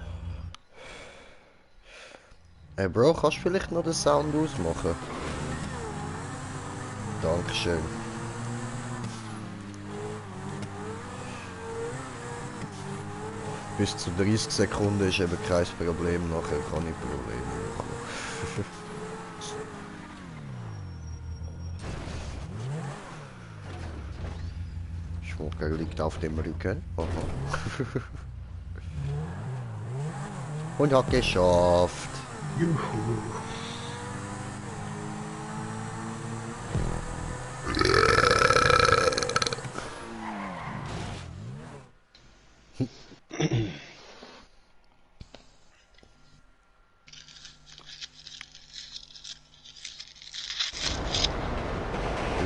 Hey Bro, kannst du vielleicht noch den Sound ausmachen? Dankeschön. Bis zu 30 Sekunden ist eben kein Problem, nachher kann ich Probleme machen. Schmucker liegt auf dem Rücken. Aha. Und hat geschafft. Juhu.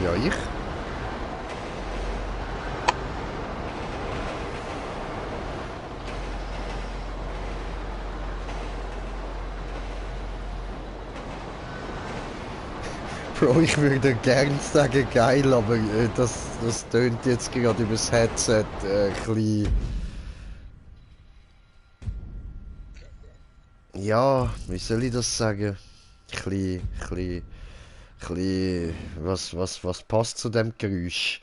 Ja, ich? Bro, ich würde gern sagen geil, aber das tönt jetzt gerade übers Headset ein ja, wie soll ich das sagen? Was passt zu dem Geräusch?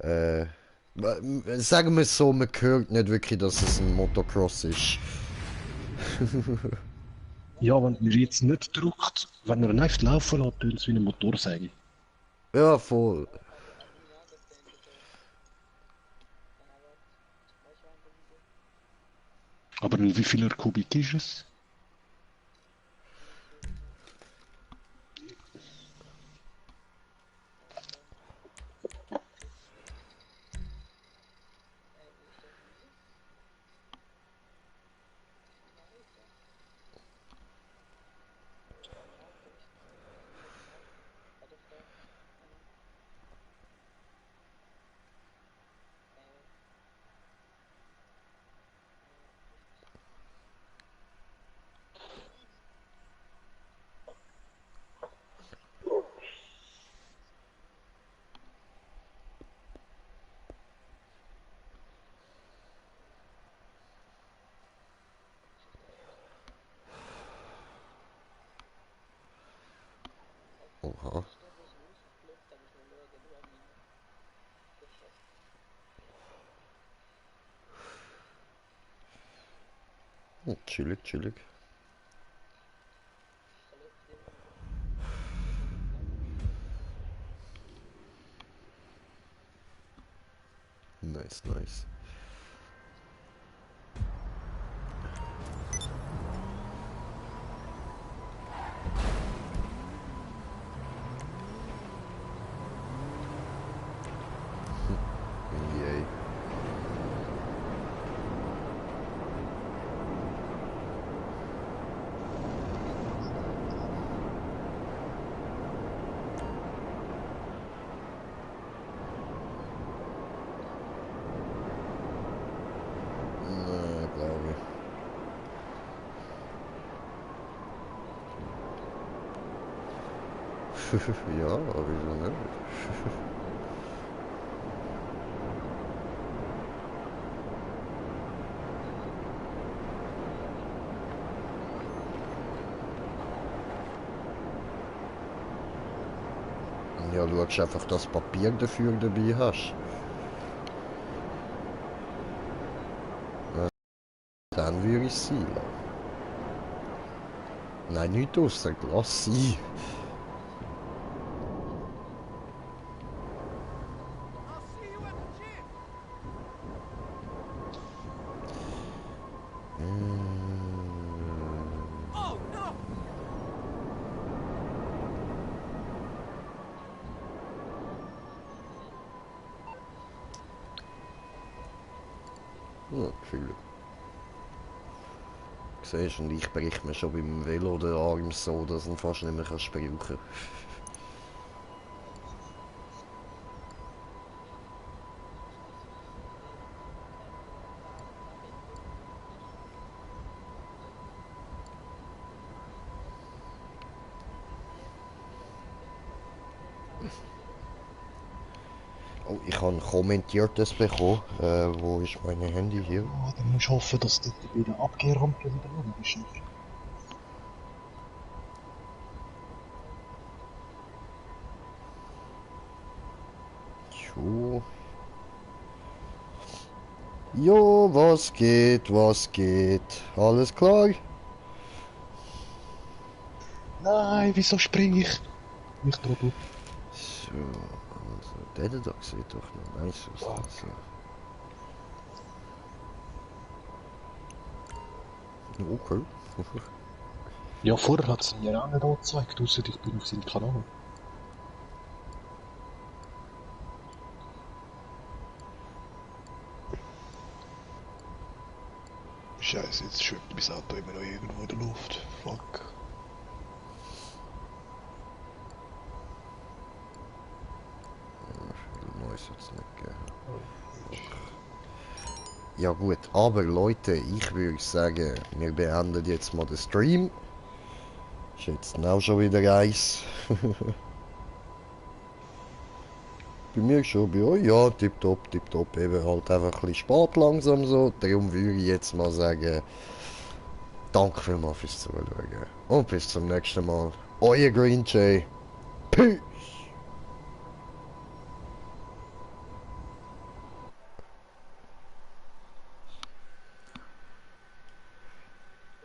Sagen wir es so, man hört nicht wirklich, dass es ein Motocross ist. Ja, wenn ihr jetzt nicht drückt, wenn ihr ihn einfach laufen lässt, tönt es wie eine Motorsäge. Ja, voll. Aber in wie vieler Kubik ist es? Chillig, chillig. Nice, nice. Yay. Glaube ich. Ja, wieso nicht? Ja, schaust einfach, dass du Papier dafür dabei hast. Dann würde ich sie lassen. Nein, nicht aussen, lass sie. Ja, viel. Siehst du, und ich brich mir schon beim Velo den Arm so, dass du ihn fast nicht mehr brauchen kannst. Oh, ich habe ein kommentiertes bekommen. Wo ist mein Handy hier? Ja, dann musst du hoffen, dass du bei der Abgehrrampe wieder rum bist. Jo. Jo, was geht, was geht? Alles klar? Nein, wieso spring ich? Mich Trottel. So, also, der da sieht doch noch nice aus. Also. Okay. Ja, vorher hat es mir auch nicht angezeigt, ausser ich bin auf seinem Kanal. Scheiße, jetzt schwebt mein Auto immer noch irgendwo in der Luft. Fuck. Neues jetzt nicht geben. Ja gut, aber Leute, ich würde sagen, wir beenden jetzt mal den Stream. Ist jetzt auch schon wieder eins. Bei mir schon, bei euch, ja, tipptopp, tipptopp. Eben halt einfach ein bisschen spät langsam so. Darum würde ich jetzt mal sagen, danke vielmals fürs Zuschauen. Und bis zum nächsten Mal. Euer Green Jay. Peace.